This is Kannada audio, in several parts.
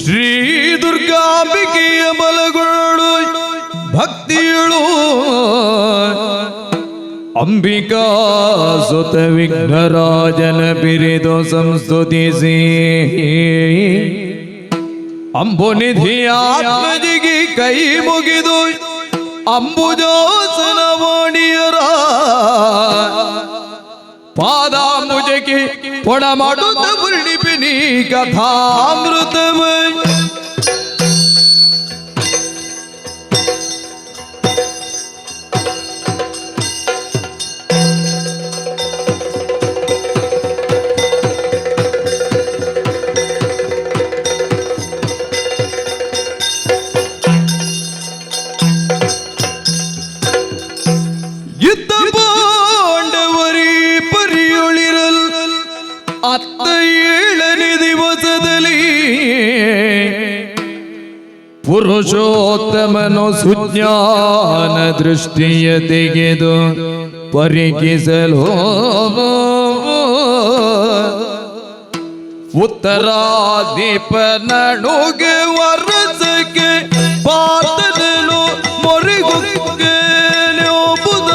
ಶ್ರೀ ದುರ್ಗಾಂಬಿಕೆಯ ಬಲಗಳು ಭಕ್ತಿಯಳು ಅಂಬಿಕಾ ಸುತ ವಿಘ್ನರಾಜನ ಬಿರಿದು ಸಂಸ್ತುತಿಸಿ ಅಂಬುನಿಧಿಯ ಆತ್ಮಜಿಗೆ ಕೈ ಮುಗಿದು ಅಂಬುಜಾಸನ ವಾಣಿಯರ ಪಾದಾಂಬುಜಕ್ಕೆ ಪೊಡ ಮಾಡುತ್ತ ವರ್ಣಿಪಿನಿ ಕಥಾಮೃತಮಯ ಪುರುಷೋತ್ತಮನು ಸುಜ್ಞಾನ ದೃಷ್ಟಿಯ ತೆಗೆದು ಪರಿಕಿಸಲು ಉತ್ತರಾದೀಪ ನಡುಗೆ ವರಸಕ್ಕೆ ಪಾತನಲು ಮೊರೆಗುಗ್ಗಲೋ ಬುಧ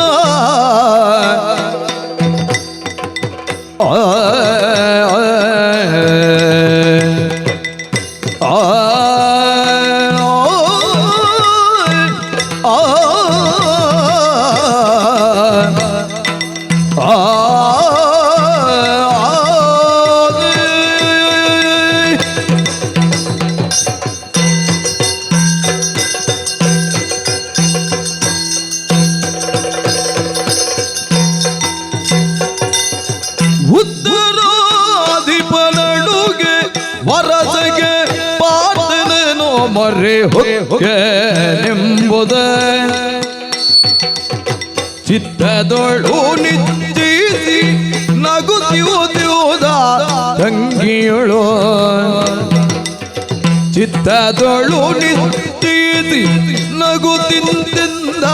ಉತ್ತರಾಧಿಪನಡುಗೆ ವರಸಗೆ ಪಾತನನು ಮೊರೆ ಹೊಕ್ಕೆನೆಂಬುದ ಚಿತ್ತದೊಳು ನಿಶ್ಚಯಿಸಿ ನಗುತ್ತಿಯುವುದ ತಂಗಿಯಳು ಚಿತ್ತದೊಳು ನಿಶ್ಚಯಿಸಿ ನಗುತ್ತಿಂದ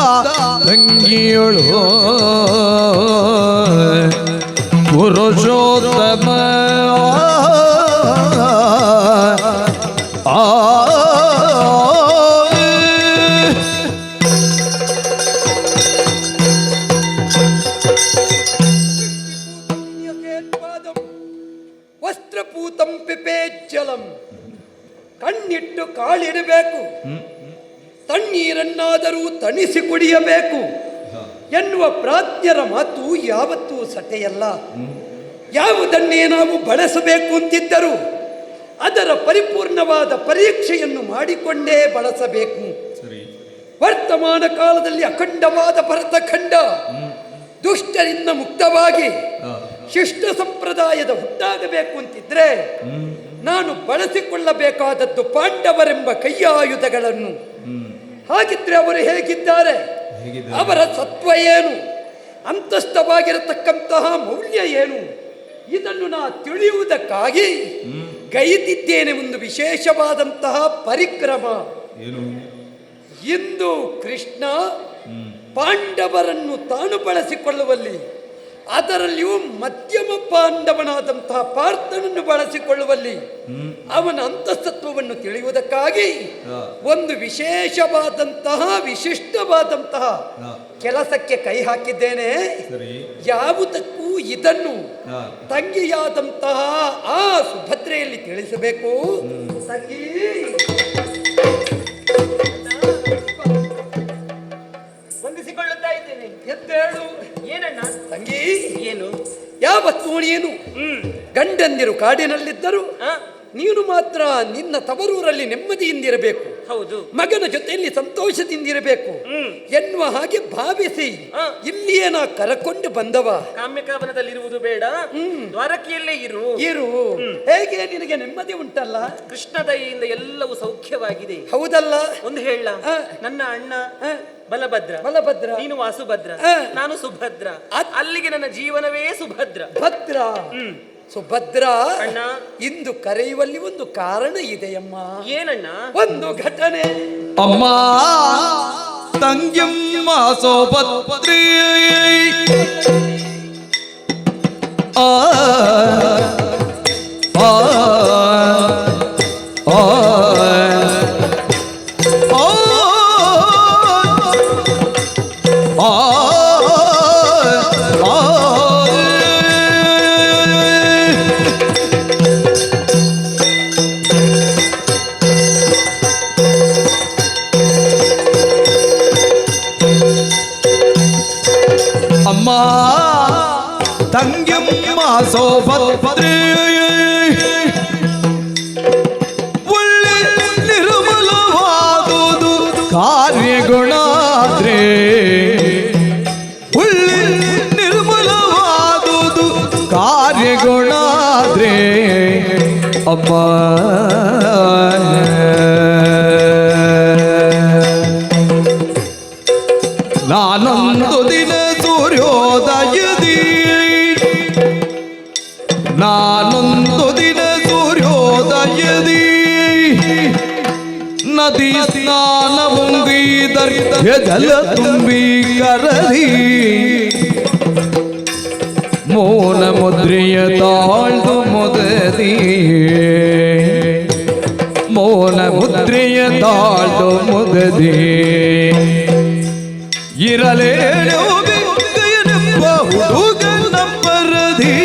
ತಂಗಿಯಳು ಪುರುಷೋತ್ತಮ ವಸ್ತ್ರಪೂತಂ ಪಿಪೇಜ್ಜಲಂ ಕಣ್ಣಿಟ್ಟು ಕಾಳಿಡಬೇಕು, ತಣ್ಣೀರನ್ನಾದರೂ ತಣಿಸಿ ಕುಡಿಯಬೇಕು ಎನ್ನುವ ಪ್ರಾಜ್ಞರ ಮಾತು ಯಾವತ್ತೂ ಸಟೆಯಲ್ಲ. ಯಾವುದನ್ನೇ ನಾವು ಬಳಸಬೇಕು ಅಂತಿದ್ದರೂ ಅದರ ಪರಿಪೂರ್ಣವಾದ ಪರೀಕ್ಷೆಯನ್ನು ಮಾಡಿಕೊಂಡೇ ಬಳಸಬೇಕು. ವರ್ತಮಾನ ಕಾಲದಲ್ಲಿ ಅಖಂಡವಾದ ಭರತಖಂಡ ದುಷ್ಟರಿಂದ ಮುಕ್ತವಾಗಿ ಶಿಷ್ಟ ಸಂಪ್ರದಾಯದ ಹುಟ್ಟಾಗಬೇಕು ಅಂತಿದ್ರೆ ನಾನು ಬಳಸಿಕೊಳ್ಳಬೇಕಾದದ್ದು ಪಾಂಡವರೆಂಬ ಕೈಯಾಯುಧಗಳನ್ನು. ಹಾಗಿದ್ರೆ ಅವರು ಹೇಗಿದ್ದಾರೆ, ಅವರ ಸತ್ವ ಏನು, ಅಂತಸ್ಥವಾಗಿರತಕ್ಕಂತಹ ಮೌಲ್ಯ ಏನು, ಇದನ್ನು ನಾ ತಿಳಿಯುವುದಕ್ಕಾಗಿ ಗೈದಿದ್ದೇನೆ ಒಂದು ವಿಶೇಷವಾದಂತಹ ಪರಿಕ್ರಮ. ಇಂದು ಕೃಷ್ಣ ಪಾಂಡವರನ್ನು ತಾನು ಬಳಸಿಕೊಳ್ಳುವಲ್ಲಿ, ಅದರಲ್ಲಿಯೂ ಮಧ್ಯಮ ಪಾಂಡವನಾದಂತಹ ಪಾರ್ಥನನ್ನು ಬಳಸಿಕೊಳ್ಳುವಲ್ಲಿ ಅವನ ಅಂತಸ್ತತ್ವವನ್ನು ತಿಳಿಯುವುದಕ್ಕಾಗಿ ಒಂದು ವಿಶೇಷವಾದಂತಹ ವಿಶಿಷ್ಟವಾದಂತಹ ಕೆಲಸಕ್ಕೆ ಕೈ ಹಾಕಿದ್ದೇನೆ. ಯಾವುದಕ್ಕೂ ಇದನ್ನು ತಂಗಿಯಾದಂತಹ ಆ ಸುಭದ್ರೆಯಲ್ಲಿ ತಿಳಿಸಬೇಕು. ತಂಗಿ ಹೊಂದಿಸಿಕೊಳ್ಳುತ್ತಾ ಇದ್ದೇನೆ. ಎದ್ದೇಳು. ಏನಣ್ಣ? ತಂಗಿ ಏನು? ಯಾವತ್ತು ನೀನು ಗಂಡಂದಿರು ಕಾಡಿನಲ್ಲಿದ್ದರು, ನೀನು ಮಾತ್ರ ನಿನ್ನ ತವರೂರಲ್ಲಿ ನೆಮ್ಮದಿಯಿಂದಿರಬೇಕು, ಹೌದು, ಮಗನ ಜೊತೆಯಲ್ಲಿ ಸಂತೋಷದಿಂದಿರಬೇಕು ಎನ್ನುವ ಹಾಗೆ ಭಾವಿಸಿ ಇಲ್ಲಿಯೇ ನಾ ಕರಕೊಂಡು ಬಂದವ. ಕಾಮ್ಯಕಾವನದಲ್ಲಿರುವುದು ಬೇಡ, ದ್ವಾರಕೆಯಲ್ಲೇ ಇರು. ಹೇಗೆ ನಿನಗೆ ನೆಮ್ಮದಿ ಉಂಟಲ್ಲ? ಕೃಷ್ಣ ದಯೆಯಿಂದ ಎಲ್ಲವೂ ಸೌಖ್ಯವಾಗಿದೆ. ಹೌದಲ್ಲ? ಒಂದು ಹೇಳ, ನನ್ನ ಅಣ್ಣ ಬಲಭದ್ರ, ನೀನು ವಾಸುಭದ್ರ, ನಾನು ಸುಭದ್ರ, ಅಲ್ಲಿಗೆ ನನ್ನ ಜೀವನವೇ ಸುಭದ್ರ. ಭದ್ರ ಸುಭದ್ರ ಅಣ್ಣ, ಇಂದು ಕರೆಯುವಲ್ಲಿ ಒಂದು ಕಾರಣ ಇದೆಯಮ್ಮ. ಏನಣ್ಣ? ಒಂದು ಘಟನೆ. ಅಮ್ಮ ತಂಗಿಯಮ್ಮ ಸೋಭದ್ರಿ ಆ ಸೌಭದ್ರೇ ಒಳ್ಳೆ ನಿರ್ಮಲವಾದುದು ಕಾರ್ಯಗುಣಾದ್ರೆ ಒಳ್ಳೆ ನಿರ್ಮಲವಾದುದು ಕಾರ್ಯಗುಣಾದ್ರೆ ಅಮ್ಮ ನಾನೊಂದು ದಿನ ಸೂರ್ಯೋದಯದಿ ನಾನೊಂದು ದಿನ ಸೂರ್ಯೋದಯದಿ ನದಿ ಸ್ನಾನ ಮುಂಗಿದರ್ಯ ಜಲ ತುಂಬಿ ಕರದಿ ಮೌನ ಮುದ್ರೆಯ ತಾಳ್ದು ಮುದದಿ ಮೌನ ಮುದ್ರೆಯ ತಾಳ್ದು ಮುದದಿ ಇರಲೇನೋ ಬೆಂಕಯ್ಯನೆಂಬ ಹುಡುಗನ ಪರದಿ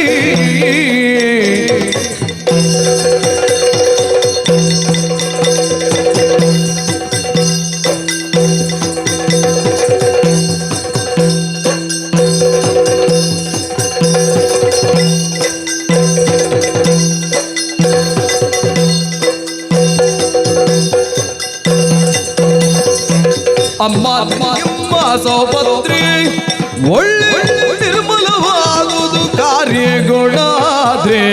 ಅಮ್ಮ ಸೌಭದ್ರೇ ಒಳ್ಳೆ ನಿರ್ಮಲವಾದುದು ಕಾರ್ಯಗುಣಾದ್ರೆ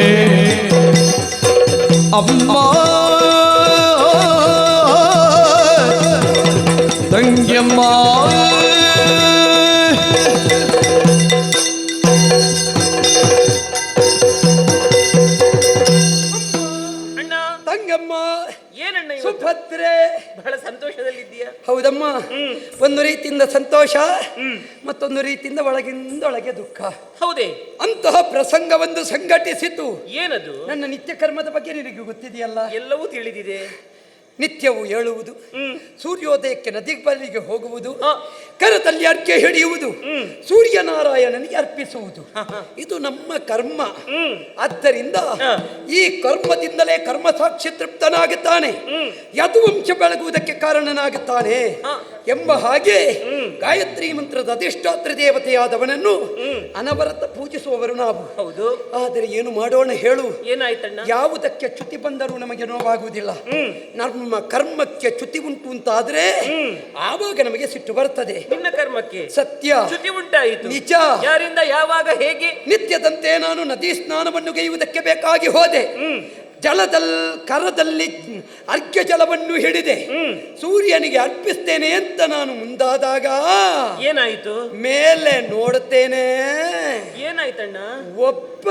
ಅಮ್ಮ ತಂಗಿಯಮ್ಮ ಅಣ್ಣ ತಂಗಮ್ಮ ಏನಣ್ಣ ಇವತ್ತು? ಸುಭದ್ರೆ ಬಹಳ ಸಂತೋಷದಲ್ಲಿದ್ದೀಯಾ? ಹೌದಮ್ಮ. ಒಂದು ರೀತಿಯಿಂದ ಸಂತೋಷ, ಮತ್ತೊಂದು ರೀತಿಯಿಂದ ಒಳಗಿಂದೊಳಗೆ ದುಃಖ. ಹೌದೇ? ಅಂತಹ ಪ್ರಸಂಗವೊಂದು ಸಂಘಟಿಸಿತು. ಏನದು? ನನ್ನ ನಿತ್ಯ ಕರ್ಮದ ಬಗ್ಗೆ ನಿನಗೆ ಗೊತ್ತಿದೆಯಲ್ಲ. ಎಲ್ಲವೂ ತಿಳಿದಿದೆ. ನಿತ್ಯವೂ ಏಳುವುದು, ಸೂರ್ಯೋದಯಕ್ಕೆ ನದಿ ಬಳಿಗೆ ಹೋಗುವುದು, ಕರದಲ್ಲಿ ಅರ್ಘ್ಯ ಹಿಡಿಯುವುದು, ಸೂರ್ಯನಾರಾಯಣನಿಗೆ ಅರ್ಪಿಸುವುದು, ಇದು ನಮ್ಮ ಕರ್ಮ. ಆದ್ದರಿಂದ ಈ ಕರ್ಮದಿಂದಲೇ ಕರ್ಮ ಸಾಕ್ಷಿ ತೃಪ್ತನಾಗುತ್ತಾನೆ, ಯದುವಂಶ ಬೆಳಗುವುದಕ್ಕೆ ಕಾರಣನಾಗುತ್ತಾನೆ ಎಂಬ ಹಾಗೆ ಗಾಯತ್ರಿ ಮಂತ್ರದ ಅಧಿಷ್ಠಾತ್ರ ದೇವತೆಯಾದವನನ್ನು ಅನವರತ ಪೂಜಿಸುವವರು ನಾವು. ಹೌದು. ಆದರೆ ಏನು ಮಾಡೋಣ ಹೇಳು? ಏನಾಯ್ತಣ್ಣ? ಯಾವುದಕ್ಕೆ ಚ್ಯುತಿ ಬಂದರೂ ನಮಗೆ ನೋವಾಗುವುದಿಲ್ಲ. ನಮ್ಮ ಕರ್ಮಕ್ಕೆ ಚ್ಯುತಿ ಉಂಟು ಅಂತಾದ್ರೆ ಆವಾಗ ನಮಗೆ ಸಿಟ್ಟು ಬರ್ತದೆ. ನಿನ್ನ ಕರ್ಮಕ್ಕೆ ಸತ್ಯ ಚ್ಯುತಿ ಉಂಟಾಯಿತು. ನಿಜ. ಯಾರಿಂದ, ಯಾವಾಗ, ಹೇಗೆ? ನಿತ್ಯದಂತೆ ನಾನು ನದಿ ಸ್ನಾನವನ್ನು ಗೈಯುವುದಕ್ಕೆ ಬೇಕಾಗಿ ಹೋದೆ. ಕರದಲ್ಲಿ ಅರ್ಘ್ಯ ಜಲವನ್ನು ಹಿಡಿದೆ, ಸೂರ್ಯನಿಗೆ ಅರ್ಪಿಸ್ತೇನೆ ಅಂತ ನಾನು ಮುಂದಾದಾಗ ಏನಾಯಿತು? ಮೇಲೆ ನೋಡುತ್ತೇನೆ. ಏನಾಯ್ತಣ್ಣ? ಒಬ್ಬ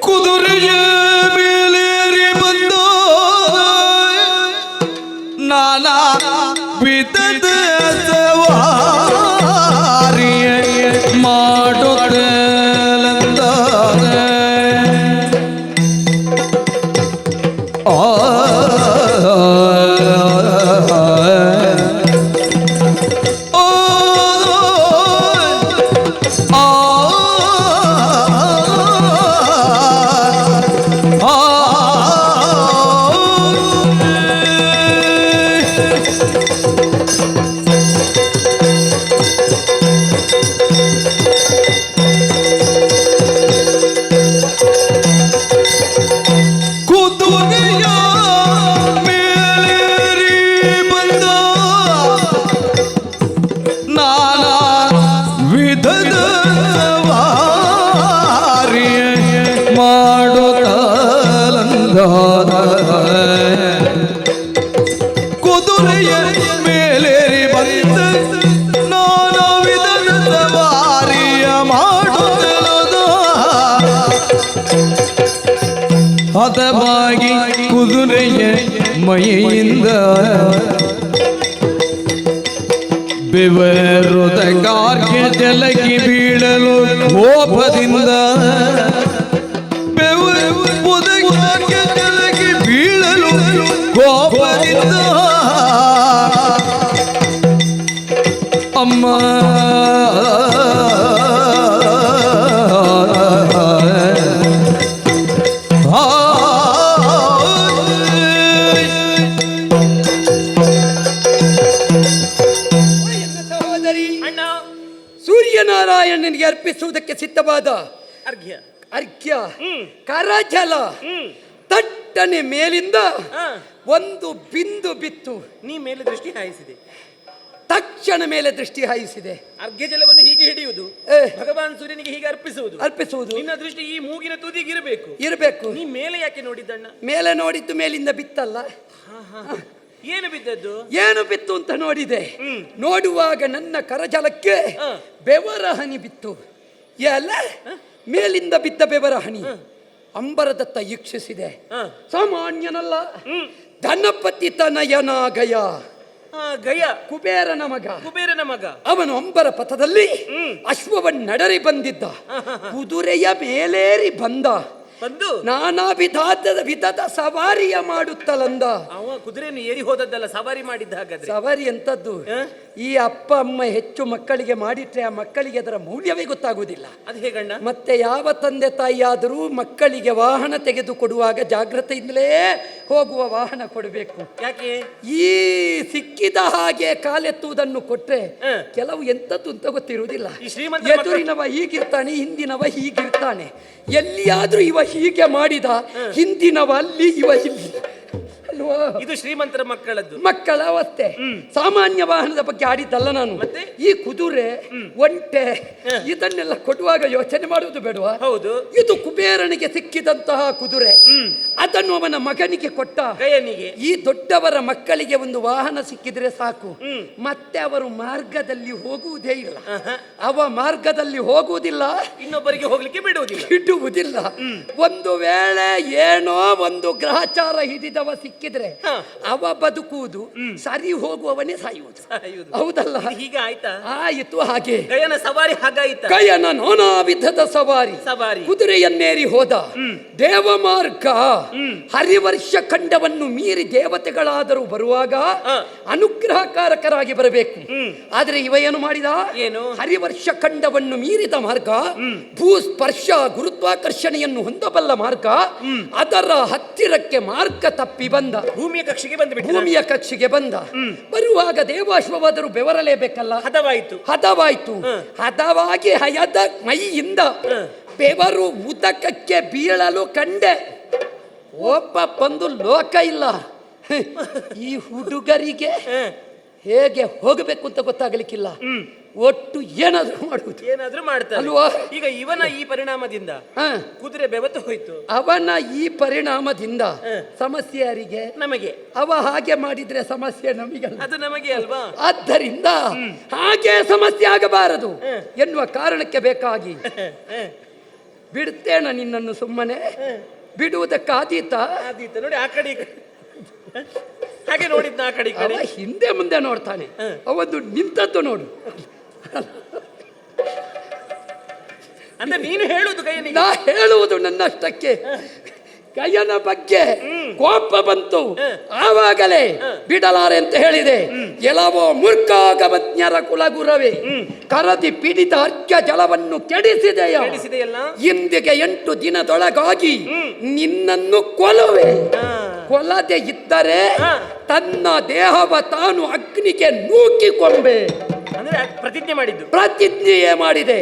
ಕುದುರೆಯ ಮೇಲೇರಿ ಬಂದ ನಾನಾ ವಿಧದ ಸವಾರಿಯ ಮಾಡುತ್ತಲಂದ ಕುದುರೆಯ ಮೇಲೇರಿ ಬಂದ ನಾನಾ ವಿಧದ ಸವಾರಿಯ ಮಾಡುತ್ತಲದ ಹದವಾಗಿ ಕುದುರೆಯ ಮೈಯಿಂದ ಬೆವರುದ ಕಾರ್ಯ ಜಲಗಿ ಬೀಳಲು ಕೋಪದಿಂದ ಬೆವರುದ ಕಾರ್ಯ ಜಲಗಿ ಬೀಳಲು ಕೋಪದಿಂದ ಅಮ್ಮ ಸಹೋದರಿ, ಸೂರ್ಯನಾರಾಯಣನಿಗೆ ಅರ್ಪಿಸುವುದಕ್ಕೆ ಸಿದ್ಧವಾದ ಅರ್ಘ್ಯ ಅರ್ಘ್ಯ ಕರಜಲ ತಟ್ಟನೆ ಮೇಲಿಂದ ಹಾ. ಒಂದು ಬಿಂದು ಬಿತ್ತು. ನೀ ಮೇಲೆ ದೃಷ್ಟಿ ಹಾಯಿಸಿದೆ. ತಕ್ಷಣ ಮೇಲೆ ದೃಷ್ಟಿ ಹಾಯಿಸಿದೆ. ಅರ್ಘ್ಯ ಜಲವನ್ನು ಹೀಗೆ ಹಿಡಿಯುವುದು, ಏ, ಭಗವಾನ್ ಸೂರ್ಯನಿಗೆ ಹೀಗೆ ಅರ್ಪಿಸುವುದು. ಅರ್ಪಿಸುವುದು ನಿನ್ನ ದೃಷ್ಟಿ ಈ ಮೂಗಿನ ತುದಿಗಿರಬೇಕು. ಇರಬೇಕು. ನೀ ಮೇಲೆ ಯಾಕೆ ನೋಡಿದ್ದಣ್ಣ? ಮೇಲೆ ನೋಡಿದ್ದು ಮೇಲಿಂದ ಬಿತ್ತಲ್ಲ. ಏನು ಬಿದ್ದದ್ದು? ಏನು ಬಿತ್ತು ಅಂತ ನೋಡಿದೆ. ನೋಡುವಾಗ ನನ್ನ ಕರಜಲಕ್ಕೆ ಹಾ. ಬೆವರ ಹನಿ ಬಿತ್ತು. ಎಲ್ಲ ಮೇಲಿಂದ ಬಿದ್ದ ಬೆವರ ಹನಿ ಅಂಬರದತ್ತ ಈಕ್ಷಿಸಿದೆ. ಹಾ. ಸಾಮಾನ್ಯನಲ್ಲ, ಧನಪತಿ ತನಯನಾಗಯ, ಗಯ ಕುಬೇರನ ಮಗ. ಕುಬೇರನ ಮಗ. ಅವನು ಅಂಬರ ಪಥದಲ್ಲಿ ಅಶ್ವವನ್ನಡರಿ ಬಂದಿದ್ದ. ಕುದುರೆಯ ಮೇಲೇರಿ ಬಂದ. ಬಂದು ನಾನಾ ವಿಧದ ಸವಾರಿಯ ಮಾಡುತ್ತಲಂದ. ಅವ ಕುದುರೆಯನ್ನು ಏರಿ ಹೋದದ್ದಲ್ಲ, ಸವಾರಿ ಮಾಡಿದ್ದ. ಹಾಗಾದ್ರೆ ಸವಾರಿ ಎಂತದ್ದು? ಈ ಅಪ್ಪ ಅಮ್ಮ ಹೆಚ್ಚು ಮಕ್ಕಳಿಗೆ ಮಾಡಿಟ್ರೆ ಆ ಮಕ್ಕಳಿಗೆ ಅದರ ಮೌಲ್ಯವೇ ಗೊತ್ತಾಗುವುದಿಲ್ಲ. ಅದು ಹೇಗಣ್ಣ? ಮತ್ತೆ ಯಾವ ತಂದೆ ತಾಯಿಯಾದರೂ ಮಕ್ಕಳಿಗೆ ವಾಹನ ತೆಗೆದುಕೊಡುವಾಗ ಜಾಗ್ರತೆಯಿಂದಲೇ ಹೋಗುವ ವಾಹನ ಕೊಡಬೇಕು. ಯಾಕೆ? ಈ ಸಿಕ್ಕಿದ ಹಾಗೆ ಕಾಲೆತ್ತುವುದನ್ನು ಕೊಟ್ರೆ ಕೆಲವು ಎಂತದ್ದು ಅಂತ ಗೊತ್ತಿರುವುದಿಲ್ಲ. ಈ ಶ್ರೀಮಂತ ಎದುರಿನವ ಹೀಗಿರ್ತಾನೆ, ಹಿಂದಿನವ ಹೀಗಿರ್ತಾನೆ. ಎಲ್ಲಿಯಾದ್ರೂ ಇವ ಹೀಗೆ ಮಾಡಿದ, ಹಿಂದಿನವ ಅಲ್ಲಿ, ಇವ ಇಲ್ಲಿ ಅಲ್ವಾ? ಇದು ಶ್ರೀಮಂತರ ಮಕ್ಕಳದ್ದು. ಮಕ್ಕಳ ಅವಸ್ಥೆ. ಸಾಮಾನ್ಯ ವಾಹನದ ಬಗ್ಗೆ ಆಡಿದ್ದಲ್ಲ ನಾನು. ಮತ್ತೆ? ಈ ಕುದುರೆ, ಒಂಟೆ ಇದನ್ನೆಲ್ಲ ಕೊಡುವಾಗ ಯೋಚನೆ ಮಾಡುವುದು ಬೇಡವಾ? ಹೌದು. ಇದು ಕುಬೇರನಿಗೆ ಸಿಕ್ಕಿದಂತಹ ಕುದುರೆ. ಅದನ್ನು ಅವನ ಮಗನಿಗೆ ಕೊಟ್ಟ. ಗಯನಿಗೆ. ಈ ದೊಡ್ಡವರ ಮಕ್ಕಳಿಗೆ ಒಂದು ವಾಹನ ಸಿಕ್ಕಿದ್ರೆ ಸಾಕು, ಮತ್ತೆ ಅವರು ಮಾರ್ಗದಲ್ಲಿ ಹೋಗುವುದೇ ಇಲ್ಲ. ಅವ ಮಾರ್ಗದಲ್ಲಿ ಹೋಗುವುದಿಲ್ಲ, ಇನ್ನೊಬ್ಬರಿಗೆ ಹೋಗ್ಲಿಕ್ಕೆ ಬಿಡುವುದಿಲ್ಲ. ಒಂದು ವೇಳೆ ಏನೋ ಒಂದು ಗ್ರಹಚಾರ ಹಿಡಿದವ ಸಿಕ್ಕಿದ್ರೆ ಅವ ಬದುಕುವುದು, ಸರಿ ಹೋಗುವವನೇ ಸಾಯುವುದು. ಹೌದಲ್ಲ? ಹೀಗೆ ಆಯ್ತಾ? ಆಯಿತು. ಹಾಗೆ ಗಯನ ಸವಾರಿ ಹಾಗಾಯ್ತಾ? ಗಯನ ನಾನಾ ವಿಧದ ಸವಾರಿ. ಕುದುರೆಯನ್ನೇರಿ ಹೋದ. ದೇವಮಾರ್ಗ ಹರಿವರ್ಷ ಖಂಡವನ್ನು ಮೀರಿ ದೇವತೆಗಳಾದರೂ ಬರುವಾಗ ಅನುಗ್ರಹಕಾರಕರಾಗಿ ಬರಬೇಕು. ಆದ್ರೆ ಇವ ಏನು ಮಾಡಿದ? ಏನು? ಹರಿವರ್ಷ ಖಂಡವನ್ನು ಮೀರಿದ ಮಾರ್ಗ, ಭೂಸ್ಪರ್ಶ ಗುರುತ್ವಾಕರ್ಷಣೆಯನ್ನು ಹೊಂದಬಲ್ಲ ಮಾರ್ಗ, ಅದರ ಹತ್ತಿರಕ್ಕೆ ಮಾರ್ಗ ತಪ್ಪಿ ಬಂದ. ಭೂಮಿಯ ಕಕ್ಷೆಗೆ ಬಂದ. ಬರುವಾಗ ದೇವಾಶ್ವವಾದರೂ ಬೆವರಲೇಬೇಕಲ್ಲ. ಹದವಾಯ್ತು. ಹದವಾಗಿ ಹಯದ ಮೈಯಿಂದ ಬೆವರು ಉದಕಕ್ಕೆ ಬೀಳಲು ಕಂಡೆ. ಒಬ್ಬ ಬಂದು ಲೋಕ ಇಲ್ಲ. ಈ ಹುಡುಗರಿಗೆ ಹೇಗೆ ಹೋಗಬೇಕು ಅಂತ ಗೊತ್ತಾಗಲಿಕ್ಕಿಲ್ಲ. ಒಟ್ಟು ಏನಾದ್ರೂ ಮಾಡ್ತಾರೆ ಅಲ್ವಾ? ಈಗ ಇವನ ಈ ಪರಿಣಾಮದಿಂದ ಕುದುರೆ ಬೆವತ್ತು ಹೋಯ್ತು. ಅವನ ಈ ಪರಿಣಾಮದಿಂದ ಸಮಸ್ಯೆ ಯಾರಿಗೆ? ನಮಗೆ. ಅವ ಹಾಗೆ ಮಾಡಿದ್ರೆ ಸಮಸ್ಯೆ ನಮಗೆ, ಅದು ನಮಗೆ ಅಲ್ವಾ? ಆದ್ದರಿಂದ ಹಾಗೆ ಸಮಸ್ಯೆ ಆಗಬಾರದು ಎನ್ನುವ ಕಾರಣಕ್ಕೆ ಬೇಕಾಗಿ ಬಿಡ್ತೇನ ನಿನ್ನನ್ನು ಸುಮ್ಮನೆ. ಬಿಡುವುದಕ್ಕಾದೀತ ನೋಡಿ, ಆ ಕಡೆ ಹಾಗೆ ನೋಡಿದ್ನ, ಆ ಕಡೆ ಹಿಂದೆ ಮುಂದೆ ನೋಡ್ತಾನೆ. ಅವತ್ತು ನಿಂತದ್ದು ನೋಡು. ಅಂದ್ರೆ ನೀನು ಹೇಳುವುದು ಗಯನಿಗೆ? ನಾ ಹೇಳುವುದು ನನ್ನಷ್ಟಕ್ಕೆ. ಗಯನ ಬಗ್ಗೆ ಕೋಪ ಬಂತು. ಆವಾಗಲೇ ಬಿಡಲಾರೆ ಅಂತ ಹೇಳಿದೆ. ಎಲ್ಲವೋ ಮೂರ್ಖಾಗಮಜ್ಞರ ಕುಲಗುರವೇ, ಕರದಿ ಪಿಡಿದ ಅರ್ಘ್ಯ ಜಲವನ್ನು ಕೆಡಿಸಿದೆಯಲ್ಲ. ಇಂದಿಗೆ 8 ದಿನದೊಳಗಾಗಿ ನಿನ್ನನ್ನು ಕೊಲುವೆ. ಕೊಲ್ಲದೆ ಇದ್ದರೆ ತನ್ನ ದೇಹವ ತಾನು ಅಗ್ನಿಗೆ ನೂಕಿಕೊಂಬೆ. ಪ್ರತಿಜ್ಞೆಯೇ ಮಾಡಿದೆ.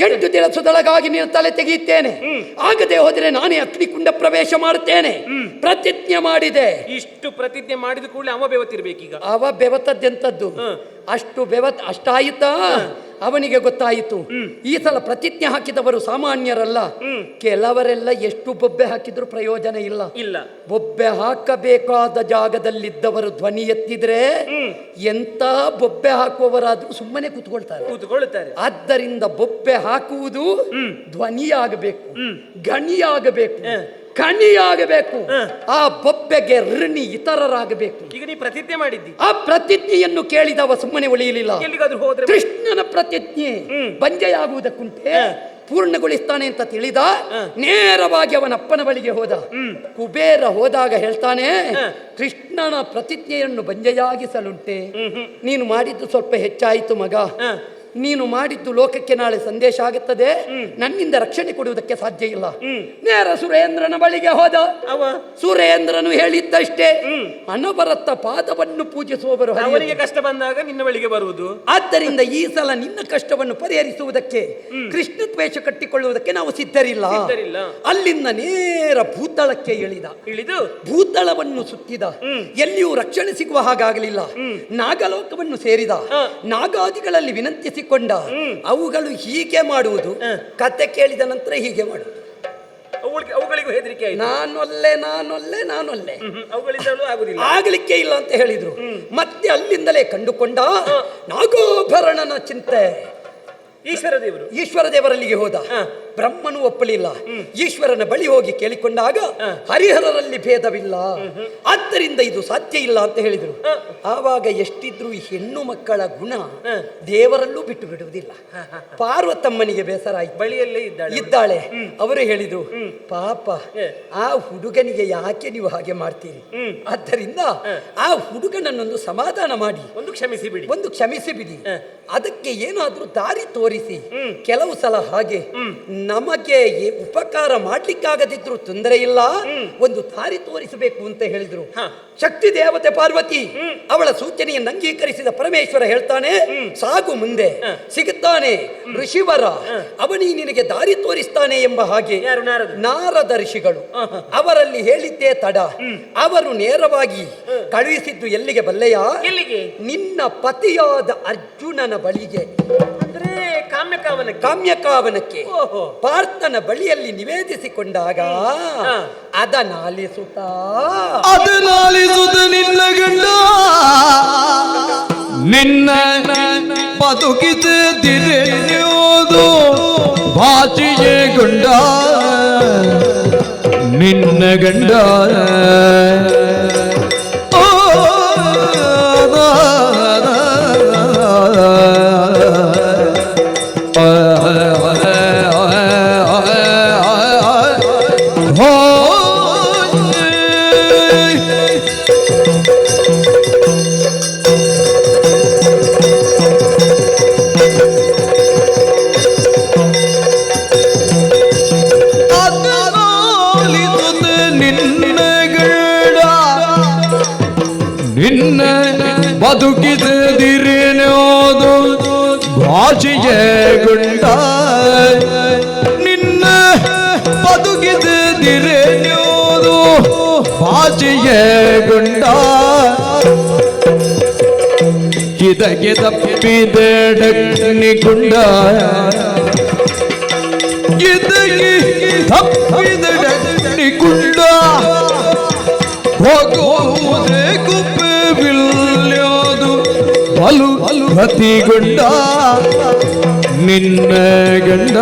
8 ದಿವಸದೊಳಗಾಗಿ ನೀನು ತಲೆ ತೆಗೆಯುತ್ತೇನೆ, ಆಗದೆ ಹೋದರೆ ನಾನೇ ಅಗ್ನಿಕುಂಡ ಪ್ರವೇಶ ಮಾಡುತ್ತೇನೆ ಪ್ರತಿಜ್ಞೆ ಮಾಡಿದೆ. ಇಷ್ಟು ಪ್ರತಿಜ್ಞೆ ಮಾಡಿದ ಕೂಡಲೇ ಅವ ಬೆವತ್ತಿರ್ಬೇಕೀಗ. ಅವ ಬೆವತದ್ದೆಂತದ್ದು? ಅಷ್ಟಾಯಿತಾ? ಅವನಿಗೆ ಗೊತ್ತಾಯಿತು. ಈ ಸಲ ಪ್ರತಿಜ್ಞೆ ಹಾಕಿದವರು ಸಾಮಾನ್ಯರಲ್ಲ. ಕೆಲವರೆಲ್ಲ ಎಷ್ಟು ಬೊಬ್ಬೆ ಹಾಕಿದ್ರು ಪ್ರಯೋಜನ ಇಲ್ಲ. ಬೊಬ್ಬೆ ಹಾಕಬೇಕಾದ ಜಾಗದಲ್ಲಿದ್ದವರು ಧ್ವನಿ ಎತ್ತಿದ್ರೆ ಎಂತ ಬೊಬ್ಬೆ ಹಾಕುವವರಾದ್ರೂ ಸುಮ್ಮನೆ ಕೂತ್ಕೊಳ್ತಾರೆ. ಆದ್ದರಿಂದ ಬೊಬ್ಬೆ ಹಾಕುವುದು ಧ್ವನಿಯಾಗಬೇಕು, ಗಣಿಯಾಗಬೇಕು, ಕಣಿಯಾಗಬೇಕು. ಆ ಬೊಬ್ಬೆಗೆ ಋಣಿ ಇತರರಾಗಬೇಕು. ಈಗ ನೀ ಪ್ರತಿಜ್ಞೆ ಮಾಡಿದ್ದಿ. ಆ ಪ್ರತಿಜ್ಞೆಯನ್ನು ಕೇಳಿದವ ಸುಮ್ಮನೆ ಉಳಿಯಲಿಲ್ಲ. ಕೃಷ್ಣನ ಪ್ರತಿಜ್ಞೆ ಬಂಜೆಯಾಗುವುದಕ್ಕುಂಟೆ ಪೂರ್ಣಗೊಳಿಸ್ತಾನೆ ಅಂತ ತಿಳಿದ. ನೇರವಾಗಿ ಅವನ ಅಪ್ಪನ ಬಳಿಗೆ ಹೋದ. ಕುಬೇರ ಹೋದಾಗ ಹೇಳ್ತಾನೆ, ಕೃಷ್ಣನ ಪ್ರತಿಜ್ಞೆಯನ್ನು ಬಂಜೆಯಾಗಿಸಲುಂಟೆ. ನೀನು ಮಾಡಿದ್ದು ಸ್ವಲ್ಪ ಹೆಚ್ಚಾಯಿತು ಮಗ. ನೀನು ಮಾಡಿದ್ದು ಲೋಕಕ್ಕೆ ನಾಳೆ ಸಂದೇಶ ಆಗುತ್ತದೆ, ನನ್ನಿಂದ ರಕ್ಷಣೆ ಕೊಡುವುದಕ್ಕೆ ಸಾಧ್ಯ ಇಲ್ಲ. ನೇರ ಸುರೇಂದ್ರನ ಬಳಿಗೆ ಹೋದ. ಸುರೇಂದ್ರನು ಹೇಳಿದ್ದಷ್ಟೇ, ಅನವರತ ಪಾದವನ್ನು ಪೂಜಿಸುವವರು ಅವರಿಗೆ ಕಷ್ಟ ಬಂದಾಗ ನಿನ್ನ ಬಳಿಗೆ ಬರುವುದು. ಆದ್ದರಿಂದ ಈ ಸಲ ನಿನ್ನ ಕಷ್ಟವನ್ನು ಪರಿಹರಿಸುವುದಕ್ಕೆ, ಕೃಷ್ಣ ದ್ವೇಷ ಕಟ್ಟಿಕೊಳ್ಳುವುದಕ್ಕೆ ನಾವು ಸಿದ್ಧರಿಲ್ಲ. ಅಲ್ಲಿಂದ ನೇರ ಭೂತಳಕ್ಕೆ ಇಳಿದು ಭೂತಳವನ್ನು ಸುತ್ತಿದ. ಎಲ್ಲಿಯೂ ರಕ್ಷಣೆ ಸಿಗುವ ಹಾಗಾಗಲಿಲ್ಲ. ನಾಗಲೋಕವನ್ನು ಸೇರಿದ. ನಾಗಾದಿಗಳಲ್ಲಿ ವಿನಂತಿಸಿಕೊಂಡ. ಅವುಗಳು ಹೀಗೆ ಮಾಡುವುದು, ಕತೆ ಕೇಳಿದ ನಂತರ ಹೀಗೆ ಮಾಡುವುದು. ಅವುಗಳಿಗೂ ಹೆದರಿಕೆ ನಾನೊಲ್ಲೆ ಆಗಲಿಕ್ಕೆ ಇಲ್ಲ ಅಂತ ಹೇಳಿದ್ರು. ಮತ್ತೆ ಅಲ್ಲಿಂದಲೇ ಕಂಡುಕೊಂಡ ನಾಗೋಭರಣನ ಚಿಂತೆ. ಈಶ್ವರ ದೇವರಲ್ಲಿಗೆ ಹೋದ. ಬ್ರಹ್ಮನು ಒಪ್ಪಲಿಲ್ಲ. ಈಶ್ವರನ ಬಳಿ ಹೋಗಿ ಕೇಳಿಕೊಂಡಾಗ ಹರಿಹರರಲ್ಲಿ ಭೇದವಿಲ್ಲ, ಆದ್ದರಿಂದ ಇದು ಸಾಧ್ಯ ಇಲ್ಲ ಅಂತ ಹೇಳಿದರು. ಆವಾಗ ಎಷ್ಟಿದ್ರು ಈ ಹೆಣ್ಣು ಮಕ್ಕಳ ಗುಣ ದೇವರಲ್ಲೂ ಬಿಟ್ಟು ಬಿಡುವುದಿಲ್ಲ. ಪಾರ್ವತಮ್ಮನಿಗೆ ಬೇಸರ ಆಯ್ತು. ಬಳಿಯಲ್ಲೇ ಇದ್ದಾಳೆ. ಅವರು ಹೇಳಿದ್ರು, ಪಾಪ ಆ ಹುಡುಗನಿಗೆ ಯಾಕೆ ನೀವು ಹಾಗೆ ಮಾಡ್ತೀರಿ? ಆದ್ದರಿಂದ ಆ ಹುಡುಗನನ್ನೊಂದು ಸಮಾಧಾನ ಮಾಡಿ ಒಂದು ಕ್ಷಮಿಸಿ ಬಿಡಿ. ಅದಕ್ಕೆ ಏನಾದ್ರೂ ದಾರಿ ತೋರಿಸಿ. ಕೆಲವು ಸಲ ಹಾಗೆ ನಮಗೆ ಉಪಕಾರ ಮಾಡ್ಲಿಕ್ಕಾಗದಿದ್ರು ತೊಂದರೆ ಇಲ್ಲ, ಒಂದು ದಾರಿ ತೋರಿಸಬೇಕು ಅಂತ ಹೇಳಿದ್ರು. ಶಕ್ತಿ ದೇವತೆ ಪಾರ್ವತಿ ಅವಳ ಸೂಚನೆಯನ್ನು ಅಂಗೀಕರಿಸಿದ ಪರಮೇಶ್ವರ ಹೇಳ್ತಾನೆ, ಸಾಗು ಮುಂದೆ, ಸಿಗುತ್ತಾನೆ ಋಷಿವರ, ಅವನಿ ನಿನಗೆ ದಾರಿ ತೋರಿಸ್ತಾನೆ ಎಂಬ ಹಾಗೆ ನಾರದ ಋಷಿಗಳು ಅವರಲ್ಲಿ ಹೇಳಿದ್ದೇ ತಡ. ಅವರು ನೇರವಾಗಿ ಕಳುಹಿಸಿದ್ದು ಎಲ್ಲಿಗೆ ಬಲ್ಲೆಯ? ನಿನ್ನ ಪತಿಯಾದ ಅರ್ಜುನನ ಬಳಿಗೆ, ಕಾಮ್ಯಕಾವನಕ್ಕೆ ಪಾರ್ಥನ ಬಳಿಯಲ್ಲಿ ನಿವೇದಿಸಿಕೊಂಡಾಗ ಅದನಾಲಿಸುತ್ತ ನಿನ್ನ ಗಂಡ ನಿನ್ನ ಬದುಕಿಸಿದಿರೆಯೋದು ಭಾಷೆಯೇ ಗುಂಡ ನಿನ್ನ ಗಂಡ ನಿನ್ನ ಬದುಕಿದಿರೇನೋದು ಭಾಷೆಯೇ ಗುಂಡ ನಿನ್ನ ಬದುಕಿದಿರೇನೋದು ಭಾಷೆಯೇ ಗುಂಡ ಕಿದಗೆ ತಪ್ಪಿದಡಗ್ನಿ ಗುಂಡ ಕಿದಗೆ ತಪ್ಪಿದಡಗ್ನಿ ಗುಂಡ ಹೋಗುವುದೇ ಗುಪ್ಪೆವಿಲ್ಲೋದು ಬಲು ಗತಿಗೊಂಡ ನಿನ್ನ ಗಂಡ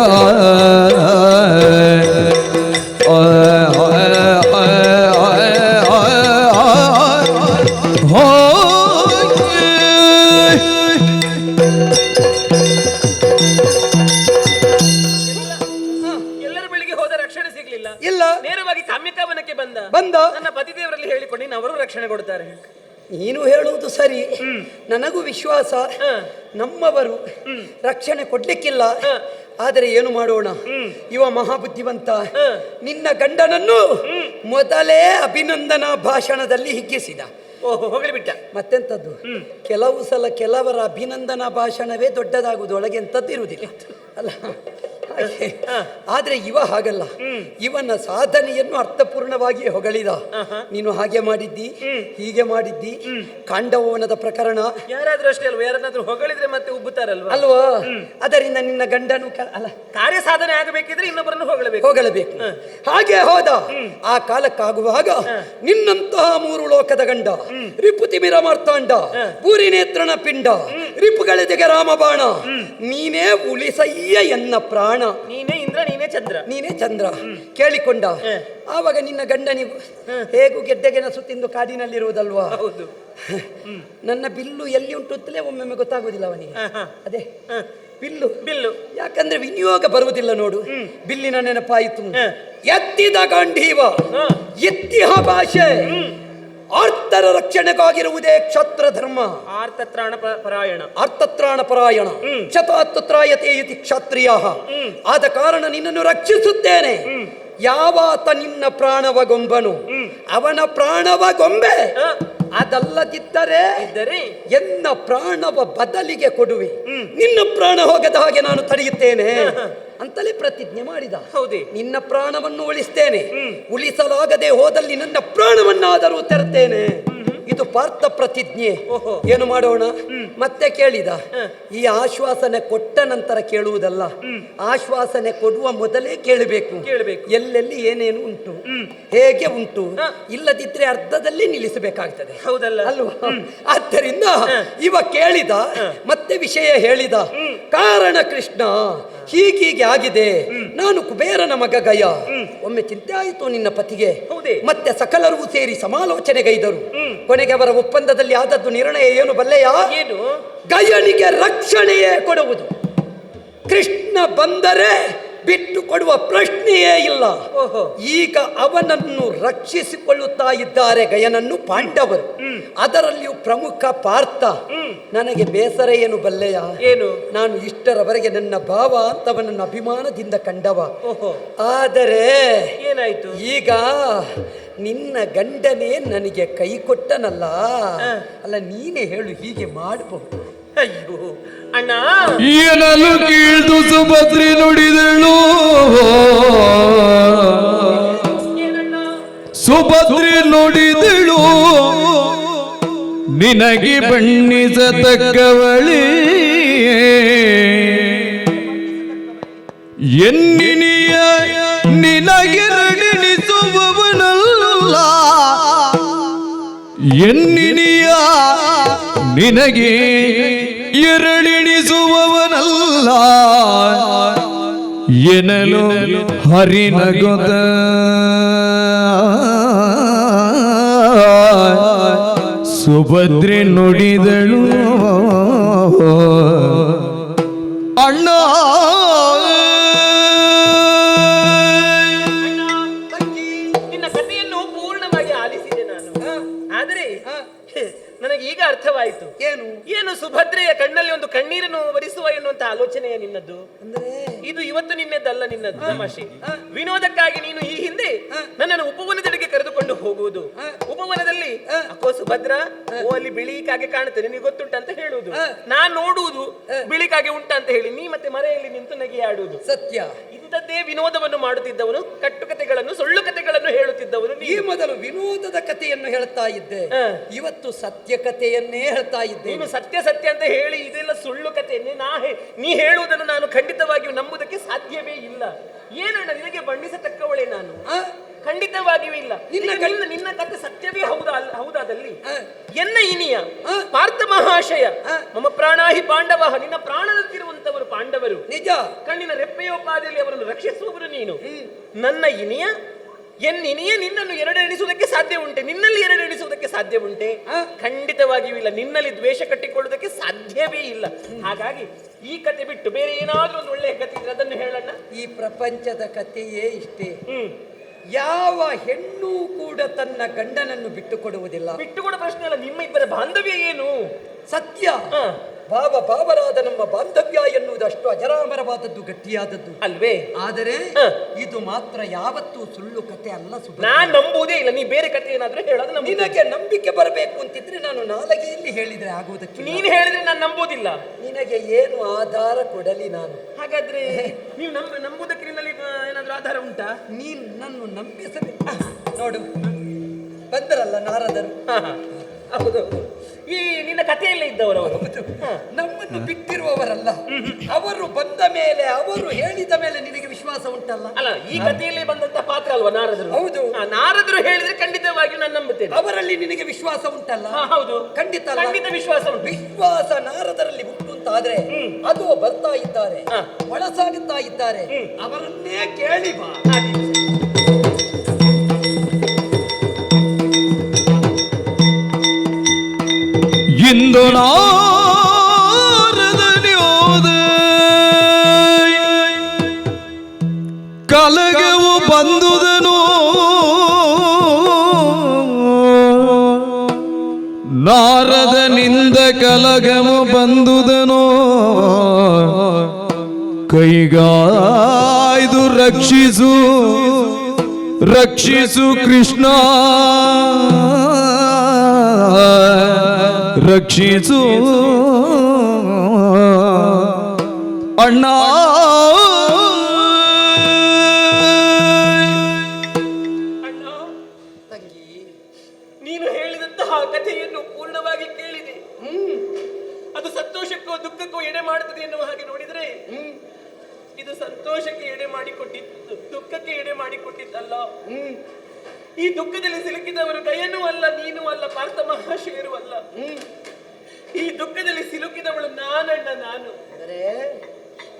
ಎಲ್ಲರ ಬಳಿಗೆ ಹೋದ ರಕ್ಷಣೆ ಸಿಗ್ಲಿಲ್ಲ. ಇಲ್ಲ, ನೇರವಾಗಿ ಕಾಮ್ಯಕಾವನಕ್ಕೆ ಬಂದ. ನನ್ನ ಪತಿದೇವರಲ್ಲಿ ಹೇಳಿಕೊಂಡು ಅವರು ರಕ್ಷಣೆ ಕೊಡ್ತಾರೆ. ನೀನು ಹೇಳುವುದು ಸರಿ, ನನಗೂ ವಿಶ್ವಾಸ. ನಮ್ಮವರು ರಕ್ಷಣೆ ಕೊಡ್ಲಿಕ್ಕಿಲ್ಲ. ಆದರೆ ಏನು ಮಾಡೋಣ, ಇವ ಮಹಾಬುದ್ಧಿವಂತ. ನಿನ್ನ ಗಂಡನನ್ನು ಮೊದಲೇ ಅಭಿನಂದನಾ ಭಾಷಣದಲ್ಲಿ ಹಿಗ್ಗಿಸಿದ. ಹೋಗಲಿ ಬಿಟ್ಟ. ಮತ್ತೆಂಥದ್ದು, ಕೆಲವು ಸಲ ಕೆಲವರ ಅಭಿನಂದನಾ ಭಾಷಣವೇ ದೊಡ್ಡದಾಗುವುದು, ಒಳಗೆ ಎಂಥದ್ದು ಇರುವುದಿಲ್ಲ ಅಲ್ಲ. ಆದ್ರೆ ಇವ ಹಾಗಲ್ಲ. ಇವನ ಸಾಧನೆಯನ್ನು ಅರ್ಥಪೂರ್ಣವಾಗಿ ಹೊಗಳಿದ. ನೀನು ಹಾಗೆ ಮಾಡಿದ್ದಿ, ಹೀಗೆ ಮಾಡಿದ್ದಿ. ಕಾಂಡವನದ ಪ್ರಕರಣ ಯಾರಾದ್ರೂ ಅಷ್ಟೇ ಅಲ್ವಾ, ಯಾರನ್ನಾದ್ರೂ ಹೊಗಳಿದ್ರೆ ಮತ್ತೆ ಉಬ್ಬುತ್ತಾರಲ್ವಾ ಅಲ್ವಾ. ಅದರಿಂದ ನಿನ್ನ ಗಂಡನು ಅಲ್ಲ, ಕಾರ್ಯ ಸಾಧನೆ ಆಗಬೇಕಿದ್ರೆ ಇನ್ನೊಬ್ಬರನ್ನು ಹೊಗಳಬೇಕು. ಹಾಗೆ ಹೋದ. ಆ ಕಾಲಕ್ಕಾಗುವಾಗ ನಿನ್ನಂತಹ 3 ಲೋಕದ ಗಂಡ, ರಿಪುತಿಮಿರ ಮಾರ್ತಾಂಡ, ಪೂರಿ ನೇತ್ರನ ಪಿಂಡ, ರಿಪುಗಳೆದೆಗೆ ರಾಮಬಾಣ, ನೀನೇ ಉಳಿಸಯ್ಯ ಎನ್ನ ಪ್ರಾಣ, ನೀನೇ ಇಂದ್ರ, ನೀನೇ ಚಂದ್ರ ಕೇಳಿಕೊಂಡ. ಆವಾಗ ನಿನ್ನ ಗಂಡನಿಗೂ ಹೇಗೂ ಗೆಡ್ಡೆಗೆನಸು ತಿಂದು ಕಾಡಿನಲ್ಲಿರುವುದಲ್ವಾ. ಹೌದು. ನನ್ನ ಬಿಲ್ಲು ಎಲ್ಲಿ ಉಂಟು ಅಂತಲೇ ಒಮ್ಮೊಮ್ಮೆ ಗೊತ್ತಾಗುವುದಿಲ್ಲ ಅವನಿಗೆ. ಅದೇ ಬಿಲ್ಲು ಯಾಕಂದ್ರೆ ವಿನಿಯೋಗ ಬರುವುದಿಲ್ಲ ನೋಡು. ಬಿಲ್ಲಿನ ನೆನಪಾಯಿತು. ಎತ್ತಿದ ಗಾಂಧೀವ, ಎತ್ತಿಹ ಭಾಷೆ, ಆರ್ತರ ರಕ್ಷಣೆಗಾಗಿರುವುದೇ ಕ್ಷತ್ರ ಧರ್ಮ. ಆರ್ತತ್ರಾಣ ಪರಾಯಣ. ಅರ್ಥತ್ರಾಣ ಪರಾಯಣ ಕ್ಷತಾತ್ರತ್ರಾಯತೆ ಇತಿ ಕ್ಷತ್ರಿಯ. ಆದ ಕಾರಣ ನಿನ್ನನ್ನು ರಕ್ಷಿಸುತ್ತೇನೆ. ಯಾವಾತ ನಿನ್ನ ಪ್ರಾಣವಗೊಂಬನು ಅವನ ಪ್ರಾಣವಗೊಂಬೆ, ಅದಲ್ಲದಿದ್ದರೆ ಎನ್ನ ಪ್ರಾಣವ ಬದಲಿಗೆ ಕೊಡುವೆ. ನಿನ್ನ ಪ್ರಾಣ ಹೋಗದ ಹಾಗೆ ನಾನು ತಡೆಯುತ್ತೇನೆ ಅಂತಲೇ ಪ್ರತಿಜ್ಞೆ ಮಾಡಿದ. ಹೌದೇ? ನಿನ್ನ ಪ್ರಾಣವನ್ನು ಉಳಿಸ್ತೇನೆ, ಉಳಿಸಲಾಗದೆ ಹೋದಲ್ಲಿ ನನ್ನ ಪ್ರಾಣವನ್ನಾದರೂ ತೆರತೇನೆ. ಇದು ಪಾರ್ಥ ಪ್ರತಿಜ್ಞೆ. ಏನು ಮಾಡೋಣ? ಮತ್ತೆ ಕೇಳಿದ. ಈ ಆಶ್ವಾಸನೆ ಕೊಟ್ಟ ನಂತರ ಕೇಳುವುದಲ್ಲ, ಆಶ್ವಾಸನೆ ಕೊಡುವ ಮೊದಲೇ ಕೇಳಬೇಕು. ಎಲ್ಲೆಲ್ಲಿ ಏನೇನು ಉಂಟು, ಹೇಗೆ ಉಂಟು, ಇಲ್ಲದಿದ್ರೆ ಅರ್ಧದಲ್ಲಿ ನಿಲ್ಲಿಸಬೇಕಾಗ್ತದೆ. ಹೌದಲ್ಲ ಅಲ್ವಾ? ಆದ್ದರಿಂದ ಇವ ಕೇಳಿದ, ಮತ್ತೆ ವಿಷಯ ಹೇಳಿದ. ಕಾರಣ ಕೃಷ್ಣ, ಹೀಗೀಗೆ ಆಗಿದೆ. ನಾನು ಕುಬೇರನ ಮಗ ಗಯ. ಒಮ್ಮೆ ಚಿಂತೆ ಆಯಿತು ನಿನ್ನ ಪತಿಗೆ. ಮತ್ತೆ ಸಕಲರೂ ಸೇರಿ ಸಮಾಲೋಚನೆಗೈದರು. ಕೊನೆಗೆ ಅವರ ಒಪ್ಪಂದದಲ್ಲಿ ಆದದ್ದು ನಿರ್ಣಯ ಏನು ಬಲ್ಲೆಯ? ಏನು? ಗಯನಿಗೆ ರಕ್ಷಣೆಯೇ ಕೊಡುವುದು. ಕೃಷ್ಣ ಬಂದರೆ ಬಿಟ್ಟು ಕೊಡುವ ಪ್ರಶ್ನೆಯೇ ಇಲ್ಲ. ಈಗ ಅವನನ್ನು ರಕ್ಷಿಸಿಕೊಳ್ಳುತ್ತಾ ಇದ್ದಾರೆ ಗಯನನ್ನು ಪಾಂಡವರು, ಅದರಲ್ಲಿಯೂ ಪ್ರಮುಖ ಪಾರ್ಥ. ನನಗೆ ಬೇಸರ ಏನು ಬಲ್ಲೆಯ? ಏನು? ನಾನು ಇಷ್ಟರವರೆಗೆ ನನ್ನ ಭಾವ ಅಂತವನನ್ನು ಅಭಿಮಾನದಿಂದ ಕಂಡವ. ಆದರೆ ಏನಾಯ್ತು? ಈಗ ನಿನ್ನ ಗಂಡನೇ ನನಗೆ ಕೈ ಕೊಟ್ಟನಲ್ಲ. ಅಲ್ಲ, ನೀನೇ ಹೇಳು, ಹೀಗೆ ಮಾಡಬಹುದು? ಅಯ್ಯೋ ಅಣ್ಣ, ಏನಲು ಕೀಳ್ದು ಸುಭದ್ರಿ ನುಡಿದಳು. ಸುಭದ್ರಿ ನುಡಿದಳು, ನಿನಗೆ ಬಣ್ಣಿಸತಕ್ಕವಳಿ ಎನ್ನಿನಿಯ ನಿನಗೆರಡಿಣಿಸುವವನಲ್ಲ. ಎನ್ನಿನಿಯ ನಿನಗೆ ಎರಳಿಣಿಸುವವನಲ್ಲ ಎನ್ನಲು ಹರಿನಗೊದ. ಸುಭದ್ರೆ ನುಡಿದಳು, ಅಣ್ಣ ನಿನ್ನ ಕಥೆಯನ್ನು ಪೂರ್ಣವಾಗಿ ಆಲಿಸಿದೆ ನಾನು. ಆದರೆ ನನಗೆ ಈಗ ಅರ್ಥವಾಯಿತು. ಏನು? ಏನು ಸುಭದ್ರೆಯ ಕಣ್ಣಲ್ಲಿ ಒಂದು ಕಣ್ಣೀರನ್ನು ಒರೆಸುವ ಎನ್ನುವಂತ ಆಲೋಚನೆಯ ನಿನ್ನದ್ದು. ಇದು ಇವತ್ತು ನಿನ್ನೆದ್ದಲ್ಲ, ನಿನ್ನದ್ದು ತಮಾಷೆ. ವಿನೋದಕ್ಕಾಗಿ ನೀನು ಈ ಹಿಂದೆ ನನ್ನನ್ನು ಉಪವನದೆಡೆಗೆ ಕರೆದುಕೊಂಡು ಹೋಗುವುದು. ಉಪವನದಲ್ಲಿ ಅಕ್ಕೋ ಸುಭದ್ರ, ಓ ಅಲ್ಲಿ ಬಿಳಿ ಕಾಗೆ ಕಾಣುತ್ತೆ, ನಿನಗೆ ಗೊತ್ತುಂಟ ಅಂತ ಹೇಳುವುದು. ನಾನ್ ನೋಡುವುದು ಬಿಳಿ ಕಾಗೆ ಉಂಟ ಅಂತ ಹೇಳಿ ನೀ ಮತ್ತೆ ಮರೆಯಲ್ಲಿ ನಿಂತು ನಗೆಯಾಡುವುದು. ಸತ್ಯ. ಇಂಥದ್ದೇ ವಿನೋದವನ್ನು ಮಾಡುತ್ತಿದ್ದವನು, ಕಟ್ಟುಕತೆಗಳನ್ನು ಸುಳ್ಳು ಕಥೆಗಳನ್ನು ಹೇಳುತ್ತಿದ್ದವನು. ಈ ಮೊದಲು ವಿನೋದದ ಕಥೆಯನ್ನು ಹೇಳ್ತಾ ಇದ್ದೆ, ಇವತ್ತು ಸತ್ಯ ಕಥೆಯನ್ನೇ ಹೇಳ್ತಾ ಇದ್ದೆ. ನೀನು ಸತ್ಯ ಸತ್ಯ ಅಂತ ಹೇಳಿ ಇದೆಲ್ಲ ಸುಳ್ಳು ಕಥೆಯನ್ನೇ ನೀ ಹೇಳುವುದನ್ನು ನಾನು ಖಂಡಿತವಾಗಿಯೂ ನಂಬುವುದಕ್ಕೆ ಸಾಧ್ಯವೇ ಇಲ್ಲ. ಏನಣ್ಣ, ನಿನಗೆ ಬಣ್ಣಿಸತಕ್ಕವಳೆ ನಾನು? ಖಂಡಿತವಾಗಿಯೂ ಇಲ್ಲ. ನಿನ್ನ ಕಥೆ ಸತ್ಯವೇ ಹೌದಾದಲ್ಲಿ ಎನ್ನ ಇನಿಯ ಪಾರ್ಥ ಮಹಾಶಯ ಮಮ ಪ್ರಾಣಾಹಿ ಪಾಂಡವ, ನಿನ್ನ ಪ್ರಾಣದಂತಿರುವಂತವರು ಪಾಂಡವರು. ನಿಜ. ಕಣ್ಣಿನ ರೆಪ್ಪೆಯೋಪಾದಿಯಲ್ಲಿ ಅವರನ್ನು ರಕ್ಷಿಸುವವರು ನೀನು. ನನ್ನ ಇನಿಯ ಎನ್ನಿನಿಯ ನಿನ್ನನ್ನು ಎರಡೆಣಿಸುವುದಕ್ಕೆ ಸಾಧ್ಯ ಉಂಟೆ? ನಿನ್ನಲ್ಲಿ ಎರಡೆಣಿಸುವುದಕ್ಕೆ ಸಾಧ್ಯ ಉಂಟೆ? ಖಂಡಿತವಾಗಿಯೂ ಇಲ್ಲ. ನಿನ್ನಲ್ಲಿ ದ್ವೇಷ ಕಟ್ಟಿಕೊಳ್ಳುವುದಕ್ಕೆ ಸಾಧ್ಯವೇ ಇಲ್ಲ. ಹಾಗಾಗಿ ಈ ಕತೆ ಬಿಟ್ಟು ಬೇರೆ ಏನಾದ್ರೂ ಒಂದು ಒಳ್ಳೆಯ ಕತೆ ಇದ್ರೆ ಅದನ್ನು ಹೇಳಣ್ಣ. ಈ ಪ್ರಪಂಚದ ಕಥೆಯೇ ಇಷ್ಟೇ. ಯಾವ ಹೆಣ್ಣು ಕೂಡ ತನ್ನ ಗಂಡನನ್ನು ಬಿಟ್ಟು ಕೊಡುವುದಿಲ್ಲ. ಬಿಟ್ಟುಕೊಡ ಪ್ರಶ್ನೆ ಅಲ್ಲ, ನಿಮ್ಮ ಇಬ್ಬರ ಬಾಂಧವ್ಯ ಏನು? ಸತ್ಯ. ಭಾವರಾದ ನಮ್ಮ ಬಾಂಧವ್ಯ ಎನ್ನುವುದು ಅಷ್ಟು ಅಜರಾಮರವಾದದ್ದು, ಗಟ್ಟಿಯಾದದ್ದು ಅಲ್ವೇ? ಆದರೆ ಇದು ಮಾತ್ರ ಯಾವತ್ತೂ ಸುಳ್ಳು ಕತೆ ಅಲ್ಲ. ನಾನು ನಂಬುವುದೇ ಇಲ್ಲ. ನೀ ಬೇರೆ ಕತೆ ಏನಾದ್ರೂ ಹೇಳೋದು. ನಿನಗೆ ನಂಬಿಕೆ ಬರಬೇಕು ಅಂತಿದ್ರೆ ನಾನು ನಾಲಗೆಯಲ್ಲಿ ಹೇಳಿದ್ರೆ ಆಗುವುದಕ್ಕೆ. ನೀನು ಹೇಳಿದ್ರೆ ನಾನು ನಂಬುವುದಿಲ್ಲ. ನಿನಗೆ ಏನು ಆಧಾರ ಕೊಡಲಿ ನಾನು? ಹಾಗಾದ್ರೆ ನೀವು ನಂಬುವುದಕ್ಕೆ ನಿನ್ನಲ್ಲಿ ಏನಾದ್ರೂ ಆಧಾರ ಉಂಟಾ? ನೀನು ನನ್ನ ನಂಬಿಸಬೇಕು. ನೋಡು, ಬಂದರಲ್ಲ ನಾರದರು. ಹೌದೌದು, ಈ ನಿನ್ನ ಕಥೆಯಲ್ಲೇ ಇದ್ದವರು ಅವರು. ನಮ್ಮನ್ನು ಬಿಟ್ಟಿರುವವರಲ್ಲ. ಅವರು ಬಂದ ಮೇಲೆ, ಅವರು ಹೇಳಿದ ಮೇಲೆ ನಿನಗೆ ವಿಶ್ವಾಸ ಉಂಟಲ್ಲ? ಅಲ್ಲ, ಈ ಕಥೆಯಲ್ಲಿ ಬಂದಂತ ಪಾತ್ರ ಅಲ್ವಾ ನಾರದರು? ಹೌದು. ನಾರದರು ಹೇಳಿದ್ರೆ ಖಂಡಿತವಾಗಿಯೂ ನಾನು ನಂಬುತ್ತೇನೆ. ಅವರಲ್ಲಿ ನಿನಗೆ ವಿಶ್ವಾಸ ಉಂಟಲ್ಲ? ಹೌದು, ಖಂಡಿತ ವಿಶ್ವಾಸ ಉಂಟು. ವಿಶ್ವಾಸ ನಾರದರಲ್ಲಿ ಉಂಟು ಅಂತಾದ್ರೆ ಅದು ಬರ್ತಾ ಇದ್ದಾರೆ, ಒಳಸಾಗುತ್ತಾ ಇದ್ದಾರೆ, ಅವರನ್ನೇ ಕೇಳಿ ಬಾ. ಇಂದು ನಾರದನಿ ಹೋದ ಕಲಗವು ಬಂದುದನು ಕಲಗಮ ಬಂದುದನೋ ಕೈಗಾಯ್ದು ರಕ್ಷಿಸು ರಕ್ಷಿಸು ಕೃಷ್ಣ ರಕ್ಷಿಸು ಅಣ್ಣ. ಅಣ್ಣ, ನೀನು ಹೇಳಿದಂತಹ ಕಥೆಯನ್ನು ಪೂರ್ಣವಾಗಿ ಕೇಳಿದೆ. ಅದು ಸಂತೋಷಕ್ಕೋ ದುಃಖಕ್ಕೋ ಎಡೆ ಮಾಡುತ್ತದೆ ಎನ್ನುವ ಹಾಗೆ ನೋಡಿದ್ರೆ ಇದು ಸಂತೋಷಕ್ಕೆ ಎಡೆ ಮಾಡಿಕೊಟ್ಟಿದ್ದು, ದುಃಖಕ್ಕೆ ಎಡೆ ಮಾಡಿಕೊಟ್ಟಿದ್ದಲ್ಲ. ಈ ದುಃಖದಲ್ಲಿ ಸಿಲುಕಿದವರು ಗಯನೂ ಅಲ್ಲ, ನೀನು ಅಲ್ಲ, ಪಾರ್ಥ ಮಹಾಶಯರು ಅಲ್ಲ. ಈ ದುಃಖದಲ್ಲಿ ಸಿಲುಕಿದವಳು ನಾನಣ್ಣ, ನಾನು.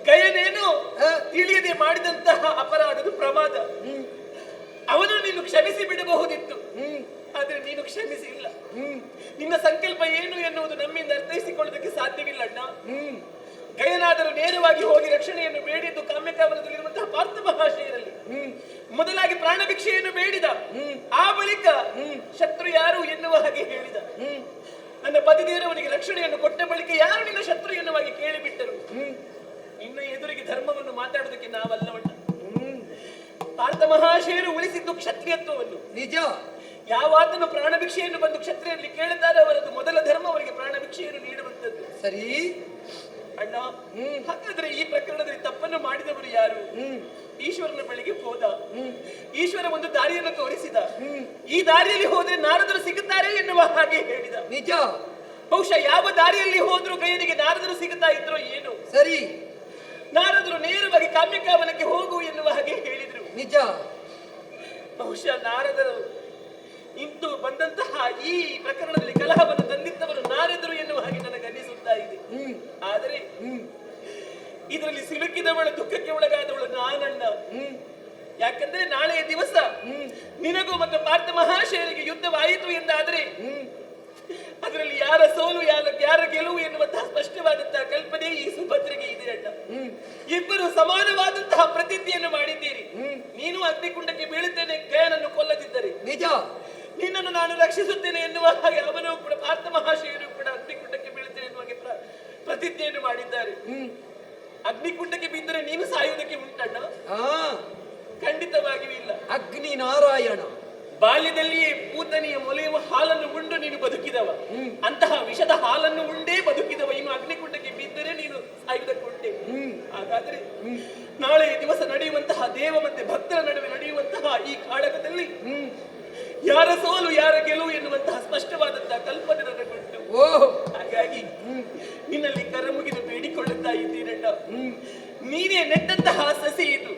ಗಯನೇನು ತಿಳಿಯದೆ ಮಾಡಿದಂತಹ ಅಪರಾಧದ ಪ್ರಮಾದ. ಅವನು ನೀನು ಕ್ಷಮಿಸಿ ಬಿಡಬಹುದಿತ್ತು, ಆದ್ರೆ ನೀನು ಕ್ಷಮಿಸಿಲ್ಲ. ನಿನ್ನ ಸಂಕಲ್ಪ ಏನು ಎನ್ನುವುದು ನಮ್ಮಿಂದ ಅರ್ಥೈಸಿಕೊಳ್ಳೋದಕ್ಕೆ ಸಾಧ್ಯವಿಲ್ಲ ಅಣ್ಣ. ಗಯನಾದರೂ ನೇರವಾಗಿ ಹೋಗಿ ರಕ್ಷಣೆಯನ್ನು ಬೇಡಿದ್ದು ಕಾಮ್ಯಕಾವನದಲ್ಲಿರುವಂತಹ ಪಾರ್ಥ ಮಹಾಶಯರಲ್ಲಿ ಮೊದಲಾಗಿ ಪ್ರಾಣ ಭಿಕ್ಷೆಯನ್ನು ಬೇಡಿದ. ಆ ಬಳಿಕ ಶತ್ರು ಯಾರು ಎನ್ನುವ ಹಾಗೆ ಹೇಳಿದ. ನನ್ನ ಪತಿದೇವರವನಿಗೆ ರಕ್ಷಣೆಯನ್ನು ಕೊಟ್ಟ ಬಳಿಕ ಯಾರು ನಿನ್ನ ಶತ್ರು ಎನ್ನುವಾಗಿ ಕೇಳಿಬಿಟ್ಟರು. ಇನ್ನು ಎದುರಿಗೆ ಧರ್ಮವನ್ನು ಮಾತಾಡೋದಕ್ಕೆ ನಾವಲ್ಲವಣ್ಣ. ಪಾರ್ಥ ಮಹಾಶಯರು ಉಳಿಸಿದ್ದು ಕ್ಷತ್ರಿಯತ್ವವನ್ನು. ನಿಜ, ಯಾವಾತನು ಪ್ರಾಣ ಭಿಕ್ಷೆಯನ್ನು ಬಂದು ಕ್ಷತ್ರಿಯರಲ್ಲಿ ಕೇಳುತ್ತಾರೆ ಅವರದ್ದು ಮೊದಲ ಧರ್ಮ ಅವರಿಗೆ ಪ್ರಾಣ ಭಿಕ್ಷೆಯನ್ನು ನೀಡುವಂಥದ್ದು. ಸರಿ ಅಣ್ಣ, ಹಾಗಾದ್ರೆ ಈ ಪ್ರಕರಣದಲ್ಲಿ ತಪ್ಪನ್ನು ಮಾಡಿದವರು ಯಾರು? ಈಶ್ವರನ ಬಳಿಗೆ ಹೋದ. ಈಶ್ವರ ಒಂದು ದಾರಿಯನ್ನು ತೋರಿಸಿದ. ಈ ದಾರಿಯಲ್ಲಿ ಹೋದ್ರೆ ನಾರದರು ಸಿಗುತ್ತಾರೆ ಎನ್ನುವ ಹಾಗೆ ಹೇಳಿದ. ನಿಜ, ಬಹುಶಃ ಯಾವ ದಾರಿಯಲ್ಲಿ ಹೋದ್ರೂ ಗಯನಿಗೆ ನಾರದರು ಸಿಗುತ್ತಾ ಇದ್ರು ಏನು. ಸರಿ, ನಾರದರು ನೇರವಾಗಿ ಕಾಮ್ಯಕಾವನಕ್ಕೆ ಹೋಗು ಎನ್ನುವ ಹಾಗೆ ಹೇಳಿದ್ರು. ನಿಜ, ಬಹುಶಃ ನಾರದರು ಇಂದು ಬಂದಂತಹ ಈ ಪ್ರಕರಣದಲ್ಲಿ ಕಲಹವನ್ನು ತಂದಿದ್ದವರು ನಾರದರು ಎನ್ನುವ ಹಾಗೆ ನನಗೆ ಅನ್ನಿಸುತ್ತಾ ಇದೆ. ಆದರೆ ಇದರಲ್ಲಿ ಸಿಲುಕಿದವಳು, ದುಃಖಕ್ಕೆ ಒಳಗಾದವಳು ನಾನಣ್ಣ. ಯಾಕಂದ್ರೆ ನಾಳೆಯ ದಿವಸ ನಿನಗೂ ಮತ್ತು ಪಾರ್ಥ ಮಹಾಶಯರಿಗೆ ಯುದ್ಧವಾಯಿತು ಎಂದಾದರೆ ಅದರಲ್ಲಿ ಯಾರ ಸೋಲು ಯಾರ ಗೆಲುವು ಎನ್ನುವಂತಹ ಸ್ಪಷ್ಟವಾದಂತಹ ಕಲ್ಪನೆ ಈ ಸುಭದ್ರೆಗೆ ಇದೆ ಅಣ್ಣ. ಇಬ್ಬರು ಸಮಾನವಾದಂತಹ ಪ್ರತಿಜ್ಞೆಯನ್ನು ಮಾಡಿದ್ದೀರಿ. ನೀನು ಅಗ್ನಿಕುಂಡಕ್ಕೆ ಬೀಳುತ್ತೇನೆ ಗಯನನ್ನು ಕೊಲ್ಲದಿದ್ದರೆ, ನಿಜ ನಿನ್ನನ್ನು ನಾನು ರಕ್ಷಿಸುತ್ತೇನೆ ಎನ್ನುವ ಹಾಗೆ ಅವನು ಕೂಡ ಪಾರ್ಥ ಮಹಾಶಯರು ಕೂಡ ಅಗ್ನಿಕುಂಡಕ್ಕೆ ಬೀಳುತ್ತೇನೆ ಎನ್ನುವ ಪ್ರತಿಜ್ಞೆಯನ್ನು ಮಾಡಿದ್ದಾರೆ. ಅಗ್ನಿಕುಂಡಕ್ಕೆ ಬಿದ್ದರೆ ನೀನು ಸಾಯುವುದಕ್ಕೆ ಉಂಟಣ್ಣ? ಖಂಡಿತವಾಗಿಯೂ ಇಲ್ಲ. ಅಗ್ನಿ ನಾರಾಯಣ, ಬಾಲ್ಯದಲ್ಲಿಯೇ ಪೂತನಿಯ ಮೊಲೆಯುವ ಹಾಲನ್ನು ಉಂಡು ನೀನು ಬದುಕಿದವ. ಅಂತಹ ವಿಷದ ಹಾಲನ್ನು ಉಂಡೇ ಬದುಕಿದವ. ಇನ್ನು ಅಗ್ನಿಕುಂಡಕ್ಕೆ ಬಿದ್ದರೆ ನೀನು ಸಾಯುವುದಕ್ಕೆ. ಹಾಗಾದ್ರೆ ನಾಳೆ ದಿವಸ ನಡೆಯುವಂತಹ ದೇವ ಮತ್ತೆ ಭಕ್ತರ ನಡುವೆ ನಡೆಯುವಂತಹ ಈ ಕಾಳಗದಲ್ಲಿ ಯಾರ ಸೋಲು ಯಾರ ಗೆಲುವು ಎನ್ನುವಂತಹ ಸ್ಪಷ್ಟವಾದಂತಹ ಕಲ್ಪನೆ ನನಗುಂಟು. ಹಾಗಾಗಿ ನಿನ್ನಲ್ಲಿ ಕರ ಮುಗಿದು ಬೇಡಿಕೊಳ್ಳುತ್ತಾ ಇದ್ದೀರಣ್ಣ. ನೀನೇ ನೆಟ್ಟಂತಹ ಸಸಿ ಇದು.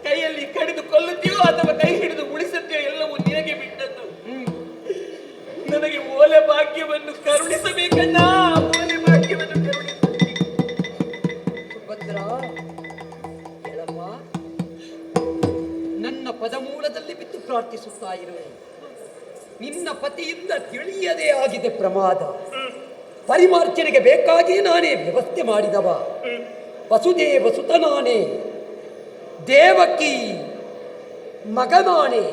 ಕೈಯಲ್ಲಿ ಕಡಿದು ಕೊಲ್ಲುತ್ತೀಯೋ ಅಥವಾ ಕೈ ಹಿಡಿದು ಉಳಿಸುತ್ತೀಯೋ ಎಲ್ಲವೂ ನಿನಗೆ ಬಿಟ್ಟದ್ದು. ನನಗೆ ಓಲೆ ಭಾಗ್ಯವನ್ನು ಕರುಣಿಸಬೇಕಣ್ಣ, ಓಲೆ ಭಾಗ್ಯವನ್ನು ಕರುಣಿಸಬೇಕು. ಸುಭದ್ರ, ನನ್ನ ಪದಮೂಲದಲ್ಲಿ ಬಿದ್ದು ಪ್ರಾರ್ಥಿಸುತ್ತಾ ಇರುವೆ. ನಿನ್ನ ಪತಿಯಿಂದ ತಿಳಿಯದೇ ಆಗಿದೆ ಪ್ರಮಾದ. ಪರಿಮಾರ್ಜನೆಗೆ ಬೇಕಾಗಿ ನಾನೇ ವ್ಯವಸ್ಥೆ ಮಾಡಿದವ. ವಸುದೇವ ಸುತನಾನೇ, ದೇವಕಿ ಮಗನಾಣೆ,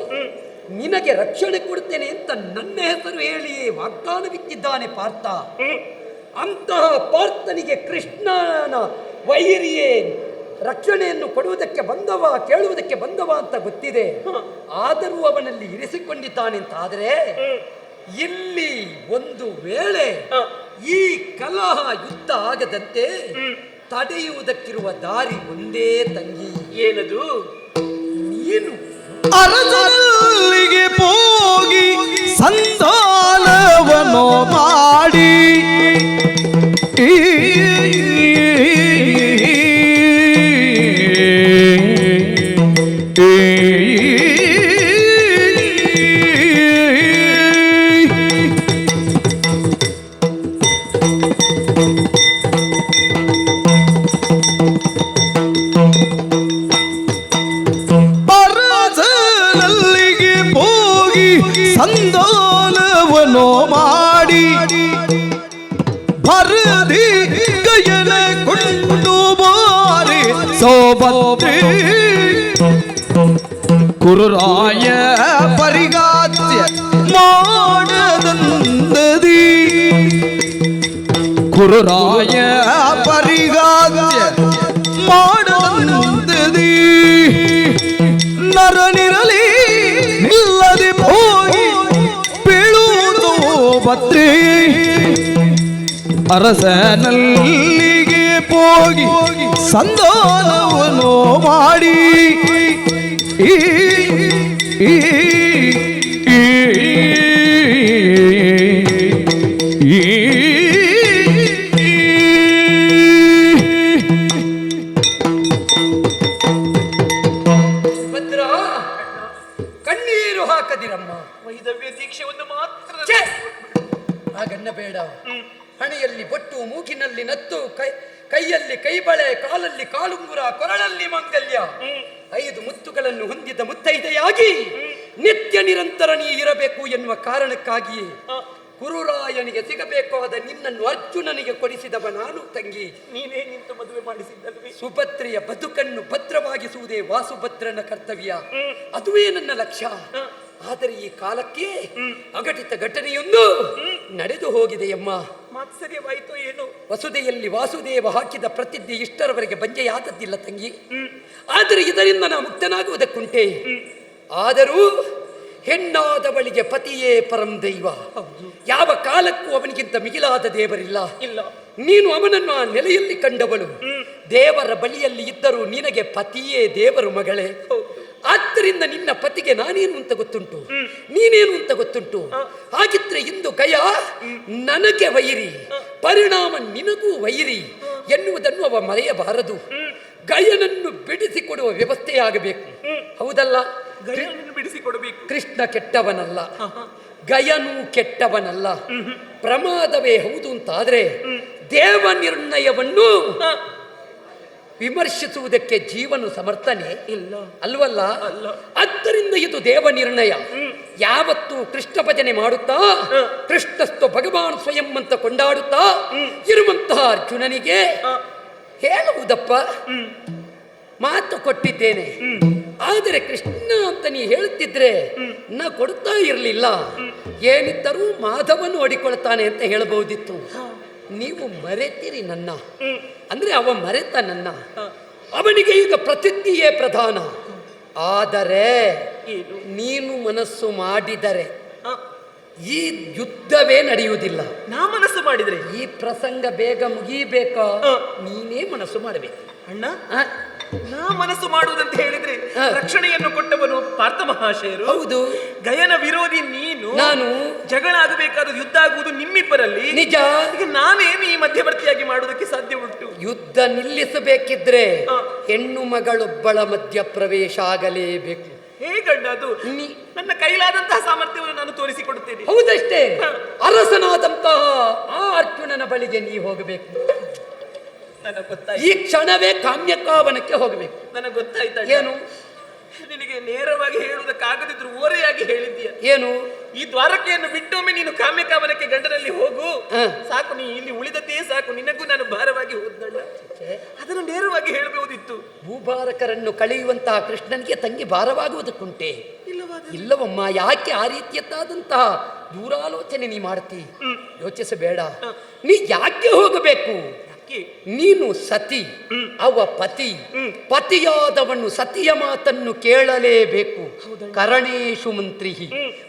ನಿನಗೆ ರಕ್ಷಣೆ ಕೊಡುತ್ತೇನೆ ಅಂತ ನನ್ನ ಹೆಸರು ಹೇಳಿಯೇ ವಾಗ್ದಾನ ಬಿತ್ತಿದ್ದಾನೆ ಪಾರ್ಥ. ಅಂತಹ ಪಾರ್ಥನಿಗೆ ಕೃಷ್ಣನ ವೈರಿಯೇ ರಕ್ಷಣೆಯನ್ನು ಕೊಡುವುದಕ್ಕೆ ಬಂದವ, ಕೇಳುವುದಕ್ಕೆ ಬಂದವ ಅಂತ ಗೊತ್ತಿದೆ. ಆದರೂ ಅವನಲ್ಲಿ ಇರಿಸಿಕೊಂಡಿದ್ದಾನೆ ಅಂತಾದರೆ ಇಲ್ಲಿ ಒಂದು ವೇಳೆ ಈ ಕಲಹ ಯುದ್ಧ ಆಗದಂತೆ ತಡೆಯುವುದಕ್ಕಿರುವ ದಾರಿ ಒಂದೇ ತಂಗಿ. ಏನದು? ನೀನು ಅರಸಲ್ಲಿಗೆ ಹೋಗಿ ಸಂಧಾನವನ್ನು ಮಾಡಿ ಸಂಧಾನವನ್ನು ಮಾಡಿ ಭರದಿ ಗಯನ ಕೊಂಡು ಬಾರಿ ಸೋಬತ್ರಿ ಕುರುರಾಯ ಪರಿಗಾತ್ಯ ಮಾಡದಂದದಿ ಗುರುರಾಯ ಪರಿಗಾದ್ಯ ಮಾಡದಂದದಿ ನರನಿರಲಿ ನಿಲ್ಲದೆ ಹೋಗಿ ಬೀಳುವುದು ಭದ್ರೇ ಅರಸನಲ್ಲಿಗೆ ಹೋಗಿ ಸಂಧಾನವನ್ನು ಮಾಡಿ ಈ ಈ ಭದ್ರ ಕಣ್ಣೀರು ಹಾಕದಿರಮ್ಮ. ವೈದವ್ಯ ದೀಕ್ಷೆ ಒಂದು ಮಾತ್ರ ಛೆ! ಹಾಗನ್ನ ಬೇಡ. ಹಣೆಯಲ್ಲಿ ಬೊಟ್ಟು, ಮೂಗಿನಲ್ಲಿ ನತ್ತು, ಕೈಯಲ್ಲಿ ಕೈಬಳೆ, ಕಾಲಲ್ಲಿ ಕಾಲುಂಗುರ, ಕೊರಳಲ್ಲಿ ಮಾಂಗಲ್ಯ, 5 ಮುತ್ತುಗಳನ್ನು ಹೊಂದಿದ ಮುತ್ತೈದೆಯಾಗಿ ನಿತ್ಯ ನಿರಂತರ ನೀ ಇರಬೇಕು ಎನ್ನುವ ಕಾರಣಕ್ಕಾಗಿಯೇ ಕುರುರಾಯನಿಗೆ ಸಿಗಬೇಕಾದ ನಿನ್ನನ್ನು ಅರ್ಜುನನಿಗೆ ಕೊಡಿಸಿದವ ನಾನು ತಂಗಿ. ನೀನೇ ನಿಂತು ಮದುವೆ ಮಾಡಿಸಿದ್ದಲ್ವೇ? ಸುಭದ್ರೆಯ ಬದುಕನ್ನು ಭದ್ರವಾಗಿಸುವುದೇ ವಾಸುಭದ್ರನ ಕರ್ತವ್ಯ. ಅದುವೇ ನನ್ನ ಲಕ್ಷ್ಯ. ಆದರೆ ಈ ಕಾಲಕ್ಕೆ ಅಘಟಿತ ಘಟನೆಯೊಂದು ನಡೆದು ಹೋಗಿದೆಯಮ್ಮ. ಮಾತ್ಸರ್ಯವಾಯಿತು ಏನು? ವಸುದೆಯಲ್ಲಿ ವಾಸುದೇವ ಹಾಕಿದ ಪ್ರತಿಜ್ಞೆ ಇಷ್ಟರವರೆಗೆ ಬಂಜೆಯಾದದ್ದಿಲ್ಲ ತಂಗಿ. ಆದರೆ ಇದರಿಂದ ನಾ ಮುಕ್ತನಾಗುವುದಕ್ಕುಂಟೆ. ಆದರೂ ಹೆಣ್ಣಾದವಳಿಗೆ ಪತಿಯೇ ಪರಂ ದೈವ. ಯಾವ ಕಾಲಕ್ಕೂ ಅವನಿಗಿಂತ ಮಿಗಿಲಾದ ದೇವರಿಲ್ಲ. ಇಲ್ಲ. ನೀನು ಅವನನ್ನು ಆ ನೆಲೆಯಲ್ಲಿ ಕಂಡವಳು. ದೇವರ ಬಳಿಯಲ್ಲಿ ಇದ್ದರೂ ನಿನಗೆ ಪತಿಯೇ ದೇವರು ಮಗಳೇ. ಆದ್ದರಿಂದ ನಿನ್ನ ಪತಿಗೆ ನಾನೇನು ಅಂತ ಗೊತ್ತುಂಟು, ನೀನೇನು ಅಂತ ಗೊತ್ತುಂಟು. ಹಾಗಿದ್ರೆ ಇಂದು ಗಯ ನನಗೆ ವೈರಿ, ಪರಿಣಾಮ ನಿನಗೂ ವೈರಿ ಎನ್ನುವುದನ್ನು ಅವ ಮರೆಯಬಾರದು. ಗಯನನ್ನು ಬಿಡಿಸಿಕೊಡುವ ವ್ಯವಸ್ಥೆಯಾಗಬೇಕು. ಹೌದಲ್ಲ? ಬಿಡಿಸಿಕೊಡಬೇಕು. ಕೃಷ್ಣ ಕೆಟ್ಟವನಲ್ಲ, ಗಯನು ಕೆಟ್ಟವನಲ್ಲ. ಪ್ರಮಾದವೇ ಹೌದು ಅಂತಾದ್ರೆ ದೇವ ನಿರ್ಣಯವನ್ನು ವಿಮರ್ಶಿಸುವುದಕ್ಕೆ ಜೀವನು ಸಮರ್ಥನೆ ಇಲ್ಲ ಅಲ್ವಲ್ಲ? ಆದ್ದರಿಂದ ಇದು ದೇವ ನಿರ್ಣಯ. ಯಾವತ್ತು ಕೃಷ್ಣ ಭಜನೆ ಮಾಡುತ್ತಾ ಕೃಷ್ಣಸ್ತು ಭಗವಾನ್ ಸ್ವಯಂ ಅಂತ ಕೊಂಡಾಡುತ್ತಾ ಇರುವಂತಹ ಅರ್ಜುನನಿಗೆ ಹೇಳುವುದಪ್ಪ, ಮಾತು ಕೊಟ್ಟಿದ್ದೇನೆ. ಆದರೆ ಕೃಷ್ಣ ಅಂತ ನೀ ಹೇಳುತ್ತಿದ್ರೆ ನಾ ಕೊಡ್ತಾ ಇರಲಿಲ್ಲ. ಏನಿದ್ದರೂ ಮಾಧವನು ಹೊಡಿಕೊಳ್ತಾನೆ ಅಂತ ಹೇಳಬಹುದಿತ್ತು. ನೀವು ಮರೆತಿರಿ ನನ್ನ, ಅಂದ್ರೆ ಅವ ಮರೆತ ನನ್ನ. ಅವನಿಗೆ ಈಗ ಪ್ರತಿಜ್ಞೆಯೇ ಪ್ರಧಾನ. ಆದರೆ ನೀನು ಮನಸ್ಸು ಮಾಡಿದರೆ ಈ ಯುದ್ಧವೇ ನಡೆಯುವುದಿಲ್ಲ. ನಾ ಮನಸ್ಸು ಮಾಡಿದ್ರೆ ಈ ಪ್ರಸಂಗ ಬೇಗ ಮುಗಿಬೇಕಾ? ನೀನೇ ಮನಸ್ಸು ಮಾಡಬೇಕು ಅಣ್ಣ. ನಾ ಮನಸ್ಸು ಮಾಡುವುದಂತ ಹೇಳಿದ್ರೆ ರಕ್ಷಣೆಯನ್ನು ಕೊಟ್ಟವನು ಪಾರ್ಥ ಮಹಾಶಯರು. ಹೌದು. ಗಯನ ವಿರೋಧಿ ನೀನು. ನಾನು. ಜಗಳ ಆಗಬೇಕಾದ ಯುದ್ಧ ಆಗುವುದು ನಿಮ್ಮಿಬ್ಬರಲ್ಲಿ. ನಿಜ. ಈಗ ನಾನೇನು ಈ ಮಧ್ಯವರ್ತಿಯಾಗಿ ಮಾಡುವುದಕ್ಕೆ ಸಾಧ್ಯ ಉಂಟು? ಯುದ್ಧ ನಿಲ್ಲಿಸಬೇಕಿದ್ರೆ ಹೆಣ್ಣು ಮಗಳೊಬ್ಬಳ ಮಧ್ಯ ಪ್ರವೇಶ ಆಗಲೇಬೇಕು. ಹೇಗಣ್ಣ ಅದು? ನನ್ನ ಕೈಲಾದಂತಹ ಸಾಮರ್ಥ್ಯವನ್ನು ನಾನು ತೋರಿಸಿಕೊಡುತ್ತೇನೆ. ಹೌದಷ್ಟೇ. ಅರಸನಾದಂತಹ ಆ ಅರ್ಜುನನ ಬಳಿಗೆ ನೀ ಹೋಗಬೇಕು. ಈ ಕ್ಷಣವೇ ಕಾಮ್ಯಕಾವನಕ್ಕೆ ಹೋಗಬೇಕು. ನನಗೆ ಗೊತ್ತಾಯ್ತಾ? ಏನು? ನಿನಗೆ ನೇರವಾಗಿ ಹೇಳುವುದಕ್ಕಾಗದಿದ್ರು ಓರೆಯಾಗಿ ಹೇಳಿದ್ದೀಯ. ಏನು? ಈ ದ್ವಾರಕೆಯನ್ನು ಬಿಟ್ಟೊಮ್ಮೆ ನೀನು ಕಾಮ್ಯಕಾವನಕ್ಕೆ ಗಂಡನಲ್ಲಿ ಹೋಗು, ಸಾಕು. ನೀ ಇಲ್ಲಿ ಉಳಿದದ್ದೇ ಸಾಕು. ನಿನಗೂ ನಾನು ಭಾರವಾಗಿ ಹೋದಲ್ಲ. ಅದನ್ನು ನೇರವಾಗಿ ಹೇಳಬಹುದಿತ್ತು. ಭೂಭಾರಕರನ್ನು ಕಳೆಯುವಂತಹ ಕೃಷ್ಣನಿಗೆ ತಂಗಿ ಭಾರವಾಗುವುದಕ್ಕುಂಟೆ? ಇಲ್ಲವಮ್ಮ. ಯಾಕೆ ಆ ರೀತಿಯದ್ದಾದಂತಹ ದೂರಾಲೋಚನೆ ನೀ ಮಾಡ್ತಿ? ಯೋಚಿಸಬೇಡ. ನೀ ಯಾಕೆ ಹೋಗಬೇಕು? ನೀನು ಸತಿ, ಅವ ಪತಿ. ಪತಿಯಾದವನು ಸತಿಯ ಮಾತನ್ನು ಕೇಳಲೇಬೇಕು. ಕರಣೇಶು ಮಂತ್ರಿ.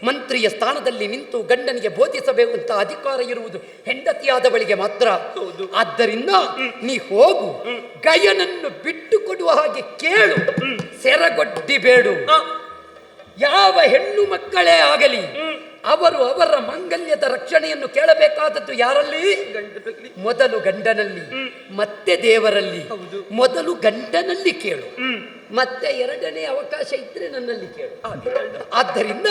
ಮಂತ್ರಿಯ ಸ್ಥಾನದಲ್ಲಿ ನಿಂತು ಗಂಡನಿಗೆ ಬೋಧಿಸಬೇಕಂತ ಅಧಿಕಾರ ಇರುವುದು ಹೆಂಡತಿಯಾದವಳಿಗೆ ಮಾತ್ರ. ಆದ್ದರಿಂದ ನೀ ಹೋಗು, ಗಯನನ್ನು ಬಿಟ್ಟು ಕೊಡುವ ಹಾಗೆ ಕೇಳು, ಸೆರಗೊಡ್ಡಿ ಬೇಡು. ಯಾವ ಹೆಣ್ಣು ಮಕ್ಕಳೇ ಆಗಲಿ ಅವರು ಅವರ ಮಾಂಗಲ್ಯದ ರಕ್ಷಣೆಯನ್ನು ಕೇಳಬೇಕಾದದ್ದು ಯಾರಲ್ಲಿ? ಮೊದಲು ಗಂಡನಲ್ಲಿ, ಮತ್ತೆ ದೇವರಲ್ಲಿ. ಮೊದಲು ಗಂಡನಲ್ಲಿ ಕೇಳು, ಮತ್ತೆ ಎರಡನೇ ಅವಕಾಶ ಇದ್ರೆ ನನ್ನಲ್ಲಿ ಕೇಳು. ಆದ್ದರಿಂದ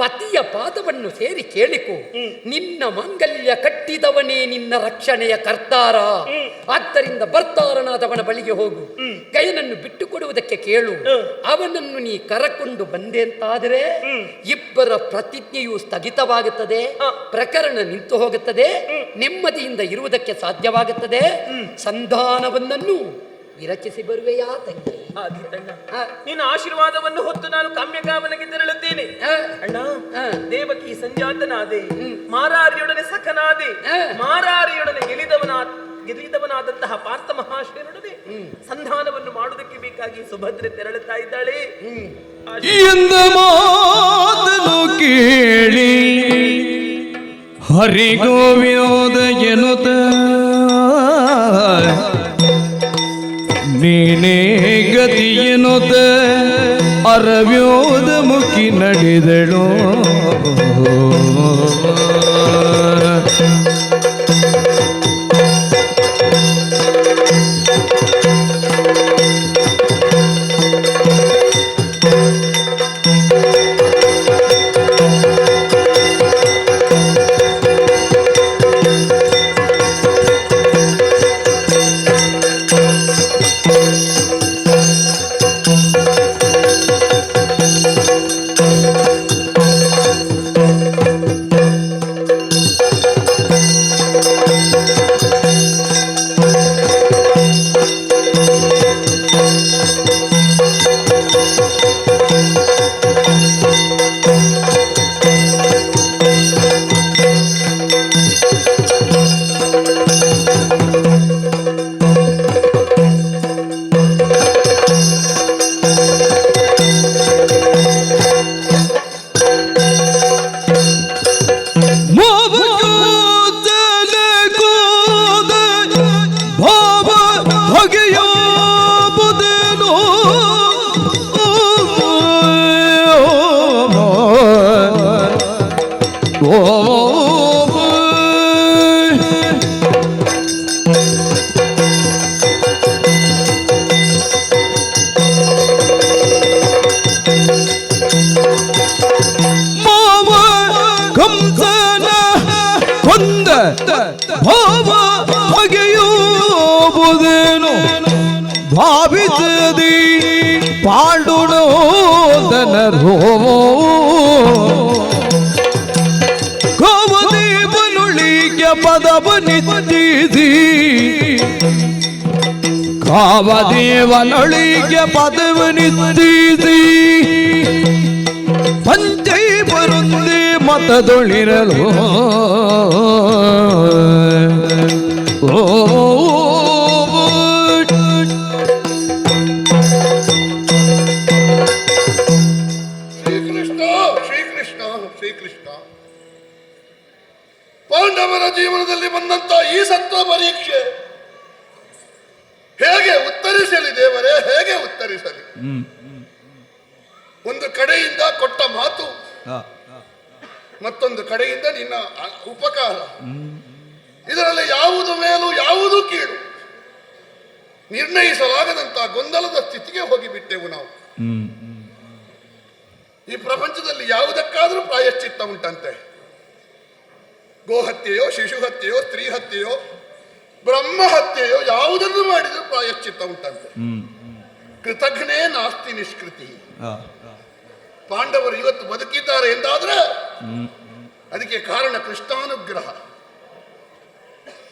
ಪತಿಯ ಪಾದವನ್ನು ಸೇರಿ ಕೇಳಿಕೊ. ನಿನ್ನ ಮಾಂಗಲ್ಯ ಕಟ್ಟಿದವನೇ ನಿನ್ನ ರಕ್ಷಣೆಯ ಕರ್ತಾರ. ಆದ್ದರಿಂದ ಬರ್ತಾರನಾದವನ ಬಳಿಗೆ ಹೋಗು, ಗಯನನ್ನು ಬಿಟ್ಟು ಕೊಡುವುದಕ್ಕೆ ಕೇಳು. ಅವನನ್ನು ನೀ ಕರಕೊಂಡು ಬಂದೆ ಅಂತಾದರೆ ಇಬ್ಬರ ಪ್ರತಿಜ್ಞೆಯು ಸ್ಥಗಿತವಾಗುತ್ತದೆ, ಪ್ರಕರಣ ನಿಂತು ಹೋಗುತ್ತದೆ, ನೆಮ್ಮದಿಯಿಂದ ಇರುವುದಕ್ಕೆ ಸಾಧ್ಯವಾಗುತ್ತದೆ. ಸಂಧಾನವನ್ನನ್ನು ವಿರಚಿಸಿ ಬರುವೆಯಾ ತಂಗಿ? ನಿನ್ನ ಆಶೀರ್ವಾದವನ್ನು ಹೊತ್ತು ನಾನು ಕಾಮ್ಯಕಾವನಕ್ಕೆ ತೆರಳುತ್ತೇನೆ. ಹೇಳಿದ್ದೇನೆ. ಆ, ಅಣ್ಣ, ಆ. ದೇವಕಿ ಸಂಜಾತನಾದೆ, ಮಾರಾರಿಯೊಡನೆ ಸಖನಾದೆ, ಮಾರಾರಿಯೊಡನೆ ಗೆಲಿದವನಾದಂತಹ ಪಾರ್ಥ ಮಹಾಶಯನೊಡನೆ ಸಂಧಾನವನ್ನು ಮಾಡುವುದಕ್ಕೆ ಬೇಕಾಗಿ ಸುಭದ್ರೆ ತೆರಳುತ್ತಾ ಇದ್ದಾಳೆ. ಎಂದ ಮಾತನು ಕೇಳಿ ಹರಿಗೋವಿನೋದ ಎನ್ನುತ್ತ ನೀನೇ ಗತಿ ಎನ್ನುತ್ತ ಅರವ್ಯೋದ ಮುಖಿ ನಡೆದಳು. ಭಾವ ಬಗೆಯುವುದೇನು ಭಾವಿಸದಿ ಪಾಂಡುನೋದನರೋ ಕಾವದೇವನುಳಿಗೆ ಪದವ ನಿಶ್ಚಯಿಸಿ ಕಾವದೇವನುಳಿಗೆ ಪದವ ನಿಶ್ಚಯಿಸಿ ಪಂಚೈ ಬರುಂದೆ ಮತದೊಳಿರಲು ಶ್ರೀಕೃಷ್ಣ ಶ್ರೀಕೃಷ್ಣ ಶ್ರೀಕೃಷ್ಣ. ಪಾಂಡವರ ಜೀವನದಲ್ಲಿ ಬಂದಂತ ಈ ಸತ್ವ ಪರೀಕ್ಷೆ ಹೇಗೆ ಉತ್ತರಿಸಲಿ ದೇವರೇ, ಹೇಗೆ ಉತ್ತರಿಸಲಿ? ಒಂದು ಕಡೆಯಿಂದ ಕೊಟ್ಟ ಮಾತು, ಮತ್ತೊಂದು ಕಡೆಯಿಂದ ನಿನ್ನ ಉಪಕಾರ, ಇದರಲ್ಲಿ ಯಾವುದು ಮೇಲು ಯಾವುದು ಕೀಳು ನಿರ್ಣಯಿಸಲಾಗದಂತ ಗೊಂದಲದ ಸ್ಥಿತಿಗೆ ಹೋಗಿಬಿಟ್ಟೆವು ನಾವು. ಈ ಪ್ರಪಂಚದಲ್ಲಿ ಯಾವುದಕ್ಕಾದ್ರೂ ಪ್ರಾಯಶ್ಚಿತ್ತ ಉಂಟಂತೆ. ಗೋಹತ್ಯೆಯೋ, ಶಿಶು ಹತ್ಯೆಯೋ, ಸ್ತ್ರೀ ಹತ್ಯೆಯೋ, ಬ್ರಹ್ಮ ಹತ್ಯೆಯೋ, ಯಾವುದನ್ನು ಮಾಡಿದರೂ ಪ್ರಾಯಶ್ಚಿತ್ತ ಉಂಟಂತೆ. ಕೃತಜ್ಞೇ ನಾಸ್ತಿ ನಿಷ್ಕೃತಿ. ಪಾಂಡವರು ಇವತ್ತು ಬದುಕಿದ್ದಾರೆ ಎಂದಾದ್ರೆ ಅದಕ್ಕೆ ಕಾರಣ ಕೃಷ್ಣಾನುಗ್ರಹ.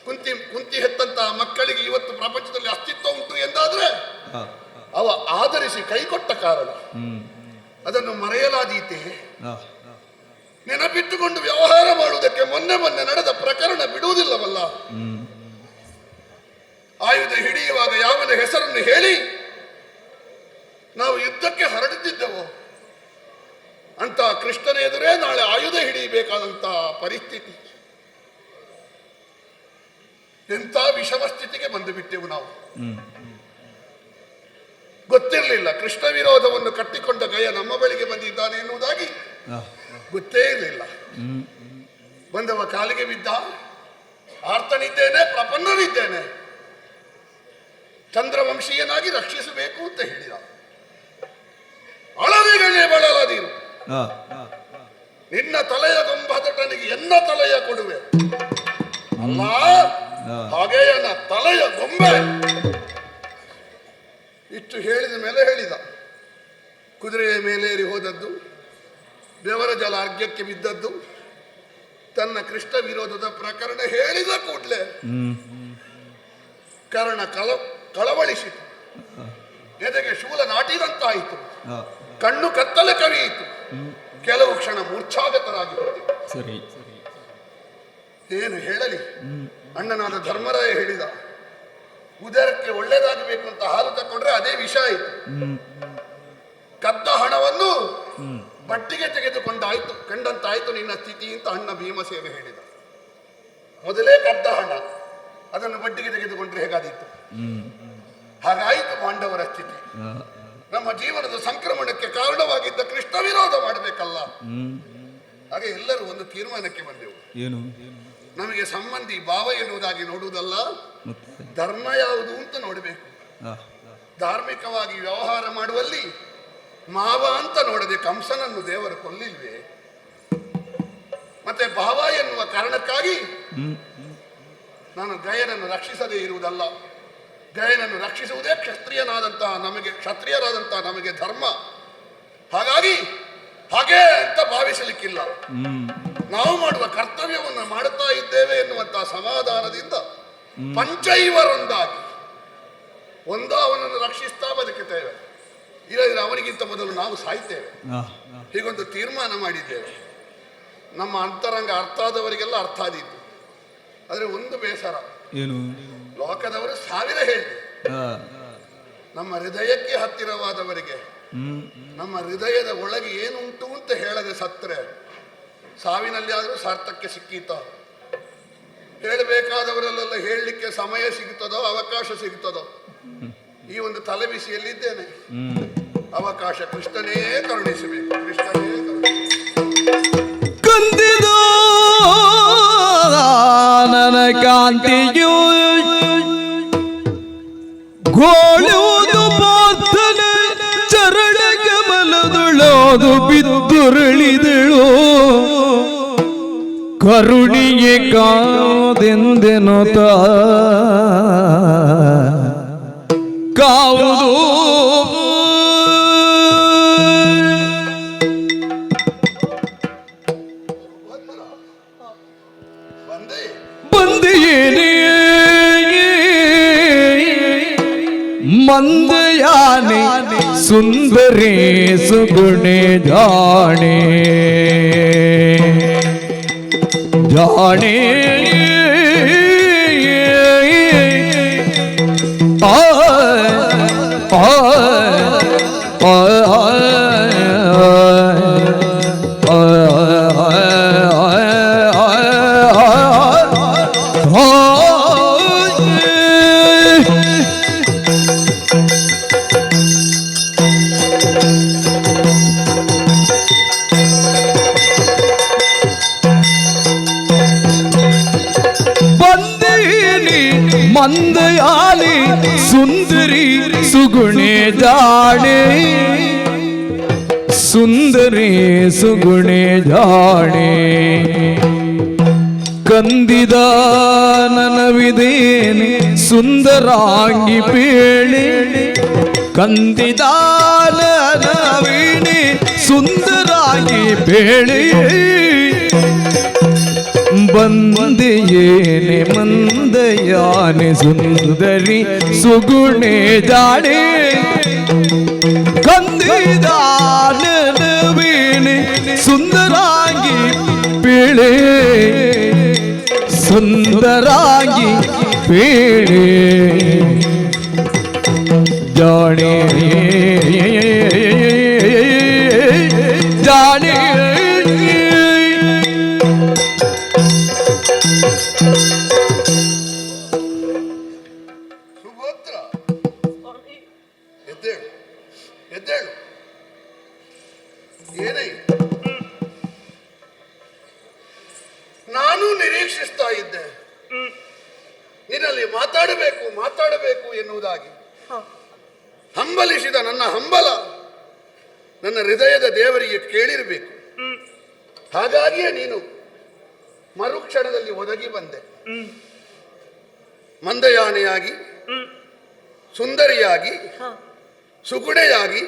ಕುಂತಿ ಹೆತ್ತಂತಹ ಮಕ್ಕಳಿಗೆ ಇವತ್ತು ಪ್ರಪಂಚದಲ್ಲಿ ಅಸ್ತಿತ್ವ ಉಂಟು ಎಂದಾದ್ರೆ ಅವ ಆಧರಿಸಿ ಕೈಕೊಟ್ಟ ಕಾರಣ. ಅದನ್ನು ಮರೆಯಲಾದೀತೆ. ನೆನಪಿಟ್ಟುಕೊಂಡು ವ್ಯವಹಾರ ಮಾಡುವುದಕ್ಕೆ ಮೊನ್ನೆ ನಡೆದ ಪ್ರಕರಣ ಬಿಡುವುದಿಲ್ಲವಲ್ಲ. ಆಯುಧ ಹಿಡಿಯುವಾಗ ಯಾವನ ಹೆಸರನ್ನು ಹೇಳಿ ನಾವು ಯುದ್ಧಕ್ಕೆ ಹೊರಡುತ್ತಿದ್ದೆವೋ ಅಂತ ಕೃಷ್ಣನ ಎದುರೇ ನಾಳೆ ಆಯುಧ ಹಿಡಿಯಬೇಕಾದಂತ ಪರಿಸ್ಥಿತಿ. ಎಂಥ ವಿಷಮ ಸ್ಥಿತಿಗೆ ಬಂದು ಬಿಟ್ಟೆವು ನಾವು. ಗೊತ್ತಿರಲಿಲ್ಲ ಕೃಷ್ಣ ವಿರೋಧವನ್ನು ಕಟ್ಟಿಕೊಂಡ ಗಯ ನಮ್ಮ ಬಳಿಗೆ ಬಂದಿದ್ದಾನೆ ಎನ್ನುವುದಾಗಿ ಗೊತ್ತೇ ಇರಲಿಲ್ಲ. ಬಂದವ ಕಾಲಿಗೆ ಬಿದ್ದ, ಆರ್ತನಿದ್ದೇನೆ, ಪ್ರಪನ್ನನಿದ್ದೇನೆ, ಚಂದ್ರವಂಶೀಯನಾಗಿ ರಕ್ಷಿಸಬೇಕು ಅಂತ ಹೇಳಿದ. ಅಳದಿಗಳೇ ಬಳಲದಿರು, ನಿನ್ನ ತಲೆಯ ಗೊಂಬದಟನಿಗೆ ಎನ್ನ ತಲೆಯ ಕೊಡುವೆ, ಅಲ್ಲ ಹಾಗೆಯನ ತಲೆಯ ಗೊಂಬೆ. ಇಷ್ಟು ಹೇಳಿದ ಮೇಲೆ ಹೇಳಿದ. ಕುದುರೆಯ ಮೇಲೇರಿ ಹೋದದ್ದು, ಬೆವರ ಜಲ ಅರ್ಘ್ಯಕ್ಕೆ ಬಿದ್ದದ್ದು, ತನ್ನ ಕೃಷ್ಣ ವಿರೋಧದ ಪ್ರಕರಣ ಹೇಳಿದ ಕೂಡಲೇ ಕರ್ಣ ಕಳವಳಿಸಿತು. ಎದೆಗೆ ಶೂಲ ನಾಟಿದಂತಾಯಿತು, ಕಣ್ಣು ಕತ್ತಲೆ ಕವಿಯಿತು. ಕೆಲವು ಕ್ಷಣ ಮೂರ್ಛಾಗತರಾಗಿ ಹೋದೆವು. ಸರಿ ಏನು ಹೇಳಲಿ, ಅಣ್ಣನಾದ ಧರ್ಮರಾಯ ಹೇಳಿದ, ಉದರಕ್ಕೆ ಒಳ್ಳೇದಾಗಬೇಕು ಅಂತ ಹಾಲು ತಕೊಂಡ್ರೆ ಅದೇ ವಿಷ ಆಯಿತು. ಕದ್ದ ಹಣವನ್ನು ಬಟ್ಟಿಗೆ ತೆಗೆದುಕೊಂಡಾಯ್ತು, ಕಂಡಂತಾಯ್ತು ನಿನ್ನ ಸ್ಥಿತಿ ಅಂತ ಅಣ್ಣ ಭೀಮಸೇನ ಹೇಳಿದ. ಮೊದಲೇ ಕದ್ದ ಹಣ, ಅದನ್ನು ಬಡ್ಡಿಗೆ ತೆಗೆದುಕೊಂಡ್ರೆ ಹೇಗಾದೀತು? ಹಾಗಾಯಿತು ಪಾಂಡವರ ಸ್ಥಿತಿ. ನಮ್ಮ ಜೀವನದ ಸಂಕ್ರಮಣಕ್ಕೆ ಕಾರಣವಾಗಿದ್ದ ಕೃಷ್ಣ ವಿರೋಧ ಮಾಡಬೇಕಲ್ಲ. ಹಾಗೆ ಎಲ್ಲರೂ ಒಂದು ತೀರ್ಮಾನಕ್ಕೆ ಬಂದೆವು. ಏನು? ನಮಗೆ ಸಂಬಂಧಿ ಭಾವ ಎನ್ನುವುದಾಗಿ ನೋಡುವುದಲ್ಲ, ಧರ್ಮ ಯಾವುದು ಅಂತ ನೋಡಬೇಕು. ಧಾರ್ಮಿಕವಾಗಿ ವ್ಯವಹಾರ ಮಾಡುವಲ್ಲಿ ಮಾವ ಅಂತ ನೋಡದೆ ಕಂಸನನ್ನು ದೇವರು ಕೊಲ್ಲಿಲ್ವೇ? ಮತ್ತೆ ಭಾವ ಎನ್ನುವ ಕಾರಣಕ್ಕಾಗಿ ನಾನು ಗಯನನ್ನು ರಕ್ಷಿಸದೇ ಇರುವುದಲ್ಲ. ಗಯನನ್ನು ರಕ್ಷಿಸುವುದೇ ಕ್ಷತ್ರಿಯರಾದಂತಹ ನಮಗೆ ಧರ್ಮ. ಹಾಗಾಗಿ ಹಾಗೆ ಅಂತ ಭಾವಿಸಲಿಕ್ಕಿಲ್ಲ. ನಾವು ಮಾಡುವ ಕರ್ತವ್ಯವನ್ನು ಮಾಡುತ್ತಾ ಇದ್ದೇವೆ ಎನ್ನುವಂತಹ ಸಮಾಧಾನದಿಂದ ಪಂಚೈವರೊಂದಾಗಿ ಅವನನ್ನು ರಕ್ಷಿಸ್ತಾ ಬದುಕುತ್ತೇವೆ. ಇಲ್ಲದಿದ್ರೆ ಅವನಿಗಿಂತ ಮೊದಲು ನಾವು ಸಾಯ್ತೇವೆ. ಹೀಗೊಂದು ತೀರ್ಮಾನ ಮಾಡಿದ್ದೇವೆ. ನಮ್ಮ ಅಂತರಂಗ ಅರ್ಥ ಆದವರಿಗೆಲ್ಲ ಅರ್ಥ ಆದೀತು. ಆದರೆ ಒಂದು ಬೇಸರ, ಏನು? ಲೋಕದವರು 1000 ಹೇಳಿದೆ, ನಮ್ಮ ಹೃದಯಕ್ಕೆ ಹತ್ತಿರವಾದವರಿಗೆ ನಮ್ಮ ಹೃದಯದ ಒಳಗೆ ಏನುಂಟು ಅಂತ ಹೇಳದೆ ಸತ್ತರೆ ಸಾವಿನಲ್ಲಿ ಆದರೂ ಸಾರ್ಥಕ್ಯ ಸಿಕ್ಕೀತ? ಹೇಳಬೇಕಾದವರಲ್ಲೆಲ್ಲ ಹೇಳಲಿಕ್ಕೆ ಸಮಯ ಸಿಗುತ್ತದೋ, ಅವಕಾಶ ಸಿಗುತ್ತದೋ? ಈ ಒಂದು ತಲೆಬಿಸಿಯಲ್ಲಿದ್ದೇನೆ. ಅವಕಾಶ ಕೃಷ್ಣನೇ ಕರುಣಿಸಬೇಕು, ಕೃಷ್ಣನೇ ಕಂದಿದ ನನ್ನ ಕಾಂತಿಯು ಗೋಳುವುದು ಪಾರ್ಥನ ಚರಣ ಕಮಲದುಳೋದು ಬಿದ್ದುರುಳಿದಳು ಕರುಣಿಗೆ ಕಾದೆಂದೆನು ಕಾವುದು ಬಂದೆಯೇನೇ ಮಂದಯಾನೆ ಸುಂದರಿ ಸುಗುಣೆ ಜಾಣೆ ಜಾಣೆ ಮಂದಯಾಲಿ ಸುಂದರಿ ಸುಗುಣೆ ಜಾಣೆ ಸುಂದರಿ ಸುಗುಣೆ ಜಾಣೆ ಕಂದಿದ ನನವಿದೇನೆ ಸುಂದರಾಂಗಿ ಪೇಳೆ ಕಂದಿದ ನನವಿನಿ ಸುಂದರಾಂಗಿ ಪೇಳೆ ಬಂದೆಯೇನೆ ಮಂದಯಾನೆ ಸುಂದರಿ ಸುಗುಣೆ ಜಾಣೆ ಕಂದಿದಾನವೀಣೆ ಸುಂದರಾಗಿ ಪೀಳೆ ಸುಂದರಾಗಿ ಪೀಳೆ ಜಾಣೆ ಜಾಣೆ ಸುಭದ್ರ, ಎದ್ದೇಳು ಎದ್ದೇಳು. ಏನೇ ನಾನು ನಿರೀಕ್ಷಿಸ್ತಾ ಇದ್ದೆ ನಿನ್ನಲ್ಲಿ ಮಾತಾಡಬೇಕು ಎನ್ನುವುದಾಗಿ. ಹಂಬಲಿಸಿದ ನನ್ನ ಹಂಬಲ ನನ್ನ ಹೃದಯದ ದೇವರಿಗೆ ಕೇಳಿರಬೇಕು. ಹಾಗಾಗಿಯೇ ನೀನು ಮರುಕ್ಷಣದಲ್ಲಿ ಒದಗಿ ಬಂದೆ. ಮಂದಯಾನೆಯಾಗಿ ಸುಂದರಿಯಾಗಿ ಸುಗುಣೆಯಾಗಿ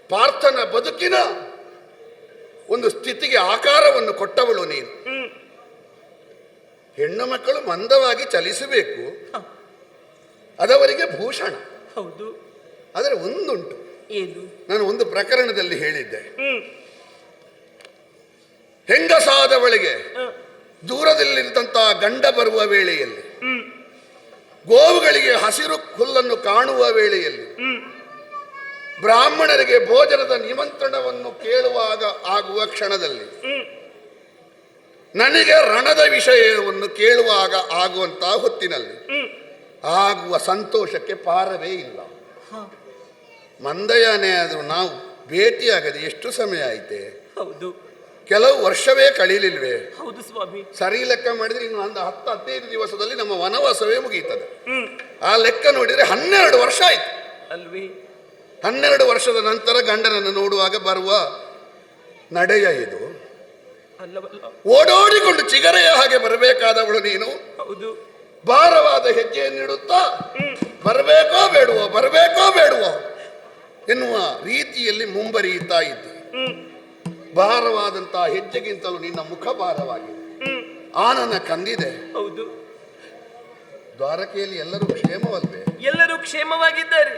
ಪಾರ್ಥನ ಬದುಕಿನ ಒಂದು ಸ್ಥಿತಿಗೆ ಆಕಾರವನ್ನು ಕೊಟ್ಟವಳು ನೀನು. ಹೆಣ್ಣು ಮಕ್ಕಳು ಮಂದವಾಗಿ ಚಲಿಸಬೇಕು, ಅದವರಿಗೆ ಭೂಷಣ. ಹೌದು. ಆದರೆ ಒಂದುಂಟು, ಏನು? ನಾನು ಒಂದು ಪ್ರಕರಣದಲ್ಲಿ ಹೇಳಿದ್ದೆ, ಹೆಂಗಸಾದವಳಿಗೆ ದೂರದಲ್ಲಿದ್ದಂತಹ ಗಂಡ ಬರುವ ವೇಳೆಯಲ್ಲಿ, ಗೋವುಗಳಿಗೆ ಹಸಿರು ಹುಲ್ಲನ್ನು ಕಾಣುವ ವೇಳೆಯಲ್ಲಿ, ಬ್ರಾಹ್ಮಣರಿಗೆ ಭೋಜನದ ನಿಮಂತ್ರಣವನ್ನು ಕೇಳುವಾಗ ಆಗುವ ಕ್ಷಣದಲ್ಲಿ, ನನಗೆ ರಣದ ವಿಷಯವನ್ನು ಕೇಳುವಾಗ ಆಗುವಂತಹ ಹೊತ್ತಿನಲ್ಲಿ ಆಗುವ ಸಂತೋಷಕ್ಕೆ ಪಾರವೇ ಇಲ್ಲ. ಮಂದಯಾನೆ ಆದರೂ ನಾವು ಭೇಟಿಯಾಗದೆ ಎಷ್ಟು ಸಮಯ ಆಯ್ತೆ? ಹೌದು, ಕೆಲವು ವರ್ಷವೇ ಕಳೀಲಿಲ್ವೇ? ಹೌದು ಸ್ವಾಮಿ. ಸರಿ ಲೆಕ್ಕ ಮಾಡಿದ್ರೆ ಇನ್ನು ಒಂದು 10-15 ದಿವಸದಲ್ಲಿ ನಮ್ಮ ವನವಾಸವೇ ಮುಗಿಯುತ್ತದೆ. ಆ ಲೆಕ್ಕ ನೋಡಿದ್ರೆ 12 ವರ್ಷ ಆಯ್ತು ಅಲ್ವೇ? 12 ವರ್ಷದ ನಂತರ ಗಂಡನನ್ನು ನೋಡುವಾಗ ಬರುವ ನಡೆಯ ಇದು. ಅಲ್ಲವಲ್ಲ, ಓಡೋಡಿಕೊಂಡು ಚಿಗರೆಯ ಹಾಗೆ ಬರಬೇಕಾದವಳು ನೀನು. ಹೌದು. ಭಾರವಾದ ಹೆಜ್ಜೆಯನ್ನಿಡುತ್ತಾ ಬರಬೇಕೋ ಬೇಡುವೋ ಬರಬೇಕೋ ಬೇಡುವೋ ಎನ್ನುವ ರೀತಿಯಲ್ಲಿ ಮುಂಬರಿಯುತ್ತಾ ಇದ್ದೆ. ಭಾರವಾದಂತಹ ಹೆಜ್ಜೆಗಿಂತಲೂ ನಿನ್ನ ಮುಖ ಭಾರವಾಗಿದೆ, ಆನನ ಕಂದಿದೆ. ಹೌದು. ದ್ವಾರಕೆಯಲ್ಲಿ ಎಲ್ಲರೂ ಕ್ಷೇಮವಲ್ವೇ? ಎಲ್ಲರೂ ಕ್ಷೇಮವಾಗಿದ್ದಾರೆ.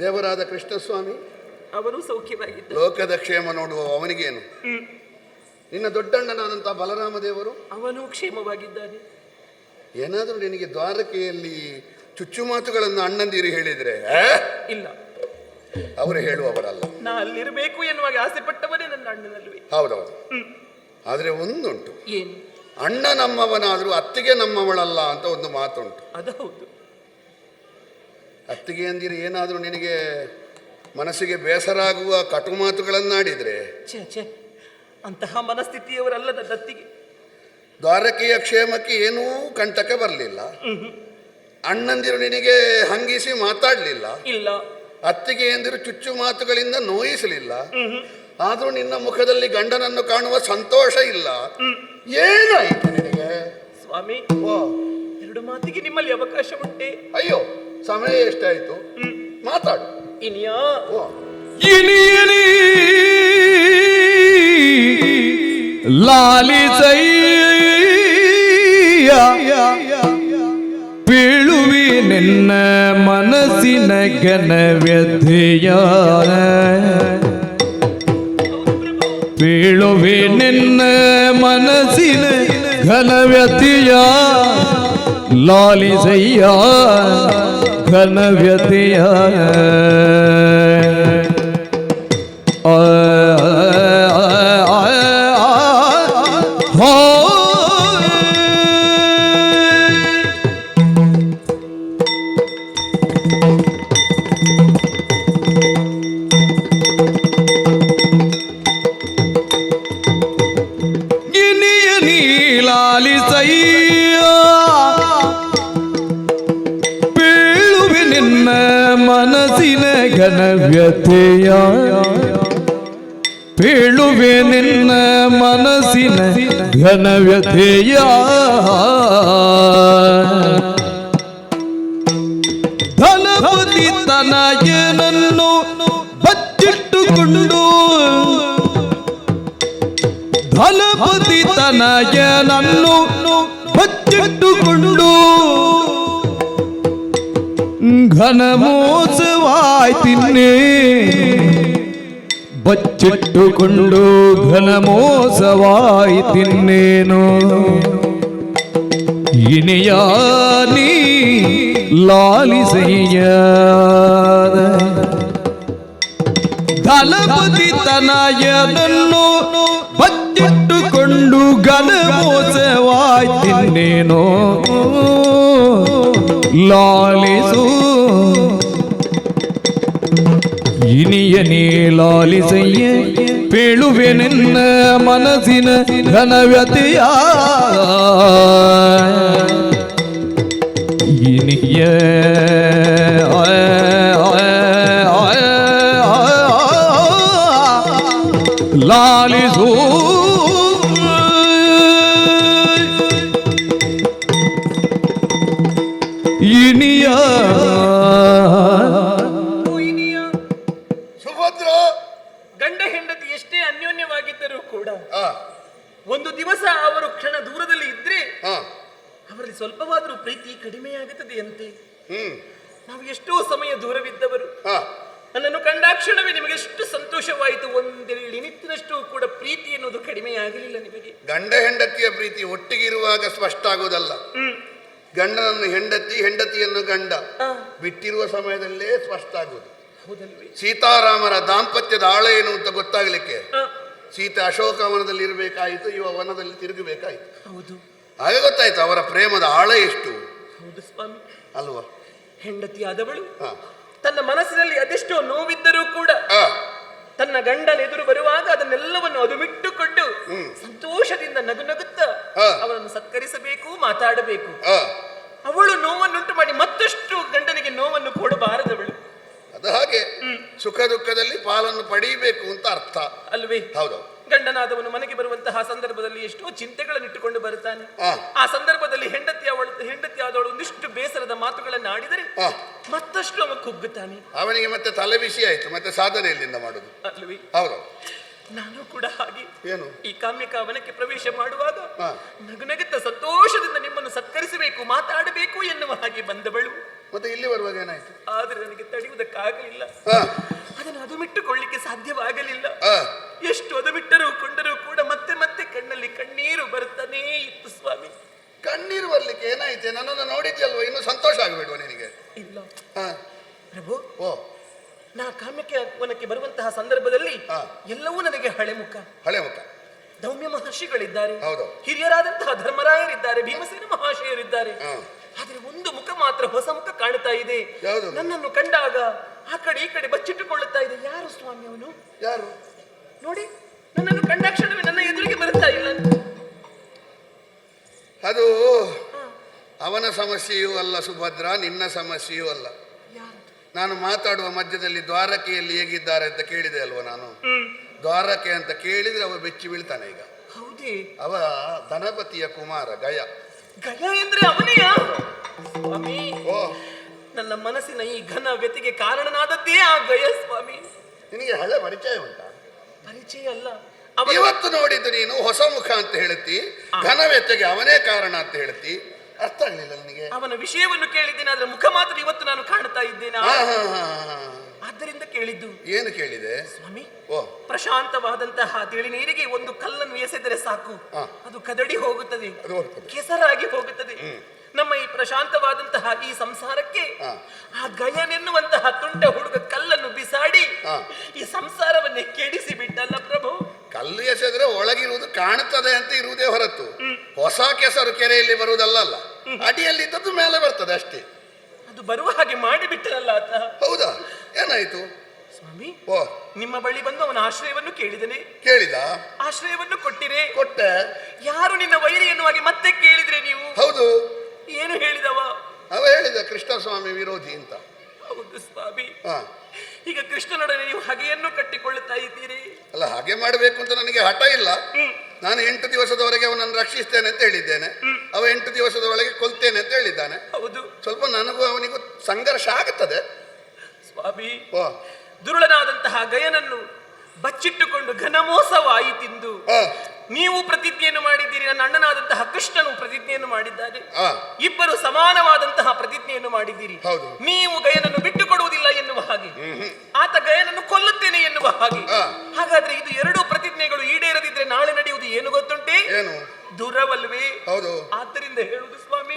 ದೇವರಾದ ಕೃಷ್ಣಸ್ವಾಮಿ ಅವರು ಸೌಖ್ಯವಾಗಿದ್ದಾರೆ. ಲೋಕದ ಕ್ಷೇಮ ನೋಡುವ ಅವನಿಗೇನು? ನಿನ್ನ ದೊಡ್ಡಣ್ಣನಾದಂತಹ ಬಲರಾಮ ದೇವರು ಅವನು ಕ್ಷೇಮವಾಗಿದ್ದಾನೆ. ಏನಾದರೂ ನಿನಗೆ ದ್ವಾರಕೆಯಲ್ಲಿ ಚುಚ್ಚು ಮಾತುಗಳನ್ನು ಅಣ್ಣಂದಿರು ಹೇಳಿದ್ರೆ ಇಲ್ಲ, ಅವರು ಹೇಳುವವರಲ್ಲ. ನಾ ಅಲ್ಲಿರಬೇಕು ಎನ್ನುವಾಗ ಆಸೆ ಪಟ್ಟವನೇ ನನ್ನ ಅಣ್ಣನಲ್ವೇ? ಹೌದೌದು. ಆದ್ರೆ ಒಂದುಂಟು, ಏನು? ಅಣ್ಣ ನಮ್ಮವನಾದ್ರೂ ಅತ್ತಿಗೆ ನಮ್ಮವಳಲ್ಲ ಅಂತ ಒಂದು ಮಾತುಂಟು. ಅದು ಹೌದು. ಅತ್ತಿಗೆ ಅಂದಿರು ಏನಾದರೂ ನಿನಗೆ ಮನಸ್ಸಿಗೆ ಬೇಸರ ಆಗುವ ಕಟು ಮಾತುಗಳನ್ನಾಡಿದ್ರೆ, ಛೇ, ಅಂತಹ ಮನಸ್ಥಿತಿಯವರಲ್ಲ ನನ್ನ ಅತ್ತಿಗೆ. ದ್ವಾರಕೆಯ ಕ್ಷೇಮಕ್ಕೆ ಏನೂ ಕಂಟಕ ಬರಲಿಲ್ಲ. ಅಣ್ಣಂದಿರು ನಿನಗೆ ಹಂಗಿಸಿ ಮಾತಾಡಲಿಲ್ಲ. ಇಲ್ಲ. ಅತ್ತಿಗೆ ಎಂದಿರು ಚುಚ್ಚು ಮಾತುಗಳಿಂದ ನೋಯಿಸಲಿಲ್ಲ. ಆದ್ರೂ ನಿನ್ನ ಮುಖದಲ್ಲಿ ಗಂಡನನ್ನು ಕಾಣುವ ಸಂತೋಷ ಇಲ್ಲ. ಏನಾಯಿತು ನಿನಗೆ ಸ್ವಾಮಿ? ಎರಡು ಮಾತಿಗೆ ನಿಮ್ಮಲ್ಲಿ ಅವಕಾಶ ಉಂಟೆ? ಅಯ್ಯೋ, ಸಮಯ ಎಷ್ಟಾಯ್ತು, ಮಾತಾಡು. ಇನಿಯಾ? ಇನಿಯಲಿ ಲಾಲಿಸಯ್ಯ ಬೀಳುವಿ ನಿನ್ನ ಮನಸ್ಸಿನ ಘನವ್ಯಥೆಯ, ಬೀಳುವಿ ನಿನ್ನ ಮನಸ್ಸಿನ ಘನವ್ಯಥೆಯ, ಲಾಲಿಸಯ್ಯ ಘನವ್ಯಥೆಯ. ಗಿನಿಯ ನೀಲಾಲಿಸಯ್ಯ ಬೀಳುವಿ ನಿನ್ನ ಮನಸ್ಸಿನ ಘನವ್ಯಥೆಯ, ಬೀಳುವೆ ನಿನ್ನ ಮನಸ್ಸಿನ ಘನವ್ಯಥೆಯ. ಧನಪತಿ ತನಯನನ್ನು ಬಚ್ಚಿಟ್ಟುಕೊಂಡು, ಧನಪತಿ ತನಯನನ್ನು ಬಚ್ಚಿಟ್ಟುಕೊಂಡು ಘನ ಮೋಸವಾಯ್ತಿನ್ನೇ, ಬಚ್ಚಿಟ್ಟುಕೊಂಡು ಘನ ಮೋಸವಾಯ್ತಿನ್ನೇನು. ಇನಿಯ ನೀ ಲಾಲಿಸಯ್ಯ ಧನಪತಿ ತನಯನನ್ನು ಬಚ್ಚಿಟ್ಟುಕೊಂಡು ಘನ ಮೋಸವಾಯ್ತಿನ್ನೇನೋ. ಲಾಲಿಸು ಇನಿಯ ನೀ ಲಾಲಿಸಯ್ಯ ಬೀಳುವೆ ನಿನ್ನ ಮನಸ್ಸಿನ ಘನವ್ಯಥೆಯ, ಇನಿಯ ಲಾಲಿಸು ಇನಿಯ. ಸುಭದ್ರ ಗಂಡ ಹೆಂಡತಿ ಎಷ್ಟೇ ಅನ್ಯೋನ್ಯವಾಗಿದ್ದರೂ ಕೂಡ ಒಂದು ದಿವಸ ಅವರು ಕ್ಷಣ ದೂರದಲ್ಲಿ ಇದ್ರೆ ಅವರಲ್ಲಿ ಸ್ವಲ್ಪವಾದರೂ ಪ್ರೀತಿ ಕಡಿಮೆಯಾಗುತ್ತದೆ ಅಂತೆ. ನಾವು ಎಷ್ಟೋ ಸಮಯ ದೂರವಿದ್ದವರು, ನನ್ನನ್ನು ಕಂಡಾಕ್ಷಣವೇ ನಿಮಗೆ ಎಷ್ಟು ಸಂತೋಷವಾಯಿತು. ಒಂದೆರಳಿನಿತ್ತಿನಷ್ಟು ಕೂಡ ಪ್ರೀತಿ ಎನ್ನುವುದು ಕಡಿಮೆ ಆಗಲಿಲ್ಲ ನಿಮಗೆ. ಗಂಡ ಹೆಂಡತಿಯ ಪ್ರೀತಿ ಒಟ್ಟಿಗಿರುವಾಗ ಸ್ಪಷ್ಟ ಆಗುವುದಲ್ಲ. ಗಂಡನನ್ನು ಹೆಂಡತಿ, ಹೆಂಡತಿಯನ್ನು ಗಂಡ ಬಿಟ್ಟಿರುವ ಸಮಯದಲ್ಲೇ ಸ್ಪಷ್ಟ ಆಗುವುದು. ಸೀತಾರಾಮರ ದಾಂಪತ್ಯದ ಆಳ ಏನು ಅಂತ ಗೊತ್ತಾಗ್ಲಿಕ್ಕೆ ಸೀತೆ ಅಶೋಕವನದಲ್ಲಿ ಇರಬೇಕಾಯಿತು, ಇವ ವನದಲ್ಲಿ ತಿರುಗಬೇಕಾಯಿತು. ಹೌದು, ಆಗ ಗೊತ್ತಾಯ್ತು ಅವರ ಪ್ರೇಮದ ಆಳ ಎಷ್ಟು. ಹೌದು ಸ್ವಾಮಿ ಅಲ್ವಾ? ಹೆಂಡತಿಯಾದವಳು ತನ್ನ ಮನಸ್ಸಿನಲ್ಲಿ ಅದೆಷ್ಟೋ ನೋವಿದ್ದರೂ ಕೂಡ ತನ್ನ ಗಂಡನ ಎದುರು ಬರುವಾಗ ಅದನ್ನೆಲ್ಲವನ್ನು ಅದುಮಿಟ್ಟುಕೊಂಡು ಸಂತೋಷದಿಂದ ನಗುತ್ತಾ ಅವನನ್ನು ಸತ್ಕರಿಸಬೇಕು, ಮಾತಾಡಬೇಕು. ಅವಳು ನೋವನ್ನುಂಟು ಮಾಡಿ ಮತ್ತಷ್ಟು ಗಂಡನಿಗೆ ನೋವನ್ನು ಕೊಡಬಾರದವಳು. ಅದು ಹಾಗೆ ಸುಖ ದುಃಖದಲ್ಲಿ ಪಾಲನ್ನು ಪಡೆಯಬೇಕು ಅಂತ ಅರ್ಥ ಅಲ್ವೇ? ಹೌದು. ಗಂಡನಾದವನು ಮನೆಗೆ ಬರುವಂತಹ ಸಂದರ್ಭದಲ್ಲಿ ಎಷ್ಟೋ ಚಿಂತೆಗಳನ್ನು ಇಟ್ಟುಕೊಂಡು ಬರುತ್ತಾನೆ. ಆ ಸಂದರ್ಭದಲ್ಲಿ ಹೆಂಡತಿ ಆದವಳು ಒಂದಿಷ್ಟು ಬೇಸರದ ಮಾತುಗಳನ್ನು ಆಡಿದರೆ ಮತ್ತಷ್ಟು ಅವನು ಕುಗ್ಗುತ್ತಾನೆ. ಅವನಿಗೆ ಮತ್ತೆ ತಲೆ ಬಿಸಿ ಆಯ್ತು, ಮತ್ತೆ ಸಾಧನೆ ಎಲ್ಲಿಂದ ಮಾಡುದು ಅಲ್ವೇ? ಹೌದು. ನಾನು ಕೂಡ ಹಾಗೆ ಏನು ಈ ಕಾಮ್ಯಕ ವನಕ್ಕೆ ಪ್ರವೇಶ ಮಾಡುವಾಗ ನಗುನಗುತ್ತ ಸಂತೋಷದಿಂದ ನಿಮ್ಮನ್ನು ಸತ್ಕರಿಸಬೇಕು, ಮಾತಾಡಬೇಕು ಎನ್ನುವ ಹಾಗೆ ಬಂದವಳು. ಮತ್ತೆ ಇಲ್ಲಿ ಬರುವಾಗ ಏನಾಯ್ತು? ಆದ್ರೆ ನನಗೆ ತಡೆಯುವುದಕ್ಕಾಗಲಿಲ್ಲ, ಅದನ್ನು ಅದುಮಿಟ್ಟುಕೊಳ್ಳಿಕ್ಕೆ ಸಾಧ್ಯವಾಗಲಿಲ್ಲ. ಎಷ್ಟು ಅದುಮಿಟ್ಟರೂ ಕೊಂಡರೂ ಕೂಡ ಮತ್ತೆ ಮತ್ತೆ ಕಣ್ಣಲ್ಲಿ ಕಣ್ಣೀರು ಬರುತ್ತಾನೇ ಇತ್ತು ಸ್ವಾಮಿ. ಕಣ್ಣೀರು ಬರ್ಲಿಕ್ಕೆ ಏನಾಯ್ತೆ? ನನ್ನನ್ನು ನೋಡಿದ್ಯಲ್ವ, ಇನ್ನು ಸಂತೋಷ ಆಗಬೇಡುವ ನಿನಗೆ? ಇಲ್ಲ ಪ್ರಭು, ಓ ನಾ ಕಾಮ್ಯಕ್ಕೆ ವನಕ್ಕೆ ಬರುವಂತಹ ಸಂದರ್ಭದಲ್ಲಿ ಎಲ್ಲವೂ ನನಗೆ ಹಳೆ ಮುಖ. ದೌಮ್ಯ ಮಹರ್ಷಿಗಳಿದ್ದಾರೆ, ಹಿರಿಯರಾದಂತಹ ಧರ್ಮರಾಯರಿದ್ದಾರೆ, ಭೀಮಸೇನ ಮಹಾಶಯರಿದ್ದಾರೆ. ಆದ್ರೆ ಒಂದು ಮುಖ ಮಾತ್ರ ಹೊಸ ಮುಖ ಕಾಣ್ತಾ ಇದೆ. ನನ್ನನ್ನು ಕಂಡಾಗ ಆ ಕಡೆ ಈ ಕಡೆ ಬಚ್ಚಿಟ್ಟುಕೊಳ್ಳುತ್ತಾ ಇದೆ. ಯಾರು ಸ್ವಾಮಿ ಅವನು? ಯಾರು ನೋಡಿ, ನನ್ನನ್ನು ಕಂಡಾಕ್ಷಣವೇ ನನ್ನ ಎದುರಿಗೆ ಬರುತ್ತಾ ಇಲ್ಲ. ಅದು ಅವನ ಸಮಸ್ಯೆಯೂ ಅಲ್ಲ ಸುಭದ್ರ, ನಿನ್ನ ಸಮಸ್ಯೆಯೂ ಅಲ್ಲ. ನಾನು ಮಾತಾಡುವ ಮಧ್ಯದಲ್ಲಿ ದ್ವಾರಕೆಯಲ್ಲಿ ಹೇಗಿದ್ದಾರೆ ಅಂತ ಕೇಳಿದೆ ಅಲ್ವಾ ನಾನು? ದ್ವಾರಕೆ ಅಂತ ಕೇಳಿದ್ರೆ ಅವ ಬೆಚ್ಚಿ ಬೀಳ್ತಾನೆ. ಈಗ ಹೌದೇ? ಅವ ಧನಪತಿಯ ಕುಮಾರ ಗಯ. ಗಯ ಎಂದ್ರೆ ಅವನೆಯ ಸ್ವಾಮಿ? ನನ್ನ ಮನಸ್ಸಿನ ಈ ಘನ ವ್ಯತಿಗೆ ಕಾರಣನಾದದ್ದೇ ಆ ಗಯ ಸ್ವಾಮಿ. ನಿನಗೆ ಹಳೆ ಪರಿಚಯ ಉಂಟಾ? ಪರಿಚಯ ಅಲ್ಲ, ಇವತ್ತು ನೋಡಿದ್ದು ನೀನು ಹೊಸ ಮುಖ ಅಂತ ಹೇಳುತ್ತಿ, ಘನ ವ್ಯತೆಗೆ ಅವನೇ ಕಾರಣ ಅಂತ ಹೇಳುತ್ತಿ. ಅರ್ಥ ಆಗ್ಲಿಲ್ಲ ನನಗೆ. ಅವನ ವಿಷಯವನ್ನು ಕೇಳಿದ್ದೇನೆ, ಆದ್ರೆ ಮುಖ ಮಾತ್ರ ಇವತ್ತು ನಾನು ಕಾಣ್ತಾ ಇದ್ದೇನೆ. ಆದ್ದರಿಂದ ಕೇಳಿದ್ದು. ಏನು ಕೇಳಿದೆ ಸ್ವಾಮಿ? ಪ್ರಶಾಂತವಾದಂತಹ ತಿಳಿ ನೀರಿಗೆ ಒಂದು ಕಲ್ಲನ್ನು ಎಸೆದರೆ ಸಾಕು, ಅದು ಕದಡಿ ಹೋಗುತ್ತದೆ, ಕೆಸರಾಗಿ ಹೋಗುತ್ತದೆ. ನಮ್ಮ ಈ ಪ್ರಶಾಂತವಾದಂತಹ ಈ ಸಂಸಾರಕ್ಕೆ ಆ ಗಯನೆನ್ನುವಂತಹ ತುಂಟ ಹುಡುಗ ಕಲ್ಲನ್ನು ಬಿಸಾಡಿ ಈ ಸಂಸಾರವನ್ನೇ ಕೆಡಿಸಿ ಬಿಟ್ಟಲ್ಲ ಪ್ರಭು. ಕಲ್ಲು ಎಸೆದ್ರೆ ಒಳಗಿರುವುದು ಕಾಣುತ್ತದೆ ಅಂತ ಇರುವುದೇ ಹೊರತು ಹೊಸ ಕೆಸರು ಕೆರೆಯಲ್ಲಿ ಬರುವುದಲ್ಲ. ಅಡಿಯಲ್ಲಿದ್ದದ್ದು ಮೇಲೆ ಬರ್ತದೆ ಅಷ್ಟೇ. ಅದು ಬರುವ ಹಾಗೆ ಮಾಡಿಬಿಟ್ಟನಲ್ಲ ಆತ. ಹೌದಾ? ಏನಾಯ್ತು ಸ್ವಾಮಿ? ನಿಮ್ಮ ಬಳಿ ಬಂದು ಅವನ ಆಶ್ರಯವನ್ನು ಕೇಳಿದನೆ. ಕೇಳಿದ? ಆಶ್ರಯವನ್ನು ಕೊಟ್ಟಿರೆ? ಕೊಟ್ಟೆ. ಯಾರು ನಿನ್ನ ವೈರಿ ಎನ್ನುವಾಗೆ ಮತ್ತೆ ಕೇಳಿದ್ರೆ ನೀವು? ಹೌದು. ಏನು ಹೇಳಿದವ? ಅವ ಹೇಳಿದ ಕೃಷ್ಣಸ್ವಾಮಿ ವಿರೋಧಿ ಅಂತ. ಹೌದು ಸ್ವಾಮಿ. ಈಗ ಕೃಷ್ಣನೊಡನೆ ನೀವು ಹಗೆಯನ್ನು ಕಟ್ಟಿಕೊಳ್ಳುತ್ತಾ ಇದ್ದೀರಿ. ಅಲ್ಲ, ಹಾಗೆ ಮಾಡಬೇಕು ಅಂತ ನನಗೆ ಹಠ ಇಲ್ಲ. ನಾನು 8 ದಿವಸದವರೆಗೆ ಅವನನ್ನು ರಕ್ಷಿಸ್ತೇನೆ ಅಂತ ಹೇಳಿದ್ದೇನೆ. ಅವ 8 ದಿವಸದ ಒಳಗೆ ಕೊಲ್ತೇನೆ ಅಂತ ಹೇಳಿದ್ದಾನೆ. ಹೌದು. ಸ್ವಲ್ಪ ನನಗೂ ಅವನಿಗೂ ಸಂಘರ್ಷ ಆಗುತ್ತದೆ ಸ್ವಾಮಿ. ದುರುಳನಾದಂತಹ ಗಯನನ್ನು ಬಚ್ಚಿಟ್ಟುಕೊಂಡು ಘನಮೋಸವಾಯಿತೆಂದು ನೀವು ಪ್ರತಿಜ್ಞೆಯನ್ನು ಮಾಡಿದ್ದೀರಿ. ನನ್ನ ಅಣ್ಣನಾದಂತಹ ಕೃಷ್ಣನು ಪ್ರತಿಜ್ಞೆಯನ್ನು ಮಾಡಿದ್ದಾನೆ. ಇಬ್ಬರು ಸಮಾನವಾದಂತಹ ಪ್ರತಿಜ್ಞೆಯನ್ನು ಮಾಡಿದ್ದೀರಿ. ನೀವು ಗಯನನ್ನು ಬಿಟ್ಟುಕೊಡುವುದಿಲ್ಲ ಎನ್ನುವ ಹಾಗೆ, ಆತ ಗಯನನ್ನು ಕೊಲ್ಲುತ್ತೇನೆ ಎನ್ನುವ ಹಾಗೆ. ಹಾಗಾದ್ರೆ ಇದು ಎರಡೂ ಪ್ರತಿಜ್ಞೆಗಳು ಈಡೇರದಿದ್ರೆ ನಾಳೆ ನಡೆಯುವುದು ಏನು ಗೊತ್ತುಂಟೆ? ದುರವಲ್ವೇ? ಆದ್ದರಿಂದ ಹೇಳುವುದು ಸ್ವಾಮಿ,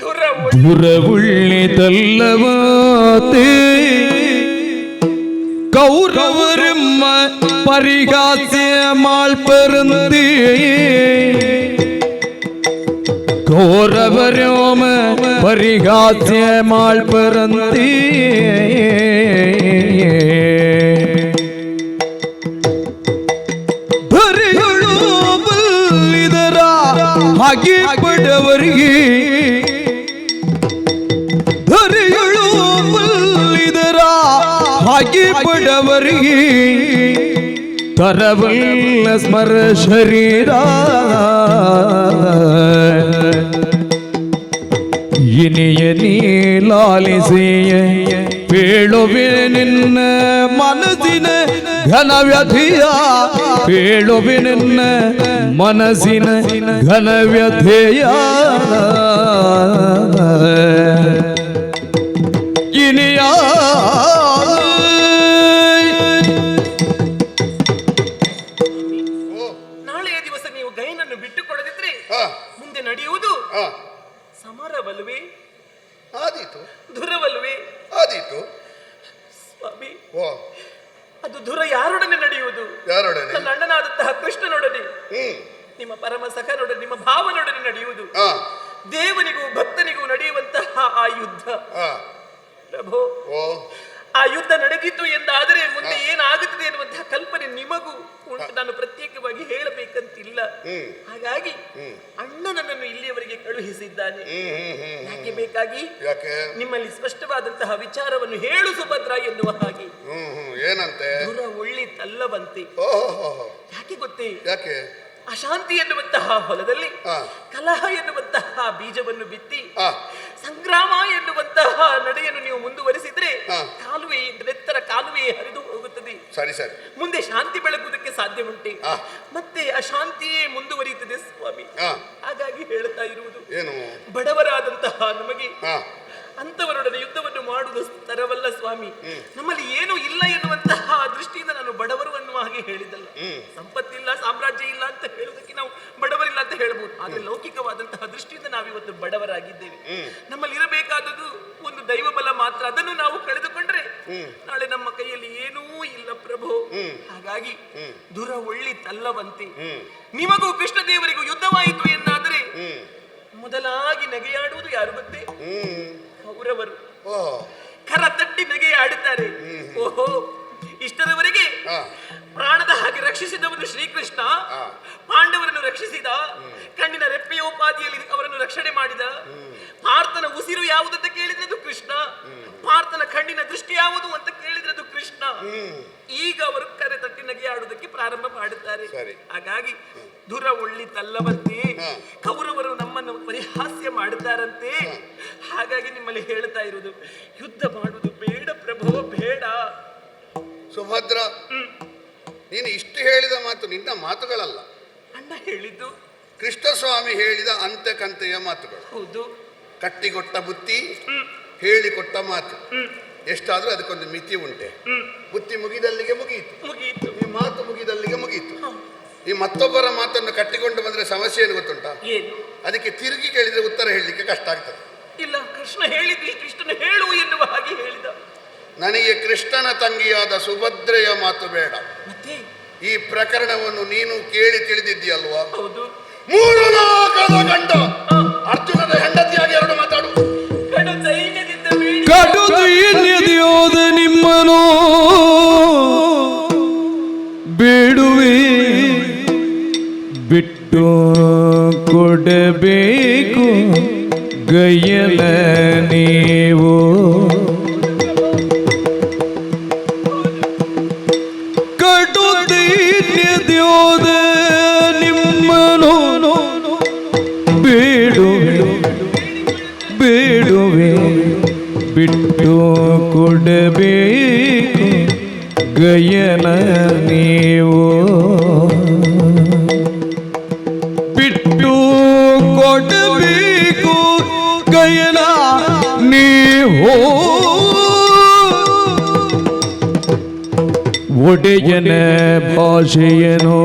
ದುರವುಳ್ಳಿದಲ್ಲವಾತೆ கௌரவரும் பரிகாசியமாள் பெருந்தி கௌரவரும் பரிகாசியமாள் பெருந்தி இதர ಹಾಗಿಪಡವರಿಗೆ ಹಾಗಿಪಡವರಿಗೆ ತರವಲ್ಲ ಸ್ಮರ ಶರೀರ ಇನಿಯ ನೀಲಾಲಿಸೆಯ ಪೇಳುವೆ ನಿನ್ನ ಮನಸ್ಸಿನ ಘನ ವ್ಯಥೆಯ ಪೇಳುವೆ ನಿನ್ನ ಮನಸ್ಸಿನ ಘನ ವ್ಯಥೆಯ ಇನಿಯ ಧರ್ಮವಲ್ವೇ? ಆದೀತು. ಧುರವಲ್ವೇ? ಆದೀತು. ಸ್ವಾಮಿ, ಓ, ಅದು ಧುರ ಯಾರೊಡನೆ ನಡೆಯುವುದು? ಯಾರೊಡನೆ? ನನ್ನ ಅಣ್ಣನಾದಂತಹ ಕೃಷ್ಣನೊಡನೆ, ಹ್ಮ್. ನಿಮ್ಮ ಪರಮ ಸಖನೊಡನೆ, ನಿಮ್ಮ ಭಾವನೊಡನೆ ನಡೆಯುವುದು. ಆ, ದೇವನಿಗೂ ಭಕ್ತನಿಗೂ ನಡೆಯುವಂತಹ ಆ ಯುದ್ಧ. ಆ, ಪ್ರಭು, ಓ, ಆ ಯುದ್ಧ ನಡೆದಿತ್ತು ಎಂದಾದರೆ ಮುಂದೆ ಏನಾಗುತ್ತದೆ ಎನ್ನುವಂತಹ ಕಲ್ಪನೆ ನಿಮಗೂ ಉಂಟು. ನಾನು ಪ್ರತ್ಯೇಕವಾಗಿ ಹೇಳಬೇಕಂತಿಲ್ಲ. ಹಾಗಾಗಿ ಅಣ್ಣನನ್ನು ಇಲ್ಲಿಯವರೆಗೆ ಕಳುಹಿಸಿದ್ದಾನೆ. ಯಾಕೆ ಬೇಕಾಗಿ? ಯಾಕೆ? ನಿಮ್ಮಲ್ಲಿ ಸ್ಪಷ್ಟವಾದಂತಹ ವಿಚಾರವನ್ನು ಹೇಳು ಸುಭದ್ರ ಎನ್ನುವ ಹಾಗೆ. ಏನಂತೆ? ದುರ ಒಳ್ಳಿತಲ್ಲವಂತೆ. ಓಹೋ, ಯಾಕೆ ಗೊತ್ತೇ? ಯಾಕೆ? ಅಶಾಂತಿ ಎನ್ನುವಂತಹ ಹೊಲದಲ್ಲಿ ಕಲಹ ಎನ್ನುವಂತಹ ಬೀಜವನ್ನು ಬಿತ್ತಿ ಸಂಗ್ರಾಮ ಎನ್ನುವಂತಹ ನಡೆಯನ್ನು ನೀವು ಮುಂದುವರಿಸಿದ್ರೆ ಕಾಲುವೆ, ಎತ್ತರ ಕಾಲುವೆ ಹರಿದು ಹೋಗುತ್ತದೆ. ಸರಿ ಸರಿ. ಮುಂದೆ ಶಾಂತಿ ಬೆಳಗುವುದಕ್ಕೆ ಸಾಧ್ಯ ಉಂಟೆ, ಮತ್ತೆ ಅಶಾಂತಿಯೇ ಮುಂದುವರಿಯುತ್ತದೆ ಸ್ವಾಮಿ. ಹಾಗಾಗಿ ಹೇಳುತ್ತಾ ಇರುವುದು, ಏನು? ಬಡವರಾದಂತಹ ನಮಗೆ ಅಂತವರೊಡನೆ ಯುದ್ಧವನ್ನು ಮಾಡುವುದು ತರವಲ್ಲ ಸ್ವಾಮಿ. ನಮ್ಮಲ್ಲಿ ಏನು ಇಲ್ಲ ಎನ್ನುವಂತಹ ದೃಷ್ಟಿಯಿಂದ ನಾನು ಬಡವರು ಅನ್ನುವ ಹಾಗೆ ಹೇಳಿದ್ದಲ್ಲ. ಸಂಪತ್ತಿಲ್ಲ, ಸಾಮ್ರಾಜ್ಯ ಇಲ್ಲ ಅಂತ ಹೇಳುವುದಕ್ಕೆ ನಾವು ಬಡವರಿಲ್ಲ ಅಂತ ಹೇಳ್ಬೋದು. ಆದ್ರೆ ಲೌಕಿಕವಾದಂತಹ ದೃಷ್ಟಿಯಿಂದ ನಾವಿವತ್ತು ಬಡವರಾಗಿದ್ದೇವೆ. ನಮ್ಮಲ್ಲಿ ಇರಬೇಕಾದದ್ದು ಒಂದು ದೈವ ಬಲ ಮಾತ್ರ. ಅದನ್ನು ನಾವು ಕಳೆದುಕೊಂಡ್ರೆ ನಾಳೆ ನಮ್ಮ ಕೈಯಲ್ಲಿ ಏನೂ ಇಲ್ಲ ಪ್ರಭು. ಹಾಗಾಗಿ ದುರ ಒಳ್ಳಿತಲ್ಲವಂತೆ. ನಿಮಗೂ ಕೃಷ್ಣ ದೇವರಿಗೂ ಯುದ್ಧವಾಯಿತು ಎನ್ನಾದರೆ ಮೊದಲಾಗಿ ನಗೆಯಾಡುವುದು ಯಾರು ಗೊತ್ತೇ? ಕೌರವರು. ಕರ ತಟ್ಟಿ ನಗೆಯಾಡುತ್ತಾರೆ. ಓಹೋ, ಇಷ್ಟರವರೆಗೆ ಪ್ರಾಣದ ಹಾಗೆ ರಕ್ಷಿಸಿದವನು ಶ್ರೀಕೃಷ್ಣ, ಪಾಂಡವರನ್ನು ರಕ್ಷಿಸಿದ, ಕಣ್ಣಿನ ರೆಪ್ಪೆಯೋಪಾದಿಯಲ್ಲಿ ಅವರನ್ನು ರಕ್ಷಣೆ ಮಾಡಿದ. ಪಾರ್ಥನ ಉಸಿರು ಯಾವುದಂತ ಕೇಳಿದ್ರೆ ಅದು ಕೃಷ್ಣ, ಪಾರ್ಥನ ಕಣ್ಣಿನ ದೃಷ್ಟಿ ಯಾವುದು ಅಂತ ಕೇಳಿದ್ರೆ ಅದು ಕೃಷ್ಣ. ಈಗ ಅವರು ಕರೆ ತಟ್ಟಿ ನಗೆಯಾಡುವುದಕ್ಕೆ ಪ್ರಾರಂಭ ಮಾಡುತ್ತಾರೆ. ಹಾಗಾಗಿ ದುರ ಒಳ್ಳಿತಲ್ಲವಂತೆ, ಕೌರವರು ನಮ್ಮನ್ನು ಪರಿಹಾಸ್ಯ ಮಾಡುತ್ತಾರಂತೆ. ಹಾಗಾಗಿ ನಿಮ್ಮಲ್ಲಿ ಹೇಳ್ತಾ ಇರುವುದು, ಯುದ್ಧ ಮಾಡುವುದು ಬೇಡ ಪ್ರಭು, ಬೇಡ. ಸುಭದ್ರ, ನೀನು ಇಷ್ಟು ಹೇಳಿದ ಮಾತು ನಿನ್ನ ಮಾತುಗಳಲ್ಲ, ಅಣ್ಣ ಹೇಳಿದ್ದು, ಕೃಷ್ಣಸ್ವಾಮಿ ಹೇಳಿದ ಅಂತ್ಯಕಂತೆಯ ಮಾತುಗಳು. ಹೌದು. ಕಟ್ಟಿಕೊಟ್ಟ ಬುತ್ತಿ, ಹೇಳಿಕೊಟ್ಟ ಮಾತು. ಎಷ್ಟಾದ್ರೂ ಅದಕ್ಕೊಂದು ಮಿತಿ ಉಂಟೆ. ಬುತ್ತಿ ಮುಗಿದಲ್ಲಿಗೆ ಮುಗಿಯಿತು, ಈ ಮಾತು ಮುಗಿದಲ್ಲಿಗೆ ಮುಗಿಯಿತು. ಈ ಮತ್ತೊಬ್ಬರ ಮಾತನ್ನು ಕಟ್ಟಿಕೊಂಡು ಬಂದ್ರೆ ಸಮಸ್ಯೆ ಏನು ಗೊತ್ತುಂಟಾ? ಅದಕ್ಕೆ ತಿರುಗಿ ಕೇಳಿದ್ರೆ ಉತ್ತರ ಹೇಳಲಿಕ್ಕೆ ಕಷ್ಟ ಆಗ್ತದೆ. ಇಲ್ಲ, ಕೃಷ್ಣ ಹೇಳಿದ್ದು ಇಷ್ಟನ್ನು ಹೇಳು ಎನ್ನುವ ಹಾಗೆ ಹೇಳಿದ. ನನಗೆ ಕೃಷ್ಣನ ತಂಗಿಯಾದ ಸುಭದ್ರೆಯ ಮಾತು ಬೇಡ. ಈ ಪ್ರಕರಣವನ್ನು ನೀನು ಕೇಳಿ ತಿಳಿದಿದ್ದೀಯಲ್ವಾ? ಹೌದು. 3 ಲೋಕದ ಗಂಡ ಅರ್ಜುನನ ಹೆಂಡತಿಯಾಗಿ ಎರಡು ಮಾತಾಡು. ಕಡು ದೈನ್ಯದೋದ ನಿಮ್ಮನು ಬೇಡುವೆ, ಬಿಟ್ಟು ಕೊಡಬೇಕು ಗೈಯಲ ನೀವು. ಕಡು ದೈನ್ಯದೋದ ನಿಮ್ಮನು ಬೇಡುವೆ, ಬಿಟ್ಟು ಕೊಡಬೇಕು ಗಯನ ನೀವು. ಬಿಟ್ಟು ಕೊಡಬೇಕು ಗಯನ ನೀವು. ಒಡೆಯನ ಭಾಷೆಯನೋ,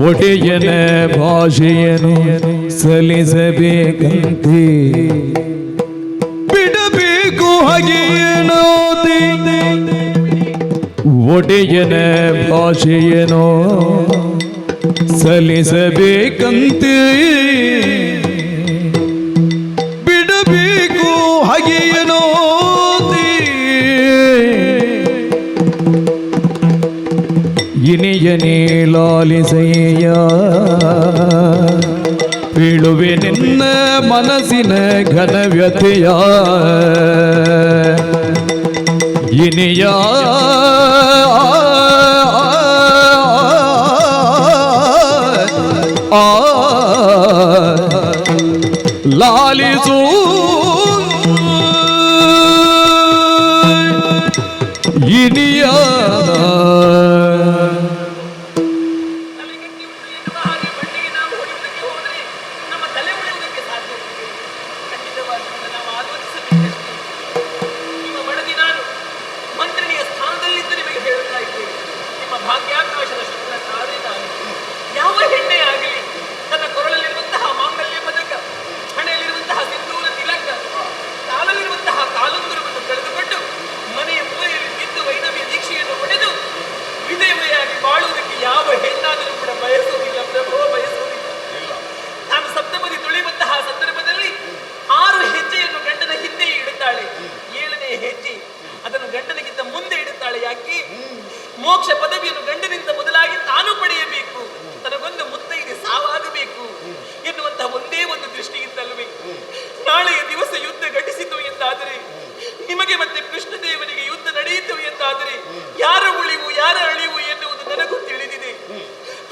ಒಡೆಯನ ಭಾಷೆಯನು ಸಲ್ಲಿಸಬೇಕಂತೆ. ಬಿಡಬೇಕು ಹಾಗೆಯೇನೋದೆ, ಒಡೆಯನ ಭಾಷೆಯನೋ ಸಲ್ಲಿಸಬೇಕಂತೆ. ಬಿಡಬೇಕು ಹಾಗೆಯೇನೋದೆ, ಇನಿಯನೇ ಲಾಲಿಸಯ್ಯ. ಬೀಳುವೆ ನಿನ್ನ ಮನಸ್ಸಿನ ಘನ ವ್ಯಥೆಯ. ಇನಿಯ ಲಾಲಿಸು ಇನಿಯ. ಮಂತ್ರಿಣಿಯ ಸ್ಥಾನದಲ್ಲಿದ್ದು ನಿಮಗೆ ಮೋಕ್ಷ ಪದವಿಯನ್ನು ಗಂಡನಿಂದ ಮೊದಲಾಗಿ ತಾನು ಪಡೆಯಬೇಕು, ತನಗೊಂದು ಮುತ್ತೈದೆ ಸಾವಾಗಬೇಕು ಎನ್ನುವಂತಹ ಒಂದೇ ಒಂದು ದೃಷ್ಟಿಯಿಂದಲ್ವೇ ನಾಳೆಯ ದಿವಸ ಯುದ್ಧ ಘಟಿಸಿತು ಎಂದಾದರೆ, ನಿಮಗೆ ಮತ್ತೆ ಕೃಷ್ಣದೇವನಿಗೆ ಯುದ್ಧ ನಡೆಯಿತು ಎಂದಾದರೆ ಯಾರ ಉಳಿವು ಯಾರ ಅಳಿವು ಎನ್ನುವುದು ನನಗೂ ತಿಳಿದಿದೆ.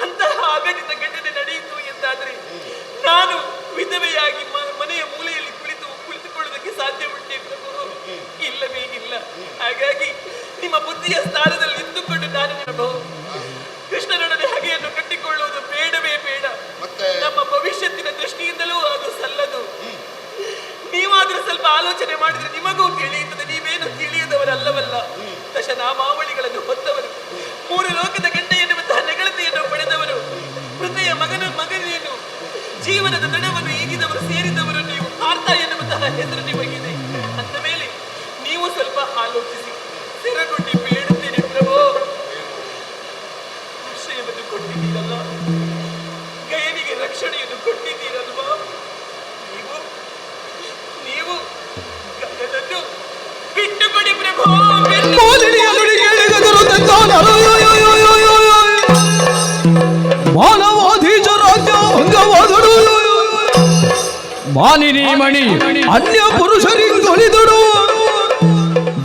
ಅಂತಹ ಅಗಣಿತ ಘಟನೆ ನಡೆಯಿತು ಎಂದಾದರೆ ನಾನು ವಿಧವೆಯಾಗಿ ಮನೆಯ ಮೂಲೆಯಲ್ಲಿ ಕುಳಿತುಕೊಳ್ಳುವುದಕ್ಕೆ ಸಾಧ್ಯ ಉಂಟೆ ಪ್ರಭು? ಇಲ್ಲವೇ ಇಲ್ಲ. ಹಾಗಾಗಿ ನಿಮ್ಮ ಬುದ್ಧಿಯ ಸ್ಥಾನದಲ್ಲಿ ಇದ್ದುಕೊಂಡು ನಾನು ಪ್ರಭು ಕೃಷ್ಣನೊಡನೆ ಹಗೆಯನ್ನು ಕಟ್ಟಿಕೊಳ್ಳುವುದು ಬೇಡವೇ ಬೇಡ. ನಮ್ಮ ಭವಿಷ್ಯತ್ತಿನ ದೃಷ್ಟಿಯಿಂದಲೂ ಅದು ಸಲ್ಲದು. ನೀವಾದ್ರೂ ಸ್ವಲ್ಪ ಆಲೋಚನೆ ಮಾಡಿದ್ರೆ ನಿಮಗೂ ತಿಳಿಯುತ್ತದೆ. ನೀವೇನು ತಿಳಿಯದವರಲ್ಲವಲ್ಲ. ದಶನಾಮಾವಳಿಗಳನ್ನು ಹೊತ್ತವರು, 3 ಲೋಕದ ಗಂಡ ಎನ್ನುವಂತಹ ನೆಗಳತೆಯನ್ನು ಪಡೆದವರು, ಹೃದಯ ಮಗನೇನು ಜೀವನದ ದಡವನ್ನು ಈಗಿದವರು ಸೇರಿದವರು ನೀವು. ಪಾರ್ಥ ಎನ್ನುವಂತಹ ಹೆಸರು ನಿಮಗಿದೆ. ಅಂದ ಮೇಲೆ ನೀವು ಸ್ವಲ್ಪ ಆಲೋಚಿಸಿ. ಸಿರಗುಂಡಿ ಬೇಡುತ್ತೇನೆ ಪ್ರಭು. ಆಶ್ರಯವನ್ನು ಕೊಟ್ಟಿದ್ದೀರಲ್ಲ, ಗಯನಿಗೆ ರಕ್ಷಣೆಯನ್ನು ಕೊಟ್ಟಿದ್ದೀರಲ್ವಾ? ನೀವು ಗಗನನ್ನು ಬಿಟ್ಟುಕೊಡಿ ಪ್ರಭು. ಮಾನಿನಿ ಮಣಿ ಅನ್ಯ ಪುರುಷರಿಂದೊಲಿದಡು,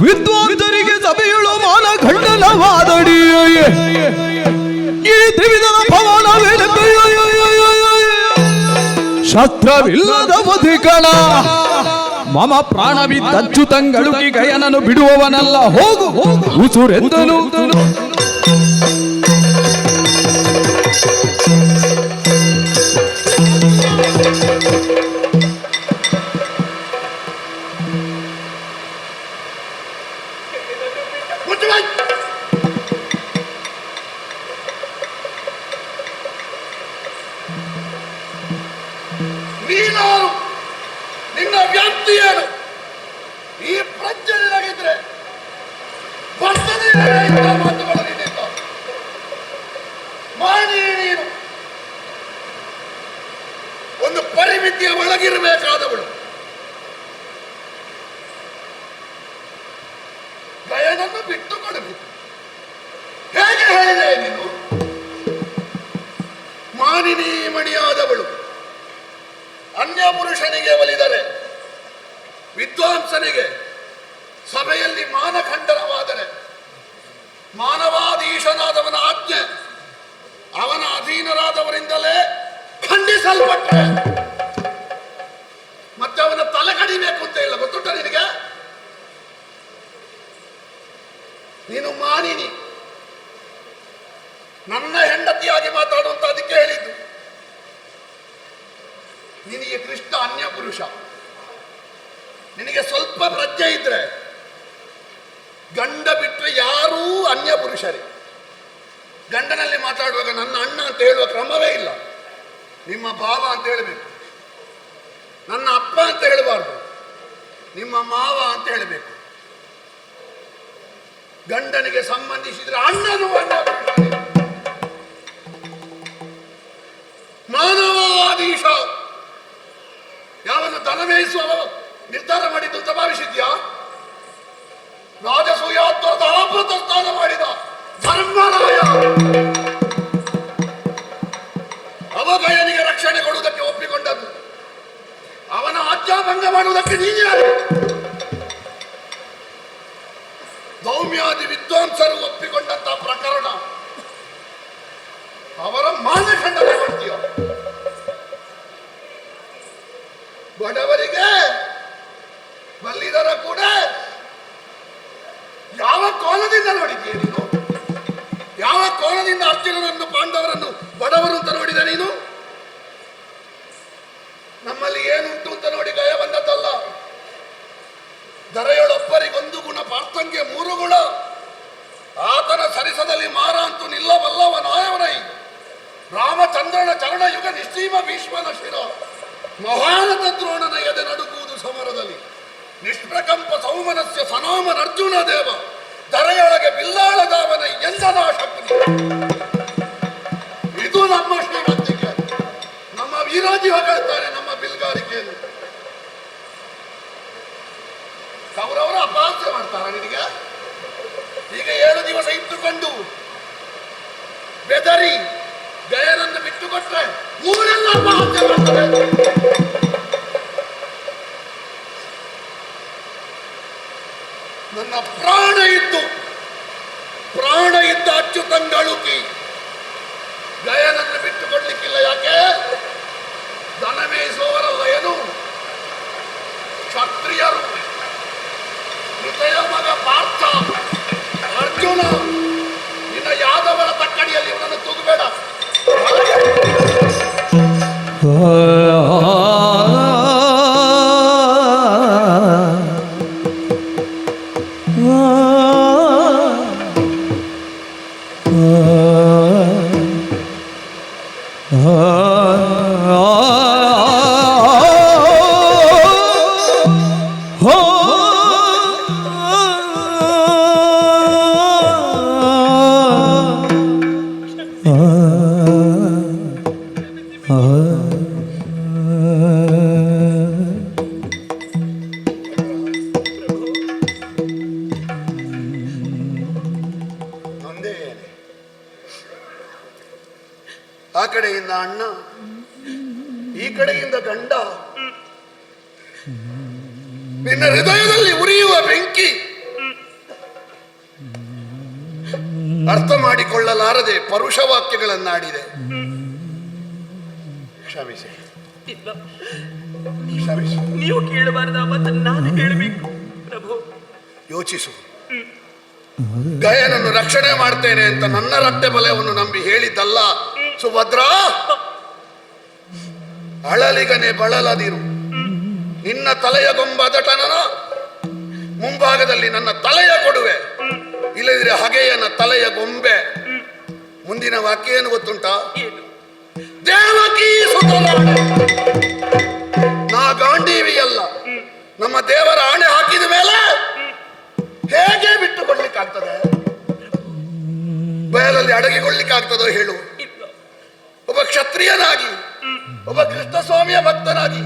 ವಿದ್ವಾಂಸರಿಗೆ ಸಭೆಯುಳು ಮಾನ ಖಂಡನವಾದಡಿ. ಈ ತ್ರಿವಿಧದ ಭವನವೇನ ಶಸ್ತ್ರವಿಲ್ಲದ ಮಧಿಕಣ, ಮಮ ಪ್ರಾಣವಿದ್ದಚ್ಯುತಂಗಳುಕಿ ಗಯನನು ಬಿಡುವವನಲ್ಲ. ಹೋಗು ಉಸುರೆಂದನು. ನೀನಾರು, ನಿನ್ನ ವ್ಯಾಪ್ತಿ ಏನು? ಈ ಪ್ರಜ್ಞೆ ನಿನಗಿದ್ರೆ ಮಾತುಗಳು ನಿನ್ನಿಂದ ಮಾನಿ. ನೀನು ಒಂದು ಪರಿಮಿತಿಯ ಒಳಗಿರಬೇಕಾದವಳು. ಗಯನನ್ನು ಬಿಟ್ಟು ಕೊಡಬೇಕು. ಹೇಗೆ ಹೇಳಿದೆ ನೀನು? ಮಾನಿನಿ ಮಣಿಯಾದವಳು ಅನ್ಯ ಪುರುಷನಿಗೆ ಒಲಿದರೆ, ವಿದ್ವಾಂಸನಿಗೆ ಸಭೆಯಲ್ಲಿ ಮಾನಖಂಡನವಾದರೆ, ಮಾನವಾಧೀಶನಾದವನ ಆಜ್ಞೆ ಅವನ ಅಧೀನರಾದವರಿಂದಲೇ ಖಂಡಿಸಲ್ಪಟ್ರೆ ಮತ್ತೆ ಅವನ ತಲೆ ಕಡಿಬೇಕು ಅಂತ ಇಲ್ಲ. ಗೊತ್ತುಂಟ ನಿನಗೆ? ನೀನು ಮಾನಿನಿ, ನನ್ನ ಹೆಂಡತಿಯಾಗಿ ಮಾತಾಡುವಂತ ಅದಕ್ಕೆ ಹೇಳಿದ್ದು. ನಿನಗೆ ಕೃಷ್ಣ ಅನ್ಯ ಪುರುಷ. ನಿನಗೆ ಸ್ವಲ್ಪ ಪ್ರಜ್ಞೆ ಇದ್ರೆ ಗಂಡ ಬಿಟ್ಟರೆ ಯಾರೂ ಅನ್ಯ ಪುರುಷರೇ. ಗಂಡನಲ್ಲಿ ಮಾತಾಡುವಾಗ ನನ್ನ ಅಣ್ಣ ಅಂತ ಹೇಳುವ ಕ್ರಮವೇ ಇಲ್ಲ. ನಿಮ್ಮ ಭಾವ ಅಂತ ಹೇಳಬೇಕು. ನನ್ನ ಅಪ್ಪ ಅಂತ ಹೇಳಬಾರ್ದು, ನಿಮ್ಮ ಮಾವ ಅಂತ ಹೇಳಬೇಕು. ಗಂಡನಿಗೆ ಸಂಬಂಧಿಸಿದ್ರೆ ಅಣ್ಣನು ಅನ್ಯ ಪುರುಷರೇ. ಮಾನವಾಧೀಶ ಯಾವನ್ನು ದನಮೇಯಿಸುವ ನಿರ್ಧಾರ ಮಾಡಿದ್ದು ಅಂತ ಭಾವಿಸಿದ್ಯಾ? ರಾಜಸೂಯಾತ್ವದ ಆಪೃತ ಸ್ಥಾನ ಮಾಡಿದ ಧರ್ಮರಾಯ ಅವಗಯನಿಗೆ ರಕ್ಷಣೆ ಕೊಡುವುದಕ್ಕೆ ಒಪ್ಪಿಕೊಂಡದ್ದು. ಅವನ ಆಜ್ಞಾಭಂಗ ಮಾಡುವುದಕ್ಕೆ ನೀನ್ಯಾರು? ದೌಮ್ಯಾದಿ ವಿದ್ವಾಂಸರು ಒಪ್ಪಿಕೊಂಡಂತಹ ಪ್ರಕರಣ ಅವರ ಮಾನಖಂಡನ ಮಾಡ್ತೀಯ. ಬಡವರಿಗೆ ಬಲ್ಲಿದರ ಕೂಡ ಯಾವ ಕೋನದಿಂದ ನೋಡಿದ್ದೀಯ ನೀನು? ಯಾವ ಕೋನದಿಂದ ಅರ್ಜುನನನ್ನು ಪಾಂಡವರನ್ನು ಬಡವರು ಅಂತ ನೋಡಿದ ನೀನು? ನಮ್ಮಲ್ಲಿ ಏನುಂಟು ಅಂತ ನೋಡಿ ಗಯ ಬಂದದ್ದಲ್ಲ. ದರೆಯೊಳೊಬ್ಬರಿಗೊಂದು ಗುಣ, ಪಾರ್ಥಂಗೆ 3 ಗುಣ. ಆತನ ಸರಿಸದಲ್ಲಿ ಮಾರ ಅಂತೂ ನಿಲ್ಲವಲ್ಲವ ನಾಯವನೈ. ರಾಮಚಂದ್ರನ ಚರಣ ಯುಗ ನಿಶ್ಚೀಮ ಭೀಷ್ಮನ ಶಿರ, ಮಹಾರಥ ದ್ರೋಣನ ಎದೆ ನಡುಗುವುದು ಸಮರದಲ್ಲಿ. ನಿಷ್ಪ್ರಕಂಪ ಸೌಮನಸ್ಯ ಸನಾಮನ ಅರ್ಜುನ ದೇವ, ದರೆಯೊಳಗೆ ಬಿಲ್ಲಾಳದಾವನ ಎಂದನ ಶಕ್ತಿ. ಇದು ನಮ್ಮ ಶ್ರೀಮಂತಿಕೆ. ನಮ್ಮ ವೀರಾಜಿ ಹೊಗಳ್ತಾರೆ ನಮ್ಮ ಬಿಲ್ಗಾರಿಕೆಯನ್ನು. ಕೌರವರ ಅಪಹಾಸ್ಯ ಮಾಡ್ತಾರ ನಿನಗೆ? ಈಗ 7 ದಿವಸ ಇಟ್ಟುಕೊಂಡು ಸರಿ, ಗಯನನ್ನು ಬಿಟ್ಟುಕೊಟ್ರೆ ಊರೆಲ್ಲ ಅಪಹಾಸ್ಯ ಮಾಡ್ತದೆ. ನನ್ನ ಪ್ರಾಣ ಇದ್ದ ಅಚ್ಚುತಂಗಳುಕಿ ಗಯನನ್ನು ಬಿಟ್ಟುಕೊಡ್ಲಿಕ್ಕಿಲ್ಲ. ಯಾಕೆ? ದನ ಮೇಯಿಸುವವರಲ್ಲ ಏನು, ಕ್ಷತ್ರಿಯರು. ಮೃತೆಯ ಮಗ ಪಾರ್ಥ, ಅರ್ಜುನ, ನಿನ್ನ ಯಾದವರ ತಕ್ಕಡಿಯಲ್ಲಿ ಇವನನ್ನು ತೂಗಬೇಡ. ಆ ಕಡೆಯಿಂದ ಅಣ್ಣ, ಈ ಕಡೆಯಿಂದ ಗಂಡ. ನಿನ್ನ ಹೃದಯದಲ್ಲಿ ಉರಿಯುವ ಬೆಂಕಿ ಅರ್ಥ ಮಾಡಿಕೊಳ್ಳಲಾರದೆ ಪರುಷ ವಾಕ್ಯಗಳನ್ನಾಡಿದೆ. ಕ್ಷಮಿಸಿ, ಕ್ಷಮಿಸಿ. ನೀವು ಕೇಳಬಾರ್ದ ಮಾತನ್ನು ನಾನು ಹೇಳಬೇಕು ಪ್ರಭು. ಯೋಚಿಸು. ಗಯನನ್ನು ರಕ್ಷಣೆ ಮಾಡ್ತೇನೆ ಅಂತ ನನ್ನ ರಕ್ತ ಬಲವನ್ನು ನಂಬಿ ಹೇಳಿದ್ದಲ್ಲ ಸುಭದ್ರ. ಅಳಲಿಗನೆ ಬಳಲದಿರು. ನಿನ್ನ ತಲೆಯ ಗೊಂಬದಟನನ ಮುಂಭಾಗದಲ್ಲಿ ನನ್ನ ತಲೆಯ ಕೊಡುವೆ, ಇಲ್ಲದಿದ್ರೆ ಹಗೆಯನ ತಲೆಯ ಗೊಂಬೆ. ಮುಂದಿನ ವಾಕ್ಯ ಏನು ಗೊತ್ತುಂಟ? ದೇವಕೀ ಸುತನಾಣೆ. ನಾ ಗಾಂಡೀವಿಯಲ್ಲ, ನಮ್ಮ ದೇವರ ಆಣೆ ಹಾಕಿದ ಮೇಲೆ ಹೇಗೆ ಬಿಟ್ಟುಕೊಳ್ಳಿಕ್ಕಾಗ್ತದೆ? ಬಯಲಲ್ಲಿ ಅಡಗಿಕೊಳ್ಳಿಕ್ಕಾಗ್ತದೋ ಹೇಳು? ಒಬ್ಬ ಕ್ಷತ್ರಿಯನಾಗಿ, ಒಬ್ಬ ಕೃಷ್ಣಸ್ವಾಮಿಯ ಭಕ್ತನಾಗಿ,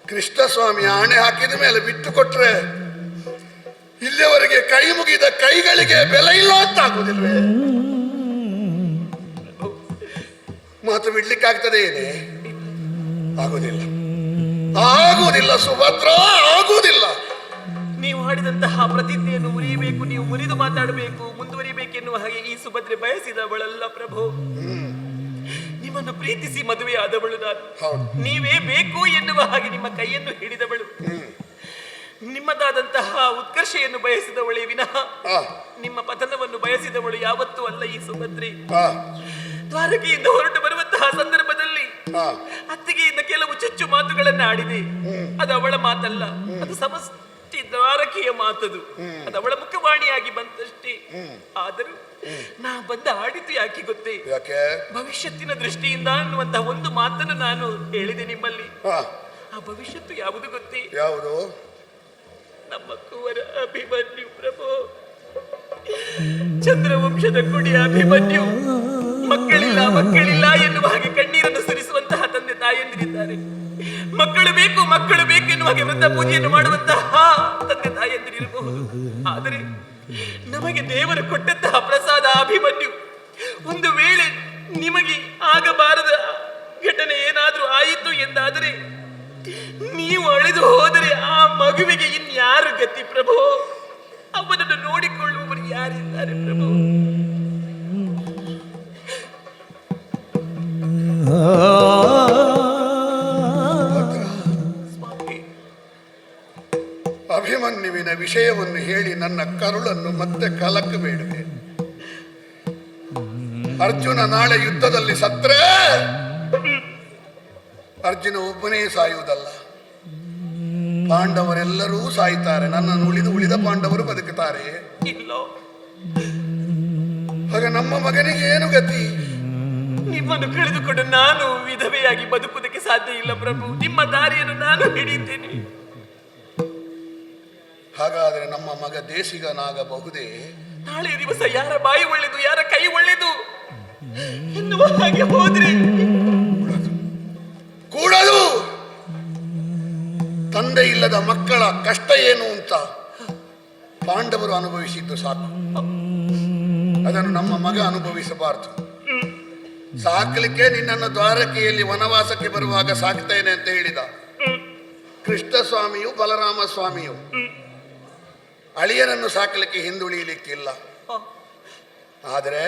ಕೃಷ್ಣಸ್ವಾಮಿಯ ಆಣೆ ಹಾಕಿದ ಮೇಲೆ ಬಿಟ್ಟು ಕೊಟ್ರೆ ಇಲ್ಲಿಯವರೆಗೆ ಕೈ ಮುಗಿದ ಕೈಗಳಿಗೆ ಬೆಲೆ ಇಲ್ಲ ಅಂತ ಆಗುದಿಲ್ವೇ? ಮಾತು ಬಿಡ್ಲಿಕ್ಕಾಗ್ತದೆ ಏನೇ? ಆಗುದಿಲ್ಲ, ಆಗುವುದಿಲ್ಲ ಸುಭದ್ರ, ಆಗುವುದಿಲ್ಲ. ನೀವು ಮಾಡಿದಂತಹ ಪ್ರತಿಜ್ಞೆಯನ್ನು ಮುರಿಯಬೇಕು, ನೀವು ಮುರಿದು ಮಾತಾಡಬೇಕು, ಮುಂದುವರಿಬೇಕೆನ್ನುವ ಹಾಗೆ ಈ ಸುಭದ್ರೆ ಬಯಸಿದವಳಲ್ಲ ಪ್ರಭು. ನಿಮ್ಮನ್ನು ಪ್ರೀತಿಸಿ ಮದುವೆ ಆದವಳು ನಾನು. ನೀವೇ ಬೇಕು ಎನ್ನುವ ಹಾಗೆ ನಿಮ್ಮ ಕೈಯನ್ನು ಹಿಡಿದವಳು. ನಿಮ್ಮದಾದಂತಹ ಉತ್ಕರ್ಷೆಯನ್ನು ಬಯಸಿದವಳೇ ವಿನಃ ನಿಮ್ಮ ಪತನವನ್ನು ಬಯಸಿದವಳು ಯಾವತ್ತೂ ಅಲ್ಲ ಈ ಸುಭದ್ರೆ. ದ್ವಾರಕೆಯಿಂದ ಹೊರಟು ಬರುವಂತಹ ಸಂದರ್ಭದಲ್ಲಿ ಅತ್ತಿಗೆಯಿಂದ ಕೆಲವು ಚುಚ್ಚು ಮಾತುಗಳನ್ನು ಆಡಿದೆ. ಅದು ಅವಳ ಮಾತಲ್ಲ, ಅದು ಸಮಸ್ತ ದ್ವಾರಕೆಯ ಮಾತದು. ಅದು ಅವಳ ಮುಖವಾಣಿಯಾಗಿ ಬಂತಷ್ಟೇ. ಆದರೂ ನಾ ಬಂದ ಆಡಿತು ಯಾಕೆ ಗೊತ್ತೇ? ಭವಿಷ್ಯತ್ತಿನ ದೃಷ್ಟಿಯಿಂದ ಅನ್ನುವಂತಹ ಒಂದು ಮಾತನ್ನು ನಾನು ಹೇಳಿದೆ ನಿಮ್ಮಲ್ಲಿ. ಆ ಭವಿಷ್ಯತ್ತು ಯಾವುದು ಗೊತ್ತೇ? ಯಾವುದು? ನಮ್ಮ ಕುವರ ಅಭಿಮನ್ಯು ಪ್ರಭು, ಚಂದ್ರವಂಶದ ಕುಡಿಯ ಅಭಿಮನ್ಯು. ಮಕ್ಕಳಿಲ್ಲ ಎನ್ನುವ ಹಾಗೆ ಕಣ್ಣೀರನ್ನು ಸುರಿಸುವಂತಹ ತಂದೆ ತಾಯಂದಿರಿದ್ದಾರೆ. ಮಕ್ಕಳು ಬೇಕು ಎನ್ನುವ ಹಾಗೆ ವೃದ್ಧ ಪೂಜೆಯನ್ನು ಮಾಡುವಂತಹ ತಂದೆ ತಾಯಂದಿರಿರಬಹುದು. ಆದರೆ ನಮಗೆ ದೇವರು ಕೊಟ್ಟಂತಹ ಪ್ರಸಾದ ಅಭಿಮನ್ಯು. ಒಂದು ವೇಳೆ ನಿಮಗೆ ಆಗಬಾರದ ಘಟನೆ ಏನಾದ್ರೂ ಆಯಿತು ಎಂದಾದರೆ, ನೀವು ಅಳೆದು ಹೋದರೆ ಆ ಮಗುವಿಗೆ ಇನ್ಯಾರು ಗತಿ ಪ್ರಭು? ಅವನನ್ನು ನೋಡಿಕೊಳ್ಳುವವರು ಯಾರಿದ್ದಾರೆ ಪ್ರಭು? ಅಭಿಮನ್ಯುವಿನ ವಿಷಯವನ್ನು ಹೇಳಿ ನನ್ನ ಕರುಳನ್ನು ಮತ್ತೆ ಕಲಕಬೇಡುವೆ. ಅರ್ಜುನ ನಾಳೆ ಯುದ್ಧದಲ್ಲಿ ಸತ್ರೆ ಅರ್ಜುನ ಒಬ್ಬನೇ ಸಾಯುವುದಲ್ಲ, ಪಾಂಡವರೆಲ್ಲರೂ ಸಾಯ್ತಾರೆ. ನನ್ನನ್ನು ಉಳಿದ ಪಾಂಡವರು ಬದುಕುತ್ತಾರೆ. ಆಗ ನಮ್ಮ ಮಗನಿಗೆ ಏನು ಗತಿ? ನಿಮ್ಮನ್ನು ಕಳೆದುಕೊಂಡು ನಾನು ವಿಧವೆಯಾಗಿ ಬದುಕುವುದಕ್ಕೆ ಸಾಧ್ಯ ಇಲ್ಲ ಪ್ರಭು. ನಿಮ್ಮ ದಾರಿಯನ್ನು ನಾನು ಹಿಡಿಯುತ್ತೇನೆ. ಹಾಗಾದರೆ ನಮ್ಮ ಮಗ ದೇಸಿಗನಾಗಬಹುದೇ? ನಾಳೆ ದಿವಸ ಯಾರ ಬಾಯಿ ಒಳ್ಳೆದು, ಯಾರ ಕೈ ಒಳ್ಳೆದು ಎನ್ನುವ ಹಾಗೆ ಹೋದ್ರೆ ಕೂಡದು. ತಂದೆ ಇಲ್ಲದ ಮಕ್ಕಳ ಕಷ್ಟ ಏನು ಅಂತ ಪಾಂಡವರು ಅನುಭವಿಸಿದ್ದು ಸಾಕು. ಅದನ್ನು ನಮ್ಮ ಮಗ ಅನುಭವಿಸಬಾರದು. ಸಾಕಲಿಕ್ಕೆ ನಿನ್ನನ್ನು ದ್ವಾರಕೆಯಲ್ಲಿ ವನವಾಸಕ್ಕೆ ಬರುವಾಗ ಸಾಕ್ತೇನೆ ಅಂತ ಹೇಳಿದ ಕೃಷ್ಣ ಸ್ವಾಮಿಯು ಬಲರಾಮ ಸ್ವಾಮಿಯು ಅಳಿಯನನ್ನು ಸಾಕಲಿಕ್ಕೆ ಹಿಂದುಳಿಯಲಿಕ್ಕಿಲ್ಲ. ಆದರೆ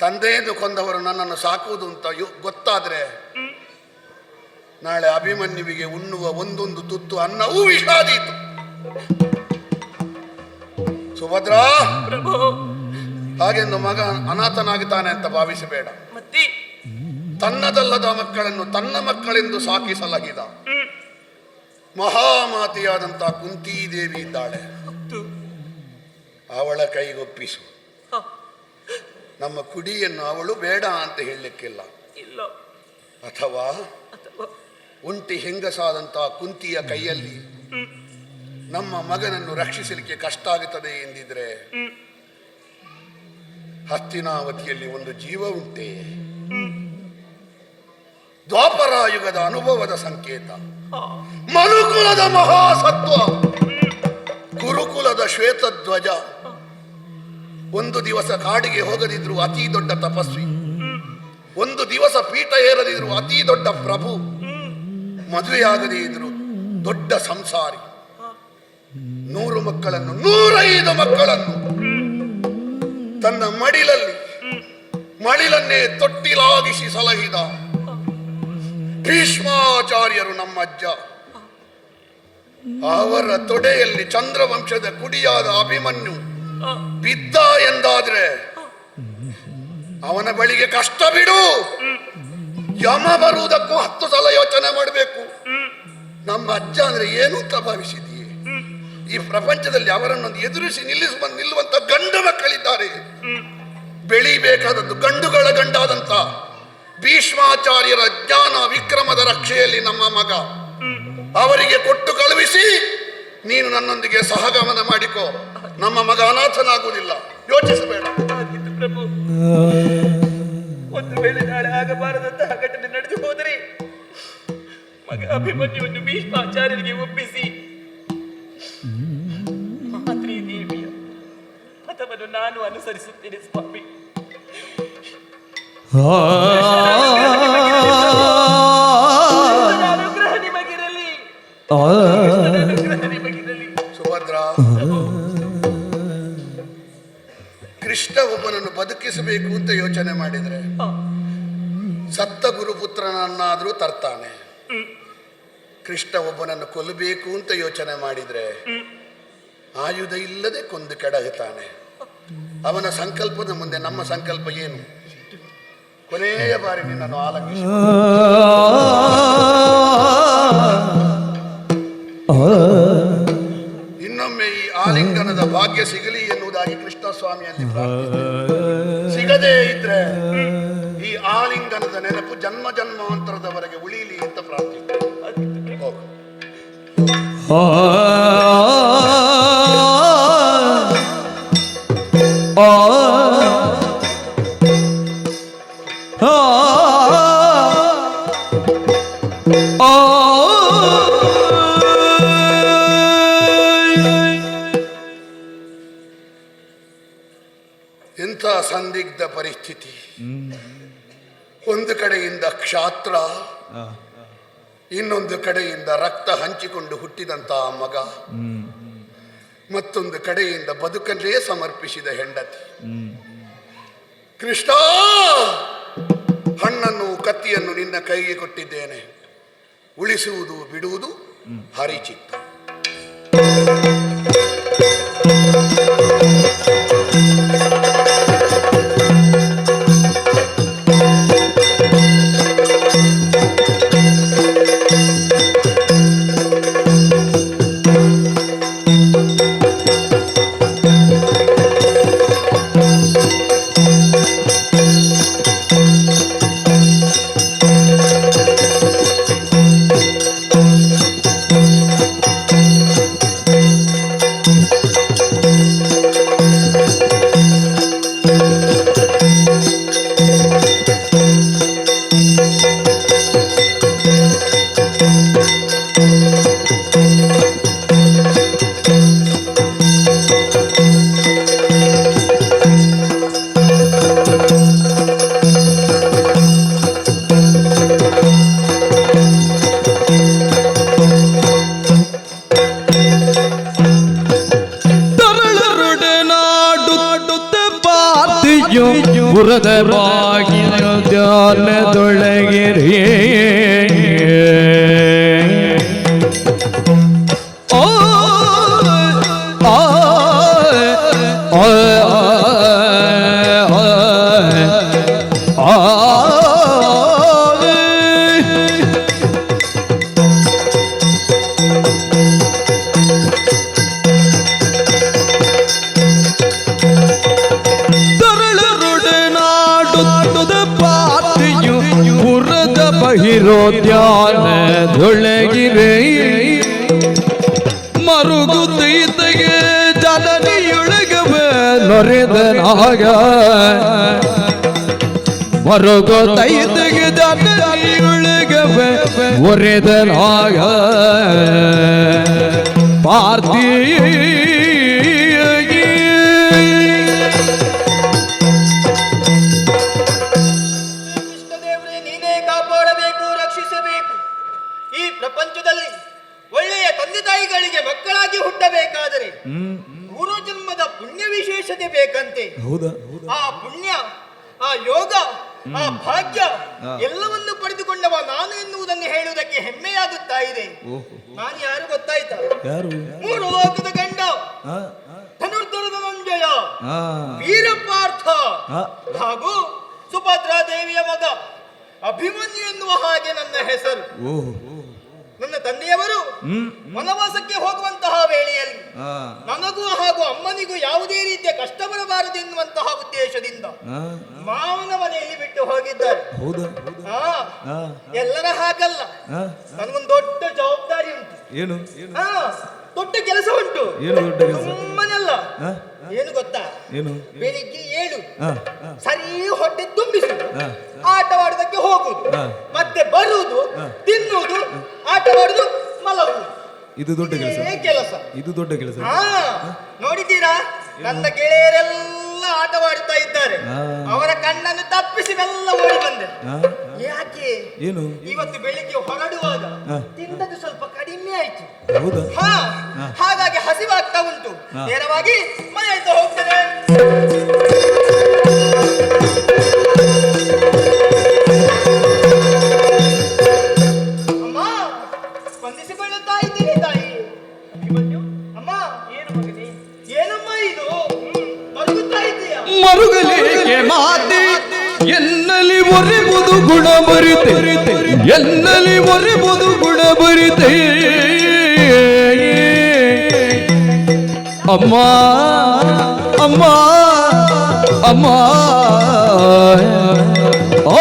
ತಂದೆಯನ್ನು ಕೊಂದವರು ನನ್ನನ್ನು ಸಾಕುವುದು ಅಂತ ಗೊತ್ತಾದ್ರೆ ನಾಳೆ ಅಭಿಮನ್ಯುವಿಗೆ ಉಣ್ಣುವ ಒಂದೊಂದು ತುತ್ತು ಅನ್ನವೂ ವಿಷಾದೀತು. ಸುಭದ್ರಾ, ಹಾಗೆಂದು ಮಗ ಅನಾಥನಾಗುತ್ತಾನೆ ಅಂತ ಭಾವಿಸಬೇಡ. ತನ್ನದಲ್ಲದ ಮಕ್ಕಳನ್ನು ತನ್ನ ಮಕ್ಕಳೆಂದು ಸಾಕಿಸಲಗಿದ ಮಹಾಮಾತೆಯಾದಂತಹ ಕುಂತಿದೇವಿ ಇದ್ದಾಳೆ, ಅವಳ ಕೈಗೊಪ್ಪಿಸು. ನಮ್ಮ ಕುಡಿಯನ್ನು ಅವಳು ಬೇಡ ಅಂತ ಹೇಳಲಿಕ್ಕಿಲ್ಲ. ಅಥವಾ ಒಂಟಿ ಹೆಂಗಸಾದಂತಹ ಕುಂತಿಯ ಕೈಯಲ್ಲಿ ನಮ್ಮ ಮಗನನ್ನು ರಕ್ಷಿಸಲಿಕ್ಕೆ ಕಷ್ಟ ಆಗುತ್ತದೆ ಎಂದಿದ್ರೆ ಹಸ್ತಿನಾವತಿಯಲ್ಲಿ ಒಂದು ಜೀವ ಉಂಟೆ, ದ್ವಾಪರಾಯುಗದ ಅನುಭವದ ಸಂಕೇತ, ಮನುಕುಲದ ಮಹಾಸತ್ವ, ಗುರುಕುಲದ ಶ್ವೇತಧ್ವಜ. ಒಂದು ದಿವಸ ಕಾಡಿಗೆ ಹೋಗದಿದ್ರು ಅತಿ ದೊಡ್ಡ ತಪಸ್ವಿ, ಒಂದು ದಿವಸ ಪೀಠ ಏರದಿದ್ರು ಅತಿ ದೊಡ್ಡ ಪ್ರಭು, ಮದುವೆಯಾಗದೇ ಇದ್ರು ದೊಡ್ಡ ಸಂಸಾರಿ, 100 ಮಕ್ಕಳನ್ನು 105 ಮಕ್ಕಳನ್ನು ತನ್ನ ಮಡಿಲನ್ನೇ ತೊಟ್ಟಿಲಾಗಿಸಿ ಸಲಹಿದ ಭೀಷ್ಮಾಚಾರ್ಯರು ನಮ್ಮಜ್ಜ. ಅವರ ತೊಡೆಯಲ್ಲಿ ಚಂದ್ರವಂಶದ ಕುಡಿಯಾದ ಅಭಿಮನ್ಯು ಬಿದ್ದ ಎಂದಾದ್ರೆ ಅವನ ಬಳಿಗೆ ಕಷ್ಟ ಬಿಡು, ಯಮ ಬರುವುದಕ್ಕೂ 10 ಸಲ ಯೋಚನೆ ಮಾಡಬೇಕು. ನಮ್ಮ ಅಜ್ಜ ಅಂದ್ರೆ ಏನು ಅಂತ ಭಾವಿಸಿದೆಯೇ? ಈ ಪ್ರಪಂಚದಲ್ಲಿ ಅವರನ್ನೊಂದು ಎದುರಿಸಿ ನಿಲ್ಲುವಂತ ಗಂಡು ಮಕ್ಕಳಿದ್ದಾರೆ. ಬೆಳಿಬೇಕಾದದ್ದು ಗಂಡುಗಳ ಗಂಡಾದಂತ ಭೀಷ್ಮಾಚಾರ್ಯರ ಜ್ಞಾನ ವಿಕ್ರಮದ ರಕ್ಷೆಯಲ್ಲಿ ನಮ್ಮ ಮಗ. ಅವರಿಗೆ ಕೊಟ್ಟು ಕಳುಹಿಸಿ ನೀನು ನನ್ನೊಂದಿಗೆ ಸಹಗಮನ ಮಾಡಿಕೋ. ನಮ್ಮ ಮಗ ಅನಾಥನಾಗುವುದಿಲ್ಲ, ಯೋಚಿಸಬೇಡ. ಪ್ರಭು, ಒಂದು ವೇಳೆ ನಾಳೆ ಆಗಬಾರದಂತಹ ಘಟನೆ ನಡೆದು ಹೋದರೆ ಮಗ ಅಭಿಮನ್ಯುವನ್ನು ಭೀಷ್ಮಾಚಾರ್ಯರಿಗೆ ಒಪ್ಪಿಸಿ ಮಾತ್ರಿ ದೇವಿಯ ಪಥವನ್ನು ನಾನು ಅನುಸರಿಸುತ್ತೇನೆ ಸ್ವಾಮಿ. ಅನುಗ್ರಹ ನಿಮಗಿರಲಿ, ಅನುಗ್ರಹ ನಿಮಗಿರಲಿ. ಸುಭದ್ರಾ, ಕೃಷ್ಣ ಒಬ್ಬನನ್ನು ಬದುಕಿಸಬೇಕು ಅಂತ ಯೋಚನೆ ಮಾಡಿದ್ರೆ ಸತ್ತ ಗುರುಪುತ್ರನನ್ನಾದ್ರೂ ತರ್ತಾನೆ. ಕೃಷ್ಣ ಒಬ್ಬನನ್ನು ಕೊಲ್ಲಬೇಕು ಅಂತ ಯೋಚನೆ ಮಾಡಿದ್ರೆ ಆಯುಧ ಇಲ್ಲದೆ ಕೊಂದು ಕೆಡಹುತ್ತಾನೆ. ಅವನ ಸಂಕಲ್ಪದ ಮುಂದೆ ನಮ್ಮ ಸಂಕಲ್ಪ ಏನು? ಕೊನೆಯ ಬಾರಿ ನಿನ್ನನ್ನು ಆಲಂಗಿಸಿ ಇನ್ನೊಮ್ಮೆ ಈ ಆಲಿಂಗನದ ಭಾಗ್ಯ ಸಿಗಲಿ ಎನ್ನುವುದಾಗಿ ಕೃಷ್ಣ ಸ್ವಾಮಿಯಲ್ಲಿ ಪ್ರಾರ್ಥಿಸಿದೆ. ಸಿಗದೇ ಇದ್ರೆ ಈ ಆಲಿಂಗನದ ನೆನಪು ಜನ್ಮ ಜನ್ಮಾಂತರದವರೆಗೆ ಉಳಿಯಲಿ ಅಂತ ಪ್ರಾರ್ಥಿಸಿದೆ. ಎಂಥ ಸಂದಿಗ್ಧ ಪರಿಸ್ಥಿತಿ. ಒಂದು ಕಡೆಯಿಂದ ಕ್ಷಾತ್ರ, ಇನ್ನೊಂದು ಕಡೆಯಿಂದ ರಕ್ತ ಹಂಚಿಕೊಂಡು ಹುಟ್ಟಿದಂತಹ ಮಗ, ಮತ್ತೊಂದು ಕಡೆಯಿಂದ ಬದುಕನ್ನೇ ಸಮರ್ಪಿಸಿದ ಹೆಂಡತಿ. ಕೃಷ್ಣ, ಹಣ್ಣನ್ನು ಕತ್ತಿಯನ್ನು ನಿನ್ನ ಕೈಗೆ ಕೊಟ್ಟಿದ್ದೇನೆ, ಉಳಿಸುವುದು ಬಿಡುವುದು ಹರಿಚಿತ್ತ. ಪುರದ ಬಾಗಿಲ ಧ್ಯಾನದೊಳಗಿರಿ ಆ ಆ ಬಹಿರೋದ್ಯಾನದೊಳಗಿರೆ ಮರುಗುತ್ತೈತೆಗೆ ಜನನಿಯೊಳಗವೆ ನೊರೆದನಾಗ ಮರುಗುತ್ತೈತೆಗೆ ಜನನಿಯೊಳಗವೆ ಒರೆದನಾಗ ಪಾರ್ಥಿ ಪ್ರಪಂಚದಲ್ಲಿ ಒಳ್ಳೆಯ ತಂದೆ ತಾಯಿಗಳಿಗೆ ಮಕ್ಕಳಾಗಿ ಹುಟ್ಟಬೇಕಾದರೆ ಪೂರ್ವ ಜನ್ಮದ ಪುಣ್ಯ ವಿಶೇಷತೆ ಬೇಕಂತೆ. ಆ ಪುಣ್ಯ, ಆ ಯೋಗ, ಆ ಭಾಗ್ಯ ಎಲ್ಲವನ್ನು ಪಡೆದುಕೊಂಡವ ನಾನು ಎನ್ನುವುದನ್ನು ಹೇಳುವುದಕ್ಕೆ ಹೆಮ್ಮೆಯಾಗುತ್ತಾ ಇದೆ. ನಾನು ಯಾರು ಗೊತ್ತಾಯ್ತಾ? ಮೂರು ಲೋಕದ ಗಂಡ, ಧನುರ್ಧರದ ಮಂಜಯ, ವೀರಪಾರ್ಥ ಹಾಗೂ ಸುಭದ್ರಾ ದೇವಿಯ ಮಗ ಅಭಿಮನ್ಯು ಎನ್ನುವ ಹಾಗೆ ನನ್ನ ಹೆಸರು. ನನ್ನ ತಂದೆಯವರು ವನವಾಸಕ್ಕೆ ಹೋಗುವಂತಹ ವೇಳೆಯಲ್ಲಿ ನನಗೂ ಹಾಗೂ ಅಮ್ಮನಿಗೂ ಯಾವುದೇ ರೀತಿಯ ಕಷ್ಟ ಬರಬಾರದು ಎನ್ನುವಂತಹ ಉದ್ದೇಶದಿಂದ ಮಾವನ ಮನೆಯಲ್ಲಿ ಬಿಟ್ಟು ಹೋಗಿದ್ದಾರೆ. ಎಲ್ಲರ ಹಾಗಲ್ಲ, ನನಗೊಂದು ದೊಡ್ಡ ಜವಾಬ್ದಾರಿ ಉಂಟು. ಏನು? ದೊಡ್ಡ ಕೆಲಸ ಉಂಟು. ಸುಮ್ಮನಲ್ಲ. ಏನು ಗೊತ್ತಾ? ಬೆಳಿಗ್ಗೆ 7 ಸರಿ ಹೊಟ್ಟೆ ತುಂಬಿಸುದು, ಆಟವಾಡುವುದಕ್ಕೆ ಹೋಗುದು, ಮತ್ತೆ ಬರುವುದು, ತಿನ್ನುವುದು, ಆಟವಾಡುದು, ಮಲಗುವುದು. ಇದು ದೊಡ್ಡ ಕೆಲಸ. ಇದು ದೊಡ್ಡ ಕೆಲಸ. ನೋಡಿದ್ದೀರಾ, ನನ್ನ ಗೆಳೆಯರೆಲ್ಲ ಆಟವಾಡುತ್ತಾ ಇದ್ದಾರೆ. ಅವರ ಕಣ್ಣನ್ನು ತಪ್ಪಿಸಿ ಎಲ್ಲ ಓಡಿ ಬಂದೆ. ಯಾಕೆ? ಏನು? ಇವತ್ತು ಬೆಳಿಗ್ಗೆ ಹೊರಡುವಾಗ ತಿಂದದ್ದು ಸ್ವಲ್ಪ ಕಡಿಮೆ ಆಯ್ತು. ಹಾಗಾಗಿ ಹಸಿವಾಗ್ತಾ ಉಂಟು. ನೇರವಾಗಿ ಮನೆ ಹತ್ರ ಹೋಗ್ತೇನೆ. ಅಮ್ಮ, ಸ್ಪಂದಿಸಿಕೊಳ್ಳುತ್ತಾ ಇದ್ದೀನಿ ತಾಯಿ. ಅಮ್ಮ, ಏನು ಮಗನೇ? ಏನಮ್ಮ ಇದು? ಮರುಗುತ್ತಾ ಇದೆಯಾ? ಮರುಗಲಿಗೆ ಮಾತೆ ಎನ್ನಲಿ ಒರೆಬುದು ಗುಣ ಬರಿತೆ, ಎನ್ನಲಿ ಒರೆಬುದು ಗುಣ ಬರಿತೆ. ಅಮ್ಮ ಅಮ್ಮ ಅಮ್ಮ ಓ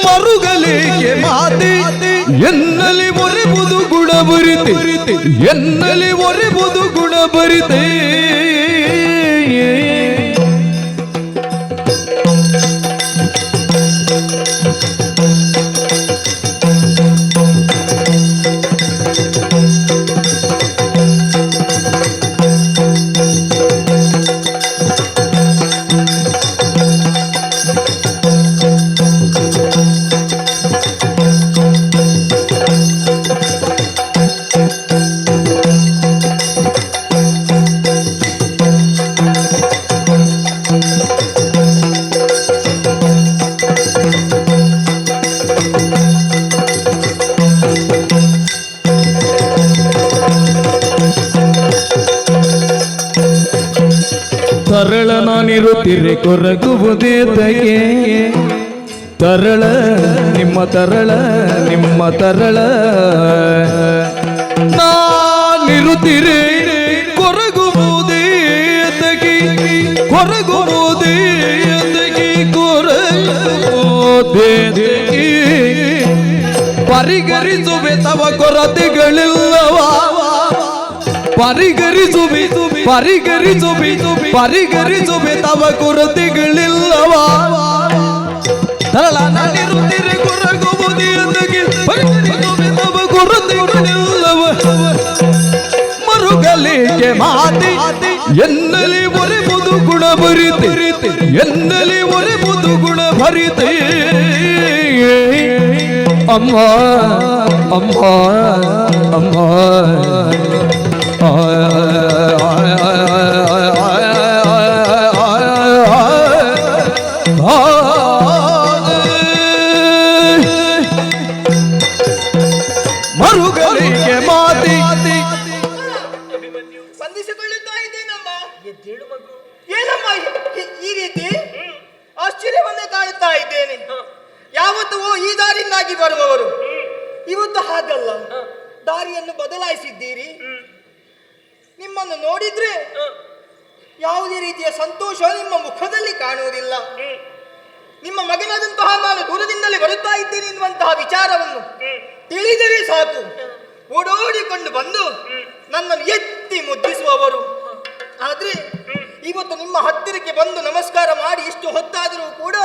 ಮರುಗಲಿಗೆ ಮಾತೆ ಎನ್ನಲಿ ಒರೆಬುದು ಗುಣ ಬರಿತೆ, ಎನ್ನಲಿ ಒರೆಬುದು ಗುಣ ಬರಿತೆ. ತರಳ ನಾನಿರುತ್ತಿರೆ ಕೊರಗುವುದೇ ತಗೆ, ತರಳ ನಿಮ್ಮ ತರಳ ನಿಮ್ಮ ತರಳ ನಾನಿರುತ್ತಿರೆ ಕೊರಗುವುದೇ ತಗೆ, ಕೊರಗುವುದೇ ತಗೆ, ಕೊರಗುವುದೇ ತಗೆ. ಪರಿಗರಿಸುವೆ ತವ ಕೊರತೆಗಳಿಲ್ಲವಾ, ಪರಿಗರಿಸುವೆ ಪರಿಗರಿಸುವೆ ಪರಿಗರಿಸುವೆ ತವ ಕೊರತೆಗಳಿಲ್ಲವಾ. ತರಳ ನಾನಿರುತ್ತಿರೆ ಕೊರಗುವುದೇ ತಗೆ, ಪರಿಗರಿಸುವೆ ತವ ಕೊರತೆಗಳಿಲ್ಲವ. ಮರುಗಲಿಗೆ ಮರುಗಲಿಗೆ ಮಾತಿ ಎನ್ನಲಿ ಒರೆಬುದು ಗುಣ ಭರಿತೆ ಎನ್ನಲಿ ಒರೆಬುದು ಗುಣ ಭರಿತೆ ಅಮ್ಮ ಅಮ್ಮ ಅಮ್ಮ ಮರುಗಲಿಗೆ ಮಾತಿ ಸ್ಪಂದಿಸಿಕೊಳ್ಳುತ್ತಾ ಇದ್ದೇನಮ್ಮ. ಎದ್ದೇಳು ಮಗು. ಏನಮ್ಮ ಈ ರೀತಿ ಆಶ್ಚರ್ಯವನ್ನೇ ಕಾಣುತ್ತಾ ಇದ್ದೇನೆ. ಯಾವತ್ತೂ ಈ ದಾರಿಯಿಂದಾಗಿ ಬರುವವರು ಇವತ್ತು ಹಾಗಲ್ಲ, ದಾರಿಯನ್ನು ಬದಲಾಯಿಸಿದ್ದೀರಿ. ನಿಮ್ಮನ್ನು ನೋಡಿದ್ರೆ ಯಾವುದೇ ರೀತಿಯ ಸಂತೋಷ ನಿಮ್ಮ ಮುಖದಲ್ಲಿ ಕಾಣುವುದಿಲ್ಲ. ನಿಮ್ಮ ಮಗನಾದಂತಹ ನಾನು ದೂರದಿಂದಲೇ ಬರುತ್ತಾ ಇದ್ದೇನೆ ಎನ್ನುವಂತಹ ವಿಚಾರವನ್ನು ತಿಳಿದರೆ ಸಾಕು ಓಡೋಡಿಕೊಂಡು ಬಂದು ನನ್ನನ್ನು ಎತ್ತಿ ಮುದ್ದಿಸುವವರು. ಆದ್ರೆ ಇವತ್ತು ನಿಮ್ಮ ಹತ್ತಿರಕ್ಕೆ ಬಂದು ನಮಸ್ಕಾರ ಮಾಡಿ ಇಷ್ಟು ಹೊತ್ತಾದರೂ ಕೂಡ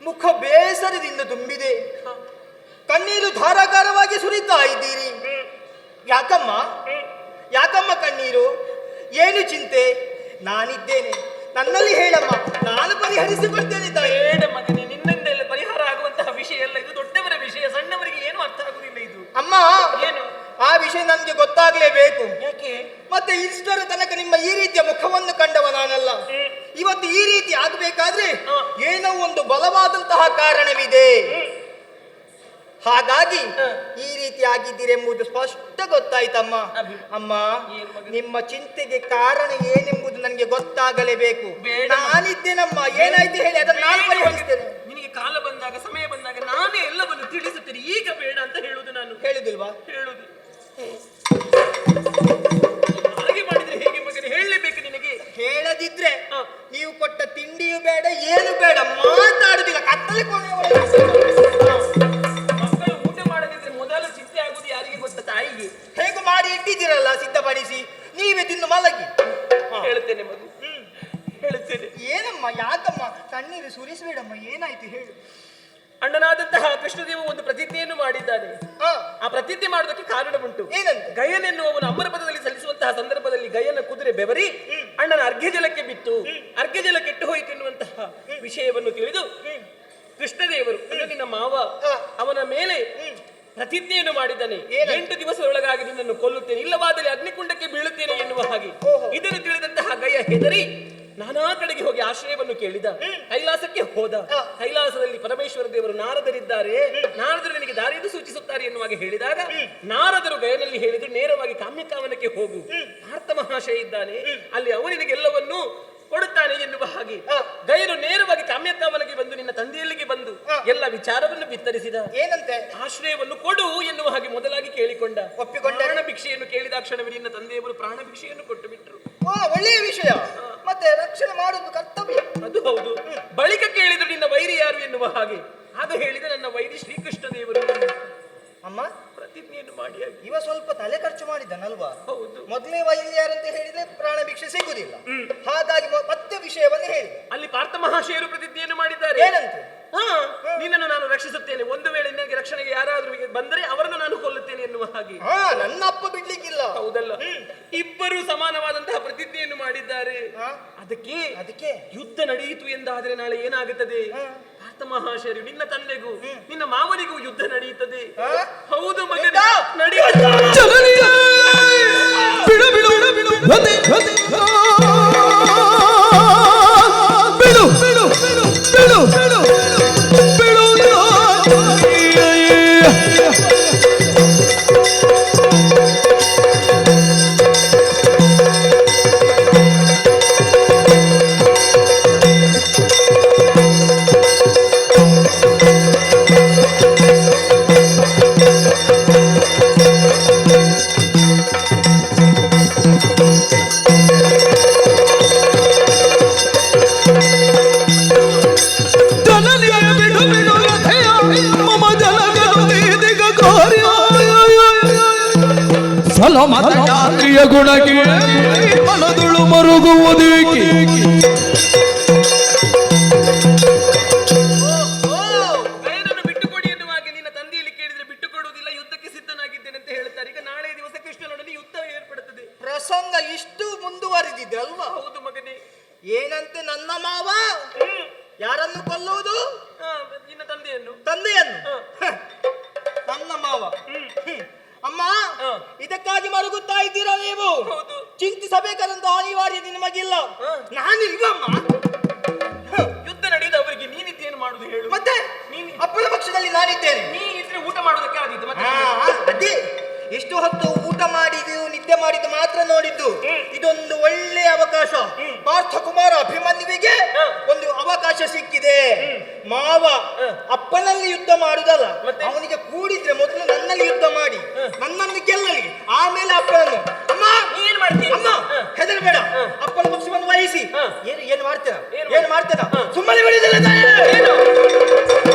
ಮುಖ ಬೇಸರದಿಂದ ತುಂಬಿದೆ. ಕಣ್ಣೀರು ಧಾರಾಕಾರವಾಗಿ ಸುರಿತಾ ಇದ್ದೀರಿ. ಯಾಕಮ್ಮ ಯಾಕಮ್ಮ ಕಣ್ಣೀರು? ಏನು ಚಿಂತೆ? ನಾನಿದ್ದೇನೆ, ನನ್ನಲ್ಲಿ ಹೇಳಮ್ಮ, ನಾನು ಪರಿಹರಿಸಿಕೊಳ್ತೇನೆ ತಾಯಿ. ಬೇಡ ಮಗನೇ, ನಿನ್ನಿಂದ ಎಲ್ಲ ಪರಿಹಾರ ಆಗುವಂತಹ ವಿಷಯ ಎಲ್ಲ ಇದು ದೊಡ್ಡವರ ವಿಷಯ, ಸಣ್ಣವರಿಗೆ ಏನು ಅರ್ಥ ಆಗುದಿಲ್ಲ ಇದು. ಅಮ್ಮ ಏನು ಆ ವಿಷಯ ನನಗೆ ಗೊತ್ತಾಗ್ಲೇಬೇಕು. ಯಾಕೆ? ಮತ್ತೆ ಇಷ್ಟರ ತನಕ ನಿಮ್ಮ ಈ ರೀತಿಯ ಮುಖವನ್ನು ಕಂಡವ ನಾನಲ್ಲ. ಇವತ್ತು ಈ ರೀತಿ ಆಗಬೇಕಾದ್ರೆ ಏನೋ ಒಂದು ಬಲವಾದಂತಹ ಕಾರಣವಿದೆ. ಹಾಗಾಗಿ ಈ ರೀತಿ ಆಗಿದ್ದೀರೆಂಬುದು ಸ್ಪಷ್ಟ ಗೊತ್ತಾಯ್ತಮ್ಮ. ಅಮ್ಮ, ನಿಮ್ಮ ಚಿಂತೆಗೆ ಕಾರಣ ಏನೆಂಬುದು ನನಗೆ ಗೊತ್ತಾಗಲೇಬೇಕು. ನಾನಿದ್ದೇನಮ್ಮ, ಏನಾಯ್ತು ಹೇಳಿ, ಅದನ್ನು ನಾನು ಪರಿಹರಿಸ್ತೇನೆ. ನಿನಗೆ ಕಾಲ ಬಂದಾಗ, ಸಮಯ ಬಂದಾಗ ನಾನೇ ಎಲ್ಲವನ್ನು ತಿಳಿಸುತ್ತೇನೆ. ಈಗ ಬೇಡ ಅಂತ ಹೇಳುದು ನಾನು. ಹೇಳುದಿಲ್ವಾ? ಹೇಳುದು. ಹಾಗೆ ಮಾಡಿದ್ರೆ ಹೇಗೆ ಮಗನೇ? ಹೇಳಲೇಬೇಕು ನಿನಗೆ. ಹೇಳದಿದ್ರೆ ನೀವು ಕೊಟ್ಟ ತಿಂಡಿಯೂ ಬೇಡ, ಏನು ಬೇಡ, ಮಾತಾಡುದಿಲ್ಲ. ಕತ್ತಲೆ ಕೊನೆಯವರೆಗೆ ಮಕ್ಕಳು ಊಟ ಮಾಡದಿದ್ರೆ ಮೊದಲು ಚಿಂತೆ ಆಗುದು ಯಾರಿಗೆ ಗೊತ್ತ? ತಾಯಿಗೆ. ಹೇಗೆ ಮಾಡಿ ಇಟ್ಟಿದ್ದೀರಲ್ಲ ಸಿದ್ಧಪಡಿಸಿ, ನೀವೇ ತಿಂದು ಮಲಗಿ. ಹೇಳ್ತೇನೆ ಮಗು, ಹೇಳ್ತೇನೆ. ಏನಮ್ಮ, ಯಾಕಮ್ಮ ಕಣ್ಣೀರು ಸುರಿಸಬೇಡಮ್ಮ, ಏನಾಯ್ತು ಹೇಳು. ಅಣ್ಣನಾದಂತಹ ಕೃಷ್ಣದೇವ ಒಂದು ಪ್ರತಿಜ್ಞೆಯನ್ನು ಮಾಡಿದ್ದಾನೆ. ಆ ಪ್ರತಿಜ್ಞೆ ಮಾಡೋದಕ್ಕೆ ಕಾರಣ ಉಂಟು. ಏನಂತ? ಗಯನೆನ್ನುವವನು ಅಮರ ಪದದಲ್ಲಿ ಸಲ್ಲಿಸುವಂತಹ ಸಂದರ್ಭದಲ್ಲಿ ಗಯನ ಕುದುರೆ ಬೆವರಿ ಅಣ್ಣನ ಅರ್ಘ್ಯ ಜಲಕ್ಕೆ ಬಿತ್ತು. ಅರ್ಘ್ಯ ಜಲ ಕೆಟ್ಟು ಹೋಯಿತು ಎನ್ನುವಂತಹ ವಿಷಯವನ್ನು ತಿಳಿದು ಕೃಷ್ಣದೇವರು ಅಂದ್ರೆ ನಿನ್ನ ಮಾವ ಅವನ ಮೇಲೆ ಪ್ರತಿಜ್ಞೆಯನ್ನು ಮಾಡಿದ್ದಾನೆ. 8 ದಿವಸದೊಳಗಾಗಿ ನಿನ್ನನ್ನು ಕೊಲ್ಲುತ್ತೇನೆ, ಇಲ್ಲವಾದಲ್ಲಿ ಅಗ್ನಿಕುಂಡಕ್ಕೆ ಬೀಳುತ್ತೇನೆ ಎನ್ನುವ ಹಾಗೆ. ಇದನ್ನು ತಿಳಿದಂತಹ ಗಯ ಹೆದರಿ ನಾನಾ ಕಡೆಗೆ ಹೋಗಿ ಆಶ್ರಯವನ್ನು ಕೇಳಿದ. ಕೈಲಾಸಕ್ಕೆ ಹೋದ. ಕೈಲಾಸದಲ್ಲಿ ಪರಮೇಶ್ವರ ದೇವರು ನಾರದರಿದ್ದಾರೆ, ನಾರದರು ನಿನಗೆ ದಾರಿಯನ್ನು ಸೂಚಿಸುತ್ತಾರೆ ಎನ್ನುವಾಗ ಹೇಳಿದಾಗ ನಾರದರು ಗಯನಲ್ಲಿ ಹೇಳಿದ್ರು, ನೇರವಾಗಿ ಕಾಮ್ಯಕಾವನಕ್ಕೆ ಹೋಗು, ಪಾರ್ಥ ಮಹಾಶಯ ಇದ್ದಾನೆ, ಅಲ್ಲಿ ಅವನಿಗೆಲ್ಲವನ್ನೂ ಕೊಡುತ್ತಾನೆ ಎನ್ನುವ ಹಾಗೆ. ಗಯನು ನೇರವಾಗಿ ಕಾಮ್ಯಕಾವನಕ್ಕೆ ಬಂದು ನಿನ್ನ ತಂದೆಯಲ್ಲಿಗೆ ಬಂದು ಎಲ್ಲ ವಿಚಾರವನ್ನು ಬಿತ್ತರಿಸಿದ. ಏನಂತೆ? ಆಶ್ರಯವನ್ನು ಕೊಡು ಎನ್ನುವ ಹಾಗೆ ಮೊದಲಾಗಿ ಕೇಳಿಕೊಂಡ. ಒಪ್ಪಿಕೊಂಡ. ಪ್ರಾಣ ಭಿಕ್ಷೆಯನ್ನು ಕೇಳಿದ ಕ್ಷಣವೇ ನಿನ್ನ ತಂದೆಯವರು ಪ್ರಾಣ ಭಿಕ್ಷೆಯನ್ನು ಕೊಟ್ಟು ಬಿಟ್ಟರು. ಒಳ್ಳೆಯ ವಿಷಯ. ಮತ್ತೆ ರಕ್ಷಣೆ ಮಾಡುವುದು ಕರ್ತವ್ಯ. ಅದು ಹೌದು. ಬಳಿಕ ಕೇಳಿದ್ರು ನಿನ್ನ ವೈರಿ ಯಾರು ಎನ್ನುವ ಹಾಗೆ. ಆಗ ಹೇಳಿದ ನನ್ನ ವೈರಿ ಶ್ರೀಕೃಷ್ಣ ದೇವರು. ಅಮ್ಮ, ಪ್ರತಿಜ್ಞೆಯನ್ನು ಮಾಡಿ ಇವ ಸ್ವಲ್ಪ ತಲೆ ಖರ್ಚು ಮಾಡಿದ್ದಾನಲ್ವಾ? ಹೌದು. ಮೊದಲೇ ವೈರಿ ಯಾರಂತ ಹೇಳಿದ್ರೆ ಪ್ರಾಣ ಭಿಕ್ಷೆ ಸಿಗುದಿಲ್ಲ. ಹಾಗಾಗಿ ಮತ್ತೆ ವಿಷಯವನ್ನು ಹೇಳಿ. ಅಲ್ಲಿ ಪಾರ್ಥ ಮಹಾಶಯರು ಪ್ರತಿಜ್ಞೆಯನ್ನು ಮಾಡಿದ್ದಾರೆ. ಏನಂತೆ? ನಿನ್ನನ್ನು ನಾನು ರಕ್ಷಿಸುತ್ತೇನೆ, ಒಂದು ವೇಳೆ ನಿನಗೆ ರಕ್ಷಣೆಗೆ ಯಾರಾದ್ರೂ ಬಂದರೆ ಅವರನ್ನು ನಾನು ಕೊಲ್ಲುತ್ತೇನೆ ಎನ್ನುವ ಹಾಗೆ. ನನ್ನ ಅಪ್ಪ ಬಿಡ್ಲಿಕ್ಕಿಲ್ಲ. ಹೌದಲ್ಲ? ಇಬ್ಬರು ಸಮಾನವಾದಂತಹ ಪ್ರತಿಜ್ಞೆಯನ್ನು ಮಾಡಿದ್ದಾರೆ. ಅದಕ್ಕೆ ಯುದ್ಧ ನಡೆಯಿತು ಎಂದಾದ್ರೆ ನಾಳೆ ಏನಾಗುತ್ತದೆ? ಪಾರ್ಥ ಮಹಾಶಯರು ನಿನ್ನ ತಂದೆಗೂ ನಿನ್ನ ಮಾವನಿಗೂ ಯುದ್ಧ ನಡೆಯುತ್ತದೆ. ಹೌದು ಮಗನೇ, ನಡೆಯುತ್ತದೆ. ಬಿಡು ಬಿಡು ಬಿಡು ಬಿಡು ಬಿಡು ಬಿಡು ಬಿಡು ಬಿಡು ಮತಯಾತ್ರಿಯ ಗುಣಕ್ಕೆ ಮನದುಳು ಮರುಗುವುದೇಕೆ? ಗಯನನ್ನು ಬಿಟ್ಟುಕೊಡಿ ಎನ್ನುವಾಗ ನಿನ್ನ ತಂದೆಯಲ್ಲಿ ಕೇಳಿದ್ರೆ ಬಿಟ್ಟುಕೊಡುವುದಿಲ್ಲ, ಯುದ್ಧಕ್ಕೆ ಸಿದ್ಧನಾಗಿದ್ದೇನೆ ಅಂತ ಹೇಳ್ತಾರೆ. ಈಗ ನಾಳೆ ದಿವಸ ಕೃಷ್ಣನೊಡನೆ ಯುದ್ಧ ಏರ್ಪಡುತ್ತದೆ. ಪ್ರಸಂಗ ಇಷ್ಟು ಮುಂದುವರಿದಿದೆ ಅಲ್ವಾ? ಹೌದು ಮಗನೇ. ಏನಂತೆ ನನ್ನ ಮಾವ ಯಾರನ್ನು ಕೊಲ್ಲುವುದು? ನಿನ್ನ ತಂದೆಯನ್ನು. ತಂದೆಯನ್ನು. ನನ್ನ ಮಾವ. ಅಮ್ಮ, ಇದಕ್ಕಾಗಿ ಮರುಗುತ್ತಾ ಇದ್ದೀರಾ ನೀವು? ಹೌದು. ಚಿಂತಿಸಬೇಕಾದಂತ ಅನಿವಾರ್ಯತೆ ನಿಮಗಿಲ್ಲ. ನಾನಿಲ್ವಮ್ಮ. ಯುದ್ಧ ನಡೆಯುವುದು ಅವರಿಗೆ, ನೀನಿದ್ದೇನು ಮಾಡುದು ಹೇಳು? ಮತ್ತೆ ಅಪ್ಪನ ಪಕ್ಷದಲ್ಲಿ ನಾನಿದ್ದೇನೆ. ನೀ ಇದ್ರೆ ಊಟ ಮಾಡೋದಕ್ಕೆ ಆದಿತ್ತು ಮತ್ತೆ. ಅದೇ ಎಷ್ಟು ಹೊತ್ತು ಊಟ ಮಾಡಿದ್ದು ನಿದ್ದೆ ಮಾಡಿದ್ದು ಮಾತ್ರ ನೋಡಿದ್ದು. ಇದೊಂದು ಒಳ್ಳೆ ಅವಕಾಶ. ಪಾರ್ಥ ಕುಮಾರ ಅಭಿಮನ್ಯುವಿಗೆ ಒಂದು ಅವಕಾಶ ಸಿಕ್ಕಿದೆ. ಮಾವ ಅಪ್ಪನಲ್ಲಿ ಯುದ್ಧ ಮಾಡುದಲ್ಲ, ಅವನಿಗೆ ಕೂಡಿದ್ರೆ ಮೊದಲು ನನ್ನಲ್ಲಿ ಯುದ್ಧ ಮಾಡಿ ನನ್ನನ್ನು ಗೆಲ್ಲಲಿ, ಆಮೇಲೆ ಅಪ್ಪನನ್ನು. ಅಮ್ಮ, ಏನ್ ಮಾಡ್ತೀನಿ? ಅಮ್ಮ, ಹೆದರಬೇಡ. ಅಪ್ಪನ ಪಕ್ಷವನ್ನು ವಹಿಸಿ. ಏನು ಮಾಡ್ತೀರಾ? ಏನು ಮಾಡ್ತೀರಾ? ಸುಮ್ಮನೆ ಬಿಡುದಿಲ್ಲ.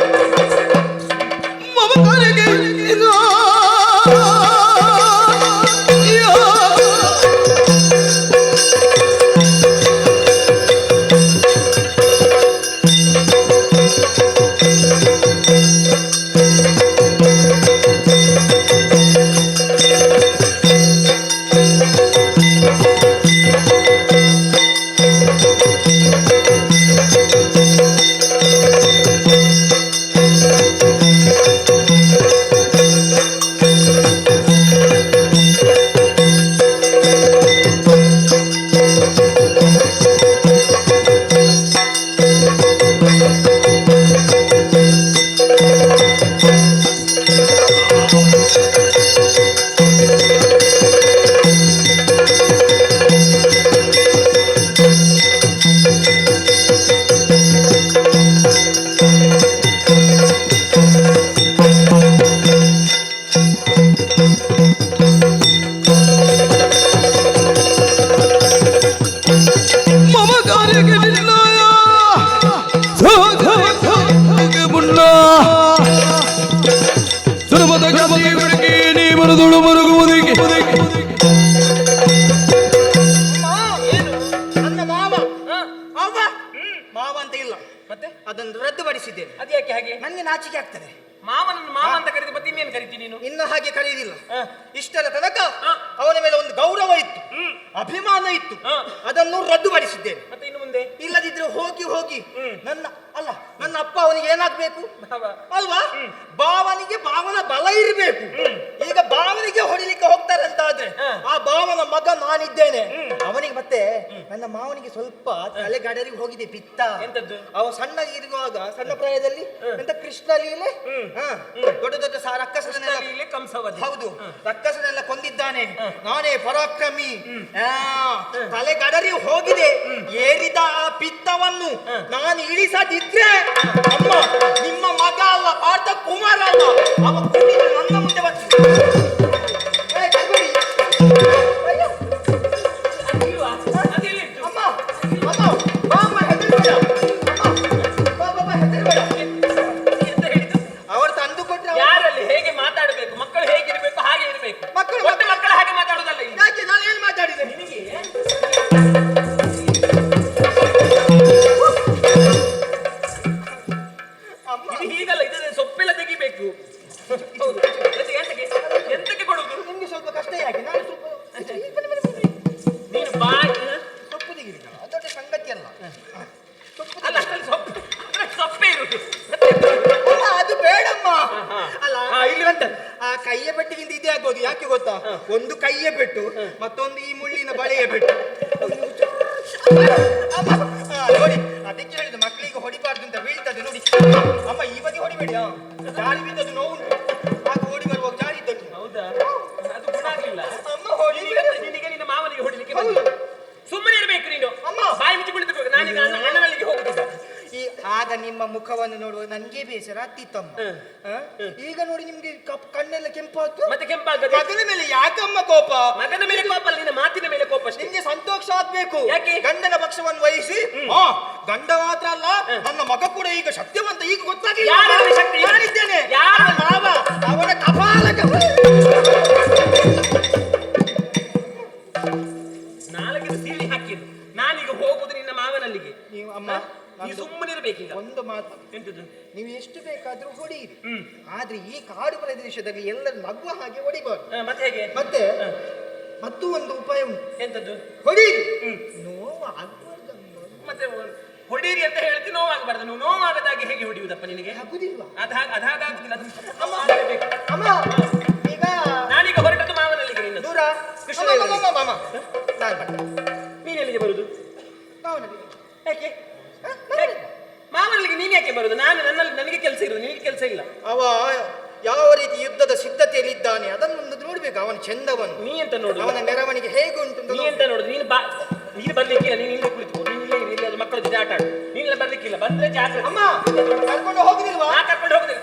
ಮಮಕಾರಿಗೆ ಮರದುಳು ಮರುಗುವುದಕ್ಕೆ ನನ್ನ ಮಾವ ಅವ್ವ ಮಾವ ಅಂತ ಇಲ್ಲ, ಮತ್ತೆ ಅದನ್ನು ರದ್ದುಪಡಿಸಿದ್ದೇನೆ. ಅದ್ಯಾಕೆ ಹಾಗೆ? ನನಗೆ ನಾಚಿಕೆ ಆಗ್ತದೆ. ಮಾವನನ್ನು ಮಾವ ಅಂತ ಕರೆದು ಮತ್ತೆ ಇನ್ನೇನು ಕರಿತೀನಿ ನೀನು? ಇನ್ನು ಹಾಗೆ ಕರೆಯುವುದಿಲ್ಲ. ಇಷ್ಟರ ತನಕ ಅವನ ಮೇಲೆ ಒಂದು ಗೌರವ ಇತ್ತು, ಅಭಿಮಾನ ಇತ್ತು, ಅದನ್ನು ರದ್ದುಪಡಿಸಿದ್ದೇನೆ. ಮತ್ತೆ ಇನ್ನು ಮುಂದೆ ಇಲ್ಲದಿದ್ರೆ ಹೋಗಿ ಹೋಗಿ ನನ್ನ ಅಪ್ಪ ಅವನಿಗೆ ಏನಾಗ್ಬೇಕು ಅಲ್ವಾ? ಭಾವನಿಗೆ ಭಾವನ ಬಲ ಇರಬೇಕು. ಈಗ ಭಾವನಿಗೆ ಹೊಡಿಲಿಕ್ಕೆ ಹೋಗ್ತಾರೆ ಅಂತ ಆದ್ರೆ ಆ ಭಾವನ ಮಗ ನಾನಿದ್ದೇನೆ. ಅವನಿಗೆ ಮತ್ತೆ ನನ್ನ ಮಾವನಿಗೆ ಸ್ವಲ್ಪ ತಲೆಗಡರಿಗೆ ಹೋಗಿದೆ ಪಿತ್ತ. ಎಂತದ್ದು? ಅವ ಸಣ್ಣ ಇರುವಾಗ, ಸಣ್ಣ ಪ್ರಾಯದಲ್ಲಿ ಎಂತ ಕೃಷ್ಣ ಲೀಲೆ, ದೊಡ್ಡ ದೊಡ್ಡ ರಕ್ಕಸನೆಲ್ಲ ಕಂಸವಧೆ. ಹೌದು, ರಕ್ಕಸನೆಲ್ಲ ಕೊಂದಿದ್ದಾನೆ. ನಾನೇ ಪರಾಕ್ರಮಿ. ತಲೆಗಡರಿ ಹೋಗಿದೆ. ಏರಿದ ಆ ಪಿತ್ತವನ್ನು ನಾನು ಇಳಿಸದಿದ್ರೆ ಅಮ್ಮ ನಿಮ್ಮ ಮಗ ಅಲ್ಲ, ಪಾರ್ಥ ಕುಮಾರ ಅಲ್ಲ, ಅವ ಕೂಡಿದ್ದು ನನ್ನ ಮುಂದೆ ಬರ್ತೀನಿ. ಅಮ್ಮ ಅಮ್ಮ ಬಾಮ್ಮ, ಹೆದರ್ಬೇಡ. ಬಾಬಾ ಹೆದರ್ಬೇಡ. ಅವರು ತಂದು ಕೊಟ್ರೆ ಯಾರಲ್ಲಿ ಹೇಗೆ ಮಾತಾಡಬೇಕು, ಮಕ್ಕಳು ಹೇಗಿರ್ಬೇಕು ಹಾಗೆ ಇರಬೇಕು. ಮಕ್ಕಳು ಹಾಗೆ ಮಾತಾಡುದಲ್ಲ. ಯಾಕೆ ನಾನು ಏನ್ ಮಾತಾಡಿದೆ ನಿನಗೆ? ಹೀಗಲ್ಲ, ಇದನ್ನ ಸೊಪ್ಪೆಲ್ಲ ತೆಗಿಬೇಕು. ಎಂತಕ್ಕೆ ಕೊಡುದು? ನಿಮ್ಗೆ ಸ್ವಲ್ಪ ಕಷ್ಟ ಯಾಕೆ? ನಾನು ಸ್ವಲ್ಪ ನೀನು ಬಾಯಿ ಸೊಪ್ಪು ತೆಗಿದ ದೊಡ್ಡ ಸಂಗತಿ ಅಲ್ಲ. ಅಲ್ಲ, ಅದ್ರಲ್ಲಿ ಸೊಪ್ಪೆ ಇರುದು. ಅದು ಬೇಡಮ್ಮ. ಅಲ್ಲ ಇಲ್ಲಿ ಬಂತ ಆ ಕೈಯ ಪೆಟ್ಟಿಗಿಂತ ಇದೇ ಆಗ್ಬೋದು. ಯಾಕೆ ಗೊತ್ತಾ? ಒಂದು ಕೈಯ ಪೆಟ್ಟು, ಮತ್ತೊಂದು ಈ ಮುಳ್ಳಿನ ಬಳೆಯ ಪೆಟ್ಟು. ನೋಡಿ, ಅದಕ್ಕೆ ಹೇಳಿದ ಮಕ್ಕಳಿಗೆ ಹೊಡಿಬಾರ್ದು ಅಂತ. ಬೀಳ್ತದೆ ನೋಡಿ ಅಮ್ಮ, ಈ ಬದಿ ಹೊಡಿಬೇಡಿ. ಜಾರಿ ಬಿದ್ದದ್ದು ನೋವು, ಆಗ ಓಡಿ ಬರುವಾಗ ಜಾರಿ ಇದ್ದದ್ದು. ಹೌದಾ? ಅದು ಗುಣ ಆಗ್ಲಿಲ್ಲ. ಅಮ್ಮ ಹೊಡಿ. ನಿನಗೆ ನಿನ್ನ ಮಾವನಿಗೆ ಹೊಡಿಲಿಕ್ಕೆ ಬಂದಿಲ್ಲ. ಸುಮ್ಮನೆ ಇರಬೇಕು ನೀನು. ಅಮ್ಮ ಬಾಯಿ ಮುಚ್ಚಿ ಕುಳಿತುಕೋ. ನಾನೀಗ ಅಣ್ಣನಲ್ಲಿಗೆ ಹೋಗುದಿಲ್ಲ. ಆಗ ನಿಮ್ಮ ಮುಖವನ್ನು ನೋಡುವ ನನಗೆ ಬೇಸರ ಆಗ್ತಿತ್ತಮ್ಮ. ಈಗ ನೋಡಿ ನಿಮ್ಗೆ ಕಣ್ಣೆಲ್ಲ ಕೆಂಪಾಯ್ತು. ಮತ್ತೆ ಕೆಂಪಾಗದೆ ಮಗನ ಮೇಲೆ ಯಾಕಮ್ಮ ಕೋಪ? ಮಗನ ಮೇಲೆ ಕೋಪ ಅಲ್ಲ, ನಿನ್ನ ಮಾತಿನ ಮೇಲೆ ಕೋಪ ಅಷ್ಟೇ. ನಿಮ್ಗೆ ಸಂತೋಷ ಆಗ್ಬೇಕು. ಯಾಕೆ? ಗಂಡನ ಪಕ್ಷವನ್ನು ವಹಿಸಿ. ಗಂಡ ಮಾತ್ರ ಅಲ್ಲ, ನನ್ನ ಮಗ ಕೂಡ ಈಗ ಸತ್ಯವಂತ. ಈಗ ಗೊತ್ತಾಗಿ ಯಾರಲ್ಲಿ ಶಕ್ತಿ? ನಾನಿದ್ದೇನೆ. ಯಾರು? ಮಾವ ಅವನ ಕಪಾಲಕ. ನಾಲ್ಕು ಸೀಳಿ ಹಾಕಿದ್ದು. ನಾನೀಗ ಹೋಗುದು ನಿನ್ನ ಮಾವನಲ್ಲಿಗೆ. ನೀವು ಅಮ್ಮ ನೀವು ಸುಮ್ಮನೆ ಇರಬೇಕೀಗ. ಒಂದು ಮಾತು, ಎಂತದ್ದು? ನೀವು ಎಷ್ಟು ಬೇಕಾದ್ರೂ ಹೊಡೆಯಿರಿ, ಆದ್ರೆ ಈ ಕಾಡು ಪ್ರದೇಶದಲ್ಲಿ ಎಲ್ಲರೂ ನಗುವ ಹಾಗೆ ಹೊಡಿಬಾರ್ದು. ಮತ್ತೆ ಹೇಗೆ? ಮತ್ತೆ ಮತ್ತು ಒಂದು ಉಪಾಯ ಉಂಟು. ಎಂತದ್ದು? ಹೊಡಿ. ನೋವು ಆಗ್ಬಾರ್ದಮ್ಮ. ಮತ್ತೆ ಹೊಡೀರಿ ಅಂತ ಹೇಳ್ತಿ, ನೋವಾಗಬಾರ್ದು. ನೀವು ನೋವಾಗದಾಗಿ ಹೇಗೆ ಹೊಡಿಯುವುದಪ್ಪ ನಿನಗೆ? ಆಗುದಿಲ್ವಾ? ಅದಾಗುದಿಲ್ಲ. ಅಮ್ಮ ಈಗ ನಾನೀಗ ಹೊರಟದ್ದು ಮಾವನಲ್ಲಿಗೆ. ನಿನ್ನ ದೂರ ಕೃಷ್ಣ ಮಾಮ ನಾನು ಬರ್ತೇನೆ. ನೀನ್ ಎಲ್ಲಿಗೆ ಬರುದು? ಮಾವನಲ್ಲಿಗೆ. ಯಾಕೆ? ಮಾವನಲ್ಲಿಗೆ ನೀನ್ ಯಾಕೆ ಬರುದು? ನನಗೆ ಕೆಲಸ ಇರುದು, ನಿನಗೆ ಕೆಲಸ ಇಲ್ಲ. ಅವ ಯಾವ ರೀತಿ ಯುದ್ಧದ ಸಿದ್ಧತೆಯಲ್ಲಿದ್ದಾನೆ ಅದನ್ನೊಂದು ನೋಡ್ಬೇಕು. ಅವನ ಚಂದವನ್ನು ನೀ ಅಂತ ನೋಡು. ಅವನ ಮೆರವಣಿಗೆ ಹೇಗೆ ಉಂಟು ನೀ ಅಂತ ನೋಡುದು. ನೀನು ಬರ್ಲಿಕ್ಕಿಲ್ಲ. ನೀನು ಇಲ್ಲೇ ಕುಳಿತು, ನೀನು ಇಲ್ಲೇ ಇರಿ. ಇಲ್ಲಿ ಅದು ಮಕ್ಕಳ ಜೊತೆ ಆಟ ಆಡು. ನೀನೆಲ್ಲ ಬರ್ಲಿಕ್ಕಿಲ್ಲ. ಬಂದ್ರೆ ಜಾಗ್ರತೆ. ಅಮ್ಮ ಕರ್ಕೊಂಡು ಹೋಗುದಿಲ್ವಾ? ನಾ ಕರ್ಕೊಂಡು ಹೋಗುದಿಲ್ಲ.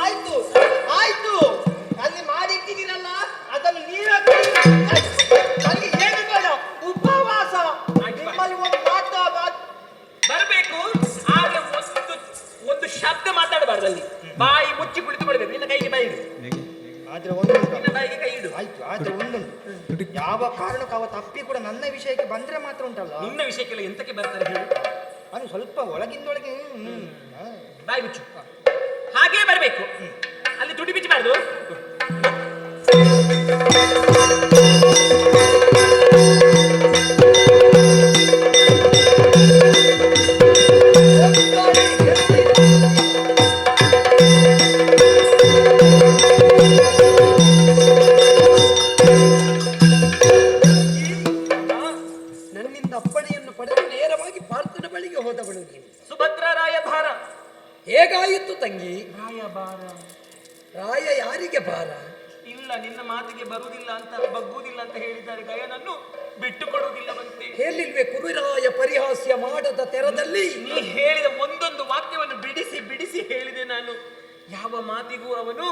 ಆಯ್ತು ಆಯ್ತು, ಅಲ್ಲಿ ಮಾಡಿಟ್ಟಿದ್ದೀರಲ್ಲ ಅದನ್ನು ನೀವೇ ನನಗೆ ಏನು ಬೇಡ. ಉಪವಾಸ ನಿಮ್ಮಲ್ಲಿ ಒಂದು ಬರಬೇಕು. ಆಗ ಒಂದು ಶಬ್ದ ಮಾತಾಡಬಾರ್ದು. ಅಲ್ಲಿ ಬಾಯಿ ಮುಚ್ಚಿ ಕುಳಿತುಕೊಳ್ಬೇಕು. ನಿನ್ನ ಕೈಗೆ ಬಾಯಿ ಇಡು. ಆದ್ರೆ ಒಂದು ನಿನ್ನ ಬಾಯಿಗೆ ಕೈ ಇಡು. ಆಯ್ತು. ಆದ್ರೆ ಒಂದುಂಟು, ಯಾವ ಕಾರಣಕ್ಕೂ ಅವ ತಪ್ಪಿ ಕೂಡ ನನ್ನ ವಿಷಯಕ್ಕೆ ಬಂದ್ರೆ ಮಾತ್ರ ಉಂಟಲ್ಲ. ನಿನ್ನ ವಿಷಯಕ್ಕೆಲ್ಲ ಎಂತಕ್ಕೆ ಬರ್ತಾರೆ ಹೇಳು? ಅದು ಸ್ವಲ್ಪ ಒಳಗಿಂದೊಳಗೆ ಬಾಯಿ ಮುಚ್ಚು. ಹಾಗೇ ಬರಬೇಕು. ಅಲ್ಲಿ ತುಟಿ ಬಿಚ್ಚಬಾರ್ದು. ನನ್ನಿಂದ ಅಪ್ಪಣೆಯನ್ನು ಪಡೆದು ನೇರವಾಗಿ ಪಾರ್ಥನ ಬಳಿಗೆ ಹೋದವಳು ನೀನು. ಸುಭದ್ರ ರಾಯ ಭಾರ ಹೇಗಾಯಿತು ತಂಗಿ? ರಾಯ ಭಾರ. ರಾಯ ಯಾರಿಗೆ ಭಾರ? ಇಲ್ಲ, ನಿನ್ನ ಮಾತಿಗೆ ಬರುವುದಿಲ್ಲ ಅಂತ, ಬಗ್ಗುವುದಿಲ್ಲ ಅಂತ ಹೇಳಿದ್ದಾರೆ. ಗಯನನ್ನು ಬಿಟ್ಟು ಕೊಡುವುದಿಲ್ಲವಂತೆ. ಹೇಳಿಲ್ವೇ ಕುರುರಾಯ ಪರಿಹಾಸ್ಯ ಮಾಡದ ತೆರದಲ್ಲಿ? ನೀ ಹೇಳಿದ ಒಂದೊಂದು ವಾಕ್ಯವನ್ನು ಬಿಡಿಸಿ ಬಿಡಿಸಿ ಹೇಳಿದೆ ನಾನು. ಯಾವ ಮಾತಿಗೂ ಅವನು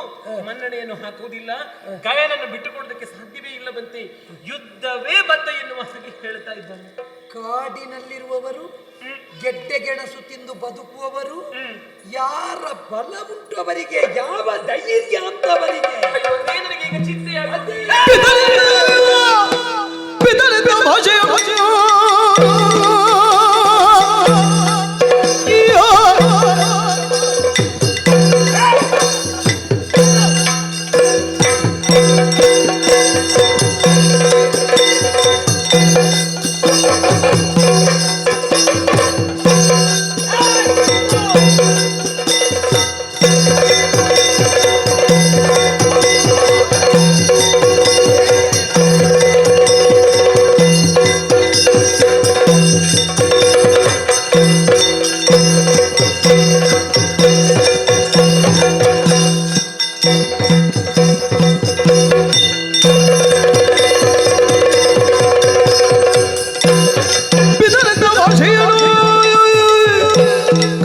ಮನ್ನಣೆಯನ್ನು ಹಾಕುವುದಿಲ್ಲ. ಗಯನನ್ನು ಬಿಟ್ಟು ಕೊಡುವುದಕ್ಕೆ ಸಾಧ್ಯವೇ ಇಲ್ಲವಂತೆ. ಯುದ್ಧವೇ ಬದ್ಧ ಎನ್ನುವ ಹಾಗೆ ಹೇಳ್ತಾ ಇದ್ದಾನೆ. ಕಾಡಿನಲ್ಲಿರುವವರು ಗೆಡ್ಡೆ ಗೆಣಸು ತಿಂದು ಬದುಕುವವರು ಯಾರ ಬಲ ಉಂಟು ಅವರಿಗೆ, ಯಾವ ಧೈರ್ಯ ಅಂತವರಿಗೆ. ನನಗೆ ಈಗ ಚಿಂತೆ ಆಗುತ್ತೆ.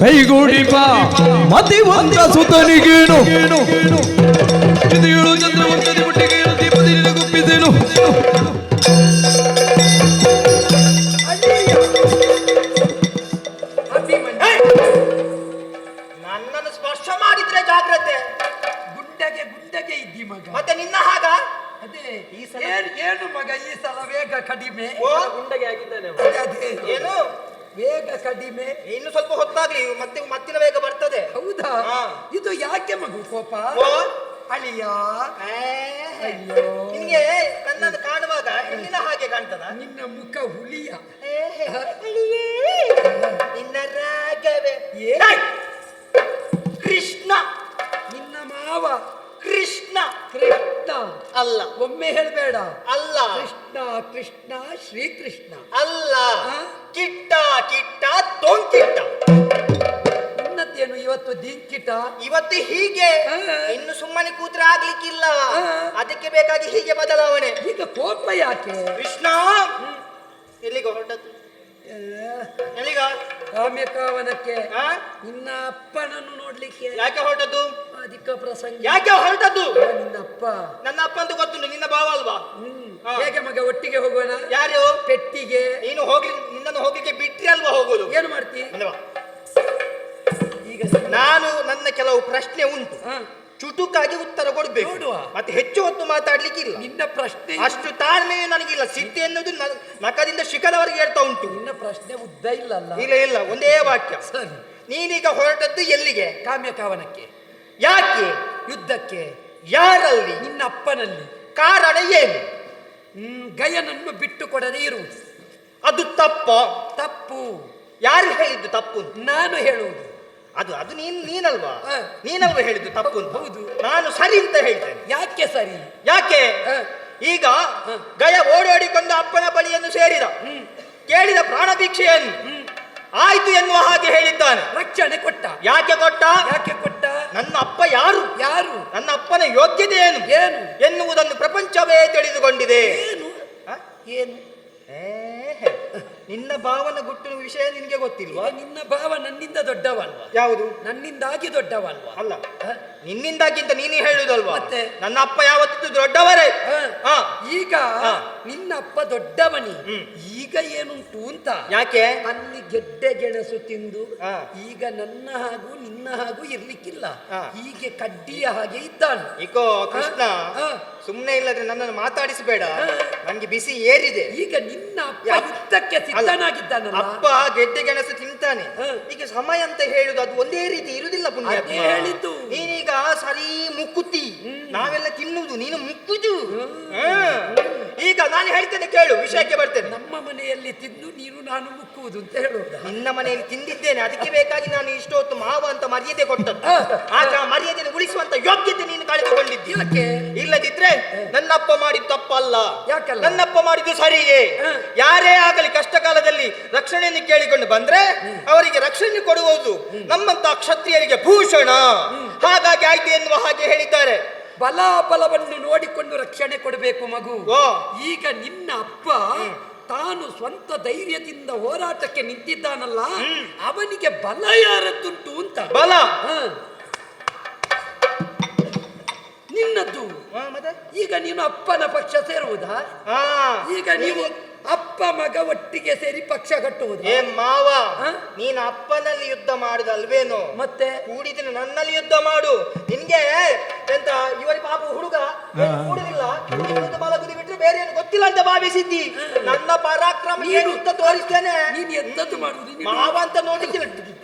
ಕೈಗೂಡಿಪ ಮತಿವಂತ ಸುತನಿಗೇನು ಚಿತೆಗಳು ಚಂದ್ರವಂತದಿ ಬುಟ್ಟಿಗೆ ದೀಪದಿ ಗುಪ್ಪಿಸೇನು. ನನ್ನನ್ನು ಸ್ಪರ್ಶ ಮಾಡಿದ್ರೆ ಜಾಗ್ರತೆ. ಗುಡ್ಡಗೆ ಇದ್ದಿ ಮಗ. ಮತ್ತೆ ನಿನ್ನ ಹಾಗ ಅದೇ ಏನು ಮಗ ಈ ಸಲ ವೇಗ ಕಡಿಮೆ. ಗುಂಡಗೆ ಆಗಿದ್ದಾನೆ ಅವ. ಅದೇ ಏನು ವೇಗ ಕಡಿಮೆ. ಇನ್ನು ಸ್ವಲ್ಪ ಹೊತ್ತಾಗ್ಲಿ, ಮತ್ತೆ ಮತ್ತಿನ ವೇಗ ಬರ್ತದೆ. ಹೌದಾ? ಹಾ. ಇದು ಯಾಕೆ ಮಗು ಕೋಪ? ಓ ಅಳಿಯ ಅಯ್ಯೋ, ನಿನ್ಗೆ ನನ್ನನ್ನು ಕಾಣುವಾಗ ಹೆಣ್ಣಿನ ಹಾಗೆ ಕಾಣ್ತದ? ನಿನ್ನ ಮುಖ ಹುಲಿಯ. ನಿನ್ನ ರಾಗವೇ ಕೃಷ್ಣ. ನಿನ್ನ ಮಾವ ಕೃಷ್ಣ. ಕೃಷ್ಣ ಅಲ್ಲ. ಒಮ್ಮೆ ಹೇಳ್ಬೇಡ. ಅಲ್ಲ. ಕೃಷ್ಣ ಕೃಷ್ಣ ಶ್ರೀಕೃಷ್ಣ ಅಲ್ಲ. ಹಾ? ಕಿಟ್ಟ ಕಿಟ್ಟ ತೊಂಕಿಟ್ಟ. ನಿನ್ನದ್ದೇನು ಇವತ್ತು ದಿಂಕಿಟ? ಇವತ್ತು ಹೀಗೆ. ಹಾ. ಇನ್ನು ಸುಮ್ಮನೆ ಕೂತ್ರೆ ಆಗ್ಲಿಕ್ಕಿಲ್ಲ. ಹಾ. ಅದಕ್ಕೆ ಬೇಕಾಗಿ ಹೀಗೆ ಬದಲಾವಣೆ. ಈಗ ಕೋಪ ಯಾಕೆ? ಕೃಷ್ಣ ಎಲ್ಲಿಗ ಹೊರಟದ್ದು? ಎಲ್ಲಿಗ? ಕಾಮ್ಯಕಾವನಕ್ಕೆ. ಹಾ? ನಿನ್ನ ಅಪ್ಪನನ್ನು ನೋಡ್ಲಿಕ್ಕೆ. ಯಾಕೆ ಹೊರಟದ್ದು? ಅಧಿಕ ಪ್ರಸಂಗ. ಯಾಕೆ ಹೊರಟದ್ದು? ನಿನ್ನ ಅಪ್ಪ. ನನ್ನ ಅಪ್ಪ ಅಂತ ಗೊತ್ತುಂಟು, ನಿನ್ನ ಭಾವ ಅಲ್ವಾ? ಹಾ. ಹೇಗೆ ಮಗ ಒಟ್ಟಿಗೆ ಹೋಗೋಣ? ಯಾರು? ಪೆಟ್ಟಿಗೆ. ನೀನು ನಿನ್ನನ್ನು ಹೋಗ್ಲಿಕ್ಕೆ ಬಿಟ್ರಿ ಅಲ್ವಾ ಹೋಗೋದು? ಏನು ಮಾಡ್ತಿ? ಈಗ ನಾನು ನನ್ನ ಕೆಲವು ಪ್ರಶ್ನೆ ಉಂಟು, ಹಾ. ಚುಟುಕಾಗಿ ಉತ್ತರ ಕೊಡ್ಬೇಕು. ನೋಡುವ. ಮತ್ತೆ ಹೆಚ್ಚು ಹೊತ್ತು ಮಾತಾಡ್ಲಿಕ್ಕಿಲ್ಲ. ನಿನ್ನ ಪ್ರಶ್ನೆ ಅಷ್ಟು ತಾಳ್ಮೆಯೂ ನನಗಿಲ್ಲ. ಸಿದ್ಧಿ ಎನ್ನುವುದು ನಖದಿಂದ ಶಿಖರವರೆಗೆ ಹೇಳ್ತಾ ಉಂಟು. ನಿನ್ನ ಪ್ರಶ್ನೆ ಉದ್ದ ಇಲ್ಲಲ್ಲ. ಇಲ್ಲ ಇಲ್ಲ, ಒಂದೇ ವಾಕ್ಯ. ಸರಿ. ನೀನೀಗ ಹೊರಟದ್ದು ಎಲ್ಲಿಗೆ? ಕಾಮ್ಯಕಾವನಕ್ಕೆ. ಯಾಕೆ? ಯುದ್ಧಕ್ಕೆ. ಯಾರಲ್ಲಿ? ನಿನ್ನ ಅಪ್ಪನಲ್ಲಿ. ಕಾರಣ ಏನು? ಗಯನನ್ನು ಬಿಟ್ಟು ಕೊಡದೇ ಇರು. ಅದು ತಪ್ಪ? ತಪ್ಪು. ಯಾರು ಹೇಳಿದ್ದು ತಪ್ಪು ಅಂತ? ನಾನು ಹೇಳುವುದು. ಅದು ಅದು ನೀನಲ್ವಾ? ಹ. ನೀನಲ್ವಾ ಹೇಳಿದ್ದು ತಪ್ಪು ಅಂತ? ಹೌದು. ನಾನು ಸರಿ ಅಂತ ಹೇಳ್ತೇನೆ. ಯಾಕೆ ಸರಿ? ಯಾಕೆ? ಈಗ ಗಯ ಓಡೋಡಿಕೊಂಡು ಅಪ್ಪನ ಬಳಿಯನ್ನು ಸೇರಿದ, ಕೇಳಿದ ಪ್ರಾಣ ಭಿಕ್ಷೆಯನ್ನು ಆಯ್ತು ಎನ್ನುವ ಹಾಗೆ ಹೇಳಿದ್ದಾನೆ. ರಕ್ಷಣೆ ಕೊಟ್ಟ. ಯಾಕೆ ಕೊಟ್ಟ? ಯಾಕೆ ಕೊಟ್ಟ? ನನ್ನ ಅಪ್ಪ ಯಾರು, ಯಾರು, ನನ್ನ ಅಪ್ಪನ ಯೋಗ್ಯತೆ ಏನು ಏನು ಎನ್ನುವುದನ್ನು ಪ್ರಪಂಚವೇ ತಿಳಿದುಕೊಂಡಿದೆ. ಏನು ಹ? ಏನು? ನಿನ್ನ ಭಾವನ ಗುಟ್ಟಿನ ವಿಷಯ ನಿನಗೆ ಗೊತ್ತಿಲ್ವಾ? ನಿನ್ನ ಭಾವ ನನ್ನಿಂದ ದೊಡ್ಡವಲ್ವಾ? ಯಾವುದು? ನನ್ನಿಂದಾಗಿ ದೊಡ್ಡವಲ್ವಾ? ಅಲ್ಲ, ನಿನ್ನಿಂದಾಗಿಂತ ನೀನೇ ಹೇಳುದಲ್ವಾ? ಮತ್ತೆ? ನನ್ನ ಅಪ್ಪ ಯಾವತ್ತಿದ್ದು ದೊಡ್ಡವರೇ. ಹ. ಈಗ ನಿನ್ನ ಅಪ್ಪ ದೊಡ್ಡವನಿ. ಈಗ ಏನುಂಟು ಅಂತ? ಯಾಕೆ? ಅಲ್ಲಿ ಗೆಡ್ಡೆ ಗೆಣಸು ತಿಂದು ಈಗ ನನ್ನ ಹಾಗೂ ನಿನ್ನ ಹಾಗೂ ಇರ್ಲಿಕ್ಕಿಲ್ಲ. ಹೀಗೆ ಕಡ್ಡಿಯ ಹಾಗೆ ಇದ್ದಾನೆ. ಇಕೋ ಕೃಷ್ಣ, ಸುಮ್ನೆ ಇಲ್ಲದ್ರೆ ನನ್ನನ್ನು ಮಾತಾಡಿಸಬೇಡ, ನನಗೆ ಬಿಸಿ ಏರಿದೆ. ಈಗ ನಿನ್ನ ಅಪ್ಪ ಯುದ್ಧಕ್ಕೆ ಸಿದ್ಧನಾಗಿದ್ದಾನಲ್ಲ. ಅಪ್ಪ ಗೆಡ್ಡೆ ಗೆಣಸು ತಿಂತಾನೆ. ಈಗ ಸಮಯ ಅಂತ ಹೇಳುದು ಅದು ಒಂದೇ ರೀತಿ ಇರುದಿಲ್ಲ. ಪುಣ್ಯ ಹೇಳಿದ್ದು ನೀನೀಗ ಸರಿ ಮುಕ್ಕುತ್ತಿ, ನಾವೆಲ್ಲ ತಿನ್ನುವುದು, ನೀನು ಮುಕ್ಕುದು. ಈಗ ನಾನು ಹೇಳ್ತೇನೆ ಕೇಳು, ವಿಷಯಕ್ಕೆ ಬರ್ತೇನೆ. ನಮ್ಮ ಮನೆಯಲ್ಲಿ ತಿಂದು ನೀನು ನಾನು ಮುಕ್ಕುವುದು ಅಂತ ಹೇಳುವುದು. ನಿನ್ನ ಮನೆಯಲ್ಲಿ ತಿಂದಿದ್ದೇನೆ, ಅದಕ್ಕೆ ಬೇಕಾಗಿ ನಾನು ಇಷ್ಟು ಹೊತ್ತು ಮಾವ ಅಂತ ಮರ್ಯಾದೆ ಕೊಟ್ಟದ್ದು. ಆಗ ಮರ್ಯಾದೆಯನ್ನು ಉಳಿಸುವಂತ ಯೋಗ್ಯತೆ ನೀನು ಕಳೆದುಕೊಂಡಿದ್ದಿ. ಯಾಕೆ? ಇಲ್ಲದಿದ್ರೆ ನನ್ನಪ್ಪ ಮಾಡಿದ್ದು ತಪ್ಪಲ್ಲ. ಯಾಕಲ್ಲ? ನನ್ನಪ್ಪ ಮಾಡಿದ್ದು ಸರಿಯೇ. ಯಾರೇ ಆಗಲಿ ಕಷ್ಟ ಕಾಲದಲ್ಲಿ ರಕ್ಷಣೆಯನ್ನು ಕೇಳಿಕೊಂಡು ಬಂದ್ರೆ ಅವರಿಗೆ ರಕ್ಷಣೆ ಕೊಡುವುದು ನಮ್ಮಂತ ಕ್ಷತ್ರಿಯರಿಗೆ ಭೂಷಣ. ಹಾಗಾಗಿ ಆಯ್ತು ಎನ್ನುವ ಹಾಗೆ ಹೇಳಿದ್ದಾರೆ. ಬಲಾಬಲವನ್ನು ನೋಡಿಕೊಂಡು ರಕ್ಷಣೆ ಕೊಡಬೇಕು ಮಗು. ಈಗ ನಿನ್ನ ಅಪ್ಪ ತಾನು ಸ್ವಂತ ಧೈರ್ಯದಿಂದ ಹೋರಾಟಕ್ಕೆ ನಿಂತಿದ್ದಾನಲ್ಲ, ಅವನಿಗೆ ಬಲ ಯಾರದ್ದುಂಟು ಅಂತ. ಬಲ ನಿನ್ನದ್ದು. ಈಗ ನೀನು ಅಪ್ಪನ ಪಕ್ಷ ಸೇರುವುದಾ? ಈಗ ನೀವು ಅಪ್ಪ ಮಗ ಒಟ್ಟಿಗೆ ಸೇರಿ ಪಕ್ಷ ಕಟ್ಟುವುದು. ಏ ಮಾವ, ನೀನು ಅಪ್ಪನಲ್ಲಿ ಯುದ್ಧ ಮಾಡುದಲ್ವೇನೋ, ಮತ್ತೆ ಕೂಡಿದ್ರೆ ನನ್ನಲ್ಲಿ ಯುದ್ಧ ಮಾಡು. ನಿನ್ಗೆ ಎಂತ ಇವರಿ ಪಾಪ ಹುಡುಗ ಕೂಡುದಿಲ್ಲ, ಮಲಗುದಿ ಬಿಟ್ರೆ ಬೇರೆ ಏನು ಗೊತ್ತಿಲ್ಲ ಅಂತ ಭಾವಿಸಿದ್ದಿ. ನನ್ನ ಪರಾಕ್ರಮ ಯುದ್ಧ ತೋರಿಸ್ತೇನೆ. ನೀನು ಎಂತದ್ದು ಮಾಡುದು? ಮಾವ ಅಂತ ನೋಡಿದ್ದಿಲ್ಲ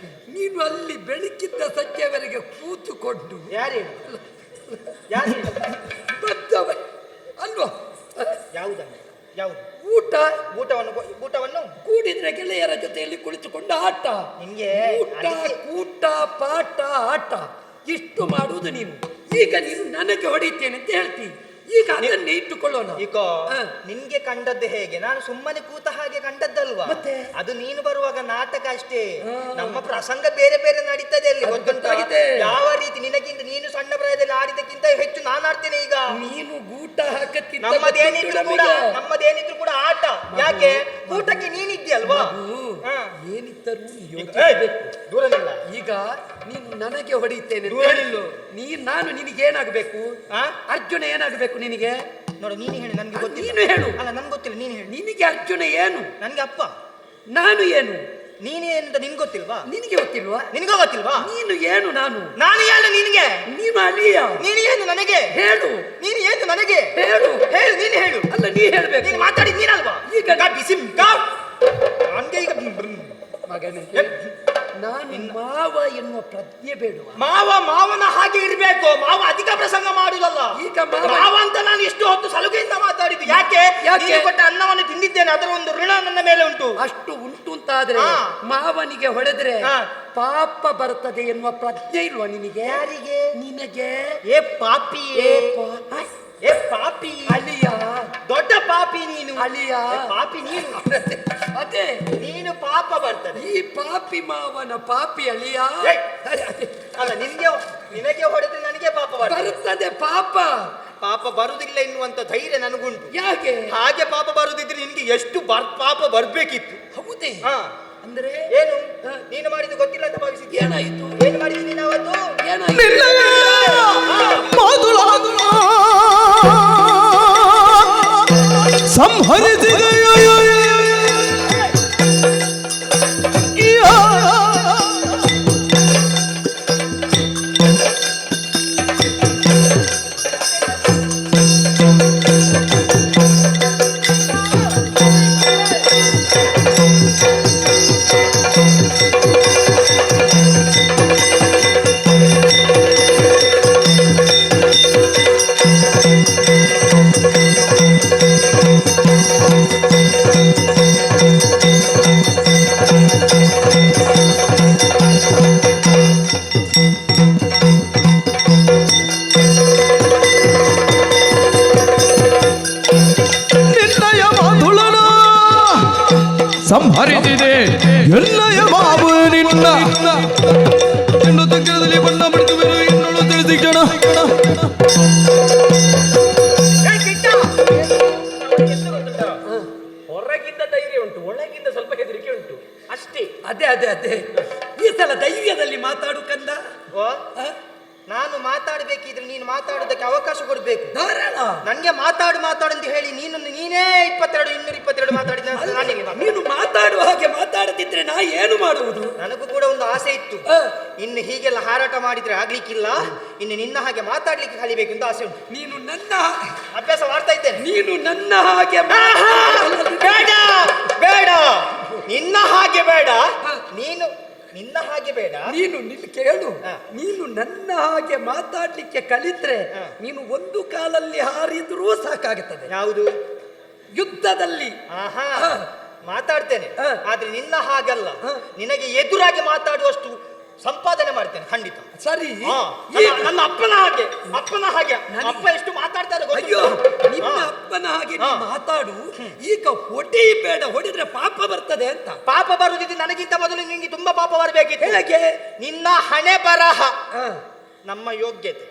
ನೀನು ಅಲ್ಲಿ ಬೆಳಕಿದ್ದ ಸಂಜೆವರೆಗೆ ಕೂತುಕೊಂಡು ಯಾರು ಬದ್ದವ ಅಲ್ವಾ? ಯಾವುದನ್ನು? ಯಾವುದು? ಊಟವನ್ನು ಕೂಡಿದ್ರೆ ಗೆಳೆಯರ ಜೊತೆಯಲ್ಲಿ ಕುಳಿತುಕೊಂಡು ಆಟ. ನಿಂಗೆ ಊಟ, ಕೂಟ, ಪಾಠ, ಆಟ ಇಷ್ಟು ಮಾಡುವುದು ನೀನು. ಈಗ ನೀನು ನನಗೆ ಹೊಡಿತೇನೆ ಅಂತ ಹೇಳ್ತೀನಿ. ಈಗ ಅದನ್ನೇ ಇಟ್ಟುಕೊಳ್ಳೋಣ. ಈಗ ನಿನ್ಗೆ ಕಂಡದ್ದು ಹೇಗೆ? ನಾನು ಸುಮ್ಮನೆ ಕೂತ ಹಾಗೆ ಕಂಡದ್ದಲ್ವಾ? ಮತ್ತೆ ಅದು ನೀನು ಬರುವಾಗ ನಾಟಕ ಅಷ್ಟೇ. ನಮ್ಮ ಪ್ರಸಂಗ ಬೇರೆ ಬೇರೆ ನಡೀತದೆ ಅಲ್ಲಿ, ಗೊತ್ತಾಗಿದೆ. ಯಾವ ರೀತಿ ನಿನಗಿಂತ ನೀನು ಸಣ್ಣ ಪ್ರಾಯದಲ್ಲಿ ಆಡಿದಕ್ಕಿಂತ ಹೆಚ್ಚು ನಾನು ಆಡ್ತೇನೆ. ಈಗ ನೀನು ಗೂಟ ಹಾಕುತ್ತಿದ್ದ ನಮ್ಮದೇನಿದ್ರು ಕೂಡ ಆಟ. ಯಾಕೆ? ಊಟಕ್ಕೆ ನೀನಿದ್ಯಲ್ವಾ? ಏನಿದ್ದರೂ ದೂರ ನಿಲ್ಲ. ಈಗ ನೀನು ನನಗೆ ಹೊಡಿತೇನೆ. ನಾನು ನಿನಗೆ ಏನಾಗಬೇಕು? ಅರ್ಜುನ ಏನಾಗಬೇಕು ನಿನಗೆ? ನೋಡು, ನೀನು ಹೇಳಿ, ನನ್ಗೆ ಗೊತ್ತಿಲ್ಲ. ನೀನು ಹೇಳು. ಅಲ್ಲ, ನನ್ಗೆ ಗೊತ್ತಿಲ್ಲ, ನೀನು ಹೇಳಿ. ನಿನಗೆ ಅರ್ಜುನ ಏನು? ನನ್ಗೆ ಅಪ್ಪ. ನಾನು ಏನು? ನೀನೇನು ಅಂತ ನಿನ್ಗೆ ಗೊತ್ತಿಲ್ವಾ? ನಿನಗೆ ಗೊತ್ತಿಲ್ವಾ? ನಿನಗೂ ಗೊತ್ತಿಲ್ವಾ? ನೀನು ಏನು? ನಾನು ಏನು ನಿನಗೆ? ನೀನು ಅಲಿಯ. ನೀನು ಏನು ನನಗೆ? ಹೇಳು. ನೀನು ಏನು ನನಗೆ? ಹೇಳು. ಹೇಳು, ನೀನು ಹೇಳು. ಅಲ್ಲ, ನೀ ಹೇಳ್ಬೇಕು. ನೀನು ಮಾತಾಡಿದ್ ನೀನಲ್ವಾ? ಈಗ ಬಿಸಿ ನನ್ಗೆ ಈಗ ಮಗನೇ, ನಾನು ಮಾವ ಎನ್ನುವ ಪ್ರಜ್ಞೆ ಬೇಡುವ. ಮಾವನ ಹಾಗೆ ಇರಬೇಕು. ಮಾವ ಅಧಿಕ ಪ್ರಸಂಗ ಮಾಡುದಲ್ಲ. ಈಗ ಮಾವ ಅಂತ ನಾನು ಎಷ್ಟು ಹೊತ್ತು ಸಲುಗೆಯಿಂದ ಮಾತಾಡಿದ್ದು. ಯಾಕೆ? ಕೊಟ್ಟ ಅನ್ನವನ್ನು ತಿಂದಿದ್ದೇನೆ, ಅದರ ಒಂದು ಋಣ ನನ್ನ ಮೇಲೆ ಉಂಟು. ಅಷ್ಟು ಉಂಟು ಅಂತಾದ್ರೆ ಮಾವನಿಗೆ ಹೊಡೆದ್ರೆ ಪಾಪ ಬರ್ತದೆ ಎನ್ನುವ ಪ್ರಜ್ಞೆ ಇಲ್ವಾ ನಿನಗೆ? ಯಾರಿಗೆ? ನಿನಗೆ. ಏ ಪಾಪಿ, ಏ ಪಾಪಿ, ಅಲಿಯ, ದೊಡ್ಡ ಪಾಪಿ ನೀನು. ಅಲಿಯ, ಪಾಪಿ ನೀನು. ಅದೇ ನೀನು ಪಾಪ ಬರ್ತದೆ. ಈ ಪಾಪಿ ಮಾವನ ಪಾಪಿ ಅಲಿಯ. ಅಲ್ಲ, ನಿನಗೆ ಹೊಡೆದ್ರೆ ನನಗೆ ಪಾಪ ಬರ್ತದೆ. ಪಾಪ ಬರುವುದಿಲ್ಲ ಎನ್ನುವಂತ ಧೈರ್ಯ ನನಗುಂಟು. ಯಾಕೆ? ಹಾಗೆ ಪಾಪ ಬರುದಿದ್ರೆ ನಿನ್ಗೆ ಎಷ್ಟು ಪಾಪ ಬರ್ಬೇಕಿತ್ತು. ಹೌದೇ? ಅಂದ್ರೆ ಏನು ನೀನು ಮಾಡಿದ್ದು ಗೊತ್ತಿಲ್ಲ ಅಂತ ಭಾವಿಸಿದ್ಯಾ? ಏನಾಯಿತು? ಏನು ಮಾಡಿದ್ದಿ ನೀನು ಅವತ್ತು? ಏನಾಯಿತು? ಸಂಹರಿಸಿದೆಯೋ ಸಂಹರಿಸಿದೆ ಎಲ್ಲಯ ಬಾಬು ನಿನ್ನ ಹೆಣ್ಣು ತಗ್ಗದಲ್ಲಿ ಬಣ್ಣ ಬಿಡುತ್ತವೆ ಇನ್ನೊಳು ತಿಳಿಸಿ ಜನ ಹೊರಗಿಂದ ಧೈರ್ಯ ಉಂಟು, ಒಳಗಿಂದ ಸ್ವಲ್ಪ ಹೆದರಿಕೆ ಉಂಟು ಅಷ್ಟೇ. ಅದೇ ಈ ಸಲ ಧೈರ್ಯದಲ್ಲಿ ಮಾತಾಡು ಕಂದ. ಓ, ನಾನು ಮಾತಾಡ್ಬೇಕಿದ್ರೆ ನೀನು ಮಾತಾಡೋದಕ್ಕೆ ಅವಕಾಶ ಕೊಡ್ಬೇಕು. ಧಾರಾಳ. ನನ್ಗೆ ಮಾತಾಡು ಅಂತ ಹೇಳಿ ನೀನೇ 222 ಮಾತಾಡಿದ ನೀನು ಮಾತಾಡುವ ಹಾಗೆ ಮಾತಾಡದಿದ್ರೆ ನಾ ಏನು ಮಾಡುವುದು? ನನಗೂ ಕೂಡ ಒಂದು ಆಸೆ ಇತ್ತು. ಇನ್ನು ಹೀಗೆಲ್ಲ ಹಾರಾಟ ಮಾಡಿದ್ರೆ ಆಗ್ಲಿಕ್ಕಿಲ್ಲ, ಇನ್ನು ನಿನ್ನ ಹಾಗೆ ಮಾತಾಡ್ಲಿಕ್ಕೆ ಕಲಿಬೇಕು ಅಂತ ಆಸೆ ಉಂಟು. ನೀನು ನನ್ನ ಅಭ್ಯಾಸ ಮಾಡ್ತಾ ಇದ್ದೇನೆ. ನೀನು ನನ್ನ ಹಾಗೆ ಬೇಡ ಬೇಡ, ನಿನ್ನ ಹಾಗೆ ಬೇಡ, ನೀನು ನಿನ್ನ ಹಾಗೆ ಬೇಡ. ನೀನು ಕೇಳು, ನೀನು ನನ್ನ ಹಾಗೆ ಮಾತಾಡ್ಲಿಕ್ಕೆ ಕಲಿತ್ರೆ ನೀನು ಒಂದು ಕಾಲಲ್ಲಿ ಹಾರಿದ್ರೂ ಸಾಕಾಗುತ್ತದೆ. ಯಾವುದು? ಯುದ್ಧದಲ್ಲಿ. ಮಾತಾಡ್ತೇನೆ, ಆದ್ರೆ ನಿನ್ನ ಹಾಗಲ್ಲ. ನಿನಗೆ ಎದುರಾಗಿ ಮಾತಾಡುವಷ್ಟು ಸಂಪಾದನೆ ಮಾಡ್ತೇನೆ ಖಂಡಿತ. ಸರಿ, ನನ್ನ ಅಪ್ಪನ ಹಾಗೆ ಅಪ್ಪ ಎಷ್ಟು ಮಾತಾಡ್ತಾರೆ ಅಯ್ಯೋ, ನಿಮ್ಮ ಅಪ್ಪನ ಹಾಗೆ ಮಾತಾಡು. ಈಗ ಹೊಡಿ ಬೇಡ, ಹೊಡಿದ್ರೆ ಪಾಪ ಬರ್ತದೆ ಅಂತ. ಪಾಪ ಬರುದಿದ್ರೆ ನನಗಿಂತ ಮೊದಲು ನಿನಗೆ ತುಂಬಾ ಪಾಪ ಬರಬೇಕಿತ್ತು. ಹೇಗೆ? ನಿನ್ನ ಹಣೆ ಬರಹ ನಮ್ಮ ಯೋಗ್ಯತೆ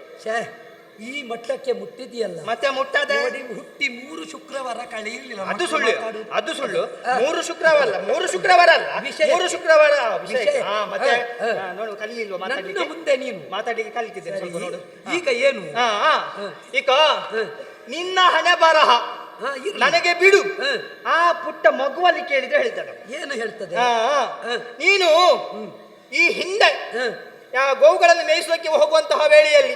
ಈ ಮಟ್ಟಕ್ಕೆ ಮುಟ್ಟಿದೆಯಲ್ಲ. ಮತ್ತೆ ಮುಟ್ಟದೆ ಹುಟ್ಟಿ 3 ಶುಕ್ರವಾರ ಕಳೆಯಲಿಲ್ಲ. ಅದು ಸುಳ್ಳು. 3 ಶುಕ್ರವಾರ ಅಲ್ಲ, 3 ಶುಕ್ರವಾರ ವಿಷಯ. ಮತ್ತೆ ನೋಡು, ಕಲಿಯಿಲ್ವ ಮಾತಾಡ್ಲಿಕ್ಕೆ? ಮುಂದೆ ನೀನು ಮಾತಾಡ್ಲಿಕ್ಕೆ ಕಲಿತಿದ್ದೇನೆ ಸ್ವಲ್ಪ ನೋಡು. ಈಗ ಏನು? ಈಗ ನಿನ್ನ ಹಣೆ ಬರಹ ನನಗೆ ಬಿಡು. ಆ ಪುಟ್ಟ ಮಗುವಲ್ಲಿ ಕೇಳಿದ್ರೆ ಹೇಳ್ತಾನೆ. ಏನು ಹೇಳ್ತದೆ? ನೀನು ಈ ಹಿಂದೆ ಗೋವುಗಳನ್ನು ಮೇಯಿಸಲಿಕ್ಕೆ ಹೋಗುವಂತಹ ವೇಳೆಯಲ್ಲಿ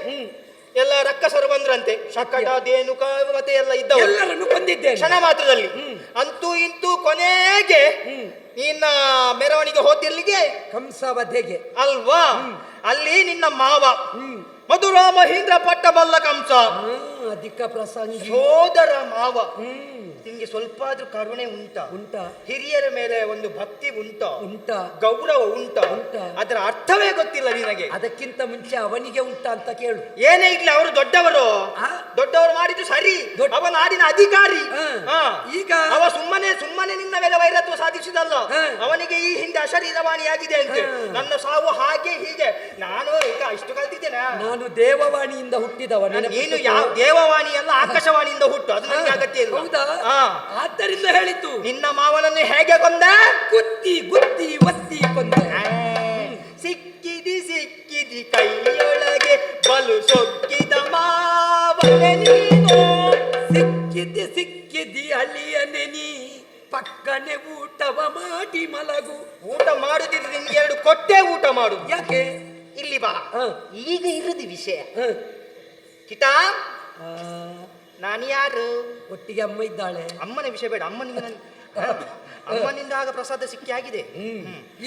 ಎಲ್ಲ ರಕ್ಕಸರು ಬಂದ್ರಂತೆ. ಶಕಟ, ಧೇನುಕ ಮತ್ತೆ ಎಲ್ಲ ಇದ್ದವರು ಎಲ್ಲರನ್ನು ಕೊಂದಿದ್ದೇನೆ ಕ್ಷಣ ಮಾತ್ರದಲ್ಲಿ. ಅಂತೂ ಇಂತೂ ಕೊನೆಗೆ ನಿನ್ನ ಮೆರವಣಿಗೆ ಹೋದಿಲ್ಲಿಗೆ ಕಂಸವಧೆಗೆ ಅಲ್ವಾ? ಅಲ್ಲಿ ನಿನ್ನ ಮಾವ ಮಧುರ ಮಹೀಂದ್ರ ಪಟ್ಟಬಲ್ಲ ಕಂಸ ಅಧಿಕ ಪ್ರಸಂಗಿ ಸೋದರ ಮಾವ. ನಿಮ್ಗೆ ಸ್ವಲ್ಪ ಆದ್ರೂ ಕರುಣೆ ಉಂಟಾ? ಹಿರಿಯರ ಮೇಲೆ ಒಂದು ಭಕ್ತಿ ಉಂಟಾ? ಗೌರವ ಉಂಟಾ? ಅದರ ಅರ್ಥವೇ ಗೊತ್ತಿಲ್ಲ ನಿನಗೆ. ಅದಕ್ಕಿಂತ ಮುಂಚೆ ಅವನಿಗೆ ಉಂಟಾ ಅಂತ ಕೇಳು. ಏನೇ ಇರ್ಲಿ, ಅವರು ದೊಡ್ಡವರು ಮಾಡಿದ್ದು ಸರಿ. ಅವ ನಾಡಿನ ಅಧಿಕಾರಿ. ಈಗ ಅವ ಸುಮ್ಮನೆ ನಿನ್ನ ಮೇಲೆ ವೈರತ್ವ ಸಾಧಿಸಿದಲ್ಲ. ಅವನಿಗೆ ಈ ಹಿಂದೆ ಅಶರೀರವಾಣಿಯಾಗಿದೆ ಅಂತೆ. ನನ್ನ ಸಾವು ಹಾಗೆ ಹೀಗೆ. ನಾನು ಈಗ ಇಷ್ಟು ಕಲ್ತಿದ್ದೇನೆ. ನಾನು ದೇವವಾಣಿಯಿಂದ ಹುಟ್ಟಿದವ. ನೀನು ಯಾವ ದೇವವಾಣಿ ಅಲ್ಲ, ಆಕಾಶವಾಣಿಯಿಂದ ಹುಟ್ಟು. ಅದು ನನಗೆ ಅಗತ್ಯ ಇಲ್ಲ. ಹೌದಾ? ಆದ್ದರಿಂದ ಹೇಳಿದ್ದು. ನಿನ್ನ ಮಾವನನ್ನು ಹೇಗೆ ಕೊಂದ? ಗುದ್ದಿ ಒತ್ತಿ ಕೊಂದ. ಸಿಕ್ಕಿದಿ ಕೈಯೊಳಗೆ ಬಲು ಸೊಕ್ಕಿದ ಮಾವನೆ ನೀನು. ಸಿಕ್ಕಿದಿ ಅಳಿಯನೆ ನೀ, ಪಕ್ಕನೆ ಊಟವ ಮಾಡಿ ಮಲಗು. ಊಟ ಮಾಡುದಿದ್ರೆ ನಿನ್ಗೆ 2 ಕೊಟ್ಟೆ ಊಟ ಮಾಡು. ಯಾಕೆ? ಇಲ್ಲಿ ಬಾ. ಈಗ ಇರುದು ವಿಷಯ. ಕಿಟ, ನಾನು ಯಾರು? ಒಟ್ಟಿಗೆ ಅಮ್ಮ ಇದ್ದಾಳೆ. ಅಮ್ಮನ ವಿಷಯ ಬೇಡ. ಅಮ್ಮನಿಂದ ಆಗ ಪ್ರಸಾದ ಸಿಕ್ಕಿ ಆಗಿದೆ.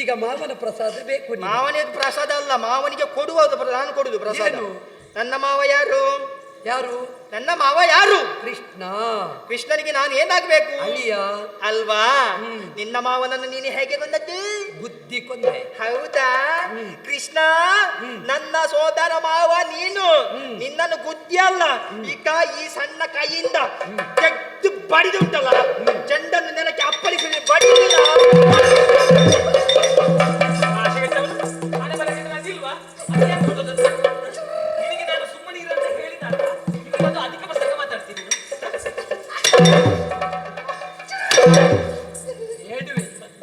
ಈಗ ಮಾವನ ಪ್ರಸಾದ ಬೇಕು. ಮಾವನ ಪ್ರಸಾದ ಅಲ್ಲ, ಮಾವನಿಗೆ ಕೊಡುವುದು. ನಾನು ಕೊಡುದು ಪ್ರಸಾದ. ನನ್ನ ಮಾವ ಯಾರು? ನನ್ನ ಮಾವ ಯಾರು? ಕೃಷ್ಣನಿಗೆ ನಾನು ಏನಾಗಬೇಕು? ಅಳಿಯ ಅಲ್ವಾ? ನಿನ್ನ ಮಾವನನ್ನು ನೀನು ಹೇಗೆ ಕೊಂದದ್ದು? ಬುದ್ಧಿ ಕೊಂದೆ. ಹೌದಾ? ಕೃಷ್ಣ, ನನ್ನ ಸೋದರ ಮಾವ ನೀನು. ನಿನ್ನನ್ನು ಬುದ್ಧಿ ಅಲ್ಲ, ಈಗ ಈ ಸಣ್ಣ ಕೈಯಿಂದ ತೆಗೆದು ಬಡಿದುಂಟಲ್ಲ, ಚೆಂಡನ್ನು ನೆಲಕ್ಕೆ ಅಪ್ಪಳಿಸಿ ಬಡಿದಿಲ್ಲ.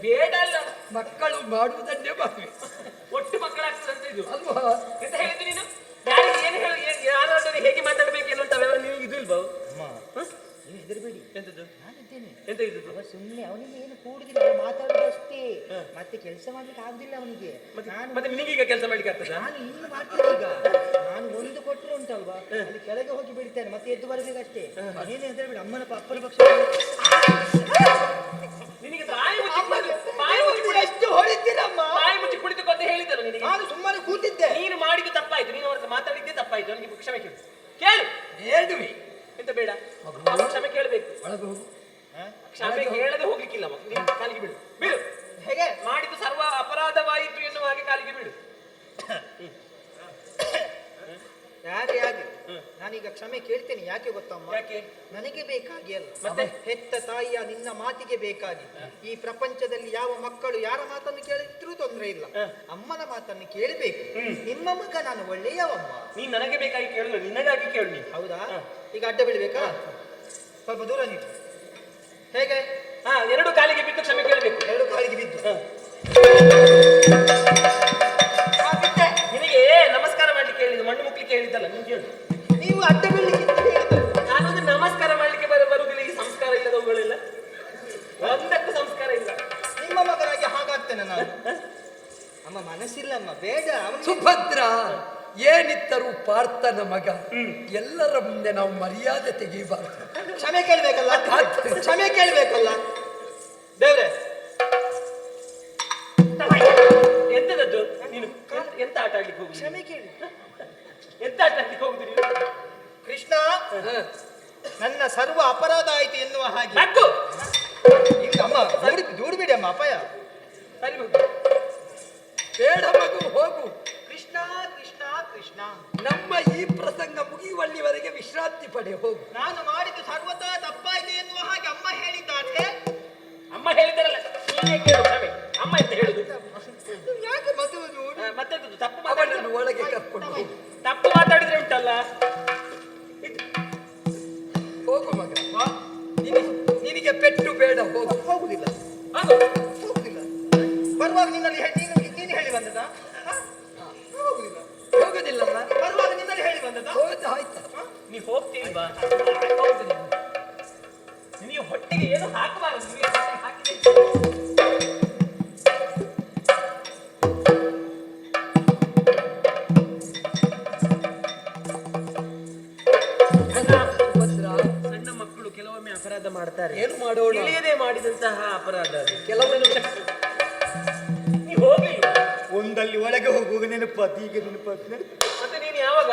ಬೇಡ ಅಲ್ಲ, ಮಕ್ಕಳು ಮಾಡುವುದನ್ನೇ ಮಕ್ಕಳು ಒಟ್ಟು ಮಕ್ಕಳಾಗ್ತದಂತ ಇದು ಅಲ್ವಾ? ಎಂತ ಹೇಳಿದ್ದು ನೀನು? ಯಾರಿಗೆ ಏನು ಹೇಳಿ, ಯಾರಾದರೂ ಹೇಗೆ ಮಾತಾಡಬೇಕು ಅಂತ ಅವೆಲ್ಲ ನಿಮಗೆ ಇದು ಇಲ್ವಾ? ಹೆದರಬೇಡಿ. ಎಂತದ್ದು? ನಾನಿದ್ದೇನೆ. ಎಂತ ಇದ್ದದ್ದು? ಅವ ಸುಮ್ಮನೆ, ಅವನಿಗೆ ಏನು ಕೂಡುದಿಲ್ಲ, ಮಾತಾಡುದು ಅಷ್ಟೇ. ಮತ್ತೆ ಕೆಲಸ ಮಾಡ್ಲಿಕ್ಕೆ ಆಗುದಿಲ್ಲ ಅವನಿಗೆ. ಮತ್ತೆ ನಿನಗೀಗ ಕೆಲಸ ಮಾಡ್ಲಿಕ್ಕೆ ಆಗ್ತದ? ನಾನು ಇನ್ನು ಮಾಡ್ತೇನೆ. ಈಗ ನಾನು ಒಂದು ಕೊಟ್ಟರೆ ಉಂಟಲ್ವಾ, ಅಲ್ಲಿ ಕೆಳಗೆ ಹೋಗಿ ಬಿಡ್ತೇನೆ, ಮತ್ತೆ ಎದ್ದು ಬರಬೇಕಷ್ಟೇ. ನೀನು ಹೆದರಬೇಡಿ. ಅಪ್ಪನ ಪಕ್ಷ ನಿನಗೆ ಬಾಯಿ ಮುಚ್ಚಿ ಎಷ್ಟು ಹೊಡಿತೀರಮ್ಮ? ಬಾಯಿ ಮುಚ್ಚಿ ಕುಳಿತುಕೊಂತ ಹೇಳಿದ್ದರು ನಿನಗೆ. ನಾನು ಸುಮ್ಮನೆ ಕೂತಿದ್ದೆ. ನೀನು ಮಾಡಿದ್ದು ತಪ್ಪಾಯ್ತು, ನೀನು ಅವರ ಮಾತಾಡಿದ್ದೇ ತಪ್ಪಾಯ್ತು. ನನಗೆ ಕ್ಷಮೆ ಕೇಳು. ಹೇಳುವೆ. ಎಂತ ಬೇಡ, ಕ್ಷಮೆ ಕೇಳಬೇಕು. ಕ್ಷಮೆ ಹೇಳದೆ ಹೋಗ್ಲಿಕ್ಕಿಲ್ಲ. ನೀನು ಕಾಲಿಗೆ ಬಿಡು. ಹೇಗೆ ಮಾಡಿದ್ದು ಸರ್ವ ಅಪರಾಧವಾಯಿತು ಎನ್ನುವ ಹಾಗೆ ಕಾಲಿಗೆ ಬಿಡು. ಯಾರೇ ಆಗಲಿ ನಾನೀಗ ಕ್ಷಮೆ ಕೇಳ್ತೇನೆ. ಯಾಕೆ ಯಾಕೆ ಗೊತ್ತಮ್ಮ? ಯಾಕೆ? ನನಗೆ ಬೇಕಾಗಿ ಅಲ್ಲ, ಮತ್ತೆ? ಹೆತ್ತ ತಾಯಿಯ ನಿನ್ನ ಮಾತಿಗೆ ಬೇಕಾಗಿ. ಈ ಪ್ರಪಂಚದಲ್ಲಿ ಯಾವ ಮಕ್ಕಳು ಯಾರ ಮಾತನ್ನು ಕೇಳಿದ್ರೂ ತೊಂದರೆ ಇಲ್ಲ, ಅಮ್ಮನ ಮಾತನ್ನು ಕೇಳಬೇಕು. ನಿಮ್ಮ ಮಗ ನಾನು ಒಳ್ಳೆಯವಮ್ಮ. ನೀನ್ ನನಗೆ ಬೇಕಾಗಿ ಕೇಳುದು, ನಿನಗಾಗಿ ಕೇಳು ನೀನು. ಹೌದಾ? ಈಗ ಅಡ್ಡ ಬೀಳ್ಬೇಕಾ? ಸ್ವಲ್ಪ ದೂರ ನೀನು. ಹೇಗೆ? ಎರಡು ಕಾಲಿಗೆ ಬಿದ್ದು ಕ್ಷಮೆ ಕೇಳಬೇಕು. ಎರಡು ಕಾಲಿಗೆ ಬಿದ್ದು ನಿನಗೆ ನಮಸ್ಕಾರ ಮಾಡ್ಲಿಕ್ಕೆ ಹೇಳಿದ್ದು, ಮಣ್ಣು ಮುಕ್ಲಿಕ್ಕೆ ಹೇಳಿದ್ದಲ್ಲ. ನೀನ್ ಕೇಳು. ನೀವು ಅಡ್ಡ ಬೀಳ್ಲಿಕ್ಕೆ ನಾನೊಂದು ನಮಸ್ಕಾರ ಮಾಡ್ಲಿಕ್ಕೆ ಬರುವುದಿಲ್ಲ. ಈ ಸಂಸ್ಕಾರ ಇಲ್ಲದವುಗಳೆಲ್ಲ ಒಂದಕ್ಕೂ ಸಂಸ್ಕಾರ ಇಲ್ಲ. ನಿಮ್ಮ ಮಗನಾಗಿ ಹಾಗಾಗ್ತೇನೆ ನಾನು. ಅಮ್ಮ ಮನಸ್ಸಿಲ್ಲಮ್ಮ, ಬೇಡ. ಸುಭದ್ರ ಏನಿತ್ತರೂ ಪಾರ್ಥನ ಮಗ. ಎಲ್ಲರ ಮುಂದೆ ನಾವು ಮರ್ಯಾದೆ ತೆಗೆಯಬಾರದು. ಕ್ಷಮೆ ಕೇಳ್ಬೇಕಲ್ಲ, ಕ್ಷಮೆ ಕೇಳ್ಬೇಕಲ್ಲ ದೇವ್ರೆ. ಎಂತದದ್ದು ನೀನು? ಎಂತ ಆಟ ಆಡ್ಲಿಕ್ಕೆ ಹೋಗುದು? ಕ್ಷಮೆ ಕೇಳಿ. ಎಂತ ಆಟ ಆಡ್ಲಿಕ್ಕೆ ಹೋಗುದು ನೀನು? ಕೃಷ್ಣ, ನನ್ನ ಸರ್ವ ಅಪರಾಧ ಆಯ್ತು ಎನ್ನುವ ಹಾಗೆ. ನಕ್ಕು. ಇಲ್ಲ ಅಮ್ಮ, ದೂರ ಬಿಡಿ ಅಮ್ಮ, ಅಪಾಯ. ಸರಿ ಹೋಗು. ಬೇಡ ಮಗು, ಹೋಗು. ಕೃಷ್ಣ ಕೃಷ್ಣ ಕೃಷ್ಣ, ನಮ್ಮ ಈ ಪ್ರಸಂಗ ಮುಗಿಯುವಲ್ಲಿವರೆಗೆ ವಿಶ್ರಾಂತಿ ಪಡೆ, ಹೋಗು. ನಾನು ಮಾಡಿದ್ದು ಸರ್ವತಾ ತಪ್ಪಾಯ್ತು ಎನ್ನುವ ಹಾಗೆ ಅಮ್ಮ ಹೇಳಿದ್ದಾರೆ. ಅಮ್ಮ ಹೇಳಿದಾರಲ್ಲ, ನೀನೇ ಕೇಳು ಕ್ಷಮೆ. ಅಮ್ಮ ಎಂತ ಹೇಳುದು? ಯಾಕೆ ಮದುವುದು? ಮತ್ತೆ ತಪ್ಪು ಅವನನ್ನು ಮಾತಾಡಿದ್ರೆ ಒಳಗೆ ಕರ್ಕೊಂಡು ಹೋಗು. ತಪ್ಪು ಮಾತಾಡಿದ್ರೆ ಉಂಟಲ್ಲ. ಹೋಗು ಮಗ, ನಿನಗೆ ಪೆಟ್ಟು ಬೇಡ, ಹೋಗು. ಹೋಗುದಿಲ್ಲ, ಅದು ಹೋಗುದಿಲ್ಲ. ಬರುವಾಗ ನಿನ್ನಲ್ಲಿ ನೀನು ಹೇಳಿ ಬಂದದ? ಹೋಗುದಿಲ್ಲ. ಹೋಗುದಿಲ್ಲಲ್ಲ? ಬರುವಾಗ ನಿನ್ನಲ್ಲಿ ಹೇಳಿ ಬಂದದ? ಹೋದ ಆಯ್ತಾ? ನೀ ಹೋಗ್ತೀಲ್ವಾ? ನೀವು ಹೊಟ್ಟೆಗೆ ಏನು ಹಾಕಬಾರದು. ನೀವು ಹೊಟ್ಟೆಗೆ ಹಾಕಿದ್ರೆ ಸಣ್ಣ ಮಕ್ಕಳು ಕೆಲವೊಮ್ಮೆ ಅಪರಾಧ ಮಾಡ್ತಾರೆ. ಏನು ಮಾಡೋಣ? ತಿಳಿಯದೆ ಮಾಡಿದಂತಹ ಅಪರಾಧ ಅದು. ಕೆಲವೊಂದು ನೀ ಹೋಗ್ಲಿಲ್ಲ. ಒಂದಲ್ಲಿ ಒಳಗೆ ಹೋಗುವಾಗ ನೆನಪಾತು, ಈಗ ನೆನಪಾತು. ಮತ್ತೆ ನೀನು ಯಾವಾಗ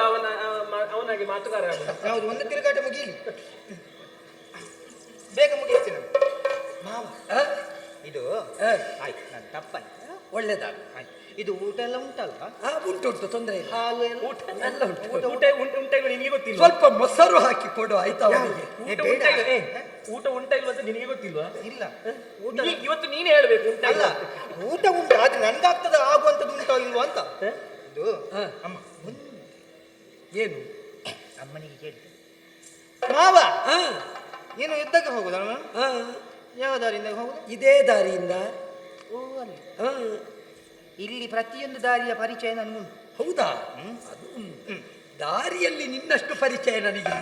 ಅವನಾಗಿ ಮಾತುಗಾರ ಆಗುದು? ಯಾವುದು? ಒಂದು ತಿರುಗಾಟ ಮುಗಿಯಲಿ, ಬೇಗ ಮುಗಿಸ್ತೀನಿ ಮಾವ. ಇದು ಆಯ್ತು, ನಾನು ತಪ್ಪಲ್ಲ. ಒಳ್ಳೇದಾಗ ಇದು ಊಟ ಎಲ್ಲ ಉಂಟಲ್ಲ? ಉಂಟುಂಟು, ತೊಂದರೆ ಇಲ್ಲ. ಹಾಲು ಎಲ್ಲ ಊಟ ಎಲ್ಲ ಉಂಟು. ಉಂಟ ಇಲ್ವ ನಿನಗೆ ಗೊತ್ತಿಲ್ಲ? ಸ್ವಲ್ಪ ಮೊಸರು ಹಾಕಿ ಕೊಡು, ಆಯ್ತಾ ಅವನಿಗೆ? ಊಟ ಉಂಟ ಇಲ್ವ ಅಂತ ನಿನಗೆ ಗೊತ್ತಿಲ್ವಾ? ಇಲ್ಲ. ಊಟ ಇವತ್ತು ನೀನೇ ಹೇಳ್ಬೇಕು. ಉಂಟ ಅಲ್ಲ, ಊಟ ಉಂಟು, ಆದ್ರೆ ನನ್ಗಾಗ್ತದ ಆಗುವಂಥದ್ದು ಉಂಟೋ ಇಲ್ವೋ ಅಂತ. ಇದು ಅಮ್ಮ ಏನು? ಅಮ್ಮನಿಗೆ ಕೇಳಿ. ಮಾವ, ಹಾ, ನೀನು ಯುದ್ಧಕ್ಕೆ ಹೋಗುದಲ್ಲ? ಹಾ, ಯಾವ ದಾರಿಯಿಂದ ಹೋಗುದು? ಇದೇ ದಾರಿಯಿಂದ. ಓ, ಅಲ್ಲಿ ಹಾ, ಇಲ್ಲಿ ಪ್ರತಿಯೊಂದು ದಾರಿಯ ಪರಿಚಯ ನನಗುಂಟು. ಹೌದಾ? ಅದು ದಾರಿಯಲ್ಲಿ ನಿನ್ನಷ್ಟು ಪರಿಚಯ ನನಗೆ.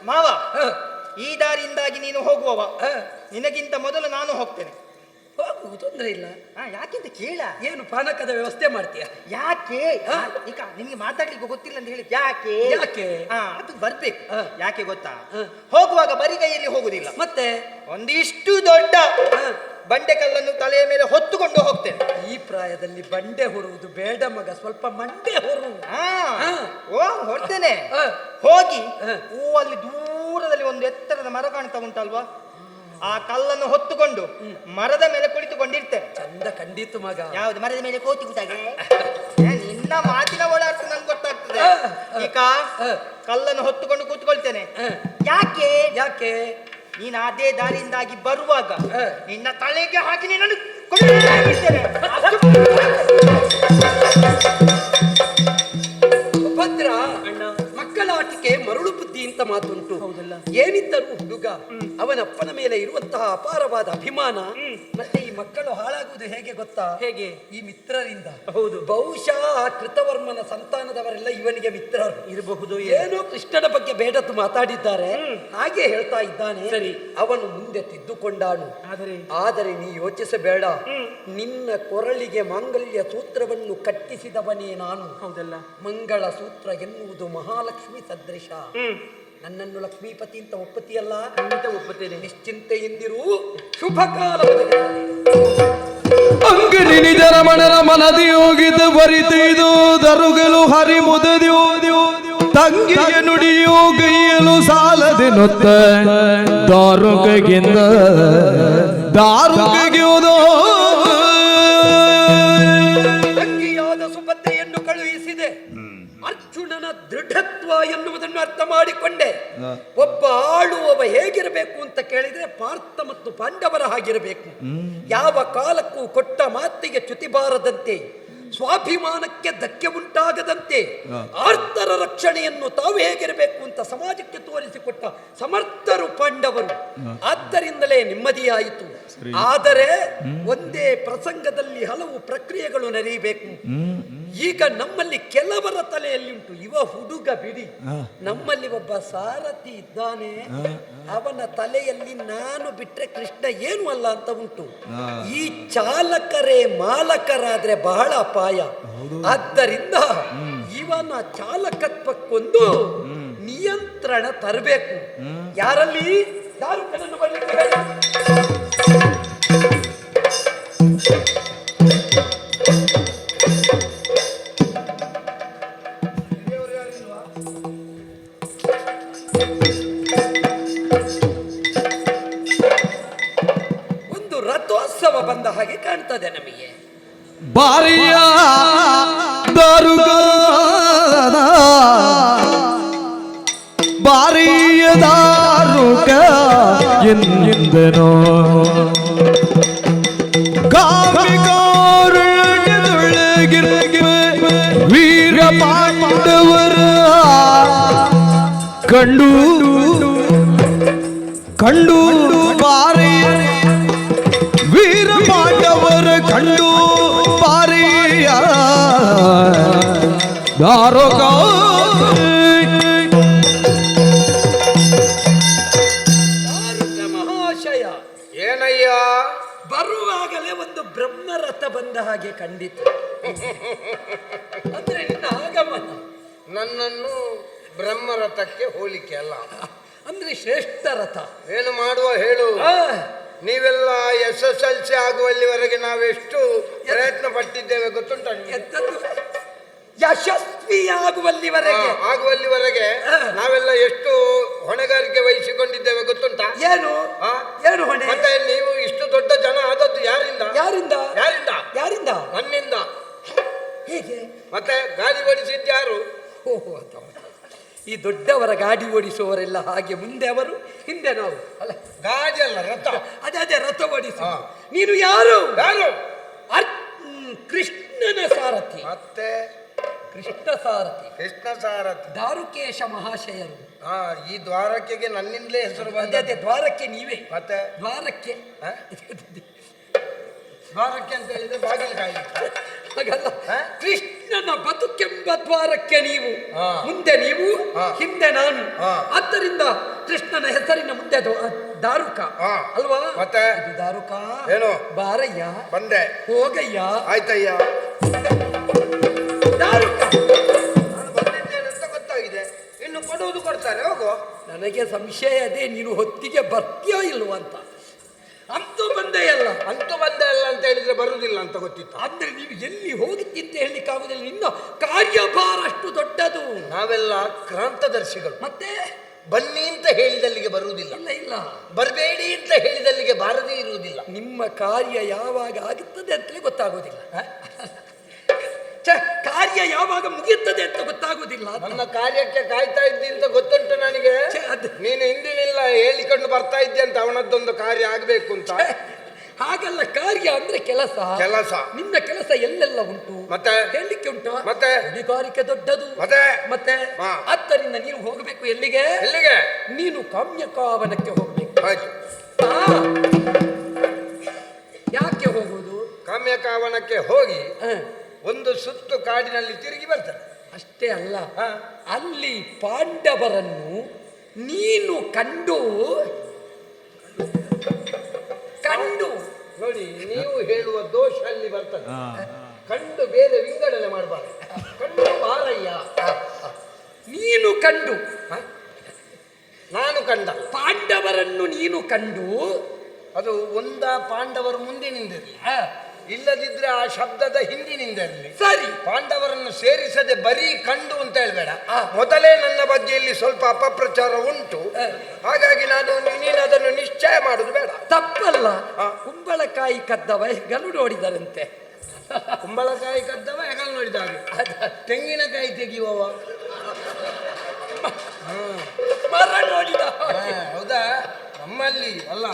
ಮಾವ, ಹಾ, ಈ ದಾರಿಯಿಂದಾಗಿ ನೀನು ಹೋಗುವವ, ಹಾ, ನಿನಗಿಂತ ಮೊದಲು ನಾನು ಹೋಗ್ತೇನೆ. ಹೋಗು, ತೊಂದರೆ ಇಲ್ಲ. ಯಾಕೆಂತ ಕೇಳ? ಏನು ಪಾನಕದ ವ್ಯವಸ್ಥೆ ಮಾಡ್ತೀಯ? ಯಾಕೆ? ಈಗ ನಿಮಗೆ ಮಾತಾಡ್ಲಿಕ್ಕೆ ಗೊತ್ತಿಲ್ಲ ಅಂತ ಹೇಳಿದ್ ಯಾಕೆ? ಯಾಕೆ? ಅದು ಬರ್ಬೇಕು. ಯಾಕೆ ಗೊತ್ತಾ? ಹಾ. ಹೋಗುವಾಗ ಬರಿಗೈಯಲ್ಲಿ ಹೋಗುದಿಲ್ಲ, ಮತ್ತೆ ಒಂದಿಷ್ಟು ದೊಡ್ಡ ಬಂಡೆಕಲ್ಲನ್ನು ತಲೆಯ ಮೇಲೆ ಹೊತ್ತುಕೊಂಡು ಹೋಗ್ತೇನೆ. ಈ ಪ್ರಾಯದಲ್ಲಿ ಬಂಡೆ ಹೊರುವುದು ಬೇಡ ಮಗ, ಸ್ವಲ್ಪ ಮಂಡೆ ಹೊರು. ಹೊರ್ತೇನೆ. ಹೋಗಿ ಅಲ್ಲಿ ದೂರದಲ್ಲಿ ಒಂದು ಎತ್ತರದ ಮರ ಕಾಣ್ತಾ ಉಂಟಲ್ವಾ, ಆ ಕಲ್ಲನ್ನು ಹೊತ್ತುಕೊಂಡು ಮರದ ಮೇಲೆ ಕುಳಿತುಕೊಂಡಿರ್ತೇನೆ. ಚಂದ ಕಂಡಿತು ಮಗ. ಯಾವ್ದು ಮರದ ಮೇಲೆ ಕೂತಿಗುತ್ತಾಗೆ? ನಿನ್ನ ಮಾತಿನ ಒಳಾರ್ಥ ನನ್ಗೆ ಗೊತ್ತಾಗ್ತದೆ. ಈಗ ಕಲ್ಲನ್ನು ಹೊತ್ತುಕೊಂಡು ಕೂತ್ಕೊಳ್ತೇನೆ. ಯಾಕೆ? ಯಾಕೆ? ನೀನು ಅದೇ ದಾರಿಯಿಂದಾಗಿ ಬರುವಾಗ ನಿನ್ನ ತಲೆಗೆ ಹಾಕಿ ನಿನ್ನನ್ನು ಕೊಂಡೊಯ್ಯುತ್ತೇನೆ. ಭದ್ರ, ಮಕ್ಕಳ ಆಟಿಕೆ ಮರುಳು ಬುದ್ಧಿ ಅಂತ ಮಾತುಂಟು. ಹೌದಲ್ಲ? ಏನಿದ್ದರೂ ಹುಡುಗ ಅವನಪ್ಪನ ಮೇಲೆ ಇರುವಂತಹ ಅಪಾರವಾದ ಅಭಿಮಾನ. ಮತ್ತೆ ಈ ಮಕ್ಕಳು ಹಾಳಾಗುವುದು ಹೇಗೆ ಗೊತ್ತಾ? ಹೇಗೆ? ಈ ಮಿತ್ರರಿಂದ. ಹೌದು. ಬಹುಶಃ ಆ ಕೃತವರ್ಮನ ಸಂತಾನದವರೆಲ್ಲ ಇವನಿಗೆ ಮಿತ್ರರು ಇರಬಹುದು. ಏನೋ ಕೃಷ್ಣನ ಬಗ್ಗೆ ಬೇಡದ್ದು ಮಾತಾಡಿದ್ದಾರೆ, ಹಾಗೆ ಹೇಳ್ತಾ ಇದ್ದಾನೆ. ಸರಿ. ಅವನು ಮುಂದೆ ತಿದ್ದುಕೊಂಡಾನು. ಆದರೆ ನೀ ಯೋಚಿಸಬೇಡ, ನಿನ್ನ ಕೊರಳಿಗೆ ಮಾಂಗಲ್ಯ ಸೂತ್ರವನ್ನು ಕಟ್ಟಿಸಿದವನೇ ನಾನು. ಹೌದಲ್ಲ? ಮಂಗಳ ಸೂತ್ರ ಎನ್ನುವುದು ಮಹಾಲಕ್ಷ್ಮಿ ಸದೃಶ. ನನ್ನನ್ನು ಲಕ್ಷ್ಮೀಪತಿ ಅಂತ ಒಪ್ಪತಿಯಲ್ಲ? ಖಂಡಿತ ಒಪ್ಪುತ್ತೇನೆ. ನಿಶ್ಚಿಂತೆಯಿಂದಿರು, ಶುಭ ಕಾಲ. ಅಂಗಡಿ ನಿಜರ ಮನರ ಮನದಿ ಹೋಗಿದ ಬರಿತಿದು ದರುಗಲು ಹರಿ ಮುದದ್ಯೋ ತಂಗಿಗೆ ನುಡಿಯೋ ಗೈಯಲು ಸಾಲದೆ ನೊತ್ತ ದಾರುಗಿಂದ ದಾರುಗಿಯೋದೋ ತಂಗಿಯಾದ ಸುಭದ್ರೆಯನ್ನು ಕಳುಹಿಸಿದೆ. ಅರ್ಜುನನ ದೃಢ ದೃಢತ್ವ ಎನ್ನುವುದನ್ನು ಅರ್ಥ ಮಾಡಿಕೊಂಡೆ. ಒಬ್ಬ ಆಳುವವ ಹೇಗಿರಬೇಕು ಅಂತ ಕೇಳಿದ್ರೆ ಪಾರ್ಥ ಮತ್ತು ಪಾಂಡವರ ಹಾಗಿರಬೇಕು. ಯಾವ ಕಾಲಕ್ಕೂ ಕೊಟ್ಟ ಮಾತಿಗೆ ಚ್ಯುತಿ ಬಾರದಂತೆ, ಸ್ವಾಭಿಮಾನಕ್ಕೆ ಧಕ್ಕೆ ಉಂಟಾಗದಂತೆ, ಆರ್ತರ ರಕ್ಷಣೆಯನ್ನು ತಾವು ಹೇಗಿರಬೇಕು ಅಂತ ಸಮಾಜಕ್ಕೆ ತೋರಿಸಿಕೊಟ್ಟ ಸಮರ್ಥರು ಪಾಂಡವರು. ಆದ್ದರಿಂದಲೇ ನೆಮ್ಮದಿಯಾಯಿತು. ಆದರೆ ಒಂದೇ ಪ್ರಸಂಗದಲ್ಲಿ ಹಲವು ಪ್ರಕ್ರಿಯೆಗಳು ನಡೆಯಬೇಕು. ಈಗ ನಮ್ಮಲ್ಲಿ ಕೆಲವರ ತಲೆಯಲ್ಲಿ ಉಂಟು, ಇವ ಹುಡುಗ ಬಿಡಿ, ನಮ್ಮಲ್ಲಿ ಒಬ್ಬ ಸಾರಥಿ ಇದ್ದಾನೆ, ಅವನ ತಲೆಯಲ್ಲಿ ನಾನು ಬಿಟ್ರೆ ಕೃಷ್ಣ ಏನು ಅಲ್ಲ ಅಂತ ಉಂಟು. ಈ ಚಾಲಕರೇ ಮಾಲಕರಾದ್ರೆ ಬಹಳ ಅಪಾಯ. ಆದ್ದರಿಂದ ಇವನ ಚಾಲಕತ್ವಕ್ಕೊಂದು ನಿಯಂತ್ರಣ ತರಬೇಕು. ಯಾರಲ್ಲಿ ಯಾರು ಕಣ್ಣನ್ನು ಬರಲಿಕ್ಕೆ ಹೇಳಿ. ಒಂದು ರಥೋತ್ಸವ ಬಂದ ಹಾಗೆ ಕಾಣ್ತದೆ ನಮಗೆ. ಬಾರಿಯ ದಾರುಗ ಬಾರಿಯ ದಾರುಗ ಎಂದೆನೋ ವೀರ ಪಾಂಡವರ ಕಂಡು ಕಂಡು ಬಾರಿಯ ವೀರ ಪಾಂಡವರ ಕಂಡು ಬಾರಿಯ ದಾರುಗ ಮಹಾಶಯ, ಏನಯ್ಯ? ಬರುವಾಗಲೇ ಒಂದು ಬ್ರಹ್ಮರಥ ಬಂದ ಹಾಗೆ ಕಂಡಿತು. ಅಂದ್ರೆ ನಿನ್ನ ಆಗಮನ ನನ್ನನ್ನು ಬ್ರಹ್ಮರಥಕ್ಕೆ ಹೋಲಿಕೆ ಅಲ್ಲ, ಅಂದ್ರೆ ಶ್ರೇಷ್ಠ ರಥ. ಏನು ಮಾಡುವ ಹೇಳು. ನೀವೆಲ್ಲ SSLC ಆಗುವಲ್ಲಿವರೆಗೆ ನಾವೆಷ್ಟು ಪ್ರಯತ್ನ ಪಟ್ಟಿದ್ದೇವೆ ಗೊತ್ತುಂಟ? ಯಶಸ್ವಿಯಾಗುವಲ್ಲಿವರೆಗೆ ಆಗುವಲ್ಲಿವರೆಗೆ ನಾವೆಲ್ಲ ಎಷ್ಟು ಹೊಣೆಗಾರಿಕೆ ವಹಿಸಿಕೊಂಡಿದ್ದೇವೆ ಗೊತ್ತುಂಟಾ? ಏನು ಏನು ಹೊಣೆ? ಮತ್ತೆ ನೀವು ಇಷ್ಟು ದೊಡ್ಡ ಜನ ಆದದ್ದು ಯಾರಿಂದ? ಯಾರಿಂದ ಯಾರಿಂದ? ಯಾರಿಂದ? ನನ್ನಿಂದ. ಹೇಗೆ? ಮತ್ತೆ ಗಾಡಿ ಓಡಿಸಿದ್ದು ಯಾರು? ಓಹೋ, ಈ ದೊಡ್ಡವರ ಗಾಡಿ ಓಡಿಸುವವರೆಲ್ಲ ಹಾಗೆ, ಮುಂದೆ ಅವರು ಹಿಂದೆ ನಾವು ಅಲ್ಲ. ಗಾಡಿ ಅಲ್ಲ, ರಥ. ಅದೇ ರಥ ಓಡಿಸ. ನೀನು ಯಾರು? ಯಾರು? ಕೃಷ್ಣನ ಸಾರಥಿ. ಮತ್ತೆ ಕೃಷ್ಣ ಸಾರಥಿ, ಕೃಷ್ಣ ಸಾರಥಿ, ದಾರುಕೇಶ ಮಹಾಶಯರು. ಈ ದ್ವಾರಕೆಗೆ ನನ್ನಿಂದಲೇ ಹೆಸರು ಬಂದ. ಅದೇ ದ್ವಾರಕ್ಕೆ ನೀವೇ. ಮತ್ತೆ ದ್ವಾರಕ್ಕೆ ದ್ವಾರಕ್ಕೆ ಅಂತ ಹೇಳಿದ್ರೆ ಬಾಗಿಲುಗಾಯಿ ಹಾಗಲ್ಲ, ಕೃಷ್ಣನ ಬದುಕೆಂಬ ದ್ವಾರಕ್ಕೆ ನೀವು. ಮುಂದೆ ನೀವು, ಹಿಂದೆ ನಾನು. ಆದ್ದರಿಂದ ಕೃಷ್ಣನ ಹೆಸರಿನ ಮುಂದೆ ದಾರುಕ ಅಲ್ವಾ? ಮತ್ತೆ ದಾರುಕ ಏನು? ಬಾರಯ್ಯ, ಬಂದೆ, ಹೋಗಯ್ಯ. ಆಯ್ತಯ್ಯ. ದಾರುಕ ನಾನು ಬಂದಿದ್ದೇನೆ ಅಂತ ಗೊತ್ತಾಗಿದೆ, ಇನ್ನು ಕೊಡುವುದು ಕೊಡ್ತಾರೆ, ಹೋಗು. ನನಗೆ ಸಂಶಯ ಅದೇ, ನೀನು ಹೊತ್ತಿಗೆ ಬರ್ತೀಯೋ ಇಲ್ವೋ ಅಂತ. ಅಂತೂ ಬಂದೇ ಅಲ್ಲ. ಅಂತೂ ಬಂದೇ ಅಲ್ಲ ಅಂತ ಹೇಳಿದ್ರೆ ಬರುವುದಿಲ್ಲ ಅಂತ ಗೊತ್ತಿತ್ತು. ಅಂದ್ರೆ ನೀವು ಎಲ್ಲಿ ಹೋಗಿದ್ದಿ ಅಂತ ಹೇಳಲಿಕ್ಕೆ ಆಗುದಿಲ್ಲ, ನಿನ್ನ ಕಾರ್ಯಭಾರ ಅಷ್ಟು ದೊಡ್ಡದು. ನಾವೆಲ್ಲ ಕ್ರಾಂತದರ್ಶಿಗಳು. ಮತ್ತೆ ಬನ್ನಿ ಅಂತ ಹೇಳಿದಲ್ಲಿಗೆ ಬರುವುದಿಲ್ಲ, ಇಲ್ಲ ಇಲ್ಲ, ಬರಬೇಡಿ ಅಂತ ಹೇಳಿದಲ್ಲಿಗೆ ಬಾರದೇ ಇರುವುದಿಲ್ಲ. ನಿಮ್ಮ ಕಾರ್ಯ ಯಾವಾಗ ಆಗುತ್ತದೆ ಅಂತಲೇ ಗೊತ್ತಾಗೋದಿಲ್ಲ. ಕಾರ್ಯ ಯಾವಾಗ ಮುಗಿಯುತ್ತದೆ ಅಂತ ಗೊತ್ತಾಗುವುದಿಲ್ಲ. ನನ್ನ ಕಾರ್ಯಕ್ಕೆ ಕಾಯ್ತಾ ಇದ್ದಿ ಅಂತ ಗೊತ್ತುಂಟು ನನಗೆ. ನೀನು ಹಿಂದಿನಿಲ್ಲ ಹೇಳಿಕೊಂಡು ಬರ್ತಾ ಇದ್ದೆ ಅಂತ ಅವನದ್ದೊಂದು ಕಾರ್ಯ ಆಗ್ಬೇಕು ಅಂತ. ಹಾಗಲ್ಲ, ಕಾರ್ಯ ಅಂದ್ರೆ ಕೆಲಸ. ಕೆಲಸ, ನಿನ್ನ ಕೆಲಸ ಎಲ್ಲೆಲ್ಲ ಉಂಟು ಮತ್ತೆ ಹೇಳಲಿಕ್ಕೆ ಉಂಟು. ಮತ್ತೆ ಹೊಣೆಗಾರಿಕೆ ದೊಡ್ಡದು. ಮತ್ತೆ ಆದ್ದರಿಂದ ನೀನು ಹೋಗಬೇಕು. ಎಲ್ಲಿಗೆ? ಎಲ್ಲಿಗೆ? ನೀನು ಕಾಮ್ಯಕಾವನಕ್ಕೆ ಹೋಗ್ಬೇಕು. ಆಯ್ತು. ಯಾಕೆ ಹೋಗುವುದು? ಕಾಮ್ಯಕಾವನಕ್ಕೆ ಹೋಗಿ ಒಂದು ಸುತ್ತು ಕಾಡಿನಲ್ಲಿ ತಿರುಗಿ ಬರ್ತಾರೆ. ಅಷ್ಟೇ ಅಲ್ಲ, ಅಲ್ಲಿ ಪಾಂಡವರನ್ನು ನೀನು ಕಂಡು ನೋಡಿ, ನೀವು ಹೇಳುವ ದೋಷ ಅಲ್ಲಿ ಬರ್ತದೆ. ಕಂಡು ಬೇರೆ ವಿಂಗಡಣೆ ಮಾಡಬಾರ್ದು. ಕಂಡು ಬಾರಯ್ಯ. ನೀನು ಕಂಡು, ನಾನು ಕಂಡ ಪಾಂಡವರನ್ನು ನೀನು ಕಂಡು. ಅದು ಒಂದ ಪಾಂಡವರು ಮುಂದಿನಿಂದಿರಲಿ, ಇಲ್ಲದಿದ್ರೆ ಆ ಶಬ್ದದ ಹಿಂದಿನಿಂದಿರಲಿ. ಸರಿ, ಪಾಂಡವರನ್ನು ಸೇರಿಸದೆ ಬರೀ ಕಂಡು ಅಂತ ಹೇಳ್ಬೇಡ. ಮೊದಲೇ ನನ್ನ ಬಗ್ಗೆ ಇಲ್ಲಿ ಸ್ವಲ್ಪ ಅಪಪ್ರಚಾರ ಉಂಟು, ಹಾಗಾಗಿ ನೀನು ಅದನ್ನು ನಿಶ್ಚಯ ಮಾಡುದು ಬೇಡ. ತಪ್ಪಲ್ಲ. ಕುಂಬಳಕಾಯಿ ಕದ್ದವ ಹೆಗಲು ನೋಡಿದರಂತೆ. ಕುಂಬಳಕಾಯಿ ಕದ್ದವ ಹೆಗಲು ನೋಡಿದಾಗ ತೆಂಗಿನಕಾಯಿ ತೆಗೆಯುವವ ಮರ ನೋಡಿದ ಹಾಗೆ. ಹೌದಾ? ನಮ್ಮಲ್ಲಿ ಅಲ್ಲ,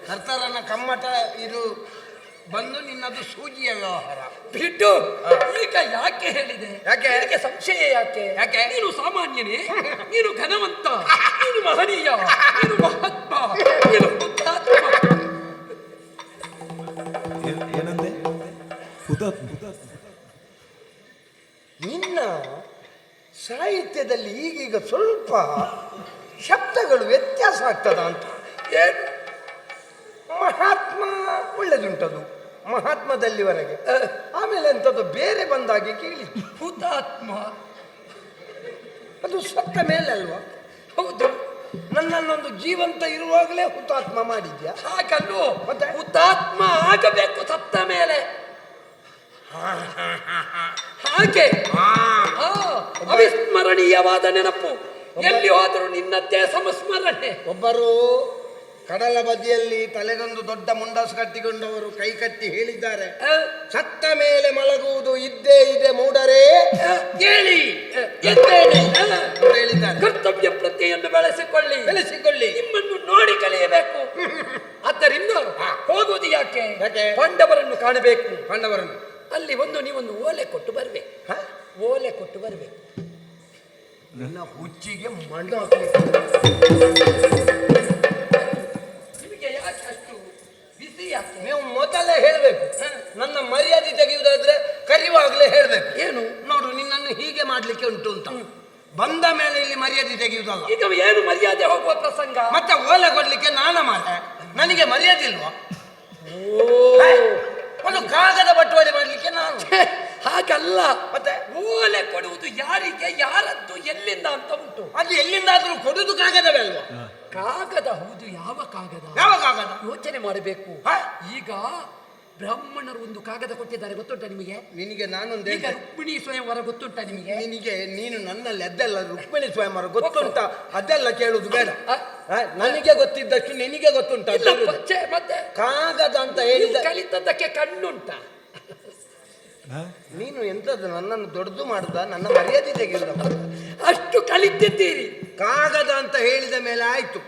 ಕರ್ತಾರನ ಕಮ್ಮಟ ಇದು ಬಂದು ನಿನ್ನದು ಸೂಜಿಯ ವ್ಯವಹಾರ ಬಿಟ್ಟು ಈಗ ಯಾಕೆ ಹೇಳಿದೆ? ಯಾಕೆ? ನಿನಗೆ ಸಂಶಯ ಯಾಕೆ? ಯಾಕೆ? ನೀನು ಸಾಮಾನ್ಯನೇ, ನೀನು ಘನವಂತ, ನೀನು ಮಹನೀಯ, ನೀನು ಮಹಾತ್ಮ, ನೀನು ಹುತಾತ್ಮ. ಏನಂದೆ? ನಿನ್ನ ಸಾಹಿತ್ಯದಲ್ಲಿ ಈಗೀಗ ಸ್ವಲ್ಪ ಶಬ್ದಗಳು ವ್ಯತ್ಯಾಸ ಆಗ್ತದ ಅಂತ. ಏನು? ಮಹಾತ್ಮ ಒಳ್ಳೆದುಂಟದು, ಮಹಾತ್ಮದಲ್ಲಿವರೆಗೆ. ಆಮೇಲೆ ಎಂಥದ್ದು ಬೇರೆ ಬಂದಾಗೆ ಕೇಳಿ. ಹುತಾತ್ಮ. ಅದು ಸತ್ತ ಮೇಲೆ ಅಲ್ವಾ? ಹೌದು. ನನ್ನನ್ನೊಂದು ಜೀವಂತ ಇರುವಾಗಲೇ ಹುತಾತ್ಮ ಮಾಡಿದ್ಯಾ? ಹಾಗಲ್ವೋ? ಮತ್ತೆ? ಹುತಾತ್ಮ ಆಗಬೇಕು ಸತ್ತ ಮೇಲೆ. ಹಾಗೆ ಅವಿಸ್ಮರಣೀಯವಾದ ನೆನಪು. ಎಲ್ಲಿ ಹೋದರೂ ನಿನ್ನದ್ದೇ ಸಂಸ್ಮರಣೆ. ಒಬ್ಬರು ಕಡಲ ಬದಿಯಲ್ಲಿ ತಲೆಗೊಂದು ದೊಡ್ಡ ಮುಂಡಾಸು ಕಟ್ಟಿಕೊಂಡವರು ಕೈ ಕಟ್ಟಿ ಹೇಳಿದ್ದಾರೆ, ಸತ್ತ ಮೇಲೆ ಮಲಗುವುದು ಇದ್ದೇ ಇದೆ ಮೂಡರೇ ಕೇಳಿ ಎದ್ದೇಳಿ ಅಂತ ಹೇಳಿದ್ದಾರೆ. ಕರ್ತವ್ಯ ಪ್ರಜ್ಞೆಯನ್ನು ಬೆಳೆಸಿಕೊಳ್ಳಿ, ನಿಮ್ಮನ್ನು ನೋಡಿ ಕಲಿಯಬೇಕು. ಆದ್ದರಿಂದ ಹೋಗುವುದು ಯಾಕೆ? ಪಾಂಡವರನ್ನು ಕಾಣಬೇಕು. ಪಾಂಡವರನ್ನು ಅಲ್ಲಿ ನೀವೊಂದು ಓಲೆ ಕೊಟ್ಟು ಬರ್ಬೇಕು. ಓಲೆ ಕೊಟ್ಟು ಬರ್ಬೇಕು. ನನ್ನ ಹುಚ್ಚಿಗೆ ಮಣ್ಣು ನಿಮಗೆ ಯಾಕೆ ಅಷ್ಟು ಬಿಸಿ ಯಾಕೆ? ನೀವು ಮೊದಲೇ ಹೇಳ್ಬೇಕು. ನನ್ನ ಮರ್ಯಾದೆ ತೆಗೆಯುವುದಾದ್ರೆ ಕರೆಯುವಾಗಲೇ ಹೇಳ್ಬೇಕು. ಏನು? ನೋಡು, ನಿನ್ನನ್ನು ಹೀಗೆ ಮಾಡ್ಲಿಕ್ಕೆ ಉಂಟು ಅಂತ ಬಂದ ಮೇಲೆ ಇಲ್ಲಿ ಮರ್ಯಾದೆ ತೆಗೆಯುವುದಲ್ಲ. ಈಗ ಏನು ಮರ್ಯಾದೆ ಹೋಗುವ ಪ್ರಸಂಗ? ಮತ್ತೆ ಓಲೆ ಕೊಡ್ಲಿಕ್ಕೆ ಮಾತೆ ನನಗೆ ಮರ್ಯಾದೆ ಇಲ್ವಾ? ಒಂದು ಕಾಗದ ಬಟ್ಟುವಳಿ ಮಾಡ್ಲಿಕ್ಕೆ ನಾನು ಹಾಗಲ್ಲ. ಮತ್ತೆ ಓಲೆ ಕೊಡುವುದು ಯಾರಿಗೆ, ಯಾರದ್ದು, ಎಲ್ಲಿಂದ ಅಂತ ಉಂಟು. ಅದು ಎಲ್ಲಿಂದಾದ್ರೂ ಕೊಡುದು ಕಾಗದವೇ ಅಲ್ವಾ? ಕಾಗದ. ಹೌದು. ಯಾವ ಕಾಗದ? ಯಾವ ಕಾಗದ? ಯೋಚನೆ ಮಾಡಬೇಕು. ಈಗ ಬ್ರಾಹ್ಮಣರು ಒಂದು ಕಾಗದ ಕೊಟ್ಟಿದ್ದಾರೆ, ಗೊತ್ತುಂಟ ನಿಮಗೆ? ನಿನಗೆ ನಾನೊಂದು ಈಗ ರುಕ್ಮಿಣಿ ಸ್ವಯಂವರ ಗೊತ್ತುಂಟ ನಿಮಗೆ? ನೀನು ನನ್ನಲ್ಲಿ ಅದೆಲ್ಲ ರುಕ್ಮಿಣಿ ಸ್ವಯಂವರ ಗೊತ್ತುಂಟ ಅದೆಲ್ಲ ಕೇಳುದು ಬೇಡ. ನನಗೆ ಗೊತ್ತಿದ್ದಷ್ಟು ನಿನಗೆ ಗೊತ್ತುಂಟ. ಮತ್ತೆ ಕಾಗದ ಅಂತ ಹೇಳಿದ ಕಲಿತದ್ದಕ್ಕೆ ಕಣ್ಣುಂಟ. ನೀನು ಎಂತದ್ದು ನನ್ನನ್ನು ದೊಡ್ಡದು ಮಾಡುದ, ನನ್ನ ಮರ್ಯಾದೆ ತೆಗೆಯುವುದ? ಅಷ್ಟು ಕಲಿತಿದ್ದೀರಿ. ಕಾಗದ ಅಂತ ಹೇಳಿದ ಮೇಲೆ ಆಯ್ತು,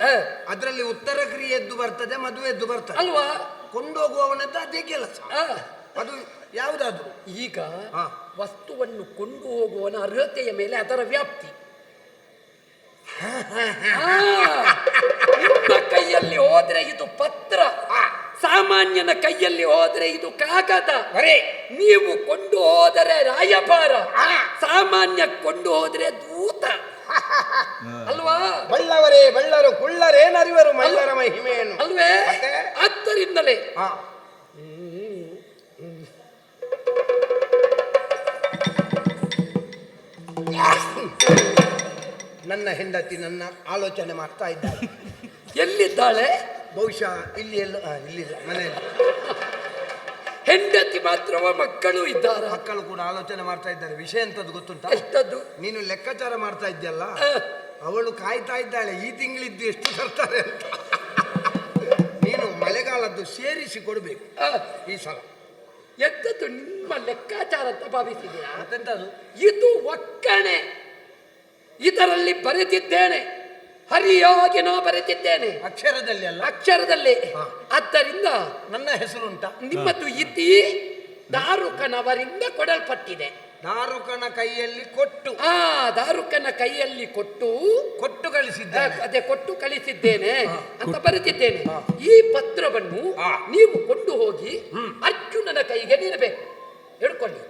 ಅದರಲ್ಲಿ ಉತ್ತರ ಕ್ರಿಯೆ ಎದ್ದು ಬರ್ತದೆ, ಮದುವೆ ಎದ್ದು ಬರ್ತದೆ ಅಲ್ವಾ? ಕೊಂಡೋಗುವವನದ್ದು ಅದೇ ಕೆಲಸ. ಅದು ಯಾವುದಾದ್ರು ಈಗ ವಸ್ತುವನ್ನು ಕೊಂಡು ಹೋಗುವವನ ಅರ್ಹತೆಯ ಮೇಲೆ ಅದರ ವ್ಯಾಪ್ತಿ. ನಿಮ್ಮ ಕೈಯಲ್ಲಿ ಹೋದ್ರೆ ಇದು ಪತ್ರ, ಸಾಮಾನ್ಯನ ಕೈಯಲ್ಲಿ ಹೋದ್ರೆ ಇದು ಕಾಗದ. ನೀವು ಕೊಂಡು ಹೋದರೆ ರಾಯಭಾರ, ಸಾಮಾನ್ಯ ಕೊಂಡು ಹೋದ್ರೆ ದೂತ ಅಲ್ವಾ? ಬಳ್ಳವರೇ ಬಳ್ಳರು ಕುಳ್ಳರೇನರಿವರು ಮಲ್ಲರ ಮಹಿಮೆಯನ್ನು ಅಲ್ವೇ? ಆದ್ದರಿಂದಲೇ ನನ್ನ ಹೆಂಡತಿ ನನ್ನ ಆಲೋಚನೆ ಮಾಡ್ತಾ ಇದ್ದಾಳೆ. ಎಲ್ಲಿದ್ದಾಳೆ? ಬಹುಶಃ ಇಲ್ಲಿ ಇಲ್ಲಿಲ್ಲ, ಮನೆಯಲ್ಲಿ. ಹೆಂಡತಿ ಮಾತ್ರವ? ಮಕ್ಕಳು ಇದ್ದಾರ? ಮಕ್ಕಳು ಕೂಡ ಆಲೋಚನೆ ಮಾಡ್ತಾ ಇದ್ದಾರೆ. ವಿಷಯ ಎಂತದ್ದು ಗೊತ್ತುಂಟ? ಎಷ್ಟದ್ದು? ನೀನು ಲೆಕ್ಕಾಚಾರ ಮಾಡ್ತಾ ಇದ್ಯಲ್ಲ, ಅವಳು ಕಾಯ್ತಾ ಇದ್ದಾಳೆ ಈ ತಿಂಗಳಿದ್ದು ಎಷ್ಟು ತರ್ತಾರೆ ಅಂತ. ನೀನು ಮಳೆಗಾಲದ್ದು ಸೇರಿಸಿ ಕೊಡ್ಬೇಕು ಈ ಸಲ. ಎಂತದ್ದು ನಿಮ್ಮ ಲೆಕ್ಕಾಚಾರ ಅಂತ ಭಾವಿಸಿದೆಯಾ? ಮತ್ತೆಂತದು? ಇದು ಒಕ್ಕಣೆ. ಇದರಲ್ಲಿ ಬರೆದಿದ್ದೇನೆ, ಹರಿಯಾಗಿ ನಾ ಬರೆದಿದ್ದೇನೆ, ಅಕ್ಷರದಲ್ಲಿ ಅಲ್ಲ, ಅಕ್ಷರದಲ್ಲಿ. ಆದ್ದರಿಂದ ನನ್ನ ಹೆಸರುಂಟ. ನಿಮ್ಮದು ಇತಿ ದಾರುಕನವರಿಂದ ಕೊಡಲ್ಪಟ್ಟಿದೆ. ದಾರುಕನ ಕೈಯಲ್ಲಿ ಕೊಟ್ಟು, ದಾರುಕನ ಕೈಯಲ್ಲಿ ಕೊಟ್ಟು ಕಳಿಸಿದ್ದೇನೆ. ಅದೇ ಕೊಟ್ಟು ಕಳಿಸಿದ್ದೇನೆ ಅಂತ ಬರೆದಿದ್ದೇನೆ. ಈ ಪತ್ರವನ್ನು ನೀವು ಕೊಂಡು ಹೋಗಿ ಅರ್ಜುನನ ಕೈಗೆ ನೀಡಬೇಕು. ಹಿಡ್ಕೊಳ್ಳಿ.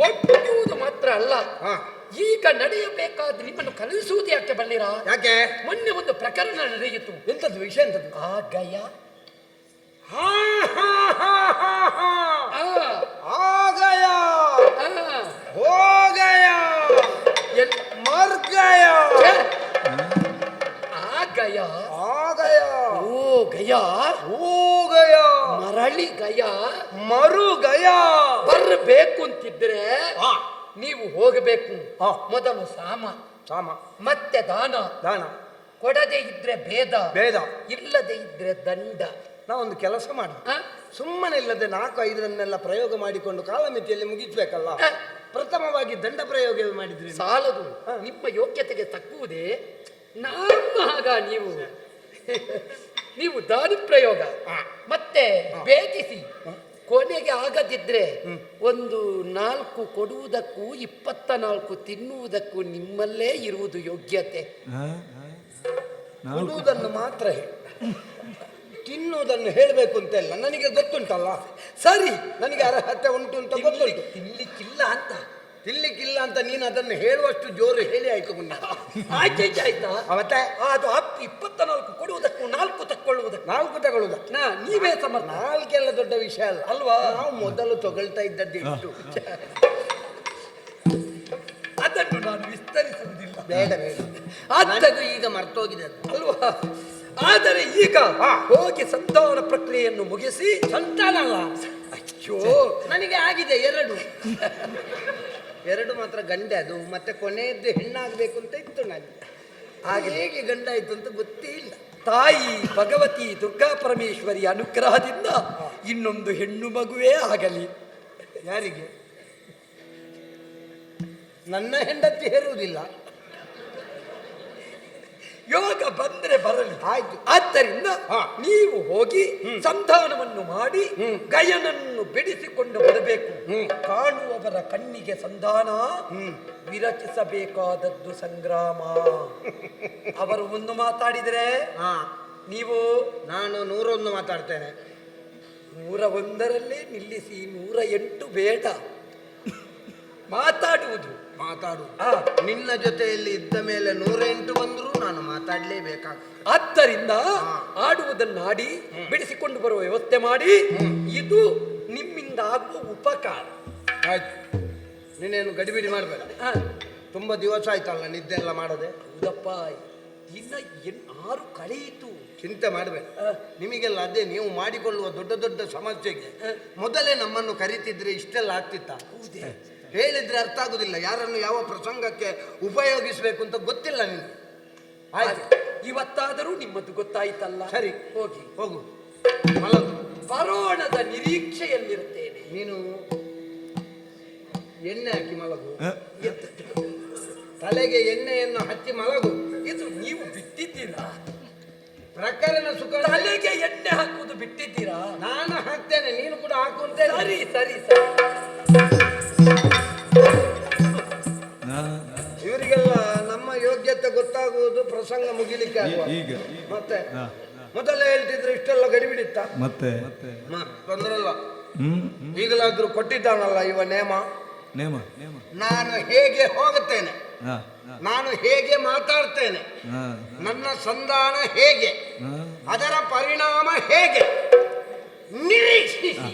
ಕೊಟ್ಟುವುದು ಮಾತ್ರ ಅಲ್ಲ, ಈಗ ನಡೆಯಬೇಕಾದ್ರೆ ನಿಮ್ಮನ್ನು ಕಲಿಸುವುದು ಯಾಕೆ ಬಲ್ಲಿರಾ? ಯಾಕೆ? ಮೊನ್ನೆ ಒಂದು ಪ್ರಕರಣ ನಡೆಯಿತು. ಎಂತದ್ದು ವಿಷಯ? ಎಂತದ್ದು? ಆಗಯ ಆಗಯ ಹೋಗಯ ಮರ್ಗಯ ಆಗಯ ಆಗಯ ಓ ಗಯ ಹೋಗಯ ಮರಳಿ ಗಯ ಮರುಗಯ. ಬರಬೇಕು ಅಂತಿದ್ರೆ ನೀವು ಹೋಗಬೇಕು. ಮೊದಲು ಸಾಮ, ಮತ್ತೆ ದಾನ, ದಾನ, ಕೊಡದೆ ಇದ್ರೆ ಭೇದ, ಭೇದ, ಇಲ್ಲದೆ ಇದ್ರೆ ದಂಡ. ನಾವೊಂದು ಕೆಲಸ ಮಾಡಿ ಆ? ಸುಮ್ಮನೆ ಇಲ್ಲದೆ 4-5 ಪ್ರಯೋಗ ಮಾಡಿಕೊಂಡು ಕಾಲಮಿತಿಯಲ್ಲಿ ಮುಗಿಸ್ಬೇಕಲ್ಲ. ಪ್ರಥಮವಾಗಿ ದಂಡ ಪ್ರಯೋಗ ಮಾಡಿದ್ರಿ. ಸಾಲದು. ನಿಮ್ಮ ಯೋಗ್ಯತೆಗೆ ತಕ್ಕುವುದೇ. ನಮ್ಮ ಆಗ ನೀವು ದಾನಿ ಪ್ರಯೋಗ ಮತ್ತೆ ಬೇಕಿಸಿ ಕೊನೆಗೆ ಆಗದಿದ್ರೆ ಒಂದು 4 ಕೊಡುವುದಕ್ಕೂ 24 ತಿನ್ನುವುದಕ್ಕೂ ನಿಮ್ಮಲ್ಲೇ ಇರುವುದು ಯೋಗ್ಯತೆ. ಕೊಡುವುದನ್ನು ಮಾತ್ರ ಹೇಳಿ, ತಿನ್ನುವುದನ್ನು ಹೇಳಬೇಕು ಅಂತ ಇಲ್ಲ. ನನಗೆ ಗೊತ್ತುಂಟಲ್ಲ, ಸರಿ, ನನಗೆ ಅರ್ಹತೆ ಉಂಟು ಅಂತ ಗೊತ್ತುಂಟು. ತಿನ್ಲಿಕ್ಕಿಲ್ಲ ಅಂತ ನೀನು ಅದನ್ನು ಹೇಳುವಷ್ಟು ಜೋರು ಹೇಳಿ ಆಯ್ತು ಮುನ್ನ. ಆಯ್ತಾ ಮತ್ತೆ ಅದು 24 ಕೊಡುವುದಕ್ಕೂ 4 ತಕ್ಕೊಳ್ಳುವುದಕ್ಕೂ 4 ತಗೊಳ್ಳುದ ನೀವೇ ಸಮರ್ಥ. 4 ದೊಡ್ಡ ವಿಷಯ ಅಲ್ಲ ಅಲ್ವಾ? ನಾವು ಮೊದಲು ತಗೊಳ್ತಾ ಇದ್ದದ್ದು ಎಷ್ಟು. ಅದನ್ನು ನಾನು ವಿಸ್ತರಿಸುವುದಿಲ್ಲ. ಬೇಡ ಬೇಡ, ಆದ್ದದು ಈಗ ಮರ್ತೋಗಿದೆ ಅದು. ಅಲ್ವಾ? ಆದರೆ ಈಗ ಹೋಗಿ ಸಂತಾನ ಪ್ರಕ್ರಿಯೆಯನ್ನು ಮುಗಿಸಿ. ಸಂತಾನ ಅಲ್ಲ, ಅಯ್ಯೋ, ನನಗೆ ಆಗಿದೆ 2 ಮಾತ್ರ ಗಂಡೆ. ಅದು ಮತ್ತೆ ಕೊನೆಯದ್ದು ಹೆಣ್ಣಾಗಬೇಕು ಅಂತ ಇತ್ತು ನನಗೆ. ಹಾಗೆ ಹೇಗೆ ಗಂಡ ಆಯ್ತು ಅಂತ ಗೊತ್ತೇ ಇಲ್ಲ. ತಾಯಿ ಭಗವತಿ ದುರ್ಗಾ ಪರಮೇಶ್ವರಿ ಅನುಗ್ರಹದಿಂದ ಇನ್ನೊಂದು ಹೆಣ್ಣು ಮಗುವೇ ಆಗಲಿ. ಯಾರಿಗೆ? ನನ್ನ ಹೆಂಡತಿ ಹೇರುವುದಿಲ್ಲ. ಯೋಗ ಬಂದ್ರೆ ಬರಲಿ. ಆಯ್ತು. ಆದ್ದರಿಂದ ನೀವು ಹೋಗಿ ಸಂಧಾನವನ್ನು ಮಾಡಿ ಗಯನನ್ನು ಬಿಡಿಸಿಕೊಂಡು ಬರಬೇಕು. ಕಾಣುವವರ ಕಣ್ಣಿಗೆ ಸಂಧಾನ, ವಿರಚಿಸಬೇಕಾದದ್ದು ಸಂಗ್ರಾಮ. ಅವರು ಒಂದು ಮಾತಾಡಿದರೆ ನೀವು ನಾನು 101 ಮಾತಾಡ್ತೇನೆ. 101 ನಿಲ್ಲಿಸಿ 108 ಬೇಡ. ಮಾತಾಡುವುದು ನಿನ್ನ ಜೊತೆಯಲ್ಲಿ ಇದ್ದ ಮೇಲೆ 108 ಬಂದರೂ ನಾನು ಮಾತಾಡಲೇಬೇಕಾಗ್ತದೆ. ಆದ್ದರಿಂದ ಆಡುವುದನ್ನಾಡಿ ಬಿಡಿಸಿಕೊಂಡು ಬರುವ ವ್ಯವಸ್ಥೆ ಮಾಡಿ. ಇದು ನಿಮ್ಮಿಂದ ಆಗುವ ಉಪಕಾರ. ಆಯ್ತು, ನೀನೇನು ಗಡಿಬಿಡಿ ಮಾಡಬೇಡ. ತುಂಬಾ ದಿವಸ ಆಯ್ತಲ್ಲ ನಿದ್ದೆ ಎಲ್ಲ ಮಾಡದೆ. ಹೌದಪ್ಪ, ಇನ್ನ 6 ಕಳೆಯಿತು. ಚಿಂತೆ ಮಾಡಬೇಡ. ನಿಮಗೆಲ್ಲ ಅದೇ ನೀವು ಮಾಡಿಕೊಳ್ಳುವ ದೊಡ್ಡ ದೊಡ್ಡ ಸಮಸ್ಯೆಗೆ ಮೊದಲೇ ನಮ್ಮನ್ನು ಕರೀತಿದ್ರೆ ಇಷ್ಟೆಲ್ಲ ಆಗ್ತಿತ್ತ? ಹೇಳಿದ್ರೆ ಅರ್ಥ ಆಗುದಿಲ್ಲ. ಯಾರನ್ನು ಯಾವ ಪ್ರಸಂಗಕ್ಕೆ ಉಪಯೋಗಿಸಬೇಕು ಅಂತ ಗೊತ್ತಿಲ್ಲ ನಿಮಗೆ. ಆಯ್ತು, ಇವತ್ತಾದರೂ ನಿಮ್ಮದು ಗೊತ್ತಾಯ್ತಲ್ಲ. ಸರಿ, ಹೋಗಿ ಹೋಗು, ಮಲಗು. ಬರೋಣದ ನಿರೀಕ್ಷೆಯಲ್ಲಿರುತ್ತೇನೆ. ನೀನು ಎಣ್ಣೆ ಹಾಕಿ ಮಲಗು. ತಲೆಗೆ ಎಣ್ಣೆಯನ್ನು ಹಚ್ಚಿ ಮಲಗು. ಇದು ನೀವು ಬಿಟ್ಟಿದ್ದೀರಾ? ಪ್ರಕರಣ ಸುಖ. ತಲೆಗೆ ಎಣ್ಣೆ ಹಾಕುವುದು ಬಿಟ್ಟಿದ್ದೀರಾ? ನಾನು ಹಾಕ್ತೇನೆ, ನೀನು ಕೂಡ ಹಾಕು ಅಂತೇನೆ. ಸರಿ ಸರಿ ಸರಿ. ಇವರಿಗೆಲ್ಲ ನಮ್ಮ ಯೋಗ್ಯತೆ ಗೊತ್ತಾಗುವುದು ಪ್ರಸಂಗ ಮುಗಿಲಿಕ್ಕೆ ಈಗ ಮತ್ತೆ ಮೊದಲೇ ಹೇಳ್ತಿದ್ರೆ ಇಷ್ಟೆಲ್ಲ ಗಡಿಬಿಡಿತ್ತ. ಮತ್ತೆ ತೊಂದರೆ ಇಲ್ಲ. ಈಗಲಾದ್ರೂ ಕೊಟ್ಟಿದ್ದಾನಲ್ಲ ಇವ ನೇಮ. ನಾನು ಹೇಗೆ ಹೋಗುತ್ತೇನೆ, ನಾನು ಹೇಗೆ ಮಾತಾಡ್ತೇನೆ, ನನ್ನ ಸಂಧಾನ ಹೇಗೆ, ಅದರ ಪರಿಣಾಮ ಹೇಗೆ ನಿರೀಕ್ಷಿಸಿ.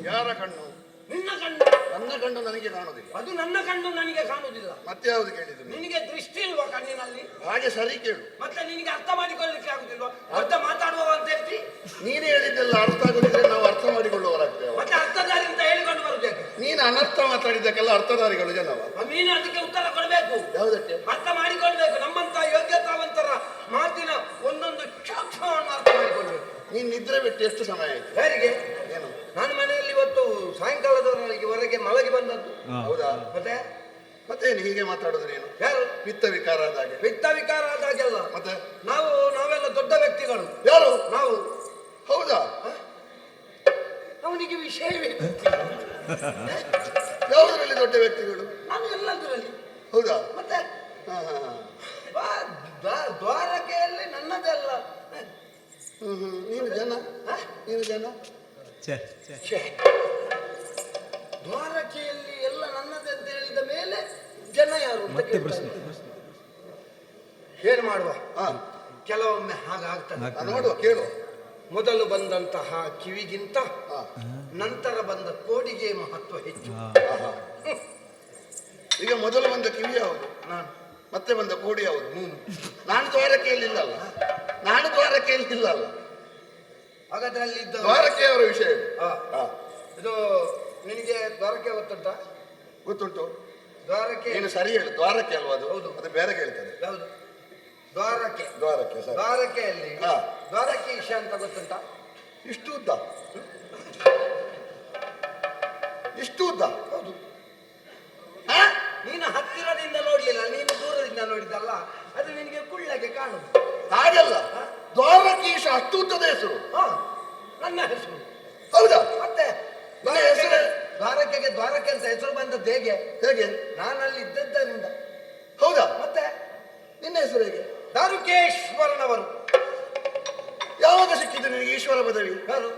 ಯಾರ ಕಣ್ಣು? ನಿನ್ನ ಕಣ್ಣು. ನನ್ನ ಕಣ್ಣು ನನಗೆ ಕಾಣುವುದಿಲ್ಲ. ಅದು ನನ್ನ ಕಣ್ಣು ನನಗೆ ಕಾಣುವುದಿಲ್ಲ. ಮತ್ತೆ ಯಾವುದು ಕೇಳಿದ್ರು? ನಿನಗೆ ದೃಷ್ಟಿ ಇಲ್ವಾ ಕಣ್ಣಿನಲ್ಲಿ? ಹಾಗೆ ಸರಿ ಕೇಳು. ಮತ್ತೆ ನಿನಗೆ ಅರ್ಥ ಮಾಡಿಕೊಳ್ಳಲಿಕ್ಕೆ ಆಗುದಿಲ್ವಾ? ಅರ್ಥ ಮಾತಾಡುವ ಅಂತ ಹೇಳ್ತಿ. ನೀನೇ ಹೇಳಿದ್ದೆಲ್ಲ ಅರ್ಥ ಆಗುದಿದ್ರೆ ನಾವು ಅರ್ಥ ಮಾಡಿಕೊಳ್ಳುವರಾಗ್ತೇವೆ. ಮತ್ತೆ ಅರ್ಥಧಾರಿ ಅಂತ ಹೇಳಿಕೊಂಡು ಬರಬೇಕು. ನೀನು ಅನರ್ಥ ಮಾತಾಡಿದ್ದಕ್ಕೆಲ್ಲ ಅರ್ಥಧಾರಿಗಳು ಜನವ. ನೀನು ಅದಕ್ಕೆ ಉತ್ತರ ಕೊಡಬೇಕು. ಯಾವುದಕ್ಕೆ? ಅರ್ಥ ಮಾಡಿಕೊಳ್ಬೇಕು. ನಮ್ಮಂತ ಯೋಗ್ಯತಾವಂತರ ಮಾತಿನ ಒಂದೊಂದು ಕ್ಷಾಕ್ಷವನ್ನು ಅರ್ಥ ಮಾಡಿಕೊಳ್ಬೇಕು. ನೀನು ನಿದ್ರೆ ಬಿಟ್ಟು ಎಷ್ಟು ಸಮಯ ಆಯ್ತು? ಯಾರಿಗೆ? ಏನು? ನಾನು ಮನೆಯಲ್ಲಿ ಇವತ್ತು ಸಾಯಂಕಾಲದವರೆಗೆ ಮಲಗಿ ಬಂದದ್ದು. ಹೌದಾ? ಮತ್ತೆ ಮತ್ತೇನು ಹೀಗೆ ಮಾತಾಡುದು ನೀನು? ಯಾರು? ಪಿತ್ತ ವಿಕಾರ ಆದಾಗೆ. ಪಿತ್ತ ವಿಕಾರ ಆದಾಗೆಲ್ಲ ಮತ್ತೆ ನಾವೆಲ್ಲ ದೊಡ್ಡ ವ್ಯಕ್ತಿಗಳು. ಯಾರು? ನಾವು. ಹೌದಾ? ಅವನಿಗೆ ವಿಷಯವೇ ಯಾವುದರಲ್ಲಿ ದೊಡ್ಡ ವ್ಯಕ್ತಿಗಳು? ನಾನು ಎಲ್ಲದರಲ್ಲಿ. ಹೌದಾ? ಮತ್ತೆ ದ್ವಾರಕೆಯಲ್ಲಿ ನನ್ನದೆಲ್ಲ. ನೀನು ಜನ? ನೀನು ಜನ? ದ್ವಾರಕೆಯಲ್ಲಿ ಎಲ್ಲ ನನ್ನದೇ ಅಂತ ಹೇಳಿದ ಮೇಲೆ ಜನ ಯಾರು ಅಂತ ಪ್ರಶ್ನೆ. ಏನು ಮಾಡುವ? ಕೆಲವೊಮ್ಮೆ ಹಾಗಾಗ್ತದೆ. ನೋಡುವ, ಕೇಳುವ. ಮೊದಲು ಬಂದಂತಹ ಕಿವಿಗಿಂತ ನಂತರ ಬಂದ ಕೋಡಿಗೆ ಮಹತ್ವ ಹೆಚ್ಚು. ಈಗ ಮೊದಲು ಬಂದ ಕಿವಿ ಯಾವುದು? ನಾನು. ಮತ್ತೆ ಬಂದ ಕೋಡಿ ಯಾವುದು? ನೀನು. ನಾನು ದ್ವಾರಕೆಯಲ್ಲಿಲ್ಲಲ್ಲ, ನಾನು ದ್ವಾರಕೆಯಲ್ಲಿಲ್ಲಲ್ಲ. ಹಾಗಾದ್ರೆ ಅಲ್ಲಿ ದ್ವಾರಕೆಯವರ ವಿಷಯ ಇದು. ಇದು ನಿನಗೆ ದ್ವಾರಕೆ ಗೊತ್ತುಂಟಾ? ಗೊತ್ತುಂಟು. ದ್ವಾರಕೆ ನೀನು ಸರಿ ಹೇಳು, ದ್ವಾರಕೆ ಅಲ್ವಾ ಅದು? ಹೌದು. ಅದು ಬೇರೆ ಹೇಳ್ತದೆ. ಯಾವುದು? ದ್ವಾರಕೆ. ದ್ವಾರಕೆ ಸರಿ. ದ್ವಾರಕೆಯಲ್ಲಿ ದ್ವಾರಕೀಶ ಅಂತ ಗೊತ್ತುಂಟಾ? ಇಷ್ಟು ಉದ್ದ, ಇಷ್ಟು ಉದ್ದ. ಹೌದು. ನೀನು ಹತ್ತಿರದಿಂದ ನೋಡ್ಲಿಲ್ಲ, ನೀನು ದೂರದಿಂದ ನೋಡಿದ್ದಲ್ಲ, ಅದು ನಿನಗೆ ಕುಳ್ಳಗೆ ಕಾಣುದು. ಹಾಗಲ್ಲ, ದ್ವಾರಕೀಶ ಅಷ್ಟು ಉದ್ದದ ಹೆಸರು. ನನ್ನ ಹೆಸರು. ಹೌದಾ? ಮತ್ತೆ ನನ್ನ ಹೆಸರು ದ್ವಾರಕೆಗೆ ದ್ವಾರಕೆ ಅಂತ ಹೆಸರು ಬಂದದ್ದು ಹೇಗೆ? ಹೇಗೆ? ನಾನಲ್ಲಿ ಇದ್ದದ್ದರಿಂದ. ಹೌದಾ? ಮತ್ತೆ ನಿನ್ನ ಹೆಸರು ಹೇಗೆ? ದಾರುಕೇಶ್ವರನವರು. ಯಾವಾಗ ಸಿಕ್ಕಿದ್ದು ನಿನಗೆ ಈಶ್ವರ ಪದವಿ? ಯಾರು?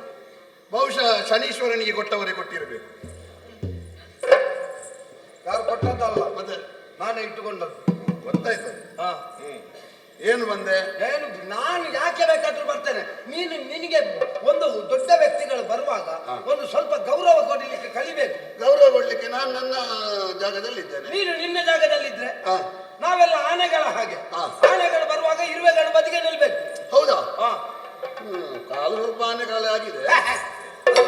ಬಹುಶಃ ಶನೀಶ್ವರನಿಗೆ ಕೊಟ್ಟವರೇ ಕೊಟ್ಟಿರಬೇಕು. ಯಾರು ಕೊಟ್ಟದ್ದಲ್ಲ, ಮತ್ತೆ ನಾನೇ ಇಟ್ಟುಕೊಂಡದ್ದು. ಗೊತ್ತಾಯ್ತು. ಏನು ಬಂದೆ? ಏನು ನಾನು ಯಾಕೆ ಬೇಕಾದ್ರೂ ಬರ್ತೇನೆ. ನಿನಗೆ ಒಂದು ದೊಡ್ಡ ವ್ಯಕ್ತಿಗಳು ಬರುವಾಗ ಒಂದು ಸ್ವಲ್ಪ ಗೌರವ ಕೊಡಲಿಕ್ಕೆ ಕಲಿಬೇಕು. ಗೌರವ ಕೊಡ್ಲಿಕ್ಕೆ ನಾನು ನನ್ನ ಜಾಗದಲ್ಲಿದ್ದೇನೆ, ನೀನು ನಿನ್ನ ಜಾಗದಲ್ಲಿದ್ರೆ ನಾವೆಲ್ಲ ಆನೆಗಳ ಹಾಗೆ. ಆನೆಗಳು ಬರುವಾಗ ಇರುವೆಗಳು ಬದಿಗೆ ನಿಲ್ಬೇಕು. ಹೌದಾ? ಕಾಲು ಸ್ವಲ್ಪ ಆನೆ ಕಾಲ ಆಗಿದೆ.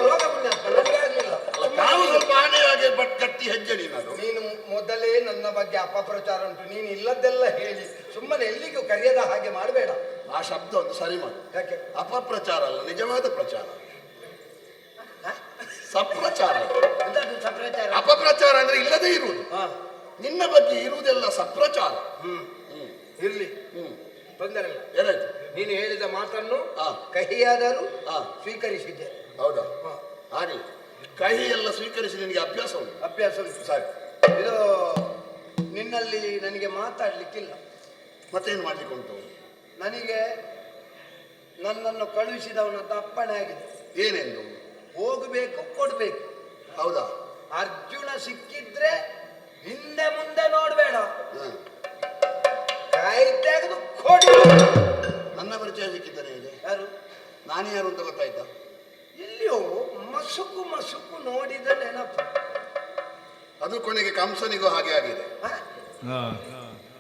ರೋಗ ಪುಣ್ಯಾತ್ಮ, ನನಗೆ ಆಗ್ಲಿಲ್ಲ. ಕಾಲು ಸ್ವಲ್ಪ ಆನೆ ಹಾಗೆ ಬಟ್ ಕಟ್ಟಿ ಹೆಜ್ಜೆ ನೀನು. ನೀನು ಮೊದಲೇ ನನ್ನ ಬಗ್ಗೆ ಅಪಪ್ರಚಾರ ಉಂಟು. ನೀನು ಇಲ್ಲದ್ದೆಲ್ಲ ಹೇಳಿ ಸುಮ್ಮನೆ ಎಲ್ಲಿಗೂ ಕರೆಯದ ಹಾಗೆ ಮಾಡಬೇಡ. ಆ ಶಬ್ದ ಒಂದು ಸರಿ ಮಾಡು. ಯಾಕೆ? ಅಪಪ್ರಚಾರ ಅಲ್ಲ, ನಿಜವಾದ ಪ್ರಚಾರ. ಸಪ್ರಚಾರ. ಎಂತದ್ದು ಸಪ್ರಚಾರ? ಅಪಪ್ರಚಾರ ಅಂದ್ರೆ ಇಲ್ಲದೇ ಇರುವುದು. ನಿನ್ನ ಬಗ್ಗೆ ಇರುವುದೆಲ್ಲ ಸಪ್ರಚಾರ. ಇರ್ಲಿ, ತೊಂದರೆ ಇಲ್ಲ. ಏನಾಯ್ತು? ನೀನು ಹೇಳಿದ ಮಾತನ್ನು ಕಹಿಯಾದರೂ ಸ್ವೀಕರಿಸಿದ್ದೆ. ಹೌದಾ? ಹಾಗೆ ಕಹಿ ಎಲ್ಲ ಸ್ವೀಕರಿಸಿ ನಿನಗೆ ಅಭ್ಯಾಸ ಉಂಟು. ಅಭ್ಯಾಸ ಉಂಟು. ಸಾಕು. ಇದು ನಿನ್ನಲ್ಲಿ ನನಗೆ ಮಾತಾಡ್ಲಿಕ್ಕಿಲ್ಲ. ಮತ್ತೇನು ಮಾಡ್ಲಿಕ್ಕೆ ಉಂಟು? ನನಗೆ ನನ್ನನ್ನು ಕಳುಹಿಸಿದವನದ್ದು ಅಪ್ಪಣೆ ಆಗಿದೆ. ಏನೆಂದು? ಹೋಗಬೇಕು, ಕೊಡ್ಬೇಕು. ಹೌದಾ? ಅರ್ಜುನ ಸಿಕ್ಕಿದ್ರೆ ಹಿಂದೆ ಮುಂದೆ ನೋಡ್ಬೇಡ, ಕೈ ತೆಗೆದು ಕೊಡು. ನನ್ನ ಪರಿಚಯ ಸಿಕ್ಕಿದ್ದಾನೆ ಹೇಗೆ? ಯಾರು? ನಾನು ಯಾರು ಅಂತ ಗೊತ್ತಾಯ್ತಾ? ಇಲ್ಲಿಯೋ ಮಸುಕು ಮಸುಕು ನೋಡಿದ ನೆನಪು. ಅದು ಕೊನೆಗೆ ಕಂಸನಿಗೂ ಹಾಗೆ ಆಗಿದೆ.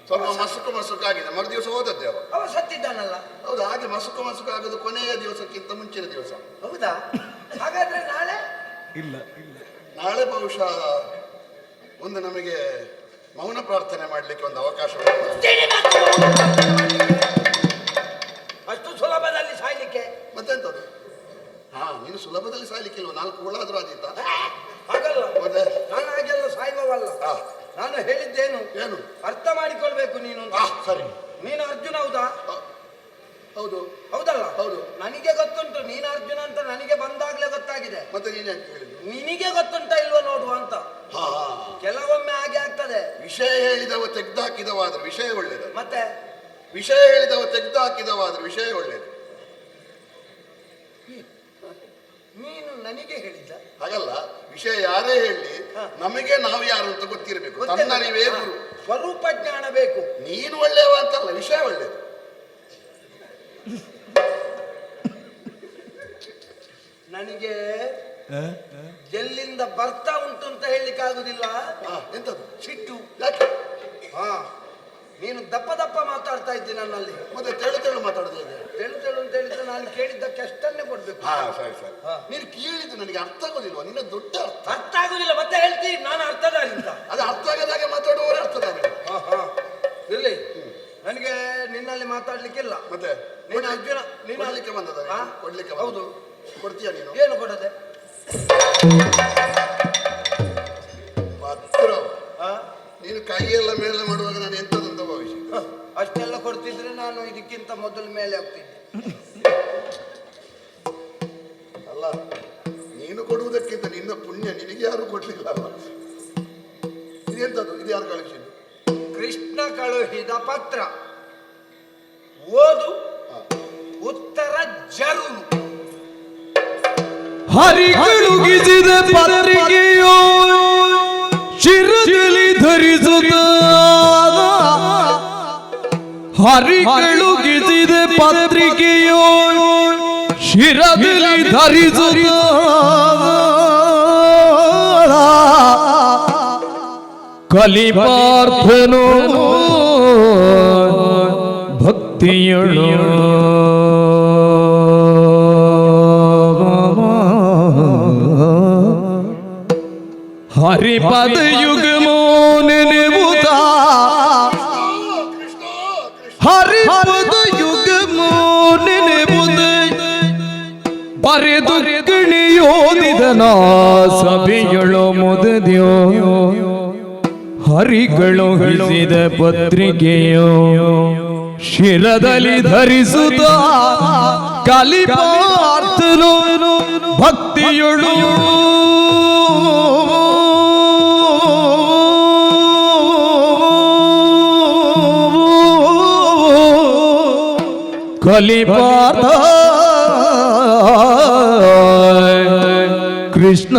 ಸ್ವಲ್ಪ ಮಸುಕು ಮಸುಕು ಆಗಿದೆ. ಮರು ದಿವಸ ಹೋದದ್ದೆ ಅವ. ಅವ ಸತ್ತಿದ್ದಾನಲ್ಲ. ಹೌದು, ಹಾಗೆ ಮಸುಕು ಮಸುಕು ಆಗೋದು ಕೊನೆಯ ದಿವಸಕ್ಕಿಂತ ಮುಂಚಿನ ದಿವಸ. ಹೌದಾ? ಹಾಗಾದ್ರೆ ನಾಳೆ ಇಲ್ಲ ನಾಳೆ ಬಹುಶಃ ಒಂದು ನಮಗೆ ಮೌನ ಪ್ರಾರ್ಥನೆ ಮಾಡಲಿಕ್ಕೆ ಒಂದು ಅವಕಾಶ. ಅಷ್ಟು ಸುಲಭದಲ್ಲಿ ಸಾಯ್ಲಿಕ್ಕೆ? ಮತ್ತೆಂತದ್ದು? ನೀನು ಸುಲಭದಲ್ಲಿ ಸಾಯ್ಲಿಕ್ಕಿಲ್ವ? 4 ಹುಳಾದ್ರೂ ಆದೀತ? ಹಾಗಲ್ಲ, ಮತ್ತೆ ನಾನು ಹಾಗೆಲ್ಲ ಸಾಯುವವಲ್ಲ. ನಾನು ಹೇಳಿದ್ದೇನು ಏನು ಅರ್ಥ ಮಾಡಿಕೊಳ್ಬೇಕು ನೀನು. ಸರಿ. ನೀನು ಅರ್ಜುನ ಹೌದಾ? ಹೌದು. ಹೌದಲ್ಲ? ಹೌದು. ನನಗೆ ಗೊತ್ತುಂಟು ನೀನು ಅರ್ಜುನ ಅಂತ. ನನಗೆ ಬಂದಾಗ್ಲೇ ಗೊತ್ತಾಗಿದೆ. ಮತ್ತೆ ನೀನೇ ಹೇಳಿದ್ದು? ನಿನಗೆ ಗೊತ್ತುಂಟ ಇಲ್ವಾ ನೋಡುವ ಅಂತ. ಕೆಲವೊಮ್ಮೆ ಹಾಗೆ ಆಗ್ತದೆ. ವಿಷಯ ಹೇಳಿದವ ತೆಗ್ದಾಕಿದವಾದ್ರೆ ವಿಷಯ ಒಳ್ಳೇದು. ಮತ್ತೆ ವಿಷಯ ಹೇಳಿದವ ತೆಗ್ದಾಕಿದವಾದ್ರೆ ವಿಷಯ ಒಳ್ಳೇದು. ನೀನು ನನಗೆ ಹೇಳಿದ್ದ ಹಾಗಲ್ಲ, ವಿಷಯ ಯಾರೇ ಹೇಳಿ ನಮಗೆ ನಾವು ಯಾರು ಅಂತ ಗೊತ್ತಿರಬೇಕು. ತನ್ನರಿವೇ ಗುರು. ಸ್ವರೂಪ ಜ್ಞಾನ ಬೇಕು. ನೀನು ಒಳ್ಳೆಯವ ಅಂತಲ್ಲ, ವಿಷಯ ಒಳ್ಳೇದು. ನನಗೆ ಎಲ್ಲಿಂದ ಬರ್ತಾ ಉಂಟು ಅಂತ ಹೇಳಲಿಕ್ಕೆ ಆಗುದಿಲ್ಲ. ಎಂತದ್ದು? ಸಿಟ್ಟು. ಯಾಕೆ? ನೀನು ದಪ್ಪ ದಪ್ಪ ಮಾತಾಡ್ತಾ ಇದ್ದಿ ನನ್ನಲ್ಲಿ. ಮತ್ತೆ ತೆಳು ತೆಳು ಮಾತಾಡೋದು ಹೇಗೆ? ತೆಳು ತೆಳು ಅಂತ ಹೇಳಿದ್ರೆ ನಾನು ಕೇಳಿದ್ದಕ್ಕೆ ಅಷ್ಟನ್ನೇ ಕೊಡ್ಬೇಕು. ಸರಿ ಸರಿ. ನೀನು ಕೇಳಿದ್ದು ನನಗೆ ಅರ್ಥ ಆಗೋದಿಲ್ವಾ? ನಿನ್ನ ದೊಡ್ಡ ಅರ್ಥ ಆಗುದಿಲ್ಲ ಮತ್ತೆ ಹೇಳ್ತೀನಿ ನಾನು ಅರ್ಥದಾರಿ ಅಂತ. ಅದು ಅರ್ಥ ಆಗದಾಗೆ ಮಾತಾಡುವವರೇ ಅರ್ಥದಾರಿ. ಇರ್ಲಿ, ನನಗೆ ನಿನ್ನಲ್ಲಿ ಮಾತಾಡ್ಲಿಕ್ಕಿಲ್ಲ. ಮತ್ತೆ ನೀನು ಅರ್ಜುನ, ನೀನು ಕೊಡ್ಲಿಕ್ಕೆ ಬಂದದ? ಕೊಡ್ಲಿಕ್ಕೆ? ಹೌದು. ಕೊಡ್ತೀಯ ನೀನು? ಏನು ಕೊಡದೆ? ನೀನು ಕೈಯೆಲ್ಲ ಮೇಲೆ ಮಾಡುವಾಗ ನಾನು ಎಂತದಂತ ಭಾವಿಸಿ ಅಷ್ಟೆಲ್ಲ ಕೊಡ್ತಿದ್ರೆ ನಾನು ಇದಕ್ಕಿಂತ ಮೊದಲು ಮೇಲೆ ಹೋಗ್ತಿದ್ದೆ. ಅಲ್ಲ, ನೀನು ಕೊಡುವುದಕ್ಕಿಂತ ನಿನ್ನ ಪುಣ್ಯ ನಿನಗೆ ಯಾರು ಕೊಡ್ಲಿಲ್ಲ ಅಲ್ಲ. ಇದೆಂತದ್ದು? ಇದು ಯಾರು ಕಳಿಸಿದ್ದು? ಕೃಷ್ಣ ಕಳುಹಿದ ಪತ್ರ. ಓದು, ಉತ್ತರ ಜರೂರು. ಹರಿಕಳುಗಿಸಿದ ಪತ್ರಿಕೆಯೋ ಶಿರದಲ್ಲಿ ಧರಿಸುತ್ತ, ಹರಿಕಳುಗಿಸಿದ ಪತ್ರಿಕೆಯೋ ಶಿರದಲ್ಲಿ ಧರಿಸುತ್ತ ಕಲಿಪಾರ್ಥನು ಭಕ್ತಿಯಳು ಹರಿಪದ ಯುಗಮೋ ನೆನೆಬುದ ಹರಿಪದ ಯುಗಮೋ ನೆನೆಬುದ ಬರೆದು ಗಿಣಿಯೋದಿದನ ಸಭೆಯಳು ಮುದದ್ಯೋ ಹರಿಗಳು ಹಿಡಿದ ಪತ್ರಿಕೆಯೋ ಶಿರದಲ್ಲಿ ಧರಿಸುತ್ತ ಕಲಿಪಾರ್ಥನು ಭಕ್ತಿಯಳು ಕಲಿಪಾರ್ಥ ಕೃಷ್ಣ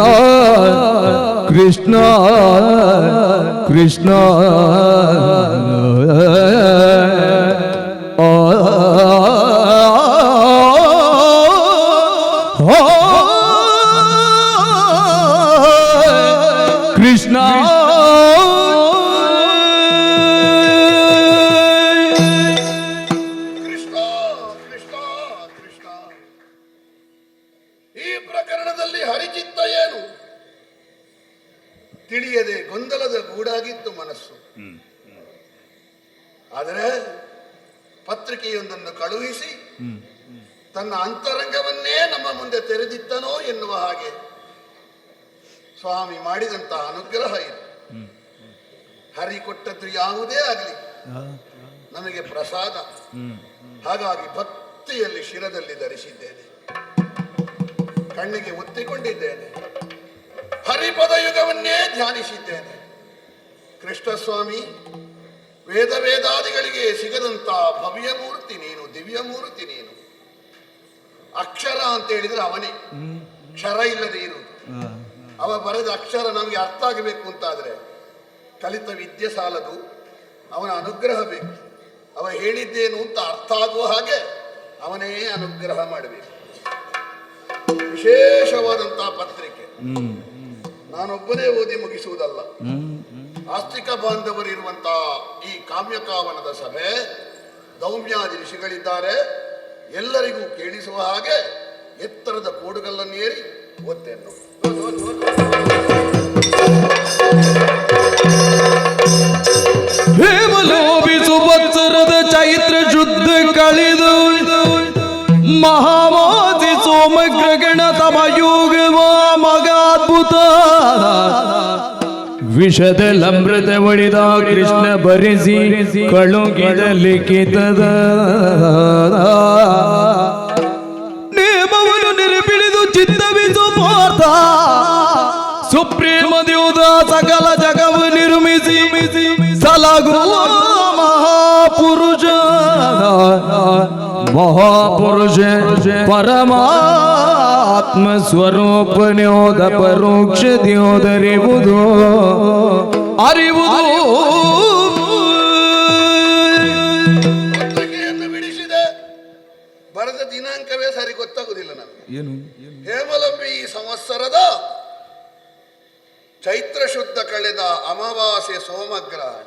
ಕೃಷ್ಣ ಕೃಷ್ಣ ಕೃಷ್ಣ ಕೃಷ್ಣ ಕೃಷ್ಣ ಕೃಷ್ಣ. ಈ ಪ್ರಕರಣದಲ್ಲಿ ಹರಿಚಿತ್ತ ಏನು ತಿಳಿಯದೆ ಗೊಂದಲದ ಗೂಡಾಗಿತ್ತು ಮನಸ್ಸು. ಆದರೆ ಪತ್ರಿಕೆಯೊಂದನ್ನು ಕಳುಹಿಸಿ ತನ್ನ ಅಂತರಂಗವನ್ನೇ ನಮ್ಮ ಮುಂದೆ ತೆರೆದಿತ್ತನೋ ಎನ್ನುವ ಹಾಗೆ ಸ್ವಾಮಿ ಮಾಡಿದಂತಹ ಅನುಗ್ರಹ ಇದು. ಹರಿ ಕೊಟ್ಟದ್ದು ಯಾವುದೇ ಆಗಲಿ ನಮಗೆ ಪ್ರಸಾದ. ಹಾಗಾಗಿ ಭಕ್ತಿಯಲ್ಲಿ ಶಿರದಲ್ಲಿ ಧರಿಸಿದ್ದೇನೆ, ಕಣ್ಣಿಗೆ ಒತ್ತಿಕೊಂಡಿದ್ದೇನೆ, ಹರಿಪದ ಯುಗವನ್ನೇ ಧ್ಯಾನಿಸಿದ್ದೇನೆ. ಕೃಷ್ಣಸ್ವಾಮಿ ವೇದ ವೇದಾದಿಗಳಿಗೆ ಸಿಗದಂತ ಭವ್ಯ ಮೂರ್ತಿ ನೀನು, ದಿವ್ಯ ಮೂರ್ತಿ ನೀನು. ಅಕ್ಷರ ಅಂತ ಹೇಳಿದ್ರೆ ಅವನೇ, ಕ್ಷರ ಇಲ್ಲದೆ ಇರುವುದು. ಅವ ಬರೆದ ಅಕ್ಷರ ನಮಗೆ ಅರ್ಥ ಆಗಬೇಕು ಅಂತಾದ್ರೆ ಕಲಿತ ವಿದ್ಯೆ ಸಾಲದು, ಅವನ ಅನುಗ್ರಹ ಬೇಕು. ಅವ ಹೇಳಿದ್ದೇನು ಅಂತ ಅರ್ಥ ಆಗುವ ಹಾಗೆ ಅವನೇ ಅನುಗ್ರಹ ಮಾಡಬೇಕು. ವಿಶೇಷವಾದಂತಹ ಪತ್ರಿಕೆ ನಾನೊಬ್ಬನೇ ಓದಿ ಮುಗಿಸುವುದಲ್ಲ. ಆಸ್ತಿಕ ಬಾಂಧವರಿರುವಂತಹ ಈ ಕಾಮ್ಯಕಾವನದ ಸಭೆ ದೌಮ್ಯಾದಿ ಋಷಿಗಳಿದ್ದಾರೆ. ಎಲ್ಲರಿಗೂ ಕೇಳಿಸುವ ಹಾಗೆ ಎತ್ತರದ ಕೋಡುಗಲ್ಲನ್ನೇರಿ ಓದ್ತೇನೆ. ಹೇಮಲೋಭಿಸು ಬತ್ಸರದ ಚೈತ್ರ ಶುದ್ಧ ಕಳೆದು ಮಹಾವಾದಿ ಸೋಮಗ್ರಗಣ ತಮಯೋಗ ಮಗಾದ್ಭುತ ವಿಷದಲ್ಲಮೃತ ಒಳಿದ ಕೃಷ್ಣ ಬರೆಸಿ ಕಳುಗಿದ ಲಿಖಿತದ ನೇಮವನ್ನು ನಿರ್ಬಿಳಿದು ಚಿತ್ತವಿಸು ಪಾರ್ಥ ಸುಪ್ರೇಮ ದೇವದ ಸಕಲ ಜಗವು ನಿರ್ಮಿಸಿ ಸಲಗುವ ಮಹಾಪುರುಷ ಮಹಾಪುರುಷ ಪರಮಾತ್ಮ ಸ್ವರೂಪನ್ಯೋದ ಪರೋಕ್ಷ ದ್ಯೋದರಿವುದು ಅರಿವುದು. ಪತ್ರಿಕೆಯನ್ನು ಬಿಡಿಸಿದೆ, ಬರೆದ ದಿನಾಂಕವೇ ಸರಿ ಗೊತ್ತಾಗುವುದಿಲ್ಲ ನಮಗೆ. ಏನು ಹೇಮಲಂಬಿ ಈ ಸಂವತ್ಸರದ ಚೈತ್ರ ಶುದ್ಧ ಕಳೆದ ಅಮಾವಾಸ್ಯೆ ಸೋಮಗ್ರಹಣ.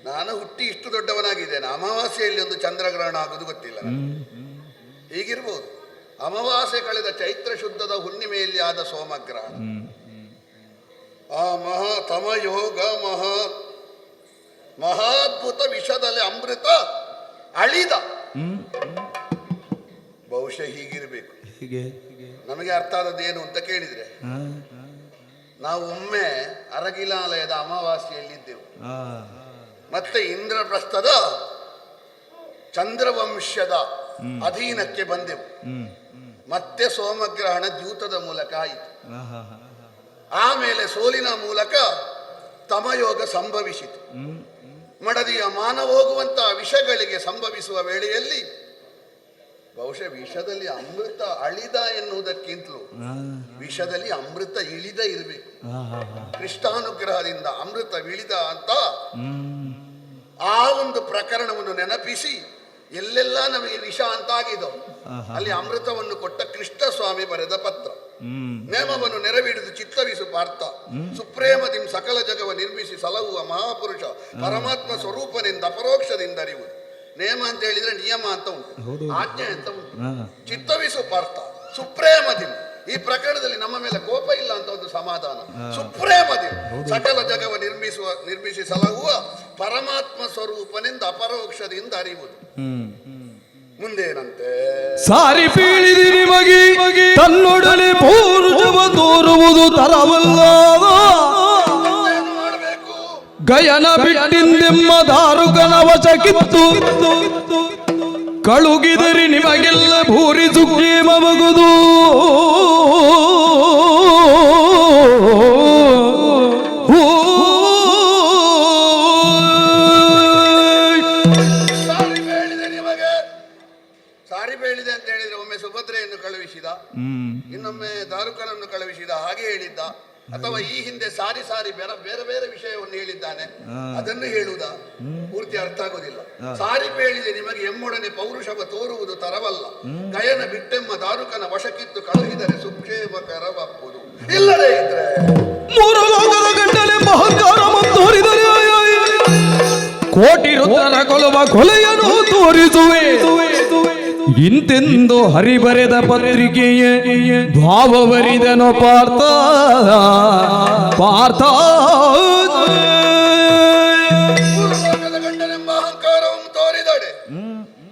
ನಾನು ಹುಟ್ಟಿ ಇಷ್ಟು ದೊಡ್ಡವನಾಗಿದ್ದೇನೆ, ಅಮಾವಾಸ್ಯೆಯಲ್ಲಿ ಒಂದು ಚಂದ್ರಗ್ರಹಣ ಆಗುವುದು ಗೊತ್ತಿಲ್ಲ ನನಗೆ. ಹೀಗಿರ್ಬೋದು. ಅಮಾವಾಸ್ಯೆ ಕಳೆದ ಚೈತ್ರ ಶುದ್ಧದ ಹುಣ್ಣಿಮೆಯಲ್ಲಿ ಆದ ಸೋಮಗ್ರಹಣ. ಆ ತಮಯೋಗ ಮಹಾದ್ಭುತ ವಿಷದಲ್ಲಿ ಅಮೃತ ಅಳಿದ. ಬಹುಶಃ ಹೀಗಿರಬೇಕು. ನಮಗೆ ಅರ್ಥ ಆದದ್ದೇನು ಅಂತ ಕೇಳಿದ್ರೆ, ನಾವು ಒಮ್ಮೆ ಅರಗಿಲಾಲಯದ ಅಮಾವಾಸ್ಯೆಯಲ್ಲಿದ್ದೆವು. ಮತ್ತೆ ಇಂದ್ರಪ್ರಸ್ಥದ ಚಂದ್ರವಂಶದ ಅಧೀನಕ್ಕೆ ಬಂದೆವು. ಮತ್ತೆ ಸೋಮಗ್ರಹಣ ದ್ಯೂತದ ಮೂಲಕ ಆಯಿತು. ಆಮೇಲೆ ಸೋಲಿನ ಮೂಲಕ ತಮಯೋಗ ಸಂಭವಿಸಿತು. ಮಡದಿಯ ಮಾನ ಹೋಗುವಂತಹ ವಿಷಗಳಿಗೆ ಸಂಭವಿಸುವ ವೇಳೆಯಲ್ಲಿ ಬಹುಶಃ ವಿಷದಲ್ಲಿ ಅಮೃತ ಅಳಿದ ಎನ್ನುವುದಕ್ಕಿಂತಲೂ ವಿಷದಲ್ಲಿ ಅಮೃತ ಇಳಿದ ಇರಬೇಕು. ಕೃಷ್ಣಾನುಗ್ರಹದಿಂದ ಅಮೃತ ಇಳಿದ ಅಂತ ಆ ಒಂದು ಪ್ರಕರಣವನ್ನು ನೆನಪಿಸಿ ಎಲ್ಲೆಲ್ಲ ನಮಗೆ ವಿಷ ಅಂತಾಗಿದೋ ಅಲ್ಲಿ ಅಮೃತವನ್ನು ಕೊಟ್ಟ ಕೃಷ್ಣ ಸ್ವಾಮಿ ಬರೆದ ಪತ್ರ. ನೇಮವನ್ನು ನೆರವೇರಿದು ಚಿತ್ತವಿಸು ಪಾರ್ಥ, ಸುಪ್ರೇಮದಿಂ ಸಕಲ ಜಗವ ನಿರ್ಮಿಸಿ ಸಲಹುವ ಮಹಾಪುರುಷ ಪರಮಾತ್ಮ ಸ್ವರೂಪನೆಂದು ಅಪರೋಕ್ಷದಿಂದ ಅರಿಯುವುದು. ನೇಮ ಅಂತ ಹೇಳಿದ್ರೆ ನಿಯಮ ಅಂತ ಉಂಟು, ಆಜ್ಞೆ ಅಂತ ಉಂಟು. ಚಿತ್ತವಿಸು ಪಾರ್ಥ ಸುಪ್ರೇಮದಿಂ, ಈ ಪ್ರಕರಣದಲ್ಲಿ ನಮ್ಮ ಮೇಲೆ ಕೋಪ ಇಲ್ಲ ಅಂತ ಒಂದು ಸಮಾಧಾನ. ಸುಪ್ರೇಮದಿಂ ಸಕಲ ಜಗವ ನಿರ್ಮಿಸಿ ಸಲಹುವ ಪರಮಾತ್ಮ ಸ್ವರೂಪನೆಂದು ಅಪರೋಕ್ಷದಿಂದ ಅರಿಯುವುದು. ಮುಂದೇನಂತೆ? ಸಾರಿ ಪೀಳಿದಿ ನಿಮಗೆ ತನ್ನೊಡನೆ ಪೌರುಷವ ತೋರುವುದು ತರವಲ್ಲ. ಮಾಡಬೇಕು. ಗಯನ ಬಿಟ್ಟಿಂದೆಮ್ಮ ದಾರುಕನ ವಶ ಕಿತ್ತು ಕಳುಗಿದರಿ ನಿಮಗೆಲ್ಲ ಭೂರಿ ಸುಖೇಮ ಬಗುದು. ಸಾರಿ ಬೇಳಿದೆ ಅಂತ ಹೇಳಿದ್ರೆ ಒಮ್ಮೆ ಸುಭದ್ರೆಯನ್ನು ಕಳುಹಿಸಿದ, ಇನ್ನೊಮ್ಮೆ ದಾರುಕನನ್ನು ಕಳುಹಿಸಿದ ಹಾಗೆ ಹೇಳಿದ್ದ, ಅಥವಾ ಈ ಹಿಂದೆ ಸಾರಿ ಸಾರಿ ಬೇರೆ ಬೇರೆ ವಿಷಯವನ್ನು ಹೇಳಿದ್ದಾನೆ ಅದನ್ನು ಹೇಳುವುದ? ಪೂರ್ತಿ ಅರ್ಥ ಆಗುದಿಲ್ಲ. ಸಾರಿ ಬೇಳಿದೆ ನಿಮಗೆ ಎಮ್ಮೊಡನೆ ಪೌರುಷವ ತೋರುವುದು ತರವಲ್ಲ, ಗಯನ ಬಿಟ್ಟೆಮ್ಮ ದಾರುಕನ ವಶಕ್ಕಿತ್ತು ಕಳುಹಿದರೆ ಸುಕ್ಷೇಮಕರವಪ್ಪುದು. ಇಲ್ಲದೇ ಇದ್ರೆ ಮೂರು ಲೋಕದ ಗಂಡಲೆ ಅಹಂಕಾರ ತೋರಿದರೆ ಕೋಟಿ ರುದ್ರನ ಕೊಲುವ ಕೊಲೆಯನ್ನು ತೋರಿಸುವೆ. ಇಂತೆಂದು ಹರಿಬರೆದ ಪತ್ರಿಕೆಯೇ ಭಾವವರಿದನು ಪಾರ್ಥ. ಲೋಕದ ಗಂಡನೆಂಬ ಅಹಂಕಾರವನ್ನು ತೋರಿದಡೆ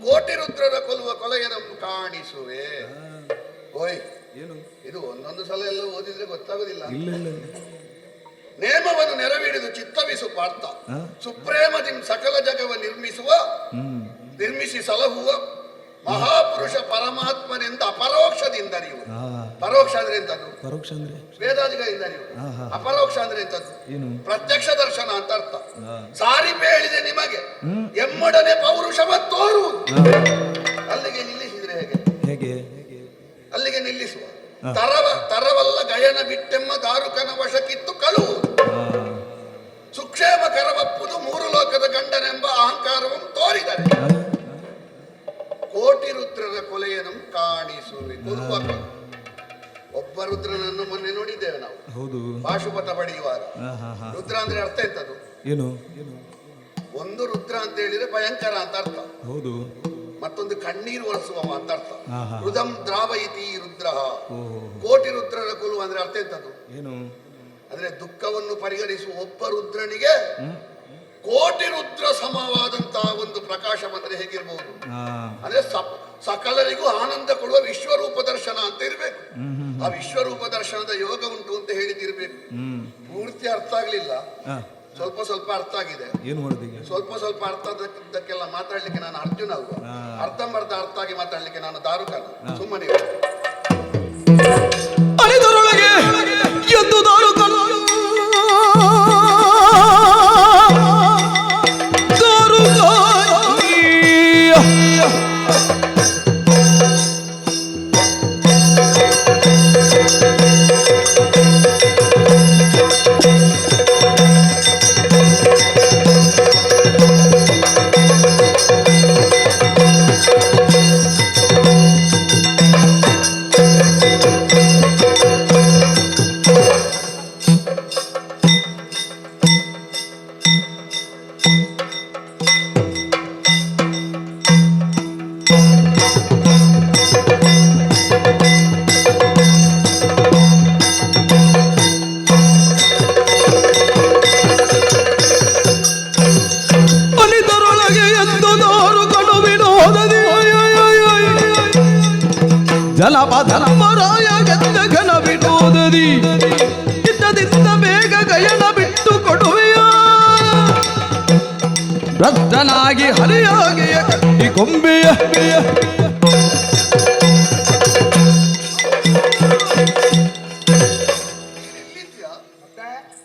ಕೋಟಿ ರುದ್ರರ ಕೊಲ್ಲುವ ಕೊಲೆಯನ್ನು ಕಾಣಿಸುವೆ. ಓಯ್, ಇದು ಒಂದೊಂದು ಸಲ ಎಲ್ಲ ಓದಿದ್ರೆ ಗೊತ್ತಾಗುದಿಲ್ಲ. ನೇಮವನ್ನು ನೆರವೇರಿದು ಚಿತ್ತವಿಸು ಪಾರ್ಥ, ಸುಪ್ರೇಮದಿಂ ಸಕಲ ಜಗವ ನಿರ್ಮಿಸಿ ಸಲಹುವ ಮಹಾಪುರುಷ ಪರಮಾತ್ಮನೆಂದು ಅಪರೋಕ್ಷದಿಂದ ಅರಿಯುವುದು. ಪರೋಕ್ಷ ಅಂದ್ರೆ ಎಂತದ್ದು? ಪರೋಕ್ಷ ಅಂದ್ರೆ ವೇದಾದಿಗಳಿಂದ ಅರಿಯುವುದು. ಅಪರೋಕ್ಷ ಅಂದ್ರೆ ಎಂತದ್ದು? ಪ್ರತ್ಯಕ್ಷ ದರ್ಶನ ಅಂತ ಅರ್ಥ. ಸಾರಿ ಬೇಳಿದೆ ನಿಮಗೆ ಎಮ್ಮೊಡನೆ ಪೌರುಷವ ತೋರುವುದು. ಅಲ್ಲಿಗೆ ನಿಲ್ಲಿಸಿದ್ರೆ ಹೇಗೆ? ಅಲ್ಲಿಗೆ ನಿಲ್ಲಿಸುವ. ತರವಲ್ಲ ಗಯನ ಬಿಟ್ಟೆಮ್ಮ ದಾರುಕನ ವಶಕ್ಕಿತ್ತು ಕಳುವುದು. ಸುಕ್ಷೇಮ ಕರವಪ್ಪುದು ಮೂರು ಲೋಕದ ಗಂಡನೆಂಬ ಅಹಂಕಾರವನ್ನು ತೋರಿದರೆ ಕೋಟಿ ರುದ್ರರ ಕೊಲೆಯನ್ನು ಕಾಣಿಸುವೆ. ಒಬ್ಬ ರುದ್ರನನ್ನು ಮೊನ್ನೆ ನೋಡಿದ್ದೇವೆ ನಾವು. ಹೌದು. ಪಾಶುಪತ ಪಡೆಯುವಾಗ ರುದ್ರ ಅಂದ್ರೆ ಅರ್ಥ ಎಂತದ್ದು? ಏನು? ಒಂದು ರುದ್ರ ಅಂತ ಹೇಳಿದ್ರೆ ಭಯಂಕರ ಅಂತ ಅರ್ಥ. ಹೌದು. ಮತ್ತೊಂದು ಕಣ್ಣೀರು ಒರೆಸುವ ಅಂತ ಅರ್ಥ. ಹೃದಂ ದ್ರಾವಯಿತಿ ರುದ್ರ. ಕೋಟಿ ರುದ್ರರ ಕೊಲ್ಲುವ ಅಂದ್ರೆ ಅರ್ಥ ಎಂತದ್ದು? ಏನು? ಅಂದ್ರೆ ದುಃಖವನ್ನು ಪರಿಗಣಿಸುವ ಒಬ್ಬ ರುದ್ರನಿಗೆ ಕೋಟಿ ರುದ್ರ ಸಮವಾದಂತಹ ಒಂದು ಪ್ರಕಾಶ ಬಂದ್ರೆ ಹೇಗಿರ್ಬಹುದು? ಅಂದ್ರೆ ಸಕಲರಿಗೂ ಆನಂದ ಕೊಡುವ ವಿಶ್ವರೂಪ ದರ್ಶನ ಅಂತ ಇರ್ಬೇಕು. ಆ ವಿಶ್ವರೂಪ ದರ್ಶನದ ಯೋಗ ಉಂಟು ಅಂತ ಹೇಳಿದಿರ್ಬೇಕು. ಪೂರ್ತಿ ಅರ್ಥ ಆಗ್ಲಿಲ್ಲ, ಸ್ವಲ್ಪ ಸ್ವಲ್ಪ ಅರ್ಥ ಆಗಿದೆ. ಏನು ಮಾಡುದು? ಸ್ವಲ್ಪ ಸ್ವಲ್ಪ ಅರ್ಥ ಆದಕ್ಕೆಲ್ಲ ಮಾತಾಡ್ಲಿಕ್ಕೆ ನಾನು ಅರ್ಜುನ ಅಲ್ವಾ? ಅರ್ಧಂಬರ್ಧ ಅರ್ಥ ಆಗಿ ಮಾತಾಡ್ಲಿಕ್ಕೆ ನಾನು ದಾರುಕನ. ಸುಮ್ಮನೆ ಅಳಿದರೊಳಗೆ ಎದ್ದು ದಾರುಕನ ಜನಪದರಾಯ ಗೆದ್ದ ಘನ ಬಿಡುವುದದಿ ಇದ್ದದಿಂದ ಬೇಗ ಗಯನ ಬಿಟ್ಟು ಕೊಡುವೆಯ. ರಕ್ತನಾಗಿ ಹರಿಯಾಗಿಯ ಕಟ್ಟಿ ಕೊಂಬೆಯ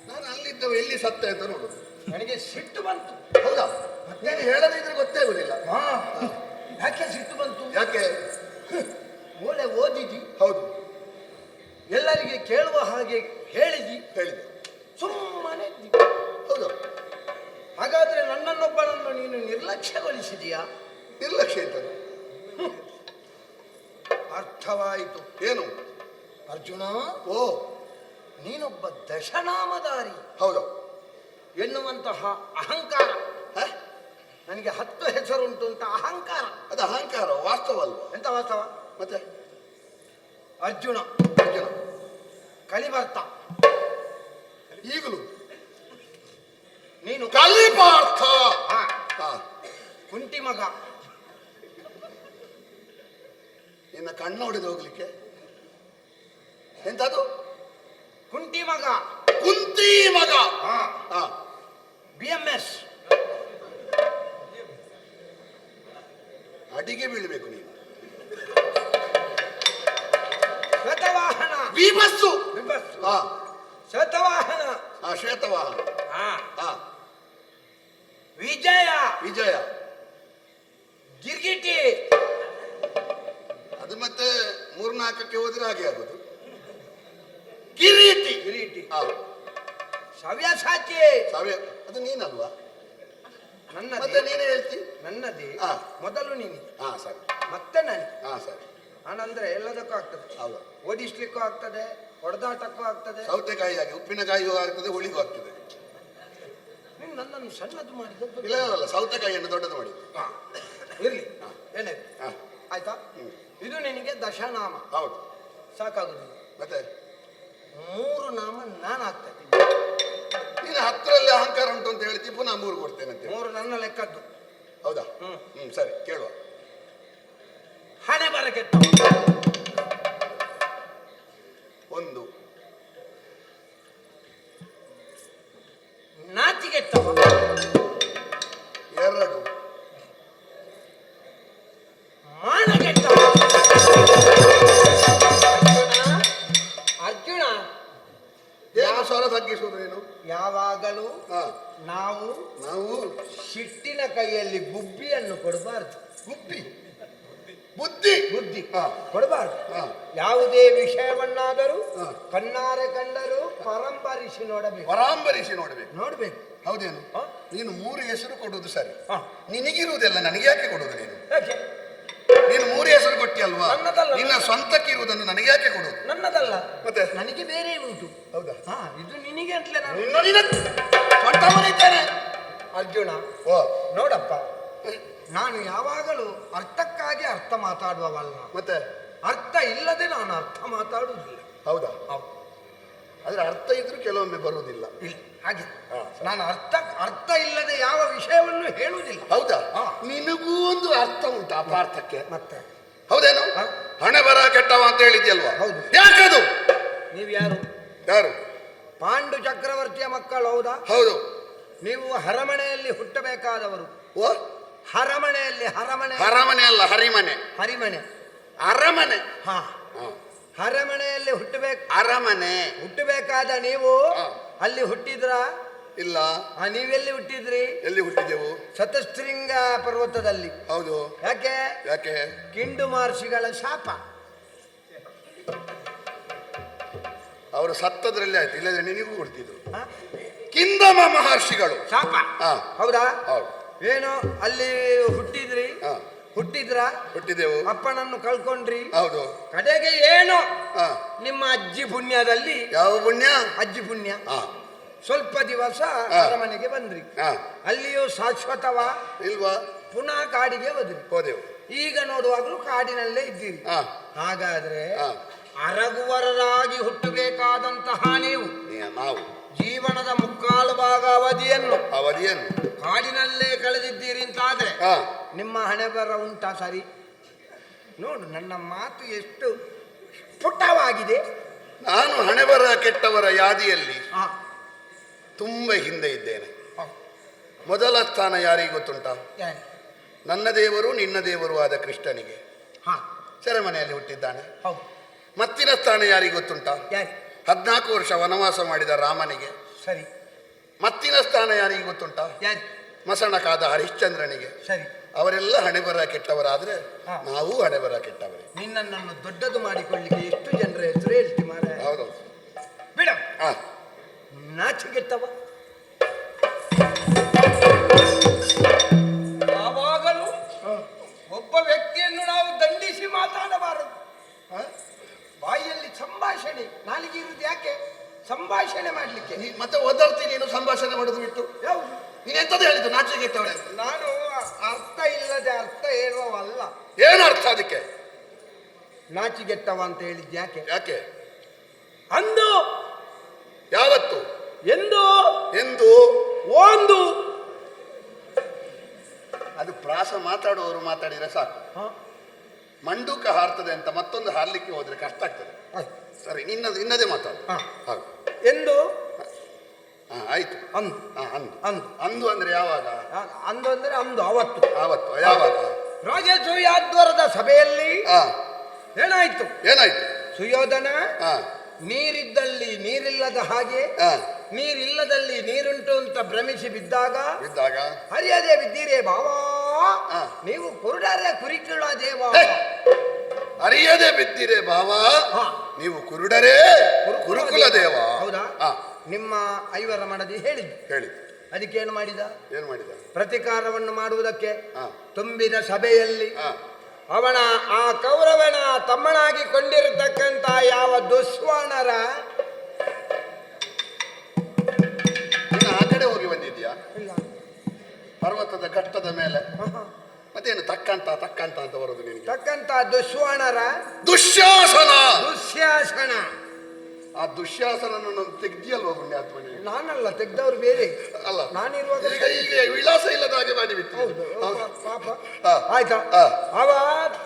ನಾನು ಅಲ್ಲಿದ್ದವ ಎಲ್ಲಿ ಸತ್ತೆ ಅಂತ ನೋಡು. ನನಗೆ ಸಿಟ್ಟು ಬಂತು. ಹೌದಾ? ನೀನು ಹೇಳದಿದ್ರೆ ಗೊತ್ತೇ ಆಗುದಿಲ್ಲ. ಯಾಕೆ ಸಿಟ್ಟು ಬಂತು? ಯಾಕೆ? ಮೂಳೆ ಓದಿದಿ, ಹೌದು, ಎಲ್ಲರಿಗೆ ಕೇಳುವ ಹಾಗೆ ಹೇಳಿದಿ, ಹೇಳಿದೆ, ಸುಮ್ಮನೆ ಹೌದು. ಹಾಗಾದ್ರೆ ನನ್ನನ್ನೊಬ್ಬನನ್ನು ನೀನು ನಿರ್ಲಕ್ಷ್ಯಗೊಳಿಸಿದೀಯಾ? ನಿರ್ಲಕ್ಷ್ಯ ಇದ್ದದ್ದು. ಅರ್ಥವಾಯಿತು. ಏನು? ಅರ್ಜುನ, ಓ, ನೀನೊಬ್ಬ ದಶನಾಮಧಾರಿ ಹೌದು. ಎನ್ನುವಂತಹ ಅಹಂಕಾರ. ಹ? ನನಗೆ 10 ಹೆಸರುಂಟು ಅಂತ ಅಹಂಕಾರ. ಅದು ಅಹಂಕಾರ, ವಾಸ್ತವ ಅಲ್ವಾ? ಎಂತ ವಾಸ್ತವ? ಮತ್ತೆ ಅರ್ಜುನ, ಅರ್ಜುನ ಕಲಿಬರ್ತ, ಈಗಲೂ ನೀನು ಕಲಿಪಾರ್ಥ. ಹಾ, ಹಾ, ಕುಂಟಿ ಮಗ. ನಿನ್ನ ಕಣ್ಣು ಹೊಡೆದು ಹೋಗ್ಲಿಕ್ಕೆ ಎಂತದು? ಕುಂಟಿ ಮಗ, ಕುಂತಿ ಮಗ. ಹಾ, ಹಾ, BMS. ಅಡಿಗೆ ಬೀಳ್ಬೇಕು ನೀನು. ಶ್ವೇತವಾಹನ, ವಿಭಸ್ಸು. ವಿಭತ್ಸು. ಹಾ, ಶ್ವೇತವಾಹನ. ಹಾ, ಶ್ವೇತವಾಹನ. ಹಾ, ಹಾ, ವಿಜಯ, ವಿಜಯ. ಗಿರ್ಗಿಟಿ. ಅದು ಮತ್ತೆ 3-4ಕ್ಕೆ ಹೋದ್ರೆ ಹಾಗೆ ಆಗುದು. ಕಿರೀಟಿ. ಕಿರೀಟಿ. ಹಾ, ಸವ್ಯಸಾಚಿ. ಸಾವ್ಯ. ಅದು ನೀನಲ್ವಾ? ನನ್ನದೇ. ಮತ್ತೆ ನೀನೇ ಹೇಳ್ತಿ. ನನ್ನದೇ. ಹಾ. ಮೊದಲು ನೀನು, ಹಾ, ಸರಿ. ಮತ್ತೆ ನಾನು. ಹಾ, ಸರಿ. ನಾನಂದ್ರೆ ಎಲ್ಲದಕ್ಕೂ ಆಗ್ತದೆ. ಹೌದು. ಓಡಿಸ್ಲಿಕ್ಕೂ ಆಗ್ತದೆ, ಹೊಡೆದಾಟಕ್ಕೂ ಆಗ್ತದೆ. ಸೌತೆಕಾಯಿ ಹಾಗೆ ಉಪ್ಪಿನಕಾಯಿಗೂ ಆಗ್ತದೆ, ಹುಳಿಗೂ ಆಗ್ತದೆ. ನೀನು ನನ್ನನ್ನು ಸಣ್ಣದು ಮಾಡಿದ್ದು. ಇಲ್ಲ ಇಲ್ಲ, ಸೌತೆಕಾಯಿಯನ್ನು ದೊಡ್ಡದು ಮಾಡಿ. ಹಾ, ಇರ್ಲಿ. ಏನೇ ಹಾ, ಆಯ್ತಾ? ಇದು ನಿನಗೆ ದಶನಾಮ. ಹೌದು. ಸಾಕಾಗುದಿಲ್ಲ. ಮತ್ತೆ 3 ನಾಮ ನಾನು ಹಾಕ್ತೇನೆ. ನೀನು 10ರಲ್ಲಿ ಅಹಂಕಾರ ಉಂಟು ಅಂತ ಹೇಳ್ತಿ, ಪುನಃ 3 ಕೊಡ್ತೇನೆ ಅಂತ. 3 ನನ್ನ ಲೆಕ್ಕದ್ದು. ಹೌದಾ? ಸರಿ, ಕೇಳುವ. ಹಣೆ ಬರ ಕೆಟ್ಟ. 1, ನಾಚಿಗೆಟ್ಟವ. 2, ಮಾನಗೆಟ್ಟವ. ಅರ್ಜುನ, ಏನು ಸ್ವರ ತಗ್ಗಿಸುವುದು ನೀನು? ಯಾವಾಗಲೂ ಹಾ, ನಾವು ಸಿಟ್ಟಿನ ಕೈಯಲ್ಲಿ ಗುಬ್ಬಿಯನ್ನು ಕೊಡಬಾರ್ದು. ಗುಬ್ಬಿ ಬುದ್ಧಿ ಬುದ್ಧಿ ಹಾ, ಕೊಡಬಾರ್ದು. ಹಾ. ಯಾವುದೇ ವಿಷಯವನ್ನಾದರೂ ಹಾ. ಕಣ್ಣಾರೆ ಕಂಡರೂ ಪರಂಪರಿಸಿ ನೋಡಬೇಕು. ಪರಾಂಬರಿಸಿ ನೋಡ್ಬೇಕು. ನೋಡ್ಬೇಕು. ಹೌದೇನು? ಹಾ? ನೀನು 3 ಹೆಸರು ಕೊಡುವುದು ಸರಿ. ಹಾ. ನಿನಗಿರುವುದೆಲ್ಲ ನನಗೆ ಯಾಕೆ ಕೊಡುವುದು ನೀನು? ಯಾಕೆ? ನೀನು 3 ಹೆಸರು ಕೊಟ್ಟಿ ಅಲ್ವಾ? ನನ್ನದಲ್ಲ. ನಿನ್ನ ಸ್ವಂತಕ್ಕಿರುವುದನ್ನು ನನಗೆ ಯಾಕೆ ಕೊಡುವುದು? ನನ್ನದಲ್ಲ, ಮತ್ತೆ ನನಗೆ ಬೇರೆ ಉಂಟು. ಹೌದಾ? ಹಾ, ಇದು ನಿನಗೆ ಅಂತಲೇ ನಾನು. ನಿನ್ನ ಸ್ವಂತ ಮನೆಯಿದ್ದೇನೆ. ಅರ್ಜುನ, ಓ, ನೋಡಪ್ಪ, ನಾನು ಯಾವಾಗಲೂ ಅರ್ಥಕ್ಕಾಗಿ ಅರ್ಥ ಮಾತಾಡುವವಲ್ಲ. ಮತ್ತೆ ಅರ್ಥ ಇಲ್ಲದೆ ನಾನು ಅರ್ಥ ಮಾತಾಡುವುದಿಲ್ಲ. ಹೌದಾ? ಹೌದು. ಆದ್ರೆ ಅರ್ಥ ಇದ್ರೂ ಕೆಲವೊಮ್ಮೆ ಬರುವುದಿಲ್ಲ. ಇಲ್ಲ, ಹಾಗೆ ಹಾ, ನಾನು ಅರ್ಥ ಇಲ್ಲದೆ ಯಾವ ವಿಷಯವನ್ನು ಹೇಳುವುದಿಲ್ಲ. ಹೌದಾ? ಹಾ. ನಿನಗೂ ಒಂದು ಅರ್ಥ ಉಂಟು ಅಪಾರ್ಥಕ್ಕೆ. ಮತ್ತೆ ಹೌದೇನು? ಹಾ. ಹಣೆ ಬರ ಕೆಟ್ಟವ ಅಂತ ಹೇಳಿದ್ಯಲ್ವಾ? ಹೌದು. ಯಾಕದು? ನೀವು ಯಾರು? ಯಾರು? ಪಾಂಡು ಚಕ್ರವರ್ತಿಯ ಮಕ್ಕಳು. ಹೌದಾ? ಹೌದು. ನೀವು ಹರಮನೆಯಲ್ಲಿ ಹುಟ್ಟಬೇಕಾದವರು. ಓ, ಹರಮನೆಯಲ್ಲಿ. ಅರಮನೆ ಅಲ್ಲ, ಹರಿಮನೆ. ಹರಿಮನೆ. ಅರಮನೆ. ಹಾ, ಹಾ. ಹರಮನೆಯಲ್ಲಿ ಅರಮನೆ ಹುಟ್ಟಬೇಕಾದ ನೀವು ಹಾ. ಅಲ್ಲಿ ಹುಟ್ಟಿದ್ರ? ಇಲ್ಲ. ನೀವೆಲ್ಲಿ ಹುಟ್ಟಿದ್ರಿ? ಎಲ್ಲಿ ಹುಟ್ಟಿದೆವು? ಶತಶೃಂಗ ಪರ್ವತದಲ್ಲಿ. ಹೌದು. ಯಾಕೆ? ಯಾಕೆ? ಕಿಂಡು ಮಹರ್ಷಿಗಳ ಶಾಪ. ಅವರು ಸತ್ತದ್ರಲ್ಲಿ ಆಯ್ತು, ಇಲ್ಲದ್ರೆ ನಿನಗೂ ಕೊಡ್ತಿದ್ರು. ಹಾ? ಕಿಂದಮ ಮಹರ್ಷಿಗಳು ಶಾಪ. ಹಾ. ಹೌದಾ? ಹೌದು. ಏನು ಅಲ್ಲಿ ಹುಟ್ಟಿದ್ರಿ? ಹಾ. ಹುಟ್ಟಿದ್ರ? ಹುಟ್ಟಿದೆವು. ಅಪ್ಪನನ್ನು ಕಳ್ಕೊಂಡ್ರಿ. ಹೌದು. ಕಡೆಗೆ ಏನು ಹಾ. ನಿಮ್ಮ ಅಜ್ಜಿ ಪುಣ್ಯದಲ್ಲಿ. ಯಾವ ಪುಣ್ಯ? ಅಜ್ಜಿ ಪುಣ್ಯ. ಹಾ. ಸ್ವಲ್ಪ ದಿವಸ ಹಾ. ಅರಮನೆಗೆ ಬಂದ್ರಿ. ಹಾ. ಅಲ್ಲಿಯೂ ಶಾಶ್ವತವ? ಇಲ್ವಾ? ಪುನಃ ಕಾಡಿಗೆ ಹೋದ್ರಿ. ಹೋದೆವು. ಈಗ ನೋಡುವಾಗಲೂ ಕಾಡಿನಲ್ಲೇ ಇದ್ದೀರಿ. ಹಾ. ಹಾಗಾದ್ರೆ ಹಾ. ಅರಗುವರರಾಗಿ ಹುಟ್ಟಬೇಕಾದಂತಹ ನೀವು ನಾವು ಜೀವನದ ಮುಕ್ಕಾಲು ಭಾಗ ಅವಧಿಯನ್ನು ಕಾಡಿನಲ್ಲೇ ಕಳೆದಿದ್ದೀರಿ ಅಂತಾದ್ರೆ ಹಾ. ನಿಮ್ಮ ಹಣೆ ಬರ ಉಂಟಾ? ಸರಿ ನೋಡು, ನನ್ನ ಮಾತು ಎಷ್ಟು ಸ್ಫುಟವಾಗಿದೆ. ನಾನು ಹಣೆ ಬರ ಕೆಟ್ಟವರ ಯಾದಿಯಲ್ಲಿ ಹಾ. ತುಂಬ ಹಿಂದೆ ಇದ್ದೇನೆ. ಹಾ. ಮೊದಲ ಸ್ಥಾನ ಯಾರಿಗೆ ಗೊತ್ತುಂಟ? ಯಾರು? ನನ್ನ ದೇವರು ನಿನ್ನ ದೇವರು ಆದ ಕೃಷ್ಣನಿಗೆ. ಹಾ. ಸೆರೆಮನೆಯಲ್ಲಿ ಹುಟ್ಟಿದ್ದಾನೆ. ಹೌದು. ಮತ್ತಿನ ಸ್ಥಾನ ಯಾರಿಗೆ ಗೊತ್ತುಂಟ? ಯಾರು? 14 ವರ್ಷ ವನವಾಸ ಮಾಡಿದ ರಾಮನಿಗೆ. ಸರಿ. ಮತ್ತಿನ ಸ್ಥಾನ ಯಾರಿಗೆ ಗೊತ್ತುಂಟ? ಯಾರು? ಮಸಣಕಾದ ಹರಿಶ್ಚಂದ್ರನಿಗೆ. ಸರಿ. ಅವರೆಲ್ಲ ಹಣೆ ಬರ ಕೆಟ್ಟವರಾದ್ರೆ ಹಾ. ನಾವು ಹಣೆ ಬರ ಕೆಟ್ಟವರೇ. ನಿನ್ನನ್ನು ದೊಡ್ಡದು ಮಾಡಿಕೊಳ್ಳಿಕ್ಕೆ ಎಷ್ಟು ಜನರ ಹೆಸರು ಹೇಳ್ತಿ ಮಾರ. ಹೌದು. ಬಿಡ. ಹಾ. ನಾಚಿಗೆಟ್ಟವ. ಯಾವಾಗಲೂ ಸಂಭಾಷಣೆ ಮಾಡ್ಲಿಕ್ಕೆ. ಮತ್ತೆ ಒದರ್ತಿ ನೀನು ಸಂಭಾಷಣೆ ಮಾಡೋದು ಬಿಟ್ಟು ಯಾವುದು? ನೀನು ಎಂತದ್ದು ಹೇಳಿದ್ದು ನಾಚಿಕೆ ಕೆಟ್ಟವಳೆ ಅಂತ? ನಾನು ಅರ್ಥ ಇಲ್ಲದೆ ಅರ್ಥ ಹೇಳುವವಲ್ಲ. ಏನು ಅರ್ಥ ಅದಕ್ಕೆ? ನಾಚಿಗೆಟ್ಟವ ಅಂತ ಹೇಳಿದ್ ಯಾಕೆ? ಯಾಕೆ? ಅಂದು ಯಾವತ್ತು? ಎಂದು ಎಂದು ಒಂದು ಅದು ಪ್ರಾಸ ಮಾತಾಡುವವರು ಮಾತಾಡಿದ್ರೆ ಸಾಕು. ಮಂಡೂಕ ಹಾರ್ತದೆ ಅಂತ ಮತ್ತೊಂದು ಹಾರ್ಲಿಕ್ಕೆ ಹೋದ್ರೆ ಕಷ್ಟ ಆಗ್ತದೆ. ಸರಿ, ನಿನ್ನದೇ ಮಾತಾಡು. ಹಾಗೆ ಎಂದು ಆಯ್ತು. ಅಂದು ಅಂದು ಅಂದು ಅಂದು ಅಂದ್ರೆ ಯಾವಾಗ? ಅಂದು ಅಂದ್ರೆ ಅಂದು ಅವತ್ತು. ಆವತ್ತು ಯಾವಾಗ? ರಾಜಸೂಯಾದ್ವರದ ಸಭೆಯಲ್ಲಿ ಹಾ, ಏನಾಯ್ತು? ಏನಾಯ್ತು? ಸುಯೋಧನ ಹಾ, ನೀರಿದ್ದಲ್ಲಿ ನೀರಿಲ್ಲದ ಹಾಗೆ, ಹಾ, ನೀರಿಲ್ಲದಲ್ಲಿ ನೀರುಂಟು ಅಂತ ಭ್ರಮಿಸಿ ಬಿದ್ದಾಗ ಬಿದ್ದಾಗ ಹರಿಯದೆ ಬಿದ್ದೀರೇ ಬಾವಾ, ಹಾ. ನೀವು ಕುರುಡರೇ ಕುರಿಕುಳ ದೇವ. ಹೇ, ಅರಿಯದೆ ಬಿದ್ದಿರೆ ಭಾವ, ಹಾ. ನೀವು ಕುರುಡರೇ ಕುರುಕುಲ ದೇವ. ಹೌದಾ? ಹಾ, ನಿಮ್ಮ ಐವರ ಮಡದಿ ಹೇಳಿದ್ದು. ಹೇಳಿ. ಅದಕ್ಕೇನು ಮಾಡಿದ? ಏನ್ ಮಾಡಿದ? ಪ್ರತಿಕಾರವನ್ನು ಮಾಡುವುದಕ್ಕೆ ಹಾ. ತುಂಬಿದ ಸಭೆಯಲ್ಲಿ ಹಾ, ಅವನ ಆ ಕೌರವನ ತಮ್ಮನಾಗಿ ಕೊಂಡಿರತಕ್ಕಂತ ಯಾವ ದುಶ್ವಾನರ ನೀನು ಆ ಕಡೆ ಹೋಗಿ ಬಂದಿದ್ಯಾ? ಪರ್ವತದ ಘಟ್ಟದ ಮೇಲೆ ಮತ್ತೇನು ತಕ್ಕಂತ ತಕ್ಕಂತ ಅಂತ ಬರೋದು ನಿನಗೆ? ತಕ್ಕಂತ ದುಶ್ವಾನರ ದುಶ್ಯಾಸನ. ದುಶ್ಯಾಸನ. ಆ ದುಶ್ಯಾಸನನ್ನು ತೆಗ್ದಿಯಲ್ವ ಪುಣ್ಯಾತ್ಮ ನೀನು? ನಾನಲ್ಲ, ತೆಗ್ದವ್ರು ಬೇರೆ. ಅಲ್ಲ, ನಾನಿರುವಾಗ ಈಗ ಇಲ್ಲಿ ವಿಳಾಸ ಇಲ್ಲದ ಹಾಗೆ ಮಾಡಿಬಿಟ್ಟು. ಹೌದು, ಪಾಪ. ಹಾ. ಆಯ್ತಾ? ಹಾ. ಅವ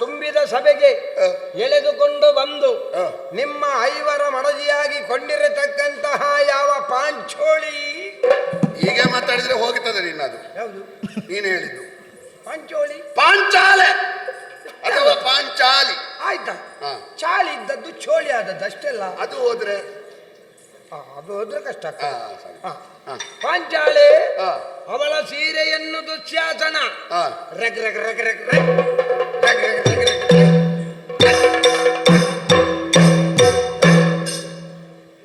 ತುಂಬಿದ ಸಭೆಗೆ ಎಳೆದುಕೊಂಡು ಬಂದು ಹಾ. ನಿಮ್ಮ ಐವರ ಮಡದಿಯಾಗಿ ಕೊಂಡಿರತಕ್ಕಂತಹ ಯಾವ ಪಾಂಚೋಳಿ. ಹೀಗೆ ಮಾತಾಡಿದ್ರೆ ಹೋಗ್ತದೆ ನಿನ್ನದು. ಯಾವುದು? ನೀನು ಹೇಳಿದ್ದು ಪಾಂಚೋಳಿ, ಪಾಂಚಾಲೆ ಅಥವಾ ಪಾಂಚಾಲಿ. ಆಯ್ತಾ? ಹಾ. ಚಾಳಿ ಇದ್ದದ್ದು ಚೋಳಿ ಆದದ್ದು ಅಷ್ಟೆಲ್ಲ. ಅದು ಹೋದ್ರೆ ಅದು ಹೋದ್ರೆ ಕಷ್ಟ ಆಗ್ತದೆ. ಸರಿ. ಹಾ. ಹಾ. ಪಾಂಚಾಳೆ ಹಾ. ಅವಳ ಸೀರೆಯನ್ನು ದುಶ್ಯಾಸನ ಹಾ. Rug rug rug rug rug rug rug rug rug.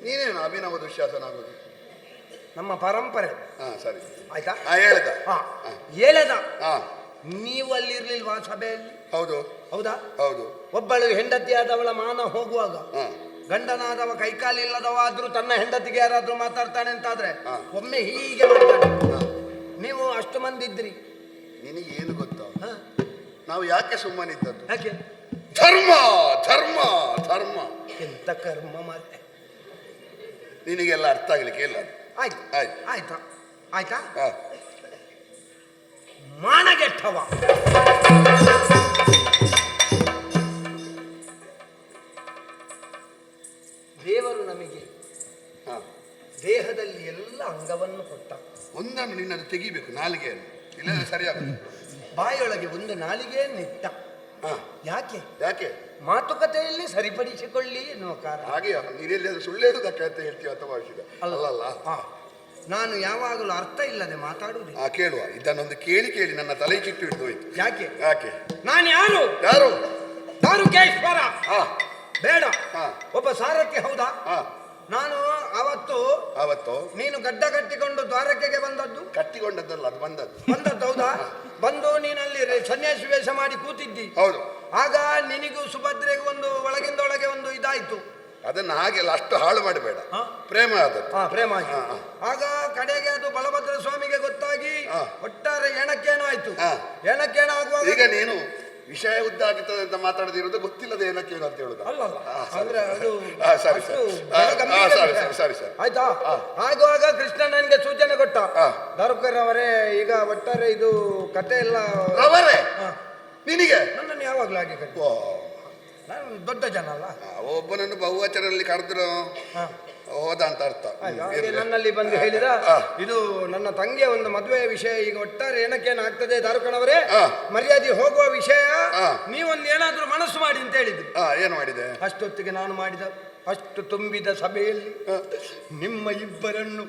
ನೀನೇನು ಅಭಿನವ ದುಶ್ಯಾಸನ ಆಗೋದು? ನಮ್ಮ ಪರಂಪರೆ. ಹಾ, ಸರಿ. ಆಯ್ತಾ? ಹೇಳ್ದ. ಹಾ. ಹೇಳದ. ಹಾ, ನೀವು ಅಲ್ಲಿರ್ಲಿಲ್ವಾ ಸಭೆಯಲ್ಲಿ? ಹೌದು ಹೌದಾ? ಹೌದು. ಒಬ್ಬಳು ಹೆಂಡತಿಯಾದವಳ ಮಾನ ಹೋಗುವಾಗ ಹಾ, ಗಂಡನಾದವ ಕೈಕಾಲಿಲ್ಲದವ ಆದ್ರೂ ತನ್ನ ಹೆಂಡತಿಗೆ ಯಾರಾದ್ರೂ ಮಾತಾಡ್ತಾನೆ ಅಂತಾದ್ರೆ ಹಾ. ಒಮ್ಮೆ ಹೀಗೆ ಮಾಡ್ತಾನೆ. ಹಾ. ನೀವು ಅಷ್ಟು ಮಂದಿ ಇದ್ರಿ. ನಿನಗೆ ಏನು ಗೊತ್ತಾ? ಹಾ. ನಾವು ಯಾಕೆ ಸುಮ್ಮನಿದ್ದದ್ದು? ಯಾಕೆ? ಧರ್ಮ ಧರ್ಮ ಧರ್ಮ. ಎಂತ ಕರ್ಮ ಮತ್ತೆ. ನಿನಗೆಲ್ಲ ಅರ್ಥ ಆಗ್ಲಿಕ್ಕೆ ಇಲ್ಲ. ಆಯ್ತು ಆಯ್ತು. ಆಯ್ತಾ? ಆಯ್ತಾ? ಹಾ. ಮಾನಗೆಟ್ಟವ. ದೇವರು ನಮಗೆ ಹಾ. ದೇಹದಲ್ಲಿ ಎಲ್ಲ ಅಂಗವನ್ನು ಕೊಟ್ಟ. ಒಂದನ್ನು ನಿನ್ನದು ತೆಗಿಬೇಕು, ನಾಲಿಗೆಯನ್ನು, ಇಲ್ಲದ್ರೆ ಸರಿಯಾಗುತ್ತೆ. ಬಾಯೊಳಗೆ ಒಂದು ನಾಲಿಗೆಯನ್ನಿಟ್ಟ. ಹಾ. ಯಾಕೆ? ಯಾಕೆ? ಮಾತುಕತೆಯಲ್ಲಿ ಸರಿಪಡಿಸಿಕೊಳ್ಳಿ ಎನ್ನುವ ಕಾರಣ. ಹಾಗೆ ನೀನೆಲ್ಲಿ ಅದು ಸುಳ್ಳು ಹೇಳುದಕ್ಕೆ ಅಂತ ಹೇಳ್ತೀವ ಅಥವಾ ಭಾವಿಸಿದ ಅಲ್ಲಲ್ಲ. ಹಾ. ನಾನು ಯಾವಾಗಲೂ ಅರ್ಥ ಇಲ್ಲದೆ ಮಾತಾಡುವುದಿಲ್ಲ. ಕೇಳುವ, ಇದನ್ನೊಂದು ಕೇಳಿ ಕೇಳಿ ನನ್ನ ತಲೆ ಚಿಟ್ಟು ಹಿಡಿದು ಹೋಯ್ತು. ಯಾಕೆ? ಯಾಕೆ? ನಾನು ಯಾರು? ಯಾರು? ದಾರುಕೇಶ್ವರ. ಹಾ. ಬೇಡ. ಹಾ. ಒಬ್ಬ ಸಾರಥಿ. ಹೌದಾ? ಹಾ. ನಾನು ಅವತ್ತು ನೀನು ಗಡ್ಡ ಕಟ್ಟಿಕೊಂಡು ದ್ವಾರಕೆಗೆ ಬಂದದ್ದು. ಕಟ್ಟಿಕೊಂಡದ್ದಲ್ಲ, ಅದು ಬಂದದ್ದು. ಹೌದಾ? ಬಂದು ನೀನಲ್ಲಿ ಸನ್ಯಾಸಿ ವೇಷ ಮಾಡಿ ಕೂತಿದ್ದಿ. ಹೌದು. ಆಗ ನಿನಗೂ ಸುಭದ್ರೆಗೆ ಒಂದು ಒಳಗಿಂದ ಒಳಗೆ ಒಂದು ಇದಾಯ್ತು. ಅದನ್ನ ಹಾಗೆಲ್ಲ ಅಷ್ಟು ಹಾಳು ಮಾಡಬೇಡ. ಹಾ? ಪ್ರೇಮ ಆದದ್ದು. ಪ್ರೇಮ ಆಯ್ತು. ಆಗ ಕಡೆಗೆ ಅದು ಬಲಭದ್ರ ಸ್ವಾಮಿಗೆ ಗೊತ್ತಾಗಿ ಒಟ್ಟಾರೆ ಎಣಕ್ಕೇನೋ ಆಯ್ತು. ಎಣಕ್ಕೇನೋ ಆಗುವಾಗ ಈಗ ನೀನು ವಿಷಯ ಉದ್ದ ಆಗ್ತದೆ ಅಂತ ಮಾತಾಡದಿರೋದು ಗೊತ್ತಿಲ್ಲದೆ ಏನಕ್ಕೇನು ಅಂತ ಹೇಳುದು. ಅಲ್ಲಲ್ಲ, ಅಂದ್ರೆ ಅದು ಸರಿ ಸರಿ. ಆಯ್ತಾ? ಆಗುವಾಗ ಕೃಷ್ಣ ನನಗೆ ಸೂಚನೆ ಕೊಟ್ಟ. ದಾರುಕರ್ ಅವರೇ, ಈಗ ಒಟ್ಟಾರೆ ಇದು ಕತೆ ಎಲ್ಲ ಅವರೇ ನಿನಗೆ ನನ್ನನ್ನು ಯಾವಾಗ್ಲೂ ಹಾಗೆ ಕಟ್ಟಿ. ನಾನು ದೊಡ್ಡ ಜನ ಅಲ್ಲ. ಒಬ್ಬನನ್ನು ಬಹುವಚನಲ್ಲಿ ಕರೆದ್ರು ಹೋದ ಅಂತ ಅರ್ಥ. ಹಾಗೆ ನನ್ನಲ್ಲಿ ಬಂದು ಹೇಳಿದ, ಇದು ನನ್ನ ತಂಗಿಯ ಒಂದು ಮದುವೆಯ ವಿಷಯ, ಈಗ ಒಟ್ಟಾರೆ ಏನಕ್ಕೇನು ಆಗ್ತದೆ ದಾರುಕಣ್ಣವರೇ, ಮರ್ಯಾದೆ ಹೋಗುವ ವಿಷಯ, ನೀವೊಂದು ಏನಾದ್ರೂ ಮನಸ್ಸು ಮಾಡಿ ಅಂತ ಹೇಳಿದ್ರು. ಏನು ಮಾಡಿದೆ? ಅಷ್ಟೊತ್ತಿಗೆ ನಾನು ಮಾಡಿದ ಅಷ್ಟು ತುಂಬಿದ ಸಭೆಯಲ್ಲಿ ನಿಮ್ಮ ಇಬ್ಬರನ್ನು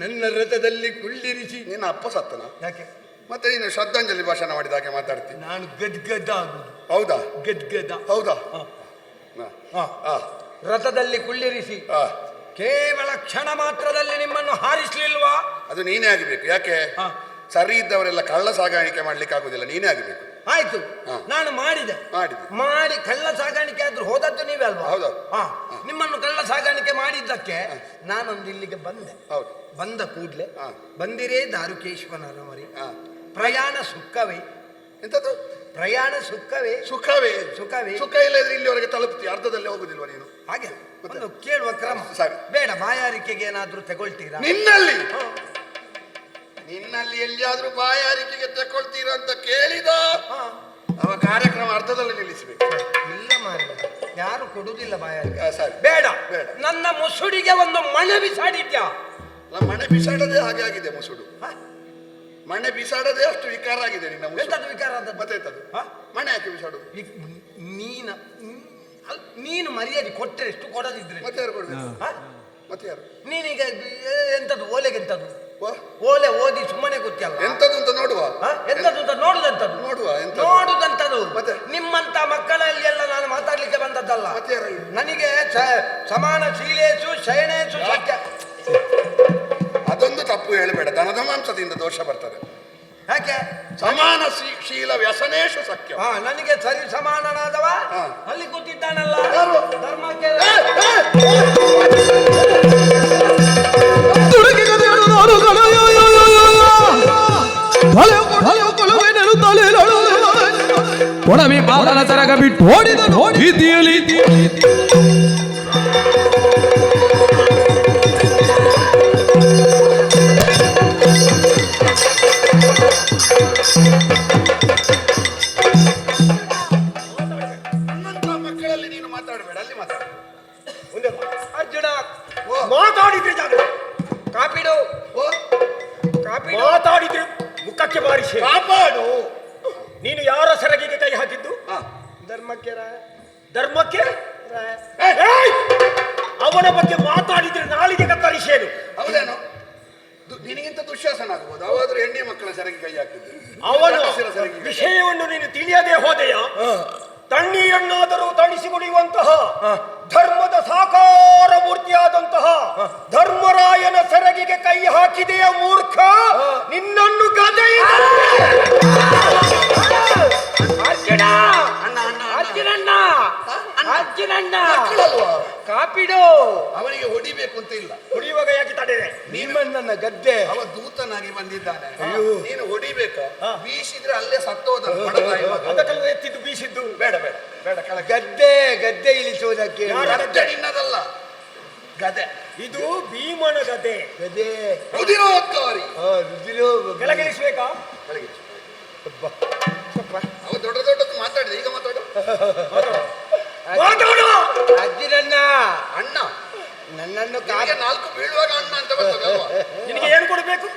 ನನ್ನ ರಥದಲ್ಲಿ ಕುಳ್ಳಿರಿಸಿ. ನಿನ್ನ ಅಪ್ಪ ಸತ್ತನ? ಯಾಕೆ? ಮತ್ತೆ ನೀನು ಶ್ರದ್ಧಾಂಜಲಿ ಭಾಷಣ ಮಾಡಿದ ಹಾಗೆ ಮಾತಾಡ್ತೀನಿ. ನಾನು ಗದ್ಗದ ಆಗುದು. ಹೌದಾ? ಗದ್ಗದ. ಹೌದಾ? ರಥದಲ್ಲಿ ಕುಳ್ಳಿರಿಸಿ ಕೇವಲ ಕ್ಷಣ ಮಾತ್ರದಲ್ಲಿ ನಿಮ್ಮನ್ನು ಹಾರಿಸ್ಲಿಲ್ವಾ? ಅದು ನೀನೇ ಆಗಬೇಕು. ಯಾಕೆ? ಸರಿ ಇದ್ದವರೆಲ್ಲ ಕಳ್ಳ ಸಾಗಾಣಿಕೆ ಮಾಡ್ಲಿಕ್ಕೆ ಆಗುದಿಲ್ಲ, ನೀನೇ ಆಗಬೇಕು. ಆಯ್ತು, ನಾನು ಮಾಡಿದೆ. ಮಾಡಿ ಕಳ್ಳ ಸಾಗಾಣಿಕೆ ಆದ್ರೂ ಹೋದದ್ದು ನೀವೇ ಅಲ್ವಾ? ಹೌದಾ? ನಿಮ್ಮನ್ನು ಕಳ್ಳ ಸಾಗಾಣಿಕೆ ಮಾಡಿದ್ದಕ್ಕೆ ನಾನೊಂದು ಇಲ್ಲಿಗೆ ಬಂದೆ. ಹೌದು. ಬಂದ ಕೂಡ್ಲೆ ಹಾ. ಬಂದಿರೇ ದಾರುಕೇಶ್ವನ ಅರಮರಿ. ಹಾ. ಪ್ರಯಾಣ ಸುಖವೇ? ಎಂತದ್ದು? ಪ್ರಯಾಣ ಸುಖವೇ? ಸುಖವೇ. ಸುಖವೇ. ಸುಖ ಇಲ್ಲದ್ರೆ ಇಲ್ಲಿವರೆಗೆ ತಲುಪ್ತಿ, ಅರ್ಧದಲ್ಲೇ ಹೋಗುದಿಲ್ವ ನೀನು? ಹಾಗೆ ಒಂದು ಕೇಳುವ ಕ್ರಮ. ಸರಿ. ಬೇಡ, ಬಾಯಾರಿಕೆಗೆ ಏನಾದ್ರೂ ತಗೊಳ್ತೀರಾ? ನಿನ್ನಲ್ಲಿ ಎಲ್ಲಿಯಾದ್ರೂ ಬಾಯಾರಿಕೆಗೆ ತಗೊಳ್ತೀರಾ ಅಂತ ಕೇಳಿದ ಅವ ಕಾರ್ಯಕ್ರಮ ಅರ್ಧದಲ್ಲಿ ನಿಲ್ಲಿಸಬೇಕು. ಇಲ್ಲ ಮಾರ್ರೆ, ಯಾರು ಕೊಡುವುದಿಲ್ಲ ಬಾಯಾರಿಕೆ. ಸರಿ. ಬೇಡ ಬೇಡ. ನನ್ನ ಮುಸುಡಿಗೆ ಒಂದು ಮಣೆ ಬಿಸಾಡಿದ್ಯಾ? ಮಣೆ ಬಿಸಾಡದೆ ಹಾಗೆ ಆಗಿದೆ ಮುಸುಡು. ಮಣೆ ಬಿಸಾಡದೆ ಅಷ್ಟು ವಿಕಾರ ಆಗಿದೆ ನಿನ್ನ ಮುಸುಡು. ಎಂತದ್ದು ವಿಕಾರ ಆದದ್ದು? ಮತ್ತೆ ಎಂತದ್ದು? ಮಣೆ ಯಾಕೆ ಬಿಸಾಡುದು? ನೀನು ಮರ್ಯಾದೆ ಕೊಟ್ಟರೆ ಎಷ್ಟು, ಕೊಡದಿದ್ರೆ ಮತ್ತೆ ಯಾರು ಕೊಡ್ಬೇಕು? ಮತ್ತೆ ಯಾರು? ನೀನೀಗ ಎಂತದ್ದು ಓಲೆಗೆ ಎಂತದ್ದು? ವಾ. ಓಲೆ ಓದಿ ಸುಮ್ಮನೆ ಗೊತ್ತಿಲ್ಲ. ಎಂತದ್ದು ಅಂತ ನೋಡುವ. ಎಂತದ್ದು ಅಂತ ನೋಡುದಂತದ್ದು? ನೋಡುವ ಎಂತ ನೋಡುದಂತದ್ದು. ಮತ್ತೆ? ನಿಮ್ಮಂತ ಮಕ್ಕಳಲ್ಲಿ ಎಲ್ಲ ನಾನು ಮಾತಾಡ್ಲಿಕ್ಕೆ ಬಂದದ್ದಲ್ಲ. ಮತ್ತೆ ಯಾರು? ನನಗೆ ಸಮಾನ ಶೀಲೇಶು ಶಯನೇಶು ಸತ್ಯ. ಅದೊಂದು ತಪ್ಪು ಹೇಳಬೇಡ, ದನದ ಮಾಂಸದಿಂದ ದೋಷ ಬರ್ತದೆ. ಯಾಕೆ? ಸಮಾನ ಶೀಲ ವ್ಯಸನೇಶು ಸಖ್ಯ. ನನಗೆ ಸರಿ ಸಮಾನನಾದವ ಅಲ್ಲಿ ಕೂತಿದ್ದಾನಲ್ಲ ಧರ್ಮಕ್ಕೆ. ಒಡವಿ ಬಾಲನ ಸರಗ ಬಿಟ್ಟು ಓಡಿದ ರೀತಿಯಲ್ಲಿ ಮಕ್ಕಳಲ್ಲಿ ನೀನು ಮಾತಾಡಬೇಡ, ಅಲ್ಲಿ ಮಾತಾಡ. ಅರ್ಜುನ ಮಾತಾಡಿದ್ರೆ ಜಾಗ ಕಾಪಿಡು. ಕಾಪಿಡು ಮಾತಾಡಿದ್ರೆ ಮುಖಕ್ಕೆ ಬಾರಿಸಿ ಕಾಪಾಡು. ನೀನು ಯಾರ ಸೆರಗಿಗೆ ಕೈ ಹಾಕಿದ್ದು? ಧರ್ಮಕ್ಕೆ. ಧರ್ಮಕ್ಕೆ ಅವನ ಬಗ್ಗೆ ಮಾತಾಡಿದ್ರೆ ನಾಲಿಗೆ ಕತ್ತರಿಸೇನು? ಹೌದೇನು? ನಿನಗಿಂತ ದುಶ್ಯಾಸನ ಆಗ್ಬೋದು. ಅವಾದ್ರೂ ಹೆಣ್ಣೆ ಮಕ್ಕಳ ಸೆರಗಿ ಕೈ ಹಾಕಿದ್ದು. ಅವನ ವಿಷಯವನ್ನು ನೀನು ತಿಳಿಯದೆ ಹೋದೆಯಾ? ತಣ್ಣೀರನ್ನಾದರೂ ತಣಿಸಿ ಕುಡಿಯುವಂತಹ ಧರ್ಮದ ಸಾಕಾರ ಮೂರ್ತಿಯಾದಂತಹ ಧರ್ಮರಾಯನ ಸೆರಗಿಗೆ ಕೈ ಹಾಕಿದೆಯ ಮೂರ್ಖ, ನಿನ್ನನ್ನು ಗದೆಯ ಅರ್ಜುನಣ್ಣ ಕಾಪಿಡು. ಅವನಿಗೆ ಹೊಡಿಬೇಕು ಅಂತ ಇಲ್ಲ. ಕುಡಿಯುವಾಗ ಯಾಕೆ ತಡೆದೆ? ನನ್ನ ಗದ್ದೆ ಅವ ದೂತನಾಗಿ ಬಂದಿದ್ದಾನೆ. ನೀನು ಹೊಡಿಬೇಕು. ಬೀಸಿದ್ರೆ ಅಲ್ಲೇ ಸತ್ತೋದ. ಅದಕ್ಕೆಲ್ಲ ಎತ್ತಿದ್ದು ಬೀಸಿದ್ದು ಬೇಡ ಬೇಡ ಬೇಡ. ಕೆಳಗೆ ಗದ್ದೆ ಇಳಿಸುವುದಕ್ಕೆ. ಗದ್ದೆ ನಿನ್ನದಲ್ಲ, ಗದೆ. ಇದು ಭೀಮನ ಗದೆ. ಗದೆ ರುದಿರೋದ್ಗಾರಿ. ಕೆಳಗಿಳಿಸ್ಬೇಕಾ? ಕೆಳಗೆ ಅವ ದೊಡ್ಡ ದೊಡ್ಡದು ಮಾತಾಡಿದೆ. ಈಗ ಮಾತಾಡು. ಅಜ್ಜಿನಣ್ಣ ಅಣ್ಣ ನನ್ನನ್ನು ನಾಲ್ಕು ಬೀಳುವಾಗ ಅಣ್ಣ ಅಂತ ಬರ್ತದಲ್ವಾ? ನಿನಗೆ ಏನು ಕೊಡಬೇಕು?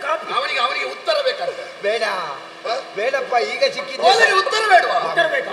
ಅವನಿಗೆ ಉತ್ತರ ಬೇಕಂತ. ಬೇಡ ಬೇಡಪ್ಪ, ಈಗ ಸಿಕ್ಕಿದ್ದೆ. ಉತ್ತರ ಬೇಡವಾ? ಉತ್ತರ ಬೇಕು.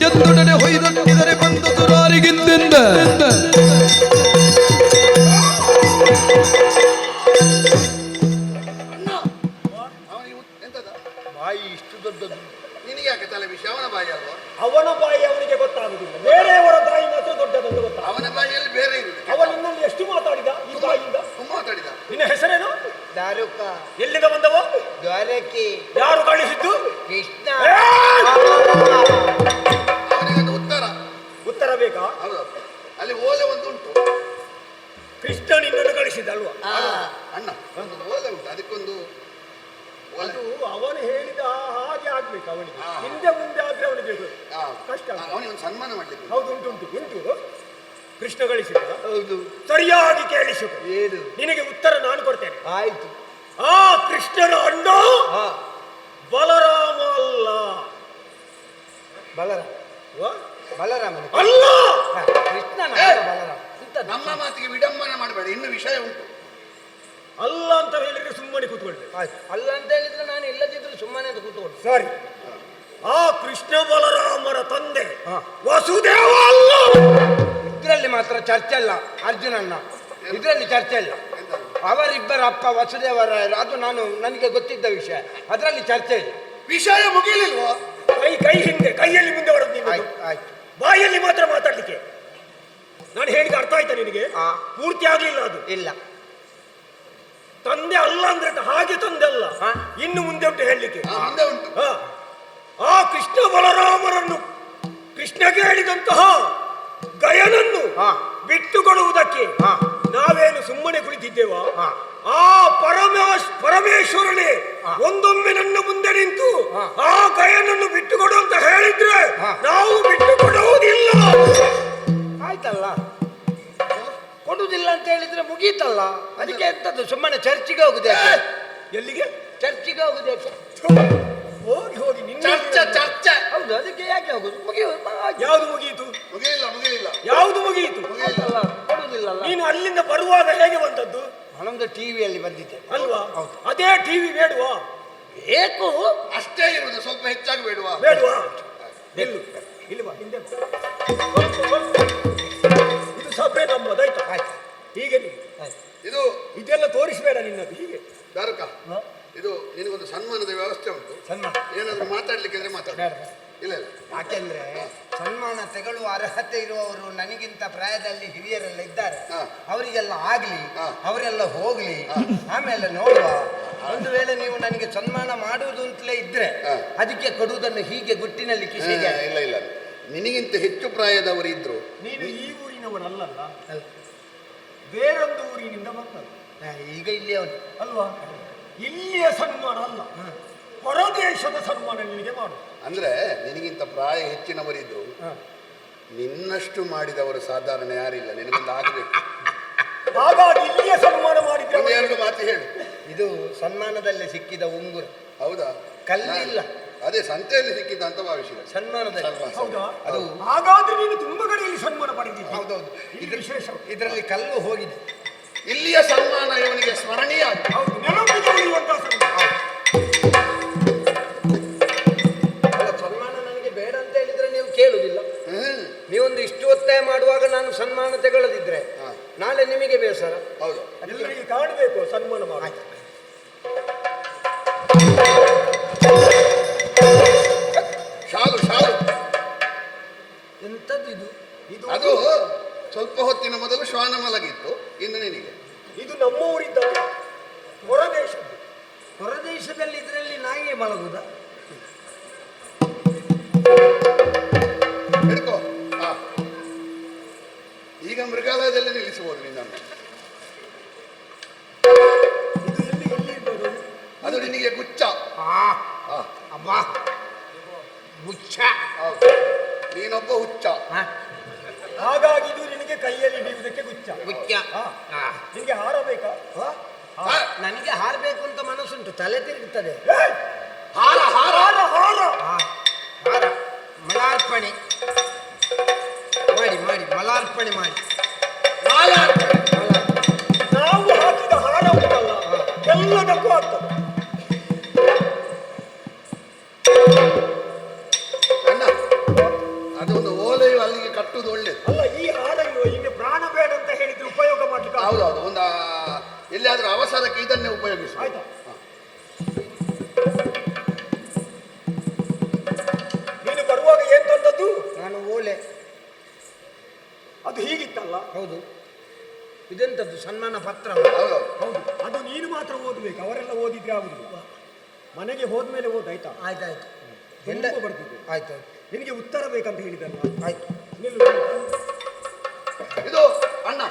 ಎತ್ತೊಡನೆ ಹೊಯ್ದೊಟ್ಟಿದರೆ ಬಂದ ತುರಾರಿಗಿಂದೆಂದ ಬಾಯಿ ಇಷ್ಟು ದೊಡ್ಡದು. ನಿನಗೆ ಯಾಕೆ ತಲೆ ವಿಷಯ? ಅವನ ಬಾಯಿ ಅಲ್ವಾ? ಅವನ ಬಾಯಿ ಅವನಿಗೆ ಗೊತ್ತಾಗುದಿಲ್ಲ, ಬೇರೆಯವರ ಬಾಯಿ ಮಾತ್ರ ದೊಡ್ಡದೊಂದು ಗೊತ್ತಾಗ. ಅವನ ಬಾಯಿಯಲ್ಲಿ ಬೇರೆ ಇರುವುದು. ಅವನು ನಿನ್ನಲ್ಲಿ ಎಷ್ಟು ಮಾತಾಡಿದ ಈ ಬಾಯಿಯಿಂದ? ಮಾತಾಡಿದ. ನಿನ್ನ ಹೆಸರೇನು? ದಾರುಕ. ಎಲ್ಲಿಂದ ಬಂದವ? ದ್ವಾರಕಿ. ಯಾರು ಕಳಿಸಿದ್ದು? ಕೃಷ್ಣ. ಅವನಿಗೊಂದು ಉತ್ತರ ಬೇಕಾ? ಹೌದು. ಅಲ್ಲಿ ಓಲೆ ಒಂದು ಉಂಟು. ಕೃಷ್ಣ ನಿನ್ನನ್ನು ಕಳಿಸಿದ್ದಲ್ವಾ? ಅಣ್ಣ ಒಂದು ಓಲೆ ಉಂಟು, ಅದಕ್ಕೊಂದು ಅದು ಅವನು ಹೇಳಿದ ಹಾಗೆ ಆಗ್ಬೇಕು. ಅವನಿಗೆ ಹಿಂದೆ ಮುಂದೆ ಆದ್ರೆ ಅವನಿಗೆ ಕಷ್ಟ. ಅವನಿಗೆ ಒಂದು ಸನ್ಮಾನ ಮಾಡ್ಲಿಕ್ಕೆ. ಹೌದು, ಉಂಟು ಉಂಟು ಉಂಟು. ಕೃಷ್ಣ ಕಳಿಸಿದ. ಹೌದು. ಸರಿಯಾಗಿ ಕೇಳಿಸು. ಏನು? ನಿನಗೆ ಉತ್ತರ ನಾನು ಕೊಡ್ತೇನೆ. ಆಯ್ತು. ಆ ಕೃಷ್ಣನ ಅಣ್ಣ ಬಲರಾಮ ಅಲ್ಲ. ಬಲರಾಮ ಅಲ್ಲ, ಕೃಷ್ಣನ ಬಲರಾಮ. ನಮ್ಮ ಮಾತಿಗೆ ವಿಡಂಬನೆ ಮಾಡಬೇಡ, ಇನ್ನು ವಿಷಯ ಉಂಟು. ಅಲ್ಲ ಅಂತ ಹೇಳಿದ್ರೆ ಸುಮ್ಮನೆ ಕೂತ್ಕೊಳ್ಬೇಕು. ಅಲ್ಲ ಅಂತ ಹೇಳಿದ್ರೆ ನಾನು ಇಲ್ಲದಿದ್ರು ಸುಮ್ಮನೆ ಅಂತ ಕೂತ್ಕೊಂಡು. ಸರಿ, ಆ ಕೃಷ್ಣ ಬಲರಾಮರ ತಂದೆ ವಸುದೇವ ಅಲ್ಲ. ಇದರಲ್ಲಿ ಮಾತ್ರ ಚರ್ಚೆ ಇಲ್ಲ ಅರ್ಜುನಣ್ಣ, ಇದರಲ್ಲಿ ಚರ್ಚೆ ಇಲ್ಲ. ಅವರಿಬ್ಬರ ಅಪ್ಪ ವಸುದೇವರಾಯರು, ಅದು ನನಗೆ ಗೊತ್ತಿದ್ದ ವಿಷಯ, ಅದರಲ್ಲಿ ಚರ್ಚೆ ಇಲ್ಲ. ವಿಷಯ ಮುಗಿಲಿಲ್ವಾ? ಕೈ ಹಿಂದೆ, ಕೈಯಲ್ಲಿ ಮುಂದೆ ಬರೋದು ನೀನು. ಆಯ್ತು. ಬಾಯಲ್ಲಿ ಮಾತ್ರ ಮಾತಾಡ್ಲಿಕ್ಕೆ. ನಾನು ಹೇಳಿದ ಅರ್ಥ ಆಯ್ತಾ ನಿನಗೆ? ಪೂರ್ತಿ ಆಗ್ಲಿಲ್ಲ ಅದು. ಇಲ್ಲ, ತಂದೆ ಅಲ್ಲ ಅಂದ್ರೆ ಹಾಗೆ ತಂದೆ ಅಲ್ಲ, ಇನ್ನು ಮುಂದೆ ಉಂಟು ಹೇಳಲಿಕ್ಕೆ. ಮುಂದೆ ಉಂಟು. ಆ ಕೃಷ್ಣ ಬಲರಾಮರನ್ನು ಕೃಷ್ಣಗೆ ಹೇಳಿದಂತಹ ಗಯನನ್ನು ಬಿಟ್ಟುಕೊಡುವುದಕ್ಕೆ ನಾವೇನು ಸುಮ್ಮನೆ ಕುಳಿತಿದ್ದೇವ? ಆ ಪರಮೇಶ್ವರನೇ ಒಂದೊಮ್ಮೆ ನನ್ನ ಮುಂದೆ ನಿಂತು ಆ ಗಯನನ್ನು ಬಿಟ್ಟುಕೊಡು ಅಂತ ಹೇಳಿದ್ರೆ ನಾವು ಬಿಟ್ಟುಕೊಡುವುದಿಲ್ಲ. ಆಯ್ತಲ್ಲ, ಕೊಡುವುದಿಲ್ಲ ಅಂತ ಹೇಳಿದ್ರೆ ಮುಗೀತಲ್ಲ. ಅದಕ್ಕೆ ಎಂತದ್ದು ಸುಮ್ಮನೆ ಚರ್ಚಿಗೆ ಹೋಗುದೇ? ಎಲ್ಲಿಗೆ? ಚರ್ಚಿಗೆ ಹೋಗುದೇ? ಹೋಗಿ ಹೋಗಿ ನಿನ್ನ ಚರ್ಚೆ. ಹೌದು, ಅದಕ್ಕೆ ಯಾಕೆ ಹೋಗುದು? ಯಾವುದು ಮುಗಿಯಿತು? ಮುಗಿಲಿಲ್ಲ. ಯಾವುದು ಮುಗಿಯಿತು? ಆಯ್ತಲ್ಲ, ಕೊಡುವುದಿಲ್ಲ. ನೀನು ಅಲ್ಲಿಂದ ಬರುವಾಗ ಹೇಗೆ ಬಂದದ್ದು? ನಾನೊಂದು ಟಿವಿಯಲ್ಲಿ ಬಂದಿದ್ದೆ ಅಲ್ವಾ? ಅದೇ ಟಿವಿ ಬೇಡವಾ? ಬೇಕು, ಅಷ್ಟೇ ಇರುವುದು, ಸ್ವಲ್ಪ ಹೆಚ್ಚಾಗಿ ಬೇಡುವ. ಬೇಡವಾ? ಇಲ್ವಾ? ಹಿಂದೆ ಇದು ಸಭೆ ನಮ್ಮದಾಯ್ತಾ? ಹೀಗೆ ಇದು ಇದೆಲ್ಲ ತೋರಿಸಬೇಡ ನಿನ್ನದು. ಹೀಗೆ ದಾರುಕ, ಇದು ನಿನಗೊಂದು ಸನ್ಮಾನದ ವ್ಯವಸ್ಥೆ ಉಂಟು. ಸನ್ಮಾನ ಏನಾದ್ರು ಮಾತಾಡ್ಲಿಕ್ಕೆ ಅಂದ್ರೆ ಮಾತಾಡ. ಇಲ್ಲ. ಯಾಕೆಂದ್ರೆ ಸನ್ಮಾನ ತೆಗೊಳ್ಳುವ ಅರ್ಹತೆ ಇರುವವರು ನನಗಿಂತ ಪ್ರಾಯದಲ್ಲಿ ಹಿರಿಯರೆಲ್ಲ ಇದ್ದಾರೆ. ಅವರಿಗೆಲ್ಲ ಆಗ್ಲಿ, ಅವರೆಲ್ಲ ಹೋಗ್ಲಿ, ಆಮೇಲೆ ನೋಡುವ. ಒಂದು ವೇಳೆ ನೀವು ನನಗೆ ಸನ್ಮಾನ ಮಾಡುವುದು ಅಂತಲೇ ಇದ್ರೆ ಅದಕ್ಕೆ ಕೊಡುವುದನ್ನು ಹೀಗೆ ಗುಟ್ಟಿನಲ್ಲಿ ಕಿಸೆಗೆ. ಇಲ್ಲ, ನಿನಗಿಂತ ಹೆಚ್ಚು ಪ್ರಾಯದವರು ಇದ್ರು. ನೀನು ಈ ಊರಿನವನಲ್ಲಲ್ಲ, ಬೇರೊಂದು ಊರಿನಿಂದ ಬಂದದ್ದು. ಈಗ ಇಲ್ಲಿ ಅವನು ಅಲ್ವಾ? ಇಲ್ಲಿಯ ಸನ್ಮಾನ ಅಲ್ಲ, ಹೊರದೇಶದ ಸನ್ಮಾನ ನಿನಗೆ ಮಾಡು. ಅಂದ್ರೆ ನಿನಗಿಂತ ಪ್ರಾಯ ಹೆಚ್ಚಿನವರಿದ್ರು, ನಿನ್ನಷ್ಟು ಮಾಡಿದವರು ಸಾಧಾರಣ ಯಾರಿಲ್ಲ. ನಿನಗಿಂತ ಆಗಬೇಕು. ಹಾಗಾಗಿ ಇಲ್ಲಿಯ ಸನ್ಮಾನ ಮಾಡಿದ್ರೆ ಎರಡು ಮಾತು ಹೇಳು. ಇದು ಸನ್ಮಾನದಲ್ಲಿ ಸಿಕ್ಕಿದ ಉಂಗುರ. ಹೌದಾ? ಕಲ್ಲಿಲ್ಲ, ಅದೇ ಸಂತೆಯಲ್ಲಿ ಸಿಕ್ಕಿದ್ದ ಅಂತ ಭಾವಿಸಿದ. ಸನ್ಮಾನದಲ್ಲಿ. ಹೌದಾ? ಅದು ಹಾಗಾದ್ರೆ ನೀನು ತುಂಬ ಕಡೆಯಲ್ಲಿ ಸನ್ಮಾನ ಮಾಡಿದ್ದೀನಿ. ಹೌದೌದು, ಇದು ವಿಶೇಷ. ಇದರಲ್ಲಿ ಕಲ್ಲು ಹೋಗಿದೆ. ಇಲ್ಲಿಯ ಸನ್ಮಾನ ಇವನಿಗೆ ಸ್ಮರಣೀಯ. ಹೌದು, ನೆನಪಿಗೆ ಉಳಿಯುವಂತಹ ಸನ್ಮಾನ. ಅಲ್ಲ, ಸನ್ಮಾನ ನನಗೆ ಬೇಡ ಅಂತ ಹೇಳಿದ್ರೆ ನೀವು ಕೇಳುವುದಿಲ್ಲ. ನೀವೊಂದು ಇಷ್ಟು ಒತ್ತಾಯ ಮಾಡುವಾಗ ನಾನು ಸನ್ಮಾನ ತೆಗೊಳ್ಳದಿದ್ರೆ ನಾಳೆ ನಿಮಗೆ ಬೇಸರ. ಹೌದು, ಎಲ್ಲರಿಗೆ ಕಾಣಬೇಕು ಸನ್ಮಾನ ಮಾಡಿ. ಶಾಲು ಎಂತದ್ದು ಇದು? ಅದು ಸ್ವಲ್ಪ ಹೊತ್ತಿನ ಮೊದಲು ಶ್ವಾನ ಮಲಗಿತ್ತು, ಇನ್ನು ನಿನಗೆ. ಇದು ನಮ್ಮ ಊರಿದ್ದ, ಹೊರದೇಶದ್ದು. ಹೊರದೇಶದಲ್ಲಿ ಇದರಲ್ಲಿ ನಾಯಿಯೇ ಮಲಗುದ? ಹಿಡ್ಕೋ. ಈಗ ಮೃಗಾಲಯದಲ್ಲಿ ನಿಲ್ಲಿಸಬಹುದು ನಿನ್ನನ್ನು. ಇದು ಎಲ್ಲಿ ಇರ್ಬೋದು? ಅದು ನಿನಗೆ ಗುಚ್ಚ. ಅಬ್ಬಾ, ಗುಚ್ಚ. ಹೌದು, ನೀನೊಬ್ಬ ಹುಚ್ಚ. ಹಾಗಾಗಿ ಇದು ನಿನಗೆ ಕೈಯಲ್ಲಿ ಹಿಡಿಯುವುದಕ್ಕೆ ಗುಚ್ಚ. ಗುಚ್ಚ. ನಿನಗೆ ಹಾರ ಬೇಕಾ? ನನಗೆ ಹಾರಬೇಕು ಅಂತ ಮನಸ್ಸುಂಟು, ತಲೆ ತಿರುಗುತ್ತದೆ. ಹಾರ ಹಾರ ಹಾರ ಹಾರ ಮಲಾರ್ಪಣೆ ಮಾಡಿ ಮಲಾರ್ಪಣೆ ಮಾಡಿ. ನಾವು ಹಾಕಿದ ಹಾರ ಉಂಟಲ್ಲ, ಎಲ್ಲದಕ್ಕೂ ಆಗ್ತದೆ. ಅಣ್ಣ, ಅದೊಂದು ಓಲೆಯು ಅಲ್ಲಿಗೆ ಕಟ್ಟುವುದು ಒಳ್ಳೇದು. ಅಲ್ಲ, ಈ ಹಾರ ಇಲ್ವ? ಹಿಂಗೆ ಪ್ರಾಣ ಬೇಡ ಅಂತ ಹೇಳಿದ್ರೆ ಉಪಯೋಗ ಮಾಡ್ಲಿಕ್ಕೆ ಹೌದೌದು, ಒಂದು ಎಲ್ಲಿಯಾದ್ರೂ ಅವಸರಕ್ಕೆ ಇದನ್ನೇ ಉಪಯೋಗಿಸಿ. ಆಯ್ತಾ? ನೀನು ಬರುವಾಗ ಏನ್ ತಂದದ್ದು? ನಾನು ಓಲೆ. ಅದು ಹೀಗಿತ್ತಲ್ಲ? ಹೌದು. ಇದೆಂತದ್ದು? ಸನ್ಮಾನ ಪತ್ರ. ಹೌದೌದು. ಹೌದು, ಅದು ನೀನು ಮಾತ್ರ ಓದಬೇಕು, ಅವರೆಲ್ಲ ಓದಿದ್ರೆ ಆಗುದಿಲ್ಲ. ಮನೆಗೆ ಹೋದ್ಮೇಲೆ ಓದಾಯ್ತಾ? ಆಯ್ತಾಯ್ತು. ತುಂಬ ಬರ್ತಿದ್ದೆ. ಆಯ್ತು, ನಿನಗೆ ಉತ್ತರ ಬೇಕಂತ ಹೇಳಿದಲ್ಲ. ಆಯ್ತು. ನಿಲ್ಲು. ಇದು ಅಣ್ಣ,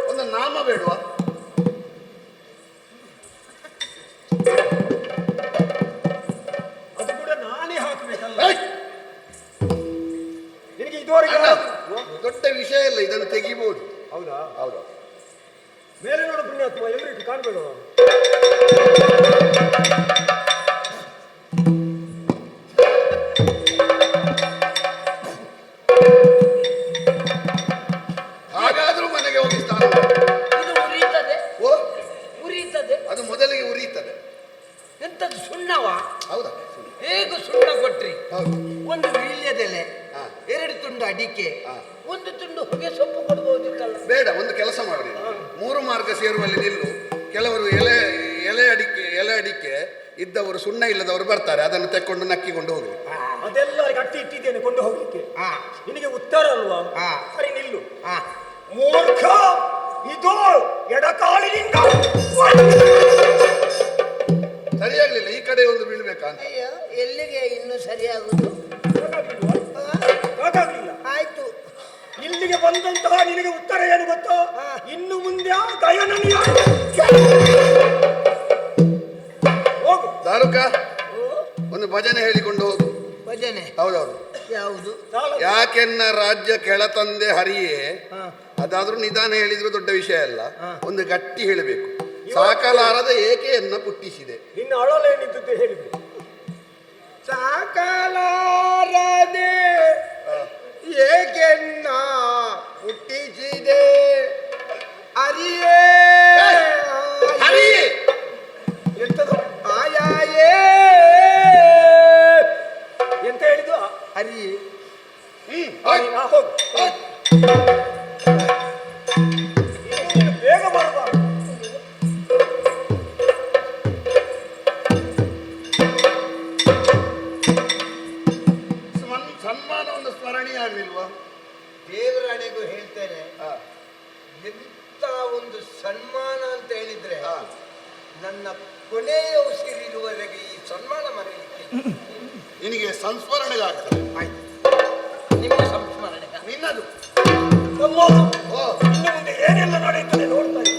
ಒಂದು ನಾಮ ಬೇಡುವ? ಅದು ಕೂಡ ನಾನೇ ಹಾಕಬೇಕಲ್ಲ. ಏಯ್! ನಿನಗೆ ಇದುವರೆಗೆ ಅಣ್ಣ, ದೊಡ್ಡ ವಿಷಯ ಇಲ್ಲ, ಇದನ್ನು ತೆಗಿಬಹುದು. ಹೌದಾ? ಹೌದು. ಮೇಲೆ ನೋಡು ಪುಣ್ಯಾತ್ಮ, ಎಲ್ಲರಿಗೂ ಕಾಣಬೇಡ. ಹಾಗಾದ್ರೂ ಮನೆಗೆ ಹೋಗಿ ಸ್ನಾನ. ಇದು ಉರಿಯುತ್ತದೆ. ಓ, ಉರಿಯುತ್ತದೆ. ಅದು ಮೊದಲಿಗೆ ಉರಿಯುತ್ತದೆ. ಎಂತದ್ದು? ಸುಣ್ಣವಾ? ಹೌದಾ? ಹೇಗೂ ಸುಣ್ಣ ಕೊಟ್ರಿ? ಒಂದು ವೀಳ್ಯದೆಲೆ, 2 ತುಂಡು ಅಡಿಕೆ, 1 ತುಂಡು ಹೊಗೆ ಸೊಪ್ಪು ಕೊಡ್ಬೋದಿತ್ತಲ್ಲ. ಬೇಡ, ಒಂದು ಕೆಲಸ ಮಾಡಿ, 3 ಮಾರ್ಗ ಸೇರುವಲ್ಲಿ ನಿಲ್ಲು. ಕೆಲವರು ಎಲೆ ಅಡಿಕೆ ಇದ್ದವರು, ಸುಣ್ಣ ಇಲ್ಲದವರು ಬರ್ತಾರೆ, ಅದನ್ನು ತೆಕ್ಕೊಂಡು ನಕ್ಕಿಕೊಂಡು ಹೋಗಿ. ಅದೆಲ್ಲ ಗಟ್ಟಿ ಇಟ್ಟಿದ್ದೇನೆ ಕೊಂಡು ಹೋಗ್ಲಿಕ್ಕೆ. ನಿನಗೆ ಉತ್ತರ ಅಲ್ವಾ? ಸರಿ ನಿಲ್ಲು. ಮೂರ್ಖ, ಇದು ಎಡಕಾಲಿನಿಂದ ಸರಿಯಾಗ್ಲಿಲ್ಲ, ಈ ಕಡೆ ಒಂದು ಬೀಳ್ಬೇಕಂತ. ಅಯ್ಯೋ, ಎಲ್ಲಿಗೆ ಇನ್ನು ಸರಿಯಾಗುದು? ಸಾಕಾಗ್ಲಿಲ್ಲ. ಆಯ್ತು, ಇಲ್ಲಿಗೆ ಬಂದಂತಹ ನಿನಗೆ ಉತ್ತರ ಏನು ಗೊತ್ತೋ? ಇನ್ನು ಮುಂದೆ ಗಯನನಿಯ ಹೋಗು. ದಾರುಕ, ಒಂದು ಭಜನೆ ಹೇಳಿಕೊಂಡು ಹೋಗು. ಭಜನೆ? ಹೌದೌದು. ಯಾವುದು? ಯಾಕೆನ್ನ ರಾಜ್ಯ ಕೆಳತಂದೆ ಹರಿಯೇ, ಅದಾದ್ರೂ ನಿಧಾನ ಹೇಳಿದ್ರು ದೊಡ್ಡ ವಿಷಯ ಅಲ್ಲ, ಒಂದು ಗಟ್ಟಿ ಹೇಳಬೇಕು. ಸಾಕಲಾರದ ಏಕೆಯನ್ನ ಪುಟ್ಟಿಸಿದೆ. ಇನ್ನು ಅಳಲೇನಿದ್ದು ಹೇಳಿದ್ರು. ಸಾಕಲಾರದೆ ಏಕೆನ್ನ ಹುಟ್ಟಿಸಿದೆ ಹರಿಯೇ. ಹರಿಯೇ ಎಂತದು? ಆಯಾಯೇ ಎಂತ ಹೇಳಿದ್ದು? ಹರಿಯೇ. ಹೋಗು, ಬೇಗ ಬರಬಾರ್ದು. ಸನ್ಮಾನವನ್ನು ಸ್ಮರಣೀಯ ಆಗ್ಲಿಲ್ವಾ? ದೇವರಾಣೆಗೂ ಹೇಳ್ತೇನೆ, ಎಂತ ಒಂದು ಸನ್ಮಾನ ಅಂತ ಹೇಳಿದ್ರೆ ನನ್ನ ಕೊನೆಯ ಉಸಿರಿರುವವರೆಗೆ ಈ ಸನ್ಮಾನ ಮರೆಯಲಿಕ್ಕೆ. ನಿನಗೆ ಸಂಸ್ಮರಣೆಗಾಗ್ತದೆ. ನಿಮ್ಮ ಸಂಸ್ಮರಣೆ ನಿನ್ನದು. ಇನ್ನು ಮುಂದೆ ಏನೆಲ್ಲ ನಡೆಯುತ್ತದೆ ನೋಡ್ತಾ ಇದ್ದೀನಿ.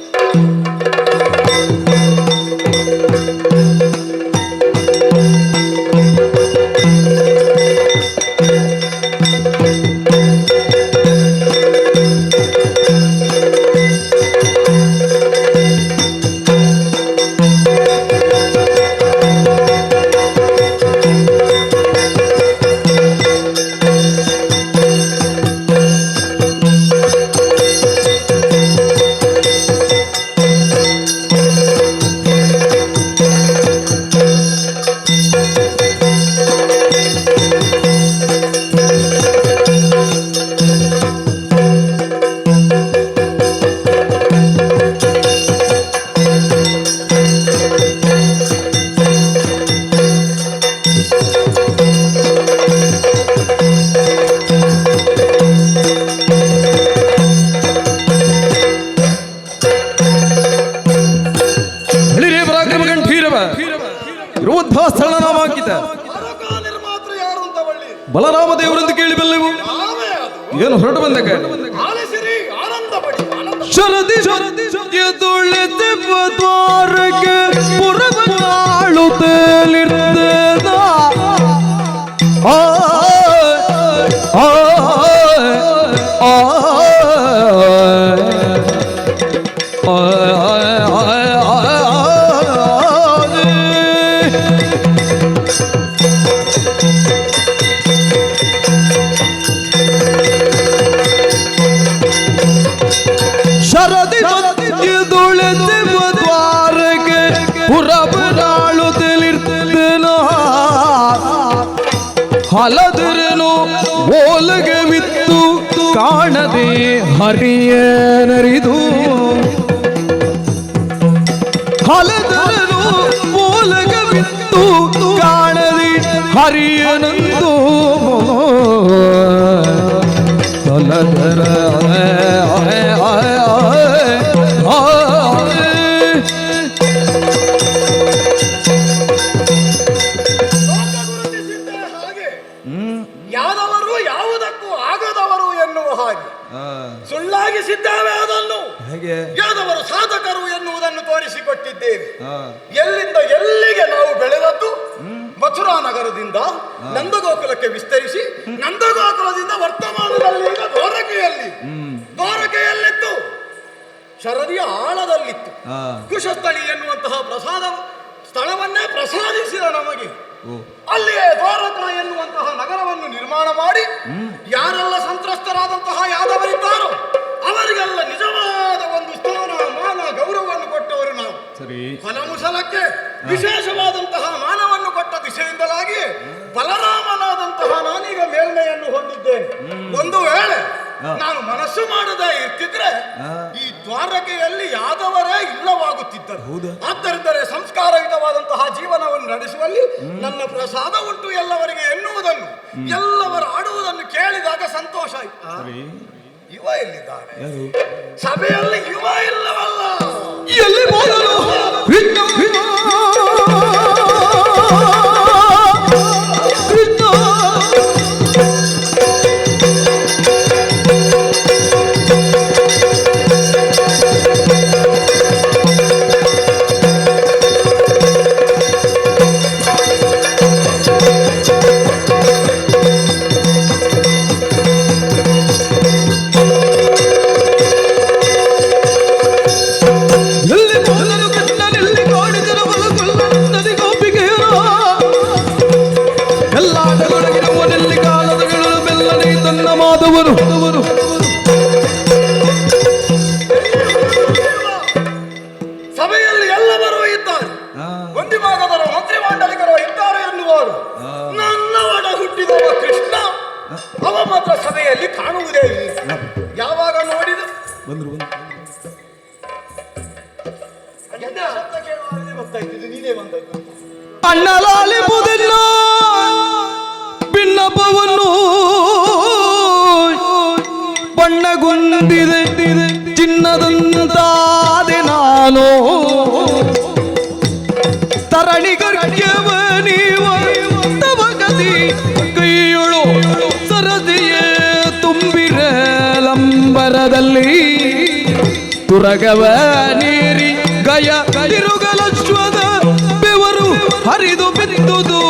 ಸ್ಥಳ ನಾಮಾಂಕಿತ ಬಲರಾಮ ದೇವರೆಂದು ಕೇಳಿ ಬಲ್ಲೆವು. ಏನು ಹೊರಟು ಬಂದಕ್ಕೆ ಶರದಿ ತುಳಿದೆವ ದ್ವಾರಕ್ಕೆ ಪುರಬಾಳುತ್ತಲಿರ್ದ ಶರದಿ ತುಳಿದೆವ ದ್ವಾರಕ್ಕೆ ಪುರಬಾಳುತ್ತಲಿರ್ದ ಹಲದರನು ಓಲಗೆ ಬಿತ್ತು ಕಾಣದೆ ಹರಿಯನರಿದು ಹಲದರನು ಓಲಗೆ ಬಿತ್ತು ಕಾಣದೆ ಹರಿಯನಂದು ಹಲದರ ಯಾದವರು ಯಾವುದಕ್ಕೂ ಆಗದವರು ಎನ್ನುವ ಹಾಗೆ ಸುಳ್ಳಾಗಿಸಿದ್ದೇವೆ ಅದನ್ನು. ಯಾದವರು ಸಾಧಕರು ಎನ್ನುವುದನ್ನು ತೋರಿಸಿಕೊಟ್ಟಿದ್ದೇವೆ. ಎಲ್ಲಿಂದ ಎಲ್ಲಿಗೆ ನಾವು ಬೆಳೆದದ್ದು? ಮಥುರಾ ನಗರದಿಂದ ನಂದಗೋಕುಲಕ್ಕೆ ವಿಸ್ತರಿಸಿ ನಂದಗೋಕುಲದಿಂದ ವರ್ತಮಾನದಲ್ಲಿ ಈಗ ದ್ವಾರಕೆಯಲ್ಲಿತ್ತು, ಶರದಿಯ ಆಳದಲ್ಲಿತ್ತು. ಕುಶಸ್ಥಳಿ ಎನ್ನುವಂತಹ ಸ್ಥಳವನ್ನೇ ಪ್ರಸಾದಿಸಿದ ನಮಗೆ. ಅಲ್ಲಿಯೇ ದ್ವಾರಕ ಎನ್ನುವಂತಹ ನಗರವನ್ನು ನಿರ್ಮಾಣ ಮಾಡಿ ಯಾರೆಲ್ಲ ಸಂತ್ರಸ್ತರಾದಂತಹ ಯಾದವರಿದ್ದಾರೋ ಅವರಿಗೆಲ್ಲ ನಿಜವಾದ ಒಂದು ಸ್ಥಾನ ಮಾನ ಗೌರವವನ್ನು ಕೊಟ್ಟವರು ನಾವು. ಫಲಮುಸಲಕ್ಕೆ ವಿಶೇಷವಾದಂತಹ ಮಾನವನ್ನು ಕೊಟ್ಟ ದಿಶೆಯಿಂದಲಾಗಿ ಬಲರಾಮನಾದಂತಹ ಮಾಡದೆ ಇರ್ತಿದ್ರೆ ಈ ದ್ವಾರಕೆಯಲ್ಲಿ ಯಾದವರೇ ಇಲ್ಲವಾಗುತ್ತಿದ್ದರು. ಆದ್ದರಿಂದ ಸಂಸ್ಕಾರಯುತವಾದಂತಹ ಜೀವನವನ್ನು ನಡೆಸುವಲ್ಲಿ ನನ್ನ ಪ್ರಸಾದ ಉಂಟು ಎಲ್ಲವರಿಗೆ ಎನ್ನುವುದನ್ನು ಎಲ್ಲವರು ಆಡುವುದನ್ನು ಕೇಳಿದಾಗ ಸಂತೋಷ ಆಯ್ತು. ಯುವ ಎಲ್ಲಿದ್ದಾರೆ? ಸಭೆಯಲ್ಲಿ ಯುವ ಇಲ್ಲವಲ್ಲ. ಎಲ್ಲಿ ಹೋದರು? ಸಭೆಯಲ್ಲಿ ಎಲ್ಲರೂ ಇದ್ದಾರೆ. ಒಂದು ಭಾಗದರು ಮಂತ್ರಿ ಮಂಡಲಿಗರು ಇದ್ದಾರೆ ಎನ್ನುವರು. ನನ್ನ ಒಡ ಹುಟ್ಟಿದವ ಕೃಷ್ಣ ಅವ ಮಾತ್ರ ಸಭೆಯಲ್ಲಿ ಕಾಣುವುದೇ ಇಲ್ಲ. ಯಾವಾಗ ನೋಡಿದ ಗೊತ್ತಾಯ್ತು ನೀನೇ ಬಂದದ್ದು. ಅಣ್ಣಲಾಲಿ ಮುದನ್ನ ಭಿನ್ನಪವನ್ನು ಬಣ್ಣಗೊಂಡಿದೆ ಚಿನ್ನದಂತಾದೆ ನಾನು ತರಣಿಗರ್ಗ್ಯವ ನೀವ ತವ ಗತಿ ಕೈಯೊಳು ಸರದಿಯೇ ತುಂಬಿರಲಂಬರದಲ್ಲಿ ತುರಗವ ನೀರಿ ಗಯ ತಿರುಗಲಶ್ವದ ಬೆವರು ಹರಿದು ಬಿದ್ದುದು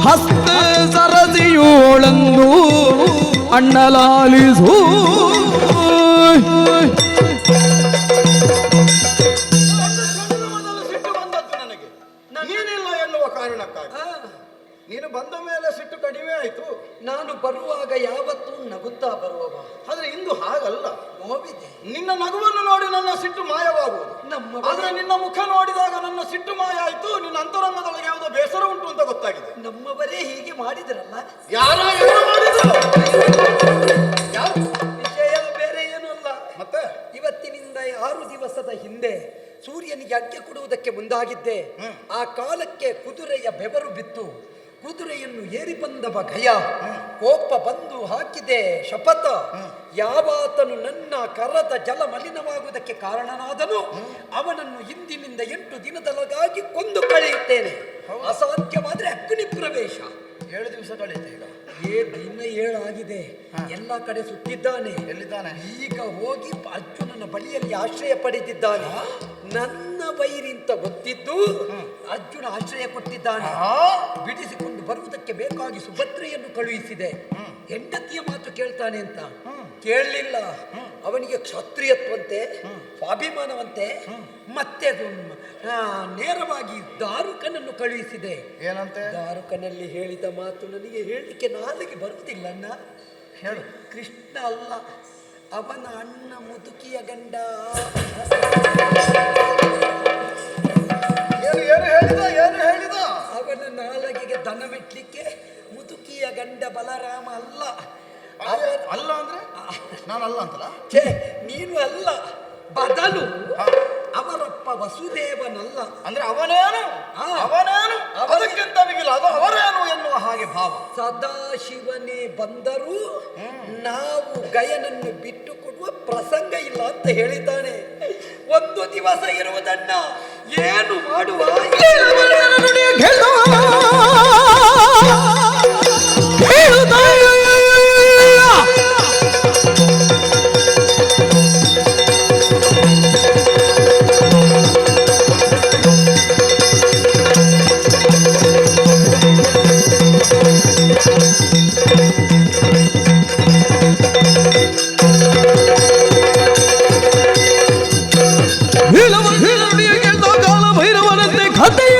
ಹಸ್ತ ಸರದಿಯೋಳಂದು ಅಣ್ಣಲಾಲಿಸು. ಸಿಟ್ಟು ಬಂದದ್ದು ನನಗೆ ನೀನಿಲ್ಲ ಎನ್ನುವ ಕಾರಣಕ್ಕಾಗಿ. ನೀನು ಬಂದ ಮೇಲೆ ಸಿಟ್ಟು ಕಡಿಮೆ ಆಯ್ತು. ನಾನು ಬರುವಾಗ ಯಾವತ್ತೂ ನಗುತ್ತಾ ಬರುವವ, ಆದ್ರೆ ಇಂದು ಹಾಗಲ್ಲ. ನೋವಿದೆ. ನಿನ್ನ ನಗುವನ್ನು ನೋಡಿ ನನ್ನ ಸಿಟ್ಟು ಮಾಯವಾಗುವುದು. ನಮ್ಮ ಆದ್ರೆ ನಿನ್ನ ಮುಖ ನೋಡಿದಾಗ ನನ್ನ ಸಿಟ್ಟು ಮಾಯ ಆಯ್ತು. ನಿನ್ನ ಅಂತರಂಗದೊಳಗೆ ಯಾವುದೋ ಬೇಸರ ಉಂಟು ಅಂತ ಗೊತ್ತಾಗಿದೆ. ನಮ್ಮವರೇ ಹೀಗೆ ಮಾಡಿದ್ರಲ್ಲ. ಯಾರು ವಿಷಯ ಬೇರೆ ಏನೂ ಅಲ್ಲ. ಮತ್ತೆ ಇವತ್ತಿನಿಂದ 6 ದಿವಸದ ಹಿಂದೆ ಸೂರ್ಯನಿಗೆ ಅಡ್ಗೆ ಕೊಡುವುದಕ್ಕೆ ಮುಂದಾಗಿದ್ದೆ. ಆ ಕಾಲಕ್ಕೆ ಕುದುರೆಯ ಬೆವರು ಬಿತ್ತು. ಕುದುರೆಯನ್ನು ಏರಿ ಬಂದವ ಗಯ ಕೋಪ ಬಂದು ಹಾಕಿದೆ ಶಪಥ. ಯಾವಾತನು ನನ್ನ ಕರದ ಜಲ ಮಲಿನವಾಗುವುದಕ್ಕೆ ಕಾರಣನಾದನು ಅವನನ್ನು ಇಂದಿನಿಂದ 8 ದಿನದೊಳಗಾಗಿ ಕೊಂದು ಕಳೆಯುತ್ತೇನೆ. ಅಸಾಧ್ಯವಾದ್ರೆ ಅಗ್ನಿ ಪ್ರವೇಶ. 7 ದಿವಸ ಕಳೆಯುತ್ತೆ ಈಗ. ದಿನ 7 ಆಗಿದೆ. ಎಲ್ಲ ಕಡೆ ಸುತ್ತಿದ್ದಾನೆ. ಎಲ್ಲಿದ್ದಾನೆ? ಈಗ ಹೋಗಿ ಅರ್ಜುನನ ಬಳಿಯಲ್ಲಿ ಆಶ್ರಯ ಪಡೆದಿದ್ದಾನೆ. ನನ್ನ ವೈರಿ ಅಂತ ಗೊತ್ತಿದ್ದು ಅರ್ಜುನ ಆಶ್ರಯ ಕೊಟ್ಟಿದ್ದಾನೆ. ಬಿಡಿಸಿಕೊಂಡು ಬರುವುದಕ್ಕೆ ಬೇಕಾಗಿ ಸುಭದ್ರೆಯನ್ನು ಕಳುಹಿಸಿದೆ. ಹೆಂಡತಿಯ ಮಾತು ಕೇಳ್ತಾನೆ ಅಂತ ಕೇಳಲಿಲ್ಲ. ಅವನಿಗೆ ಕ್ಷತ್ರಿಯತ್ವಂತೆ, ಸ್ವಾಭಿಮಾನವಂತೆ. ಮತ್ತೆ ನೇರವಾಗಿ ದಾರುಕನನ್ನು ಕಳುಹಿಸಿದೆ. ಏನಂತೆ? ದಾರುಕನಲ್ಲಿ ಹೇಳಿದ ಮಾತು ನನಗೆ ಹೇಳಲಿಕ್ಕೆ ನಾಲಿಗೆ ಬರುವುದಿಲ್ಲ. ಅಣ್ಣ ಹೇಳು. ಕೃಷ್ಣ ಅಲ್ಲ, ಅವನ ಅಣ್ಣ ಮುದುಕಿಯ ಗಂಡ. ಏನು ಹೇಳಿದ? ಅವನ ನಾಲಗೆಗೆ ದನ ಮೆಟ್ಲಿಕ್ಕೆ ಮುದುಕಿಯ ಗಂಡ ಬಲರಾಮ ಅಲ್ಲ. ಅಲ್ಲ ಅಂದ್ರೆ ನಾನು ಅಲ್ಲ ಅಂತಲ್ಲ. ಛೇ, ನೀನು ಅಲ್ಲ, ಬದಲು ಅವರಪ್ಪ ವಸುದೇವನಲ್ಲ. ಅಂದ್ರೆ ಅವನೇನು ಅದಕ್ಕಿಂತ ಮಿಗಿಲ ಅದು ಅವರೇನು ಎನ್ನುವ ಹಾಗೆ ಭಾವ. ಸದಾಶಿವನೇ ಬಂದರೂ ನಾವು ಗಯನನ್ನು ಬಿಟ್ಟು ಕೊಡುವ ಪ್ರಸಂಗ ಇಲ್ಲ ಅಂತ ಹೇಳಿದ್ದಾನೆ. 1 ದಿವಸ ಇರುವುದನ್ನ ಏನು ಮಾಡುವ? ಕಾಲ ಭೈರವನಂತೆ ಖತೆಯ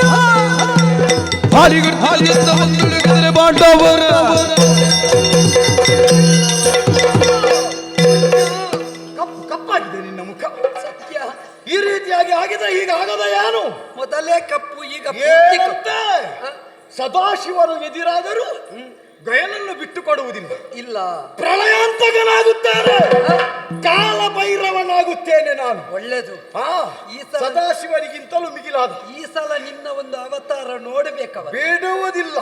ಬಿಟ್ಟು ಕೊಡುವುದಿಲ್ಲ. ಇಲ್ಲ, ಪ್ರಳಯಾಂತಕನಾಗುತ್ತೇನೆ, ಕಾಲ ಭೈರವನಾಗುತ್ತೇನೆ ನಾನು. ಒಳ್ಳೇದು. ಹಾ, ಈ ಸಲ ಸದಾಶಿವನಿಗಿಂತಲೂ ಮಿಗಿಲಾದ ಈ ಸಲ ನಿನ್ನ ಒಂದು ಅವತಾರ ನೋಡಬೇಕವ. ಬಿಡುವುದಿಲ್ಲ.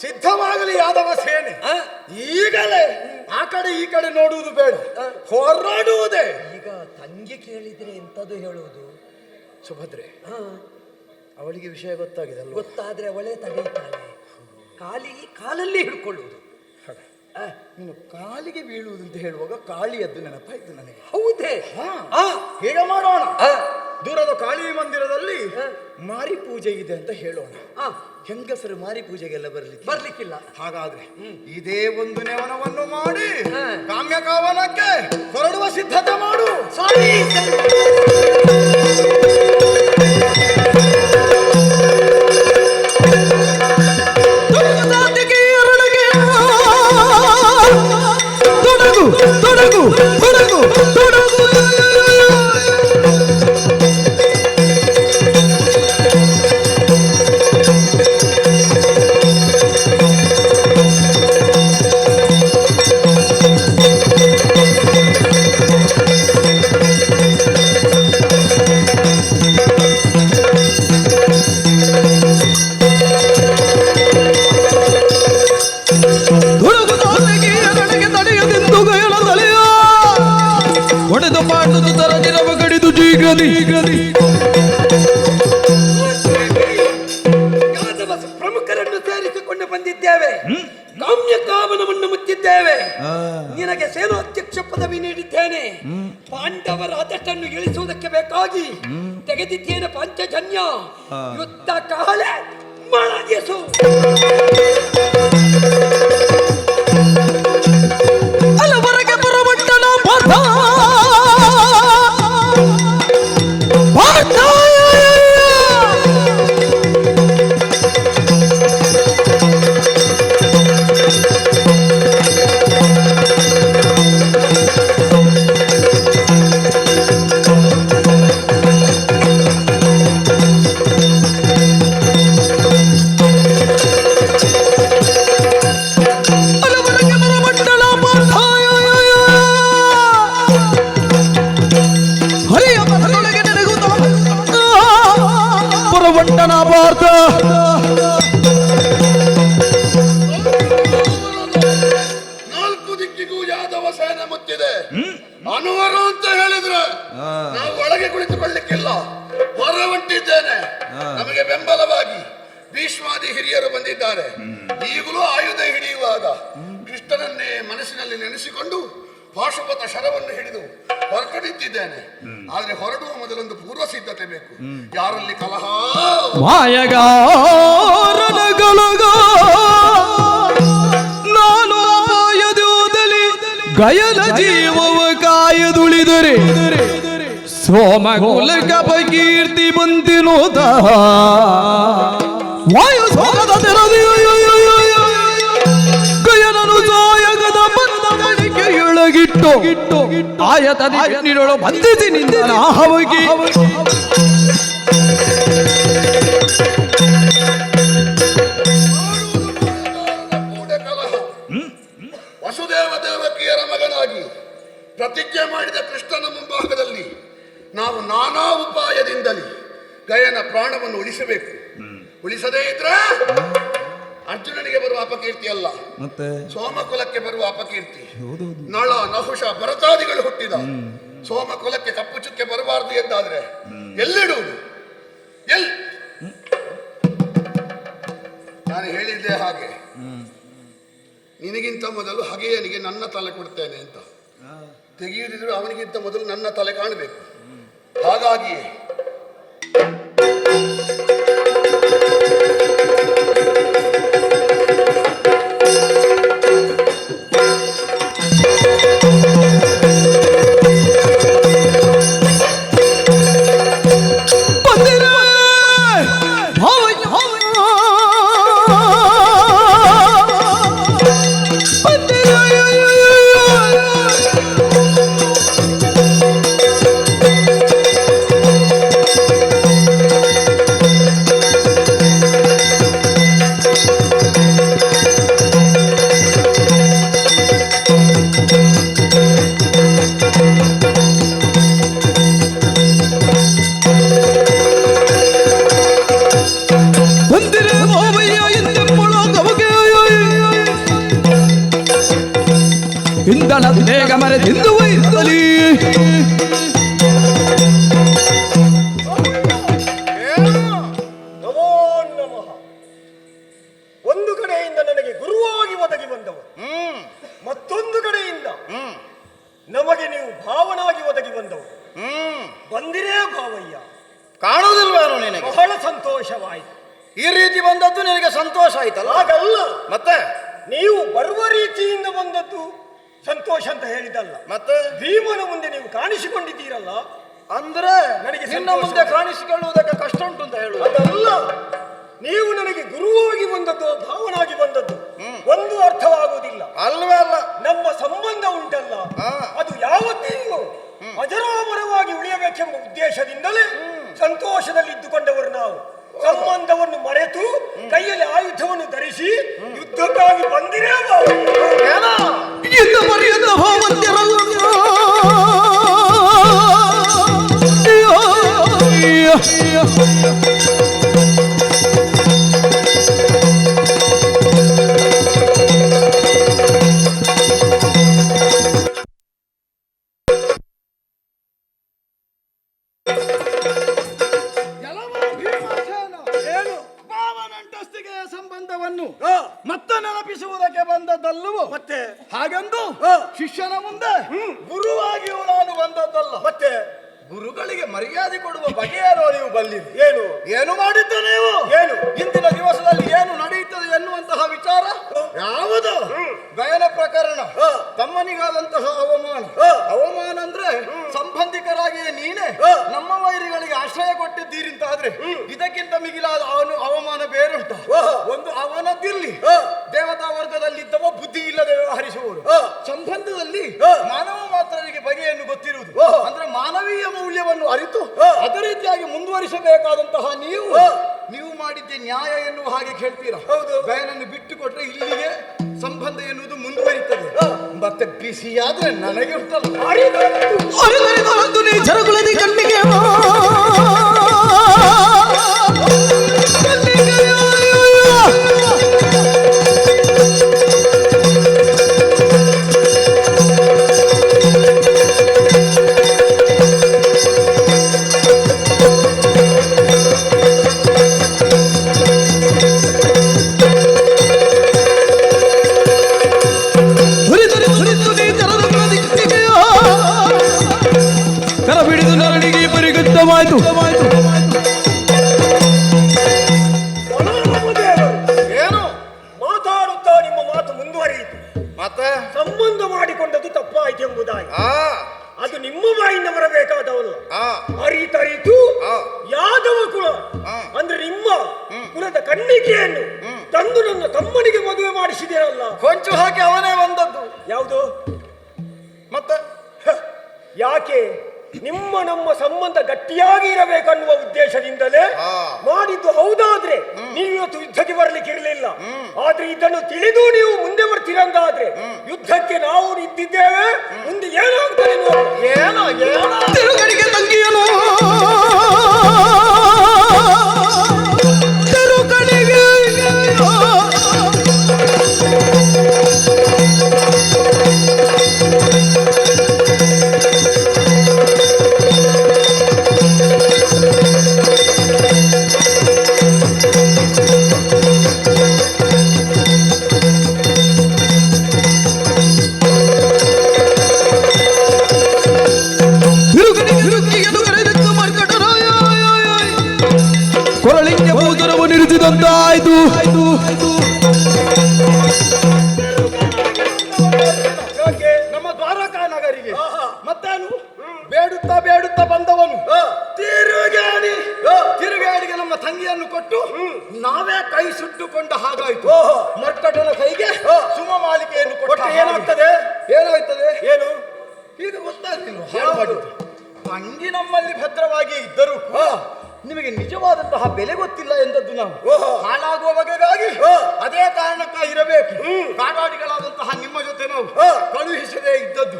ಸಿದ್ಧವಾಗಲಿ ಯಾದವ ಸೇನೆ. ಈಗಲೇ ಆ ಕಡೆ ಈ ಕಡೆ ನೋಡುವುದು ಬೇಡ, ಹೊರಡುವುದೇ. ಈಗ ತಂಗಿ ಕೇಳಿದ್ರೆ ಎಂತದು ಹೇಳುವುದು? ಸುಭದ್ರೆ, ಅವಳಿಗೆ ವಿಷಯ ಗೊತ್ತಾಗಿದೆ ಅಲ್ವಾ? ಗೊತ್ತಾದ್ರೆ ಅವಳೇ ತಡೆಯುತ್ತಾಳೆ. ಕಾಲಲ್ಲಿ ಹಿಡ್ಕೊಳ್ಳುವುದು. ನೀನು ಕಾಲಿಗೆ ಬೀಳುವುದು ಅಂತ ಹೇಳುವಾಗ ಕಾಳಿಯದ್ದು ನೆನಪಾಯ್ತು ನನಗೆ. ಹೌದೇ? ಹೀಗೆ ಮಾಡೋಣ, ದೂರದ ಕಾಳಿ ಮಂದಿರದಲ್ಲಿ ಮಾರಿ ಪೂಜೆ ಇದೆ ಅಂತ ಹೇಳೋಣ. ಹೆಂಗಸರು ಮಾರಿ ಪೂಜೆಗೆಲ್ಲ ಬರ್ಲಿಕ್ಕಿಲ್ಲ. ಹಾಗಾದ್ರೆ ಇದೇ ಒಂದು ನೆವನವನ್ನು ಮಾಡಿ ಕಾಮ್ಯ ಕಾವನಕ್ಕೆ ಹೊರಡುವ ಸಿದ್ಧತೆ ಮಾಡು. ಸರಿ. ತೊಡಗು ತೊಡಗು ತೊಡಗು ಮಾಡುವುದು ತರದಿರವ ಗಡಿದು ಜೀಗದಿ ಪ್ರಮುಖರನ್ನು ಸೇರಿಸಿಕೊಂಡು ಬಂದಿದ್ದೇವೆ. ಕಾಮ್ಯ ಕಾವನವನ್ನು ಮುಚ್ಚಿದ್ದೇವೆ. ನಿನಗೆ ಸೇನಾಧ್ಯಕ್ಷ ಪದವಿ ನೀಡಿದ್ದೇನೆ. ಪಾಂಡವರ ಅದಷ್ಟನ್ನು ಇಳಿಸುವುದಕ್ಕೆ ಬೇಕಾಗಿ ತೆಗೆದಿದ್ದೇನೆ ಪಾಂಚಜನ್ಯ. ಯುದ್ಧ ಕಾಲೆ ಮಳಗಿಸು. ಅಲ್ಲವರೆಗೆ ಬರಬಟ್ಟನ ಪಾಠ ಪುರವಂಟನ ಭಾರತ ನಾಲ್ಕು ದಿಕ್ಕಿಗೂ ಯಾದವ ಸೇನೆ ಮುತ್ತಿದೆ. ಅನುವರು ಅಂತ ಹೇಳಿದ್ರೆ ನಾವು ಒಳಗೆ ಕುಳಿತುಕೊಳ್ಳಿಕ್ಕಿಲ್ಲ, ಹೊರ ಹೊಂಟಿದ್ದೇನೆ. ನಮಗೆ ಬೆಂಬಲವಾಗಿ ಭೀಷ್ಮಾದಿ ಹಿರಿಯರು ಬಂದಿದ್ದಾರೆ. ಈಗಲೂ ಆಯುಧ ಹಿಡಿಯುವಾಗ ಕೃಷ್ಣನನ್ನೇ ಮನಸ್ಸಿನಲ್ಲಿ ನೆನೆಸಿಕೊಂಡು ಪಾಶುಪತ ಶರವನ್ನು ಹಿಡಿದು ಹೊರಟುನಿಂತಿದ್ದೇನೆ. ಆದ್ರೆ ಹೊರಡುವ ಮೊದಲೊಂದು ಪೂರ್ವ ಸಿದ್ಧತೆ ಬೇಕು. ಯಾರಲ್ಲಿ ಕಲಹ ಮಾಯಗಾರನಗಳಗ ನಾನು ಅಪಾಯದೋದಲಿ ಗಯನ ಜೀವವ ಕಾಯದುಳಿದರೆ ಸೋಮಗುಲಕ ಬಕೀರ್ತಿ ಬಂದಿನೋದ ವಾಯು ಸೋಗದ ತೆರದಿಯೋ ಗಯನನು ಸಾಯಗದ ಬಂದ ಬಳಿಕೆ ಎಳಗಿಟ್ಟು ಆಯತದಿ ನೀಡಲು ಬಂದಿಸಿ ನಿಂದ ಹಾವಗಿ ಕಲಹ. ವಸುದೇವ ದೇವಕಿಯರ ಮಗನಾಗಿ ಪ್ರತಿಜ್ಞೆ ಮಾಡಿದ ಕೃಷ್ಣನ ಮುಂಭಾಗದಲ್ಲಿ ನಾವು ನಾನಾ ಉಪಾಯದಿಂದಲೇ ಗಯನ ಪ್ರಾಣವನ್ನು ಉಳಿಸಬೇಕು. ಉಳಿಸದೇ ಇದ್ರೆ ಅರ್ಜುನನಿಗೆ ಬರುವ ಅಪಕೀರ್ತಿ ಅಲ್ಲ, ಮತ್ತೆ ಸೋಮಕುಲಕ್ಕೆ ಬರುವ ಅಪಕೀರ್ತಿ. ನಳ ನಹುಷ ಭರತಾದಿಗಳು ಹುಟ್ಟಿದ ಸೋಮಕುಲಕ್ಕೆ ಕಪ್ಪು ಚುಕ್ಕೆ ಬರಬಾರದು ಎಂದಾದ್ರೆ ಎಲ್ಲಿಡುವುದು? ನಾನು ಹೇಳಿದ್ದೆ ಹಾಗೆ, ನಿನಗಿಂತ ಮೊದಲು ಹಗೆಯನಿಗೆ ನನ್ನ ತಲೆ ಕೊಡ್ತೇನೆ ಅಂತ. ತೆಗೆಯುವುದಿದ್ರು ಅವನಿಗಿಂತ ಮೊದಲು ನನ್ನ ತಲೆ ಕಾಣಬೇಕು. ಹಾಗಾಗಿಯೇ ಇಂಧನ ಬೇಗ ಮರೆತಿಂದು ಒಯ್ದಲಿ. ನಮೋ ನಮಃ. ಒಂದು ಕಡೆಯಿಂದ ನನಗೆ ಗುರುವಾಗಿ ಒದಗಿ ಬಂದವರು, ಮತ್ತೊಂದು ಕಡೆಯಿಂದ ನಮಗೆ ನೀವು ಭಾವನಾಗಿ ಒದಗಿ ಬಂದವರು. ಬಂದಿರೇ ಭಾವಯ್ಯ, ಕಾಣುವುದಿಲ್ವೇನೋ ನಿನಗೆ? ಬಹಳ ಸಂತೋಷವಾಯಿತು. ಈ ರೀತಿ ಬಂದದ್ದು ನಿನಗೆ ಸಂತೋಷ ಆಯ್ತಲ್ಲ? ಹಾಗಲ್ಲ, ಮತ್ತೆ ನೀವು ಬರುವ ರೀತಿಯಿಂದ ಬಂದದ್ದು ಸಂತೋಷ ಅಂತ ಹೇಳಿದಲ್ಲ. ಮತ್ತೆ ಭೀಮನ ಮುಂದೆ ನೀವು ಕಾಣಿಸಿಕೊಂಡಿದ್ದೀರಲ್ಲ, ಅಂದ್ರೆ ನನಗೆ ನಿನ್ನ ಸಂತೋಷ. ಮುಂದೆ ಕಾಣಿಸಿಕೊಳ್ಳುವುದಕ್ಕೆ ಕಷ್ಟ ಉಂಟು ಅಂತ ಹೇಳುವುದು? ಅದಲ್ಲ, ನೀವು ನನಗೆ ಗುರುವಾಗಿ ಬಂದದ್ದು ಭಾವನಾಗಿ ಬಂದದ್ದು ಒಂದು ಅರ್ಥವಾಗುವುದಿಲ್ಲ. ಅಲ್ವೇ ಅಲ್ಲ. ನಮ್ಮ ಸಂಬಂಧ ಉಂಟಲ್ಲ, ಅದು ಯಾವತ್ತಿಗೂ ಅಜರಾಮರವಾಗಿ ಉಳಿಯಬೇಕೆಂಬ ಉದ್ದೇಶದಿಂದಲೇ ಸಂತೋಷದಲ್ಲಿ ಇದ್ದುಕೊಂಡವರು ನಾವು. ಸಂಬಂಧವನ್ನು ಮರೆತು ಕೈಯಲ್ಲಿ ಆಯುಧವನ್ನು ಧರಿಸಿ ಯುದ್ಧಕ್ಕಾಗಿ ಬಂದಿರೇ ಎಂದು ಮರೆಯದ ಭಾವಂತ್ಯರಲ್ಲ. ಏನು ಭಾವನಂಟಸ್ತಿಗೆ ಸಂಬಂಧವನ್ನು ಮತ್ತೆ ನೆನಪಿಸುವುದಕ್ಕೆ ಬಂದದ್ದಲ್ಲವೋ? ಮತ್ತೆ ಹಾಗೆಂದು ಶಿಷ್ಯನ ಮುಂದೆ ಗುರುವಾಗಿಯೂ ನಾನು ಬಂದದ್ದಲ್ಲ. ಮತ್ತೆ ಗುರುಗಳಿಗೆ ಮರ್ಯಾದೆ ಕೊಡುವ ಬಗೆಯೇನೋ ನೀವು ಬಲ್ಲಿರಿ. ಏನು ಏನು ಮಾಡಿದ್ದ ನೀವು? ಏನು ಇಂದಿನ ದಿವಸದಲ್ಲಿ ಏನು ನಡೆಯುತ್ತದೆ ಎನ್ನುವಂತಹ ವಿಚಾರ ಯಾವುದು? ಗಯನ ಪ್ರಕರಣ, ತಮ್ಮನಿಗಾದಂತಹ ಅವಮಾನ. ಅವಮಾನ ಅಂದ್ರೆ ಸಂಬಂಧಿಕರಾಗಿ ನೀನೇ ನಮ್ಮ ವೈರಿಗಳಿಗೆ ಆಶ್ರಯ ಕೊಟ್ಟಿದ್ದೀರಿಂತಾದ್ರೆ ಇದಕ್ಕಿಂತ ಮಿಗಿಲಾದ ಅವಮಾನ ಬೇರುಂಟ. ಒಂದು ಅವನದಿರ್ಲಿ, ದೇವತಾ ವರ್ಗದಲ್ಲಿದ್ದವ ಬುದ್ಧಿ ಇಲ್ಲದೆ ವ್ಯವಹರಿಸುವವರು. ಸಂಬಂಧದಲ್ಲಿ ಮಾನವ ಮಾತ್ರರಿಗೆ ಬಗೆಯನ್ನು ಗೊತ್ತಿರುವುದು, ಅಂದ್ರೆ ಮಾನವೀಯ ಮೌಲ್ಯವನ್ನು ಅರಿತು ಅದೇ ರೀತಿಯಾಗಿ ಮುಂದುವರಿಸಬೇಕಾದಂತಹ ನೀವು ಮಾಡಿದ್ದೆ ನ್ಯಾಯ ಎನ್ನುವ ಹಾಗೆ ಕೇಳ್ತೀರಾ? ಗಯನನ್ನು ಬಿಟ್ಟು ಕೊಟ್ರೆ ಇಲ್ಲಿಗೆ ಸಂಬಂಧ ಎನ್ನುವುದು ಮುಂದುವರಿಯುತ್ತದೆ. ಮತ್ತೆ ಬಿಸಿಯಾದ್ರೆ ನನಗೆ ಉಂಟಲ್ಲ. ಜರಗುಲದಿ ಕಣ್ಣಿಗೆ ಕರ ಬಿಡಿದು ನರಳಿಗೆ ಪರಿಗತವಾಯಿತು. ಏನು ಮಾತಾಡುತ್ತಾ ನಿಮ್ಮ ಮಾತು ಮುಂದುವರಿಯಿತು. ಮತ್ತೆ ಸಂಬಂಧ ಮಾಡಿಕೊಂಡದ್ದು ತಪ್ಪಾಯಿತು ಎಂಬುದಾಗಿ ಅದು ನಿಮ್ಮ ಬಾಯಿಂದ ಬರಬೇಕಾದವಲ್ಲ. ಅರಿತರಿತು ಯಾದವ ಕುಲ ಅಂದ್ರೆ ನಿಮ್ಮ ಕುಲದ ಕಣ್ಣಿಗೆಯನ್ನು ತಂದು ನನ್ನ ತಮ್ಮನಿಗೆ ಮದುವೆ ಮಾಡಿಸಿದಿರಲ್ಲ. ಕೊಂಚು ಹಾಕಿ ಅವನೇ ಬಂದದ್ದು. ಯಾವುದು? ಮತ್ತೆ ಯಾಕೆ? ನಿಮ್ಮ ನಮ್ಮ ಸಂಬಂಧ ಗಟ್ಟಿಯಾಗಿ ಇರಬೇಕನ್ನುವ ಉದ್ದೇಶದಿಂದಲೇ ಮಾಡಿದ್ದು. ಹೌದಾದ್ರೆ ನೀವು ಇವತ್ತು ಯುದ್ಧಕ್ಕೆ ಬರ್ಲಿಕ್ಕೆ ಇರಲಿಲ್ಲ. ಆದ್ರೆ ಇದನ್ನು ತಿಳಿದು ನೀವು ಮುಂದೆ ಬರ್ತೀರಂತಾದ್ರೆ ಯುದ್ಧಕ್ಕೆ ನಾವು ನಿಂತಿದ್ದೇವೆ. ಮುಂದೆ ಏನಾಗ್ತದೆ ನೋಡಿ. ಏನೋ ತಿರುಗಡಿಗೆ ತಂಗಿಯನು ತಿರುಗಡಿಗೆ ಕೊರಳಿಗೆ ಭೂತರವು ನಿರುತಿದಂತಾಯ್ತು. ನಮ್ಮ ದ್ವಾರಕಾ ನಗರಿಗೆ ಮತ್ತಾನು ಬೇಡುತ್ತಾ ಬಂದವನು ತಿರುಗಾಡಿಗೆ ನಮ್ಮ ತಂಗಿಯನ್ನು ಕೊಟ್ಟು ನಾವೇ ಕೈ ಸುಟ್ಟುಕೊಂಡ ಹಾಗಾಯ್ತು. ಮರ್ಕಟನ ಕೈಗೆ ಸುಮಮಾಲಿಕೆಯನ್ನು ಕೊಟ್ಟು ಏನಾಗ್ತದೆ? ಏನು ಈಗ ಗೊತ್ತಾಗ್ತಿಲ್ವ? ಹಾಳು ಮಾಡಿದ್ದು ತಂಗಿ ನಮ್ಮಲ್ಲಿ ಭದ್ರವಾಗಿ ಇದ್ದರು ನಿಮಗೆ ನಿಜವಾದಂತಹ ಬೆಲೆ ಗೊತ್ತಿಲ್ಲ ಎಂದದ್ದು ನಾವು. ಹಾಳಾಗುವ ಬಗೆಗಾಗಿ ಅದೇ ಕಾರಣಕ್ಕಾಗಿರಬೇಕು ಕಾಡಾಡಿಗಳಾದಂತಹ ನಿಮ್ಮ ಜೊತೆ ನಾವು ಕಳುಹಿಸದೇ ಇದ್ದದ್ದು.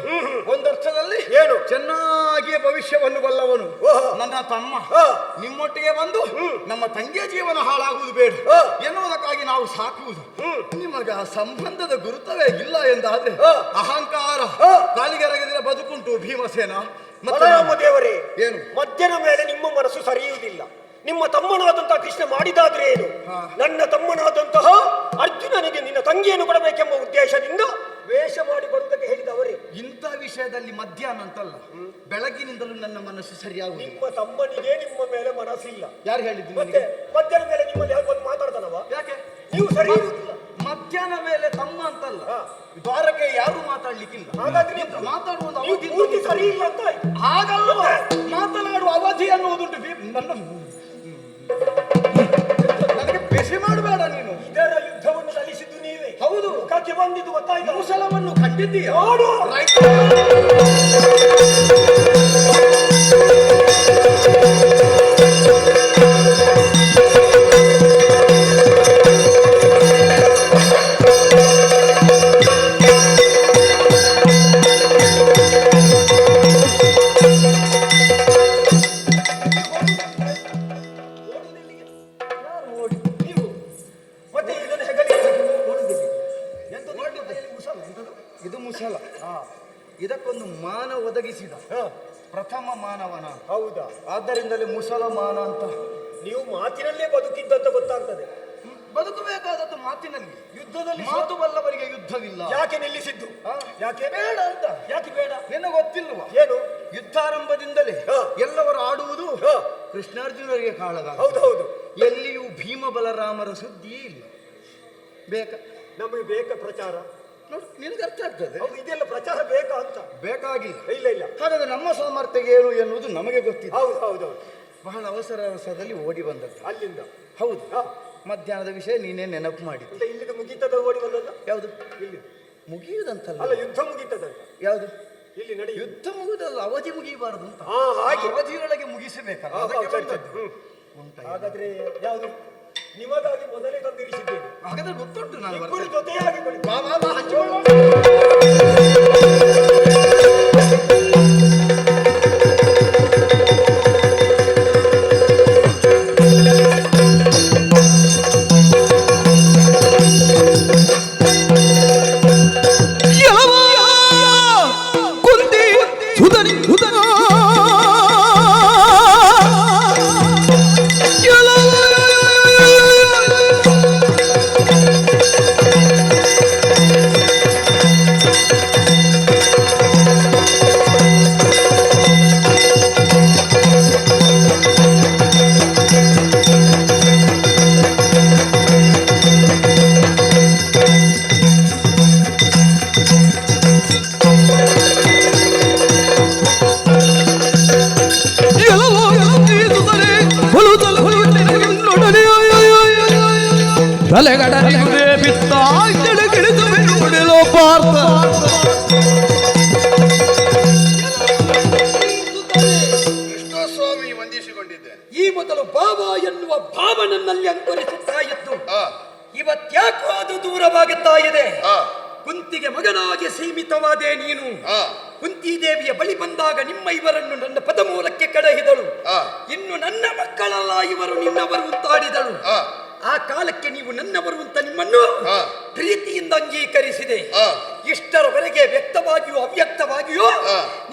ಒಂದರ್ಥದಲ್ಲಿ ಏನು ಚೆನ್ನಾಗಿಯೇ ಭವಿಷ್ಯವನ್ನು ಬಲ್ಲವ ಬಂದವನು ನನ್ನ ತಮ್ಮ ನಿಮ್ಮೊಟ್ಟಿಗೆ ಬಂದು ನಮ್ಮ ತಂಗಿಯ ಜೀವನ ಹಾಳಾಗುವುದು ಬೇಡ ಎನ್ನುವುದಕ್ಕಾಗಿ ನಾವು ಸಾಕುವುದು. ನಿಮಗೆ ಆ ಸಂಬಂಧದ ಗುರುತವೇ ಇಲ್ಲ ಎಂದಾದ್ರೆ ಅಹಂಕಾರ ಕಾಲಿಗೆರಗಿದ್ರೆ ಬದುಕುಂಟು ಭೀಮಸೇನ. ಬಲರಾಮ ದೇವರೇ, ಏನು ಮಧ್ಯನ ಮೇಲೆ ನಿಮ್ಮ ಮನಸ್ಸು ಸರಿಯುವುದಿಲ್ಲ. ನಿಮ್ಮ ತಮ್ಮನಾದಂತಹ ಕೃಷ್ಣ ಮಾಡಿದಾದ್ರೆ ಏನು? ನನ್ನ ತಮ್ಮನಾದಂತಹ ಅರ್ಜುನನಿಗೆ ನಿನ್ನ ತಂಗಿಯನ್ನು ಕೊಡಬೇಕೆಂಬ ಉದ್ದೇಶದಿಂದ ವೇಷ ಮಾಡಿ ಬರುವುದಕ್ಕೆ ಹೇಳಿದವರೇ. ಇಂಥ ವಿಷಯದಲ್ಲಿ ಮಧ್ಯಾಹ್ನ ಅಂತಲ್ಲ, ಬೆಳಗಿನಿಂದಲೂ ನನ್ನ ಮನಸ್ಸು ಸರಿಯಾಗುವುದು. ನಿಮ್ಮ ತಮ್ಮನಿಗೆ ನಿಮ್ಮ ಮೇಲೆ ಮನಸ್ಸಿಲ್ಲ. ಯಾರು ಹೇಳಿದ್ದು ಮತ್ತೆ ಮಧ್ಯಾಹ್ನ ಮೇಲೆ ನಿಮ್ಮಲ್ಲಿ ಬಂದು ಮಾತಾಡ್ತಾನವ? ಯಾಕೆ ನೀವು ಸರಿ ಇರುವುದಿಲ್ಲ. ಮಧ್ಯಾಹ್ನ ಮೇಲೆ ತಮ್ಮ ಅಂತಲ್ಲ, ದ್ವಾರಕ್ಕೆ ಯಾರು ಮಾತಾಡ್ಲಿಕ್ಕಿಲ್ಲ. ಹಾಗಾದ್ರೆ ಮಾತಾಡುವುದು ನೀವು ಅವಧಿ ಪೂರ್ತಿ ಸರಿ ಇಲ್ಲ ಅಂತ ಆಯ್ತು. ಹಾಗಲ್ಲ, ಮಾತನಾಡುವ ಅವಧಿ ಅನ್ನುವುದುಂಟು. ನನಗೆ ಬೆಸಿ ಮಾಡಬೇಡ ನೀನು. ಇದರ ಯುದ್ಧವನ್ನು ಸಲ್ಲಿಸಿದ್ದು ನೀವೇ. ಹೌದು, ಮುಖಕ್ಕೆ ಬಂದಿದ್ದು ಗೊತ್ತಾಯ್ತು. ಮುಸಲವನ್ನು ಕಂಡಿದ್ದೀಯ? ನೋಡು. ಮತ್ತೆ ಇದನ್ನು ಹೆಗಲಿ ಇದು ಮುಸಲ. ಇದಕ್ಕೊಂದು ಮಾನ ಒದಗಿಸಿದ ಪ್ರಥಮ ಮಾನವನ. ಹೌದಾ? ಆದ್ದರಿಂದಲೇ ಮುಸಲಮಾನ ಅಂತ. ನೀವು ಮಾತಿನಲ್ಲೇ ಬದುಕಿದ್ದಂತ ಗೊತ್ತಾಗ್ತದೆ. ಬದುಕಬೇಕಾದದ್ದು ಮಾತಿನಲ್ಲಿ. ಯುದ್ಧದಲ್ಲಿ ಮಾತು ಬಲ್ಲವರಿಗೆ ಯುದ್ಧವಿಲ್ಲ. ಯಾಕೆ ನಿಲ್ಲಿಸಿದ್ದು? ಯಾಕೆ ಬೇಡ ಅಂತ. ಯಾಕೆ ಬೇಡ? ನಿನಗೆ ಗೊತ್ತಿಲ್ವಾ? ಏನು? ಯುದ್ಧಾರಂಭದಿಂದಲೇ ಎಲ್ಲವರು ಆಡುವುದು ಕೃಷ್ಣಾರ್ಜುನರಿಗೆ ಕಾಳಗ. ಹೌದು. ಎಲ್ಲಿಯೂ ಭೀಮ ಬಲರಾಮರ ಸುದ್ದಿಯೇ ಇಲ್ಲ. ಬೇಕಾ ನಮಗೆ ಬೇಕ ಪ್ರಚಾರ? ನೋಡು, ನಿನಗೆ ಅರ್ಥ ಆಗ್ತದೆ. ಹೌದು, ಇದೆಲ್ಲ ಪ್ರಚಾರ ಬೇಕಾ ಅಂತ? ಬೇಕಾಗಿಲ್ಲ. ಇಲ್ಲ. ಹಾಗಾದ್ರೆ ನಮ್ಮ ಸಾಮರ್ಥ್ಯ ಏನು ಎನ್ನುವುದು ನಮಗೆ ಗೊತ್ತಿದೆ. ಹೌದು. ಬಹಳ ಅವಸರದಲ್ಲಿ ಓಡಿ ಬಂದದ್ದು ಅಲ್ಲಿಂದ. ಹೌದು. ಮಧ್ಯಾಹ್ನದ ವಿಷಯ ನೀನೇ ನೆನಪು ಮಾಡಿ. ಇಲ್ಲಿಗೆ ಮುಗೀತದ ಓಡಿ ಬಂದದ? ಯಾವುದು? ಇಲ್ಲಿ ಮುಗಿಯುವುದಂತಲ್ಲ. ಅಲ್ಲ, ಯುದ್ಧ ಮುಗೀತದಂತ. ಯಾವುದು? ಇಲ್ಲಿ ನಡಿ. ಯುದ್ಧ ಮುಗಿದಲ್ಲ, ಅವಧಿ ಮುಗಿಯಬಾರದು ಅಂತ. ಹಾಗೆ ಅವಧಿಯೊಳಗೆ ಮುಗಿಸಬೇಕಲ್ಲ, ಅದಕ್ಕೆ ಬಂದದ್ದು. ಹಾಗಾದ್ರೆ ಯಾವುದು? ನಿಮಗಾಗಿ ಮೊದಲೇ ತಂದಿರಿಸಿದ್ದೇನೆ. ಹಾಗಾದ್ರೆ ಗೊತ್ತುಂಟು. ನಾನು ಇಬ್ಬರು ಜೊತೆಯಾಗಿ ಬನ್ನಿ. ಬಾ ಹಂಚಿಕೊಳ್ಳೋಣ. ತಲೆಗಡಲಿಗೆ ಬಿತ್ತ ಕೆಳಗಿಳಿದು ಬಿಡುವುದಿಲ್ಲೋ ಪಾರ್ಥ. ಕೃಷ್ಣಸ್ವಾಮಿ ವಂದಿಸಿಕೊಂಡಿದ್ದೆ. ಈ ಮೊದಲು ಭಾವ ಎನ್ನುವ ಭಾವ ನನ್ನಲ್ಲಿ ಅಂಕುರಿಸುತ್ತಾ ಇತ್ತು. ಇವತ್ತ್ಯಾಕೋ ಅದು ದೂರವಾಗುತ್ತಾ ಇದೆ. ಕುಂತಿಗೆ ಮಗನಾಗಿ ಸೀಮಿತವಾದೆ ನೀನು. ಕುಂತಿ ದೇವಿಯ ಬಳಿ ಬಂದಾಗ ನಿಮ್ಮ ಇವರನ್ನು ನನ್ನ ಪದಮೂಲಕ್ಕೆ ಕಡಹಿದಳು. ಇನ್ನು ನನ್ನ ಮಕ್ಕಳಲ್ಲ ಇವರು ನಿನ್ನವರು ಅಂತಾಡಿದಳು. ಆ ಕಾಲಕ್ಕೆ ನೀವು ನನ್ನವರು ಅಂತ ನಿಮ್ಮನ್ನು ಪ್ರೀತಿಯಿಂದ ಅಂಗೀಕರಿಸಿದೆ. ಇಷ್ಟರವರೆಗೆ ವ್ಯಕ್ತವಾಗಿಯೂ ಅವ್ಯಕ್ತವಾಗಿಯೂ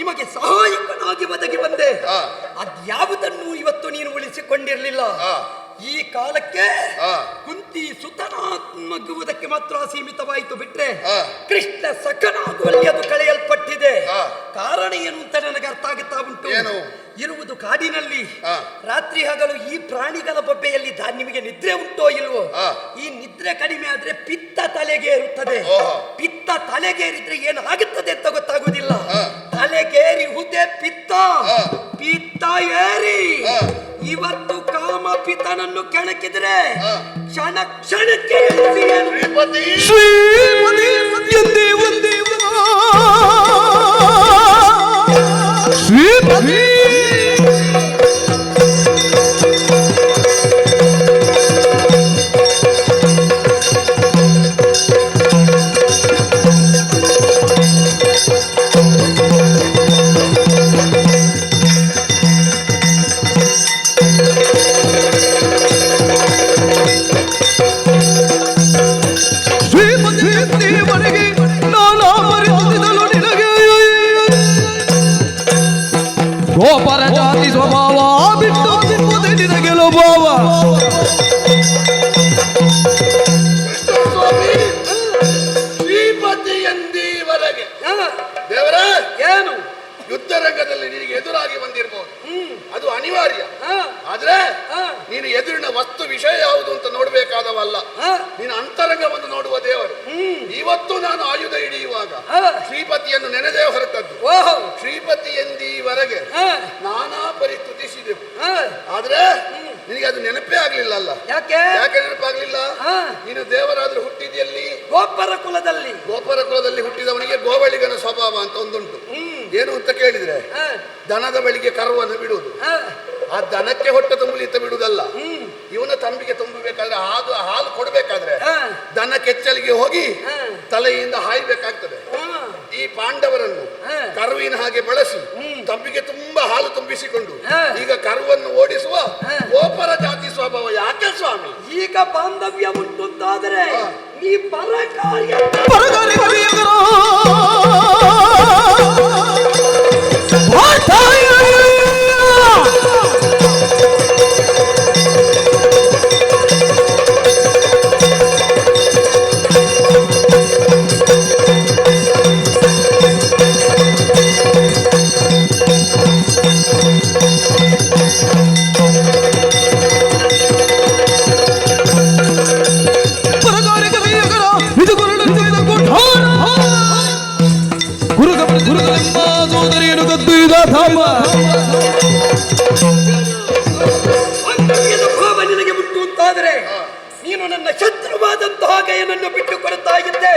ನಿಮಗೆ ಸಹಾಯಕನಾಗಿ ಒದಗಿ ಬಂದೆ. ಅದ್ಯಾವುದನ್ನು ಇವತ್ತು ನೀನು ಉಳಿಸಿಕೊಂಡಿರಲಿಲ್ಲ. ಈ ಕಾಲಕ್ಕೆ ಕುಂತಿ ಸುತನಾತ್ಮಗುವುದಕ್ಕೆ ಮಾತ್ರ ಸೀಮಿತವಾಯಿತು ಬಿಟ್ರೆ ಕೃಷ್ಣ ಸಖನಾಗುವಲ್ಲಿ ಅದು ಕಳೆಯಲ್ಪಟ್ಟಿದೆ. ಕಾರಣ ಏನು ಅಂತ ನನಗೆ ಅರ್ಥ ಆಗುತ್ತಾ ಉಂಟು. ಇರುವುದು ಕಾಡಿನಲ್ಲಿ, ರಾತ್ರಿ ಹಗಲು ಈ ಪ್ರಾಣಿಗಳ ಬೊಬ್ಬೆಯಲ್ಲಿ ನಿಮಗೆ ನಿದ್ರೆ ಉಂಟೋ ಇಲ್ವೋ? ಈ ನಿದ್ರೆ ಕಡಿಮೆ ಆದ್ರೆ ಪಿತ್ತ ತಲೆಗೇರುತ್ತದೆ. ಪಿತ್ತ ತಲೆಗೇರಿದ್ರೆ ಏನಾಗುತ್ತದೆ ಅಂತ ಗೊತ್ತಾಗುವುದಿಲ್ಲ. ತಲೆಗೇರಿ ಹುದೆ ಪಿತ್ತ, ಪಿತ್ತ ಏರಿ ಇವತ್ತು ಕಾಮ ಪಿತನನ್ನು ಕೆಣಕಿದ್ರೆ ಕ್ಷಣ ಕ್ಷಣಕ್ಕೆ ದೇವರೇ, ಏನು ಯುದ್ಧ ರಂಗದಲ್ಲಿ ನಿನಗೆ ಎದುರಾಗಿ ಬಂದಿರಬಹುದು, ಅದು ಅನಿವಾರ್ಯ. ಆದ್ರೆ ನೀನು ಎದುರಿನ ವಸ್ತು ವಿಷಯ ಯಾವುದು ಅಂತ ನೋಡ್ಬೇಕಾದವಲ್ಲ, ನೀನು ಅಂತರಂಗವನ್ನು ನೋಡುವ ದೇವರು. ಇವತ್ತು ನಾನು ಆಯುಧ ಹಿಡಿಯುವಾಗ ಶ್ರೀಪತಿಯನ್ನು ನೆನೆದೇ ಹೊರಟದ್ದು. ಶ್ರೀಪತಿ ಎಂದೀವರೆಗೆ ನಾನಾ ಪರಿ ತುತಿಸಿದೆವು, ಆದ್ರೆ ನಿನಗೆ ಅದು ನೆನಪೇ ಆಗ್ಲಿಲ್ಲ ಅಲ್ಲ. ಯಾಕೆ ನೆನಪಾಗ್ಲಿಲ್ಲ? ನೀನು ದೇವರಾದ್ರೂ ಹುಟ್ಟಿದೆಯಲ್ಲಿ ಗೋಪರ ಕುಲದಲ್ಲಿ. ಗೋಪರ ಕುಲದಲ್ಲಿ ಹುಟ್ಟಿದವನಿಗೆ ಗೋವಳಿಗನ ಸ್ವಭಾವ ಅಂತ ಒಂದುಂಟು. ಏನು ಅಂತ ಕೇಳಿದ್ರೆ, ದನದ ಬಳಿಗೆ ಕರುವನ್ನು ಬಿಡುವುದು, ಆ ದನಕ್ಕೆ ಹೊಟ್ಟೆ ತುಂಬಲಿ ಅಂತ ಬಿಡುವುದಲ್ಲ. ಇವನ ತಂಬಿಗೆ ತುಂಬಬೇಕಾದ್ರೆ ಹಾಲು ಕೊಡ್ಬೇಕಾದ್ರೆ ದನ ಕೆಚ್ಚಲಿಗೆ ಹೋಗಿ ತಲೆಯಿಂದ ಹಾಯ್ಬೇಕಾಗ್ತದೆ. ಈ ಪಾಂಡವರನ್ನು ಕರುವಿನ ಹಾಗೆ ಬಳಸಿ ತಂಬಿಗೆ ತುಂಬಾ ಹಾಲು ತುಂಬಿಸಿಕೊಂಡು ಈಗ ಕರುವನ್ನು ಓಡಿಸುವ ಗೋಪರ ಜಾತಿ ಸ್ವಭಾವ ಯಾಕೆ ಸ್ವಾಮಿ? ಈಗ ಬಾಂಧವ್ಯ ಉಂಟುಂತಾದರೆ ನೀ ಪರಕಾರ್ಯ ಭಾವ ನಿನಗೆ ಬಿಟ್ಟು ಅಂತಾದರೆ ನೀನು ನನ್ನ ಶತ್ರುವಾದಂತಹ ಗಯನನ್ನು ಬಿಟ್ಟು ಕೊಡುತ್ತಾ ಇದ್ದೆ.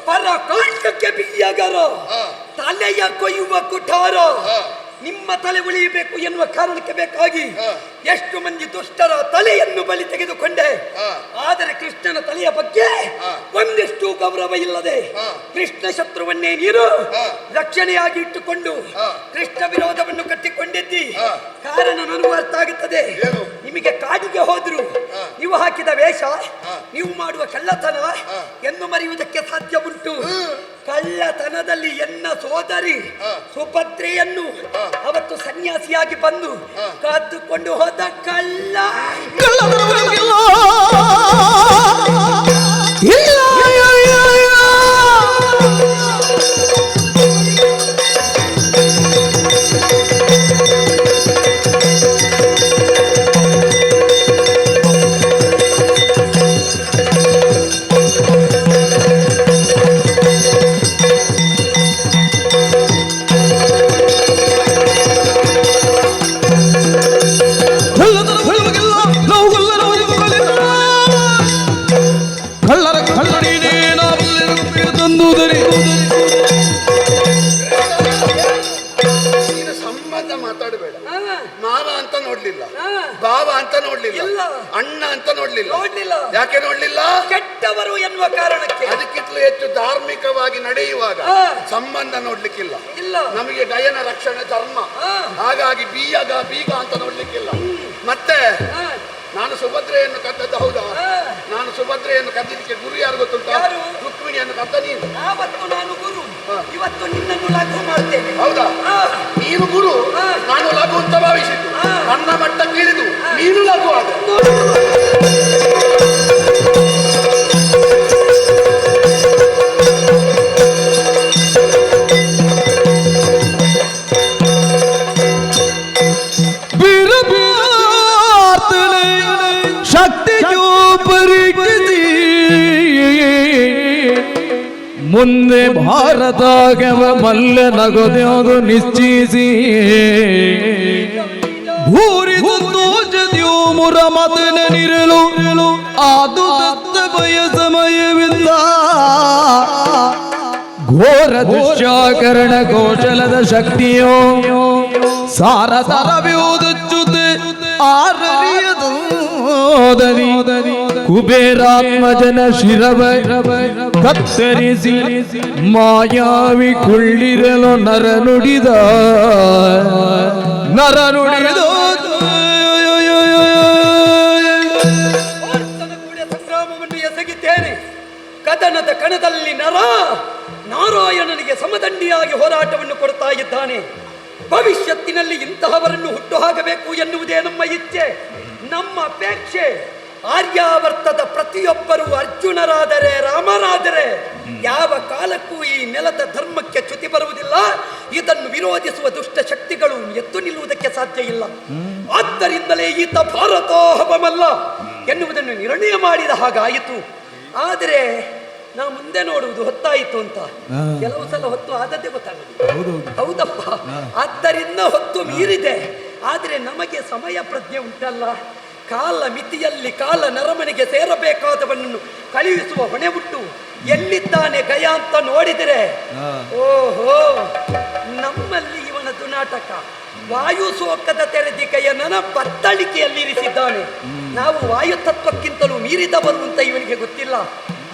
ಪರ ಕಾಂಡಕ್ಕೆ ಬಿಗಿಯಾಗಾರ, ತಲೆಯ ಕೊಯ್ಯುವ ಕುಠಾರ, ನಿಮ್ಮ ತಲೆ ಉಳಿಯಬೇಕು ಎನ್ನುವ ಕಾರಣಕ್ಕೆ ಬೇಕಾಗಿ ಎಷ್ಟು ಮಂದಿ ದುಷ್ಟರ ತಲೆಯನ್ನು ಬಲಿ ತೆಗೆದುಕೊಂಡೆ. ಆದರೆ ಕೃಷ್ಣನ ತಲೆಯ ಬಗ್ಗೆ ಒಂದಿಷ್ಟು ಗೌರವ ಇಲ್ಲದೆ ಕೃಷ್ಣ ಶತ್ರುವನ್ನೇ ನೀನು ರಕ್ಷಣೆಯಾಗಿ ಇಟ್ಟುಕೊಂಡು ಕೃಷ್ಣ ವಿರೋಧವನ್ನು ಕಟ್ಟಿಕೊಂಡಿದ್ದಿ. ಕಾರಣ ನನಗೂ ಅರ್ಥ ಆಗುತ್ತದೆ. ನಿಮಗೆ ಕಾಡಿಗೆ ಹೋದ್ರು ನೀವು ಹಾಕಿದ ವೇಷ, ನೀವು ಮಾಡುವ ಕಳ್ಳತನ ಎಂದು ಮರೆಯುವುದಕ್ಕೆ ಸಾಧ್ಯ ಉಂಟು. ಕಳ್ಳತನದಲ್ಲಿ ಎನ್ನ ಸೋದರಿ ಸುಭದ್ರೆಯನ್ನು ಅವತ್ತು ಸನ್ಯಾಸಿಯಾಗಿ ಬಂದು ಕಾದುಕೊಂಡು ಹೋದ ಕಳ್ಳ ಅಣ್ಣ ಅಂತ ನೋಡ್ಲಿಲ್ಲ. ಯಾಕೆ ನೋಡ್ಲಿಲ್ಲ? ಕೆಟ್ಟವರು ಎನ್ನುವ ಕಾರಣಕ್ಕೆ. ಅದಕ್ಕಿಂತಲೂ ಹೆಚ್ಚು ಧಾರ್ಮಿಕವಾಗಿ ನಡೆಯುವಾಗ ಸಂಬಂಧ ನೋಡ್ಲಿಕ್ಕಿಲ್ಲ. ನಮಗೆ ಗಯನ ರಕ್ಷಣೆ ಧರ್ಮ, ಹಾಗಾಗಿ ಬೀಗ ಅಂತ ನೋಡ್ಲಿಕ್ಕಿಲ್ಲ. ಮತ್ತೆ ನಾನು ಸುಭದ್ರೆಯನ್ನು ಕದ್ದದ್ದು ಹೌದಾ? ನಾನು ಸುಭದ್ರೆಯನ್ನು ಕದ್ದಲಿಕ್ಕೆ ಗುರು ಯಾರು ಗೊತ್ತುಂಟ? ರುಕ್ಮಿಣಿಯನ್ನು ಕದ್ದ ನೀನು. ನಾನು ಗುರು, ಇವತ್ತು ನಿನ್ನನ್ನು ಲಘು ಮಾಡ್ತೇನೆ. ಹೌದಾ? ನೀನು ಗುರು, ನಾನು ಲಘು ಅಂತ ಭಾವಿಸಿದ್ದು. ನನ್ನ ಮಟ್ಟಕ್ಕೆ ಇಳಿದು ನೀನು ಲಘು ಆದ. ಮುಂದೆ ಭಾರತವ ಮಲ್ಲ ನಗೋದ್ಯಾವುದು ನಿಶ್ಚಯಿಸಿ ಭೂರಿದು ಜದಿಯು ಮುರ ಮತನ ನಿರಲು ಅದು ದತ್ತ ಭಯ ಸಮಯವಿಲ್ಲ. ಘೋರ ದುಶ್ಯಾಕರಣ ಕೌಶಲದ ಶಕ್ತಿಯೋ ಸಾರತರವ್ಯೂದುಚ್ಚುತ್ತೆ ಆರರಿಯದು ಕುಬೇರಾತ್ಮಜನ ಶಿರವ ಕತ್ತರಿಸಿ ಮಾಯಾವಿ ಕೊಳ್ಳಿರಲು ನರ ನುಡಿದ ಸಂಗ್ರಾಮವನ್ನು ಎಸಗಿದ್ದೇನೆ. ಕದನದ ಕಣದಲ್ಲಿ ನಾರಾಯಣನಿಗೆ ಸಮದಂಡಿಯಾಗಿ ಹೋರಾಟವನ್ನು ಕೊಡ್ತಾ ಇದ್ದಾನೆ. ಭವಿಷ್ಯತ್ತಿನಲ್ಲಿ ಇಂತಹವರನ್ನು ಹುಟ್ಟು ಹಾಕಬೇಕು ಎನ್ನುವುದೇ ನಮ್ಮ ಇಚ್ಛೆ, ನಮ್ಮ ಅಪೇಕ್ಷೆ. ಆರ್ಯಾವರ್ತದ ಪ್ರತಿಯೊಬ್ಬರು ಅರ್ಜುನರಾದರೆ ರಾಮರಾದರೆ ಯಾವ ಕಾಲಕ್ಕೂ ಈ ನೆಲದ ಧರ್ಮಕ್ಕೆ ಚ್ಯುತಿ ಬರುವುದಿಲ್ಲ. ಇದನ್ನು ವಿರೋಧಿಸುವ ದುಷ್ಟ ಶಕ್ತಿಗಳು ಎದ್ದು ನಿಲ್ಲುವುದಕ್ಕೆ ಸಾಧ್ಯ ಇಲ್ಲ. ಆದ್ದರಿಂದಲೇ ಈತ ಭಾರತೋಹಮಲ್ಲ ಎನ್ನುವುದನ್ನು ನಿರ್ಣಯ ಮಾಡಿದ ಹಾಗಾಯಿತು. ಆದರೆ ನಾವು ಮುಂದೆ ನೋಡುವುದು ಹೊತ್ತಾಯಿತು ಅಂತ ಕೆಲವು ಸಲ ಹೊತ್ತು ಆದದ್ದೇ ಗೊತ್ತಾಗುವುದು. ಹೌದಪ್ಪ, ಆದ್ದರಿಂದ ಹೊತ್ತು ಮೀರಿದೆ. ಆದರೆ ನಮಗೆ ಸಮಯ ಪ್ರಜ್ಞೆ ಉಂಟಲ್ಲ. ಕಾಲ ಮಿತಿಯಲ್ಲಿ ಕಾಲ ನರಮನೆಗೆ ಸೇರಬೇಕಾದವನನ್ನು ಕಳುಹಿಸುವ ಹೊಣೆ ಉಂಟು. ಎಲ್ಲಿದ್ದಾನೆ ಗಯ ಅಂತ ನೋಡಿದರೆ ಓಹೋ, ನಮ್ಮಲ್ಲಿ ಇವನದು ನಾಟಕ. ವಾಯುಸೋಕದ ತೆರೆದಿಕೆಯನ್ನ ಬತ್ತಳಿಕೆಯಲ್ಲಿರಿಸಿದ್ದಾನೆ. ನಾವು ವಾಯುತತ್ವಕ್ಕಿಂತಲೂ ಮೀರಿದವರು ಅಂತ ಇವನಿಗೆ ಗೊತ್ತಿಲ್ಲ.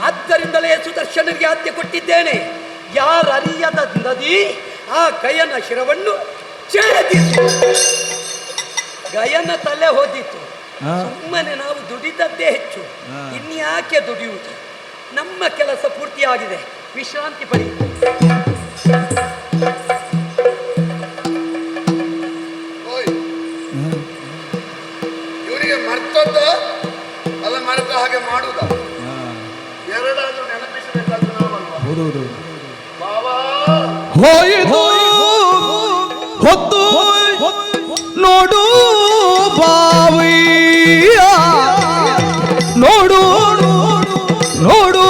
ಆದ್ದರಿಂದಲೇ ಸುದರ್ಶನಿಗೆ ಆದ್ಯ ಕೊಟ್ಟಿದ್ದೇನೆ. ಯಾರರಿಯದ ನದಿ ಆ ಗಯನ ಶಿರವನ್ನು ಛೇದಿಸು. ಗಯನ ತಲೆ ಹೋದಿತು. ಸುಮ್ಮನೆ ನಾವು ದುಡಿದದ್ದೇ ಹೆಚ್ಚು. ಇನ್ಯಾಕೆ ದುಡಿಯುವುದು? ನಮ್ಮ ಕೆಲಸ ಪೂರ್ತಿಯಾಗಿದೆ, ವಿಶ್ರಾಂತಿ ಪಡಿ. ಇವರಿಗೆ ಮರ್ತದ್ದ ಅಲ್ಲ, ಮರೆತ ಹಾಗೆ ಮಾಡುದ ಎರಡಾದ್ರೂ ನೆನಪಿಸಬೇಕಾದ್ರೆ ನಾವಲ್ವಾ? ಬಾವಾ ಹೋಯಿತು ಹೊತ್ತು ನೋಡು ಬಾವಿಯ, ನೋಡು ನೋಡು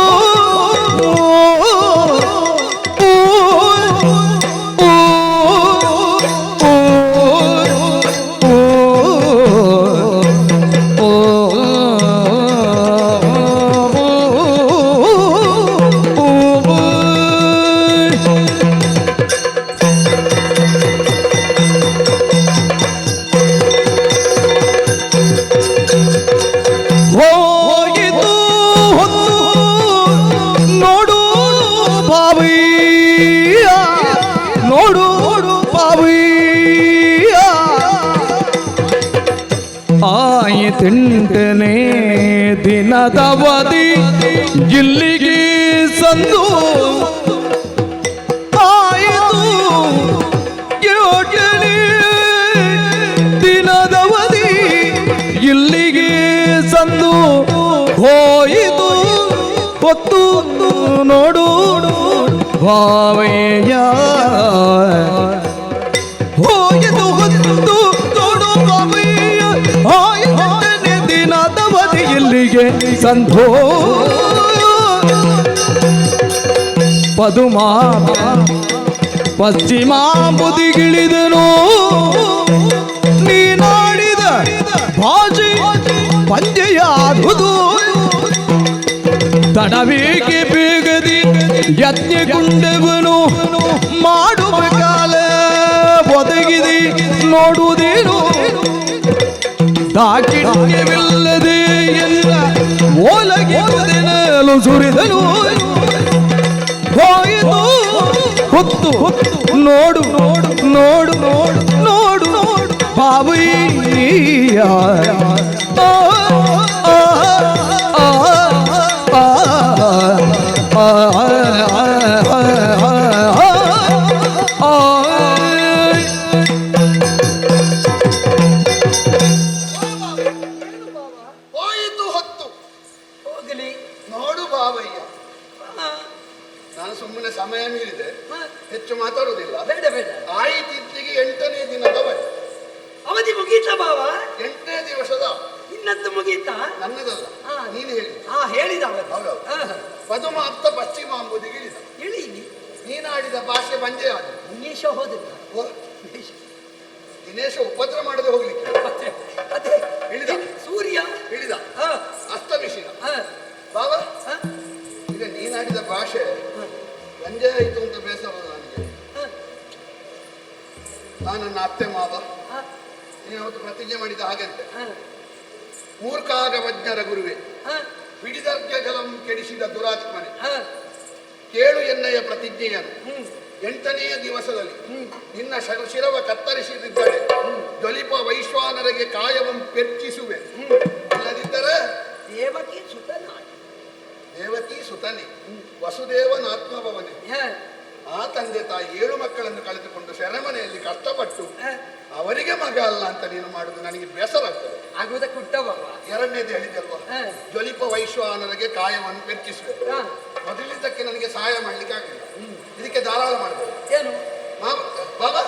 ಆಯಿತೆಂಟನೇ ದಿನದವಧಿ ಇಲ್ಲಿಗೆ ಸಂದು ಆಯಿತು. ಯೋಚನೆ ದಿನದವಧಿ ಇಲ್ಲಿಗೆ ಸಂದು ಹೋಯಿತು. ಹೊತ್ತು ನೋಡು ಭಾವಯ್ಯ, ಹೋಯಿತು ಹೊತ್ತು ನೋಡು ಭಾವಯ್ಯ. ಆಯಿತನೇ ದಿನದವಧಿ ಇಲ್ಲಿಗೆ ಸಂಧೋ ಪದುಮಾ ಪಶ್ಚಿಮ ಬುದಿಗಿಳಿದನು. ನೀನಾಡಿದ ಭಾಷೆ ಪಂಜೆಯಾದುದು ತಡವೇಕೆ ಬೇಗದಿ ಯತ್ನಗೊಂಡವನು. ಮಾಡುವ ಕಾಲ ಒದಗಿದೆ ನೋಡುವುದೇನು. ದಾಕಿಣ್ಯವಿಲ್ಲದೆ ಎಲ್ಲ ಓಲಗಿರುವುದೆನಲು ಸುರಿದನು. ಹೋಯಿತು ಹೊತ್ತು ನೋಡು ನೋಡು ನೋಡು ನೋಡು ನೋಡು ಬಾಬಯ್ಯ. ಹೋಯಿತು ಹೊತ್ತು ಹೋಗಲಿ. ನೋಡು ಬಾವಯ್ಯ. ನಾನು ಸುಮ್ಮನೆ ಸಮಯ ಮೀರಿದೆ, ಹೆಚ್ಚು ಮಾತಾಡುವುದಿಲ್ಲ. ಬೇಡ ಬೇಡ, ಆಯಿತಿದ್ದಿಗೆ 8ನೇ ದಿನದವರೆಗೆ. ಅವಧಿ ಮುಗೀತಾ ಬಾವ? 8ನೇ ದಿವಸದ ಇನ್ನದ್ದು ಮುಗೀತಾ? ನನ್ನದಲ್ಲ, ನೀನು ಹೇಳಿ. ಹೇಳಿದ ಅವಧಿ. ಹೌದೌದು. ಪದುಮ ಅತ್ತ ಪಶ್ಚಿಮ ಅಂಬುದಿಗೆ ಇಳಿದ. ಇಳೀನಿ. ನೀನಾಡಿದ ಭಾಷೆ ಬಂಜೆ ಆದ. ದಿನೇಶ ಹೋದಿಲ್ಲ. ದಿನೇಶ ಉಪದ್ರ ಮಾಡದೆ ಹೋಗ್ಲಿಕ್ಕೆ ಅದೇ ಇಳಿದ. ಸೂರ್ಯ ಇಳಿದ ಅಸ್ತಮಿಸಿದ. ಬಾವ, ಈಗ ನೀನಾಡಿದ ಭಾಷೆ ಬಂಜೆ ಆಯಿತು ಅಂತ ಬೇಸರ ನನಗೆ. ನಾನು ನನ್ನ ಅತ್ತೆ ಮಾವ ನೀನು ಅವತ್ತು ಪ್ರತಿಜ್ಞೆ ಮಾಡಿದ ಹಾಗಂತೆ. ಮೂರ್ಖಾಗ ವಜ್ಞರ ಗುರುವೆ, ಹಿಡಿದರ್ಗಲಂ ಕೆಡಿಸಿದ ದುರಾತ್ಮನೆ, ಕೇಳು ಎನ್ನಯ್ಯ ಪ್ರತಿಜ್ಞೆಯನ್ನು. 8ನೆಯ ದಿವಸದಲ್ಲಿ ನಿನ್ನ ಶಿರವ ಕತ್ತರಿಸಿದ್ದರೆ ಜ್ವಲಿಪ ವೈಶ್ವಾನರಿಗೆ ಕಾಯವಂ ಪೆರ್ಚಿಸುವೆ. ಇಲ್ಲದಿದ್ದರೆ ದೇವಕಿ ಸುತನ, ದೇವಕಿ ಸುತನೆ ವಸುದೇವನಾತ್ಮಭವನೆ. ಆತ ತಂದೆ ತಾಯಿ 7 ಮಕ್ಕಳನ್ನು ಕಳೆದುಕೊಂಡು ಸೆರೆಮನೆಯಲ್ಲಿ ಕಷ್ಟಪಟ್ಟು ಅವರಿಗೆ ಮಗ ಅಲ್ಲ ಅಂತ ನೀನು ಮಾಡುದು ನನಗೆ ಬೇಸರ ಆಗ್ತದೆ. ಆಗುವುದಕ್ಕೆ ಉಂಟವ. ಎರಡನೇದು ಹೇಳಿದಲ್ವಾ, ಜ್ವಲಿಪ ವೈಶ್ವಾನರಿಗೆ ಕಾಯವನ್ನು ಬೆಚ್ಚಿಸಬೇಕು. ಮೊದಲಿದ್ದಕ್ಕೆ ನನಗೆ ಸಹಾಯ ಮಾಡ್ಲಿಕ್ಕೆ ಆಗಿಲ್ಲ, ಇದಕ್ಕೆ ಧಾರಾಳ ಮಾಡಬೇಕು. ಏನು ಬಾಬಾ,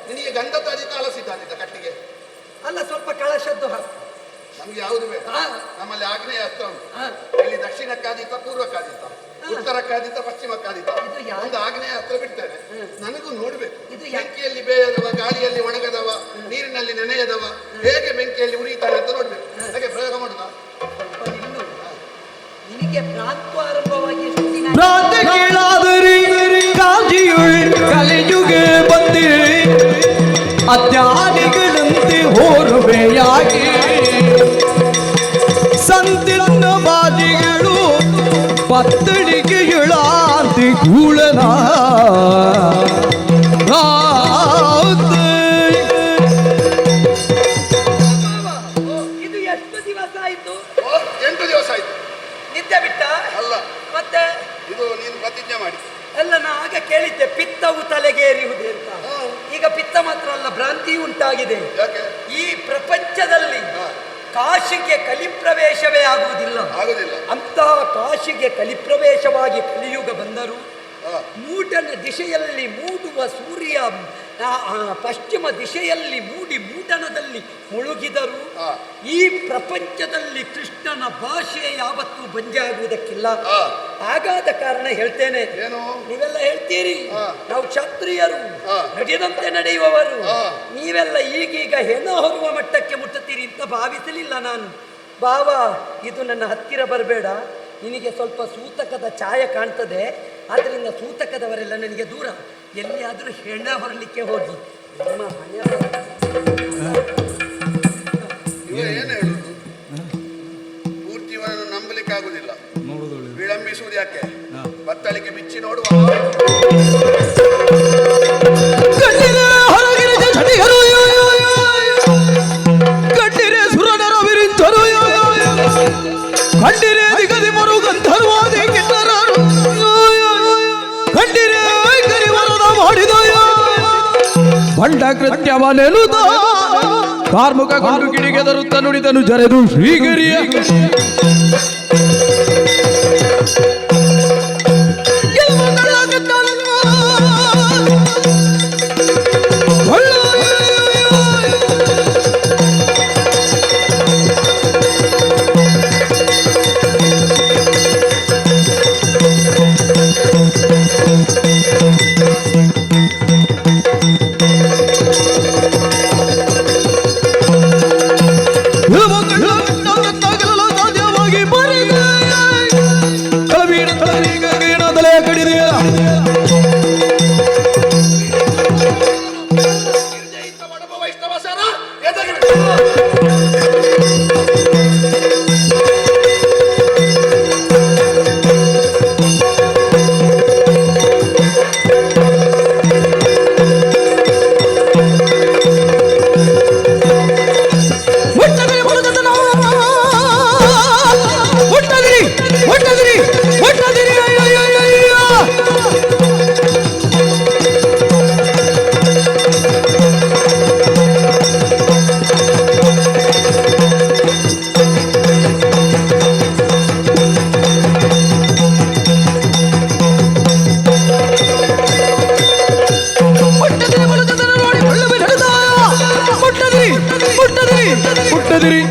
ನಿನಗೆ ಗಂಧ ತಾಜಿತ ಅಲಸಿದ್ದಾನಿದ್ದ ಕಟ್ಟಿಗೆ ಅಲ್ಲ, ಸ್ವಲ್ಪ ಕಳಶದ್ದು ಹಾಕು. ನಮ್ಗೆ ಯಾವುದು ಬೇಡ, ನಮ್ಮಲ್ಲಿ ಆಗ್ನೇಯ ಅಸ್ತ್ರ ಉಂಟು. ಇಲ್ಲಿ ದಕ್ಷಿಣಕ್ಕಾದೀತ, ಪೂರ್ವಕ್ಕಾದೀತ, ಉತ್ತರಕ್ಕಾದೀತ, ಪಶ್ಚಿಮಕ್ಕಾದೀತ. ಒಂದು ಆಗ್ನೇಯ ಅಸ್ತ್ರ ಬಿಡ್ತೇನೆ, ನನಗೂ ನೋಡ್ಬೇಕು. ಬೆಂಕಿಯಲ್ಲಿ ಬೇಯದವ, ಗಾಳಿಯಲ್ಲಿ ಒಣಗದವ, ನೀರಿನಲ್ಲಿ ನೆನೆಯದವ ಹೇಗೆ ಬೆಂಕಿಯಲ್ಲಿ ಉರಿತಾನೆ ಅಂತ ನೋಡ್ಬೇಕು. ಹಾಗೆ ಪ್ರಯೋಗ ಮಾಡುದ. ನಿನಗೆ ಭ್ರಾಂತ ಆರಂಭವಾಗಿ ಭ್ರಾಂತಿ ಕೀಳಾದರಿ ಕಾಜಿಯುಳ್ ಕಲಿಯುಗೆ ಬಂದಿರಿ, ಅಜ್ಞಾನಿಗಳಂತೆ ಹೋರುವೆಯಾಗಿ ಸಂತಿನ ಬಾಜಿಗಳು ಪತ್ತಳಿಗೆ ಇಳಾಂತಿ ಗೂಳನ ಇದು ಎಷ್ಟು ದಿವಸ ಆಯ್ತು? 8 ದಿವಸ ಆಯ್ತು. ನಿದ್ದೆ ಬಿಟ್ಟ ಅಲ್ಲ, ಮತ್ತೆ ಇದು ನೀನು ಪ್ರತಿಜ್ಞೆ ಮಾಡಿ. ಎಲ್ಲ ನಾ ಆಗ ಕೇಳಿದ್ದೆ, ಪಿತ್ತವು ತಲೆಗೇರಿಯುವುದು ಅಂತ. ಈಗ ಪಿತ್ತ ಮಾತ್ರ ಅಲ್ಲ, ಭ್ರಾಂತಿಯೂ ಉಂಟಾಗಿದೆ. ಯಾಕೆ? ಈ ಪ್ರಪಂಚದಲ್ಲಿ ಕಾಶಿಗೆ ಕಲಿಪ್ರವೇಶವೇ ಆಗುವುದಿಲ್ಲ. ಅಂತಹ ಕಾಶಿಗೆ ಕಲಿಪ್ರವೇಶವಾಗಿ ಕಲಿಯುಗ ಬಂದರು. ಮೂಡನ ದಿಶೆಯಲ್ಲಿ ಮೂಡುವ ಸೂರ್ಯ ಪಶ್ಚಿಮ ದಿಶೆಯಲ್ಲಿ ಮೂಡಿ ಮೂಡಣದಲ್ಲಿ ಮುಳುಗಿದರು. ಈ ಪ್ರಪಂಚದಲ್ಲಿ ಕೃಷ್ಣನ ಭಾಷೆ ಯಾವತ್ತೂ ಬಂಜೆ ಆಗುವುದಕ್ಕಿಲ್ಲ. ಹಾಗಾದ ಕಾರಣ ಹೇಳ್ತೇನೆ, ನೀವೆಲ್ಲ ಹೇಳ್ತೀರಿ ನಾವು ಕ್ಷತ್ರಿಯರು, ನಡೆದಂತೆ ನಡೆಯುವವರು, ನೀವೆಲ್ಲ ಈಗೀಗ ಹೆಣ ಹೊರುವ ಮಟ್ಟಕ್ಕೆ ಮುಟ್ಟುತ್ತೀರಿ ಅಂತ ಭಾವಿಸಲಿಲ್ಲ ನಾನು. ಬಾವ, ಇದು ನನ್ನ ಹತ್ತಿರ ಬರಬೇಡ, ನಿನಗೆ ಸ್ವಲ್ಪ ಸೂತಕದ ಛಾಯ ಕಾಣ್ತದೆ, ಆದ್ದರಿಂದ ಸೂತಕದವರೆಲ್ಲ ನನಗೆ ದೂರ. ಎಲ್ಲಿಯಾದರೂ ಹೆಣ ಹೊರಲಿಕ್ಕೆ ಹೋಗಿ ನಿಮ್ಮ ಮನೆ ಏನು ಹೇಳುದು, ಪೂರ್ತಿ ಇವನನ್ನು ನಂಬಲಿಕ್ಕೆ ಆಗುದಿಲ್ಲ. ವಿಳಂಬಿಸುವುದು ಯಾಕೆ? ಬತ್ತಳಿಕೆ ಬಿಚ್ಚಿ ನೋಡುವ. ಕಟ್ಟಿರೆ ಸುರನರ ವಿರಿಂಚರು, ಕಂಡಿರೆ ದಿಗದಿ ಮರು ಗಂಧರ್ವಾದಿ ಕಿನ್ನರರು, ಕಂಡಿರೆ ಕರಿವರದ ಮಾಡಿದ ಬಂಡ ಕೃತ್ಯವನೆನುದ ಕಾರ್ಮುಕ ಕೊಂಡು ಕಿಡಿಗೆ ತರುತ್ತ ನುಡಿದನು ಜರೆದು ಶ್ರೀಗಿರಿಯ ಸಾಧ್ಯವಾಗಿ ಬರೀ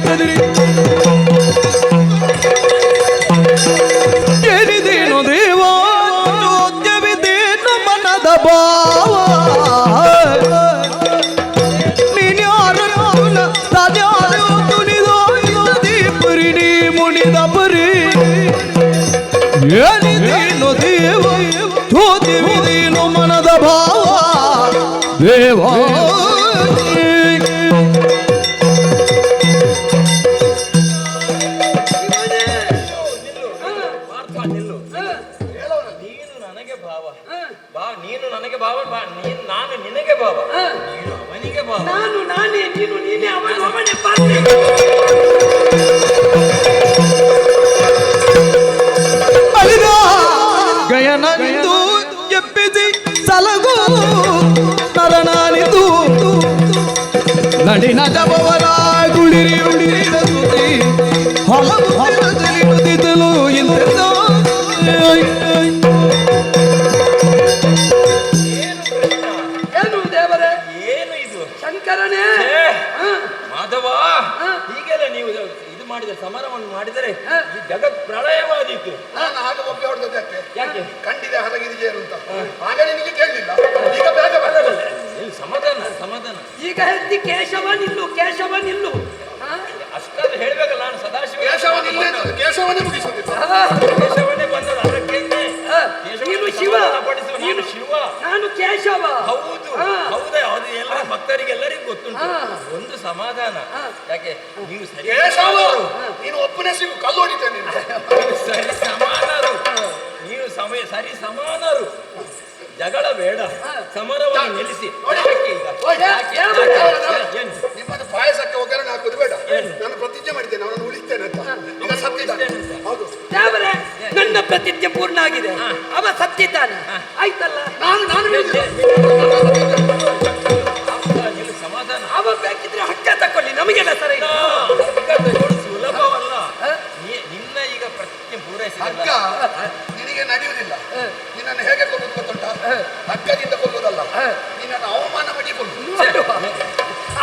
ಕಡಿದೆ ಏನಿದೇನು ದೇವ ಚೋದ್ಯವಿದೇನು ಮನದ ಭಾವ, ನೀನ್ಯಾರು ಸಜಾರು ತುನಿದೋಯ್ತದಿ ಪರಿ ನೀ ಮುನಿದ ಪರಿ. ಏನಿದೇನು ದೇವ ಚೋದ್ಯವಿದೇನು ಮನದ ಭಾವ ದೇವ. ನೀನು ನನಗೆ ಭಾವ, ನಾನು ನಿನಗೆ ಭಾವ, ನೀನು ಅವನಿಗೆ ಭಾವ. ನಾನು ನಾನೇ, ನೀನು ನೀನೇ, ಅವನು ಅವನೇ. ಗಯನಂದು ಎಪ್ಪಿಸಿ ನಡಿನ ಜಪವರ ಗುಳಿರಿ ಉಳಿದ ಸುದ್ದಿ ಹಲವು ತಿಳಿಯುತ್ತಿದ್ದಲು ಇಂತೆಲ್ಲ ಏನು ದೇವರೇ? ಏನು ಇದು ಶಂಕರನೇ, ಮಾಧವ, ಹೀಗೆಲ್ಲ ನೀವು ಇದು ಮಾಡಿದ ಸಮರವನ್ನು ಮಾಡಿದರೆ ಈ ಜಗತ್ ಪ್ರಳಯವಾದೀತು. ನಾನು ಹಾಗೆ ಒಬ್ಬೆ ಹೊಡೆದದ್ದು ಯಾಕೆ? ಕಂಡಿದೆ ಹರಗಿರಿಜೇರು ಅಂತ. ಆಗ ನಿನಗೆ ಕೇಳಲಿಲ್ಲ, ಈಗ ಬೇಗ ಬರಲ್ಲ. ಸಮಾಧಾನ ಸಮಾಧಾನ. ಈಗ ಹೆತ್ತಿ ಕೇಶವ ನಿಲ್ಲು, ಕೇಶವ ನಿಲ್ಲು. ಅಷ್ಟಾದ್ರೂ ಹೇಳ್ಬೇಕಲ್ಲ, ನಾನು ಸದಾಶಿವ ಕೇಶವನೇ ಮುಗಿಸುತ್ತಿದ್ದ. ಕೇಶವನೇ ಬಂದದ್ದು ಅದಕ್ಕೆ. ನೀನು ಶಿವ, ನೀನು ಶಿವ, ನಾನು ಕೇಶವ. ಹೌದು ಹೌದಾ? ಅದು ಎಲ್ಲ ಭಕ್ತರಿಗೆಲ್ಲರಿಗೂ ಗೊತ್ತುಂಟು. ಒಂದು ಸಮಾಧಾನ. ಯಾಕೆ ನೀವು ಸರಿ ಕೇಶವ, ನೀನು ಒಬ್ಬನೇ ಸಿಗು, ಕಲ್ಲು ಹೊಡಿತೇನೆ ನೀನು. ಸರಿ ಸಮಾನರು, ನೀವು ಸಮಯ ಸರಿ ಸಮಾನರು. ಜಗಳ ಬೇಡ, ಸಮರವನ್ನು ನಿಲ್ಲಿಸಿ. ಯಾಕೆ ಈಗ? ಏನು? ನಿಮ್ಮದು ಪಾಯಸಕ್ಕೆ ಒಗ್ಗರಣೆ ಹಾಕುದು ಬೇಡ. ನಾನು ಪ್ರತಿಜ್ಞೆ ಮಾಡಿದ್ದೇನೆ, ಅವನನ್ನು ಉಳಿಸ್ತೇನೆ ಅಂತ. ಈಗ ಸತ್ತಿದ್ದಾನೆ. ಹೌದು, ದೇವರೇ, ನನ್ನ ಪ್ರತಿಜ್ಞೆ ಪೂರ್ಣ ಆಗಿದೆ. ಅವ ಸತ್ತಿದ್ದಾನೆ, ಆಯ್ತಲ್ಲ? ಸಮಾಧಾನ. ಅವ ಬೇಕಿದ್ರೆ ಹಕ್ಕ ತಕೊಳ್ಳಿ, ನಮಗೆಲ್ಲ ಸರಿ. ಸುಲಭವಲ್ಲ. ನಿನ್ನ ಈಗ ಪ್ರತಿಜ್ಞೆ ಪೂರೈಸಿದ ಹಗ್ಗ ನಿನಗೆ ನಡೆಯುವುದಿಲ್ಲ. ನಿನ್ನನ್ನು ಹೇಗೆ ಕೊಲ್ಲುವುದು ಗೊತ್ತುಂಟ? ಹಗ್ಗದಿಂದ ಕೊಲ್ಲುವುದಲ್ಲ, ನಿನ್ನನ್ನು ಅವಮಾನ ಮಾಡಿ ಕೊಲ್ಲುವುದು.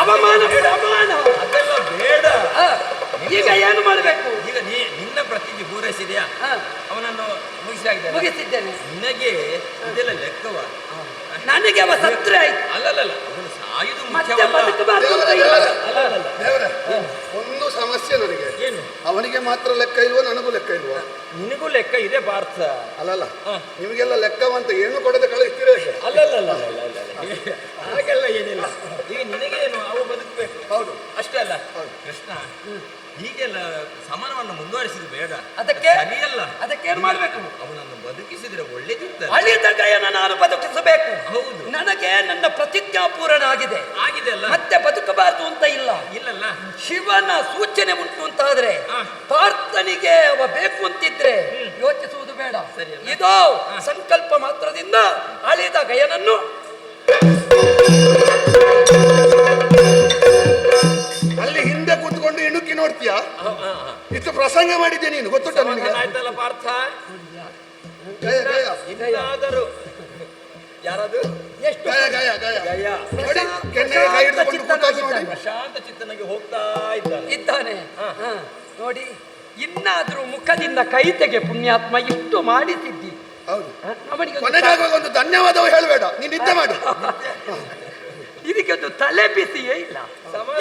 ಅವಮಾನ ಬೇಡ, ಅವಮಾನ ಅದೆಲ್ಲ ಬೇಡ. ಈಗ ಏನು ಮಾಡಬೇಕು? ಈಗ ನಿನ್ನ ಪ್ರತಿಜ್ಞೆ ಪೂರೈಸಿದೆಯಾ? ಅವನನ್ನು ಮುಗಿಸಿದ್ದೇನೆ. ನಿನಗೆ ಇದೆಲ್ಲ ಲೆಕ್ಕವ? ನನಗೆ ಅವ ಸತ್ರೆ ಆಯ್ತು. ಅಲ್ಲಲ್ಲ, ಅವನು ಸಾಯುದು ಮತ್ತೆ ಮುಖ್ಯವಲ್ಲ. ಬದುಕಬಾರ್ದು ಅಂತ ಇಲ್ಲ. ದೇವರೇ, ಒಂದು ಸಮಸ್ಯೆ ನನಗೆ. ಏನು? ಅವನಿಗೆ ಮಾತ್ರ ಲೆಕ್ಕ ಇಲ್ವೋ, ನನಗೂ ಲೆಕ್ಕ ಇಲ್ವೋ? ನಿನಗೂ ಲೆಕ್ಕ ಇದೆ ಪಾರ್ಥ. ಅಲ್ಲಲ್ಲ, ನಿಮಗೆಲ್ಲ ಲೆಕ್ಕವಂತ ಏನು ಕೊಡದೆ ಕಳಿಸ್ತೀರೇ? ಅಲ್ಲಲ್ಲ, ಹಾಗೆಲ್ಲ ಏನಿಲ್ಲ. ಈಗ ನಿನಗೇನು, ಅವು ಬದುಕಬೇಕು. ಹೌದು, ಅಷ್ಟೇ ಅಲ್ಲ ಕೃಷ್ಣ? ಹೀಗೆಲ್ಲ ಸಮರವನ್ನು ಮುಂದುವರಿಸಿದ ಬೇಡ, ಅದಕ್ಕೆ ಸರಿಯಲ್ಲ. ಅದಕ್ಕೆ ಏನ್ ಮಾಡ್ಬೇಕು? ಅವನನ್ನು ಬದುಕಿಸಿದ್ರೆ ಒಳ್ಳೇದಿತ್ತು. ಅಳಿದ ಗಯನ ನಾನು ಬದುಕಿಸಬೇಕು. ಹೌದು, ನನಗೆ ನನ್ನ ಪ್ರತಿಜ್ಞಾ ಪೂರಣ ಆಗಿದೆ. ಆಗಿದೆ ಅಲ್ಲ? ಮತ್ತೆ ಬದುಕಬಾರದು ಅಂತ ಇಲ್ಲ. ಇಲ್ಲಲ್ಲ, ಶಿವನ ಸೂಚನೆ ಉಂಟು ಅಂತಾದ್ರೆ ಪಾರ್ಥನಿಗೆ ಅವ ಬೇಕು ಅಂತಿದ್ರೆ ಯೋಚಿಸುವುದು ಬೇಡ. ಇದು ಸಂಕಲ್ಪ ಮಾತ್ರದಿಂದ ಅಳಿದ ಗಯನನ್ನು ಅಲ್ಲಿ ಹಿಂದೆ ಕೂತ್ಕೊಂಡು ಇಣುಕಿ ನೋಡ್ತೀಯ. ಇಷ್ಟು ಪ್ರಸಂಗ ಮಾಡಿದ್ದೆ ನೀನು, ಗೊತ್ತುಂಟ ನಿನಗೆ? ಆಯ್ತಲ್ಲ ಪಾರ್ಥ? ಗಯ ಗಯ ಇದಾದರೂ ಯಾರದು? ಎಷ್ಟು ಗಯ ಗಯ ಗಯ ಗಯ ನೋಡಿ, ಕೆನ್ನೆಗೆ ಕೈ ಹಿಡಿದುಕೊಂಡು ಕೂತಾಗಿ ನೋಡಿ. ಪ್ರಶಾಂತ ಚಿತ್ತನಿಗೆ ಹೋಗ್ತಾ ಇದ್ದಾನೆ. ನೋಡಿ, ಇನ್ನಾದ್ರೂ ಮುಖದಿಂದ ಕೈ ತೆಗೆ ಪುಣ್ಯಾತ್ಮ, ಇಷ್ಟು ಮಾಡಿಸಿದ್ದಿ. ಹೌದು, ಅವನಿಗೆ ಕೊನೆಗಾಗುವಾಗ ಒಂದು ಧನ್ಯವಾದವು ಹೇಳಬೇಡ, ನೀನು ನಿದ್ದೆ ಮಾಡು. ಇದಕ್ಕೆ ಒಂದು ತಲೆ ಬಿಸಿಯೇ ಇಲ್ಲ.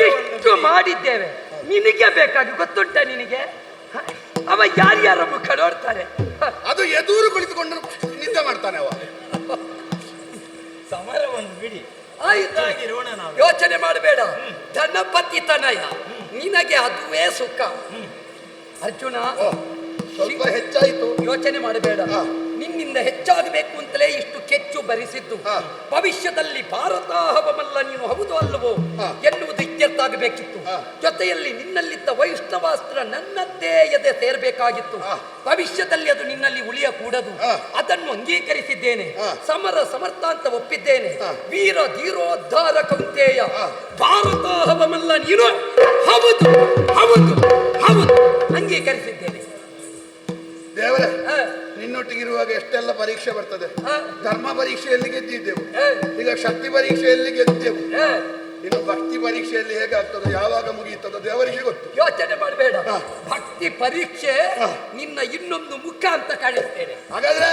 ಎಷ್ಟು ಮಾಡಿದ್ದೇವೆ, ನಿನಗೆ ಬೇಕಾಗಿ ಗೊತ್ತುಂಟ ನಿನಗೆ? ಅವ ಯಾರ್ಯಾರ ಮುಖ ನೋಡ್ತಾರೆ. ಅದು ಎದುರು ಕುಳಿತುಕೊಂಡು ನಿದ್ದೆ ಮಾಡ್ತಾನೆ ಅವ. ಸಮರವನ್ನು ಬಿಡಿ, ಆಯ್ತಾಗಿರೋಣ. ಯೋಚನೆ ಮಾಡಬೇಡ, ಧನಪತಿ ತನಯ, ನಿನಗೆ ಅದುವೇ ಸುಖ. ಅರ್ಜುನ, ಸ್ವಲ್ಪ ಹೆಚ್ಚಾಯಿತು. ಯೋಚನೆ ಮಾಡಬೇಡ, ನಿನ್ನಿಂದ ಹೆಚ್ಚಾಗಬೇಕು ಅಂತಲೇ ಇಷ್ಟು ಕೆಚ್ಚು ಭರಿಸಿದ್ದು. ಭವಿಷ್ಯದಲ್ಲಿ ಭಾರತಾಹವಮಲ್ಲ ನೀನು ಹೌದು ಅಲ್ಲವೋ ಎನ್ನುವುದು ಇತ್ಯರ್ಥ ಆಗಬೇಕಿತ್ತು. ಜೊತೆಯಲ್ಲಿ ನಿನ್ನಲ್ಲಿದ್ದ ವೈಷ್ಣವಾಸ್ತ್ರ ನನ್ನದ್ದೇ ಎದೆ ಸೇರಬೇಕಾಗಿತ್ತು. ಭವಿಷ್ಯದಲ್ಲಿ ಅದು ನಿನ್ನಲ್ಲಿ ಉಳಿಯಕೂಡದು. ಅದನ್ನು ಅಂಗೀಕರಿಸಿದ್ದೇನೆ. ಸಮರ ಸಮರ್ಥ ಅಂತ ಒಪ್ಪಿದ್ದೇನೆ. ವೀರ ಧೀರೋದ್ಧಾರ ಕೌಂತೆಯ ಭಾರತಾಹವಮಲ್ಲ ನೀನು ಹೌದು ಹೌದು ಹೌದು ಅಂಗೀಕರಿಸಿದ್ದೇನೆ. ದೇವರೇ, ನಿನ್ನೊಟ್ಟಿಗಿರುವಾಗ ಎಷ್ಟೆಲ್ಲ ಪರೀಕ್ಷೆ ಬರ್ತದೆ. ಧರ್ಮ ಪರೀಕ್ಷೆಯಲ್ಲಿ ಗೆದ್ದಿದ್ದೆವು, ಈಗ ಶಕ್ತಿ ಪರೀಕ್ಷೆಯಲ್ಲಿ ಗೆದ್ದೆವು. ಇನ್ನು ಭಕ್ತಿ ಪರೀಕ್ಷೆಯಲ್ಲಿ ಹೇಗಾಗ್ತದೆ, ಯಾವಾಗ ಮುಗಿಯುತ್ತದೋ ದೇವರಿಗೆ ಗೊತ್ತು. ಯೋಚನೆ ಮಾಡಬೇಡ, ಭಕ್ತಿ ಪರೀಕ್ಷೆ ನಿನ್ನ ಇನ್ನೊಂದು ಮುಖ ಅಂತ ಕಾಣಿಸ್ತೇನೆ. ಹಾಗಾದ್ರೆ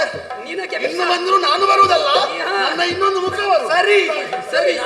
ನಿನಗೆ ಇನ್ನು ಬಂದ್ರು ನಾನು ಬರುವುದಲ್ಲ, ನನ್ನ ಇನ್ನೊಂದು ಮುಖ ಬರು. ಸರಿ ಸರಿ.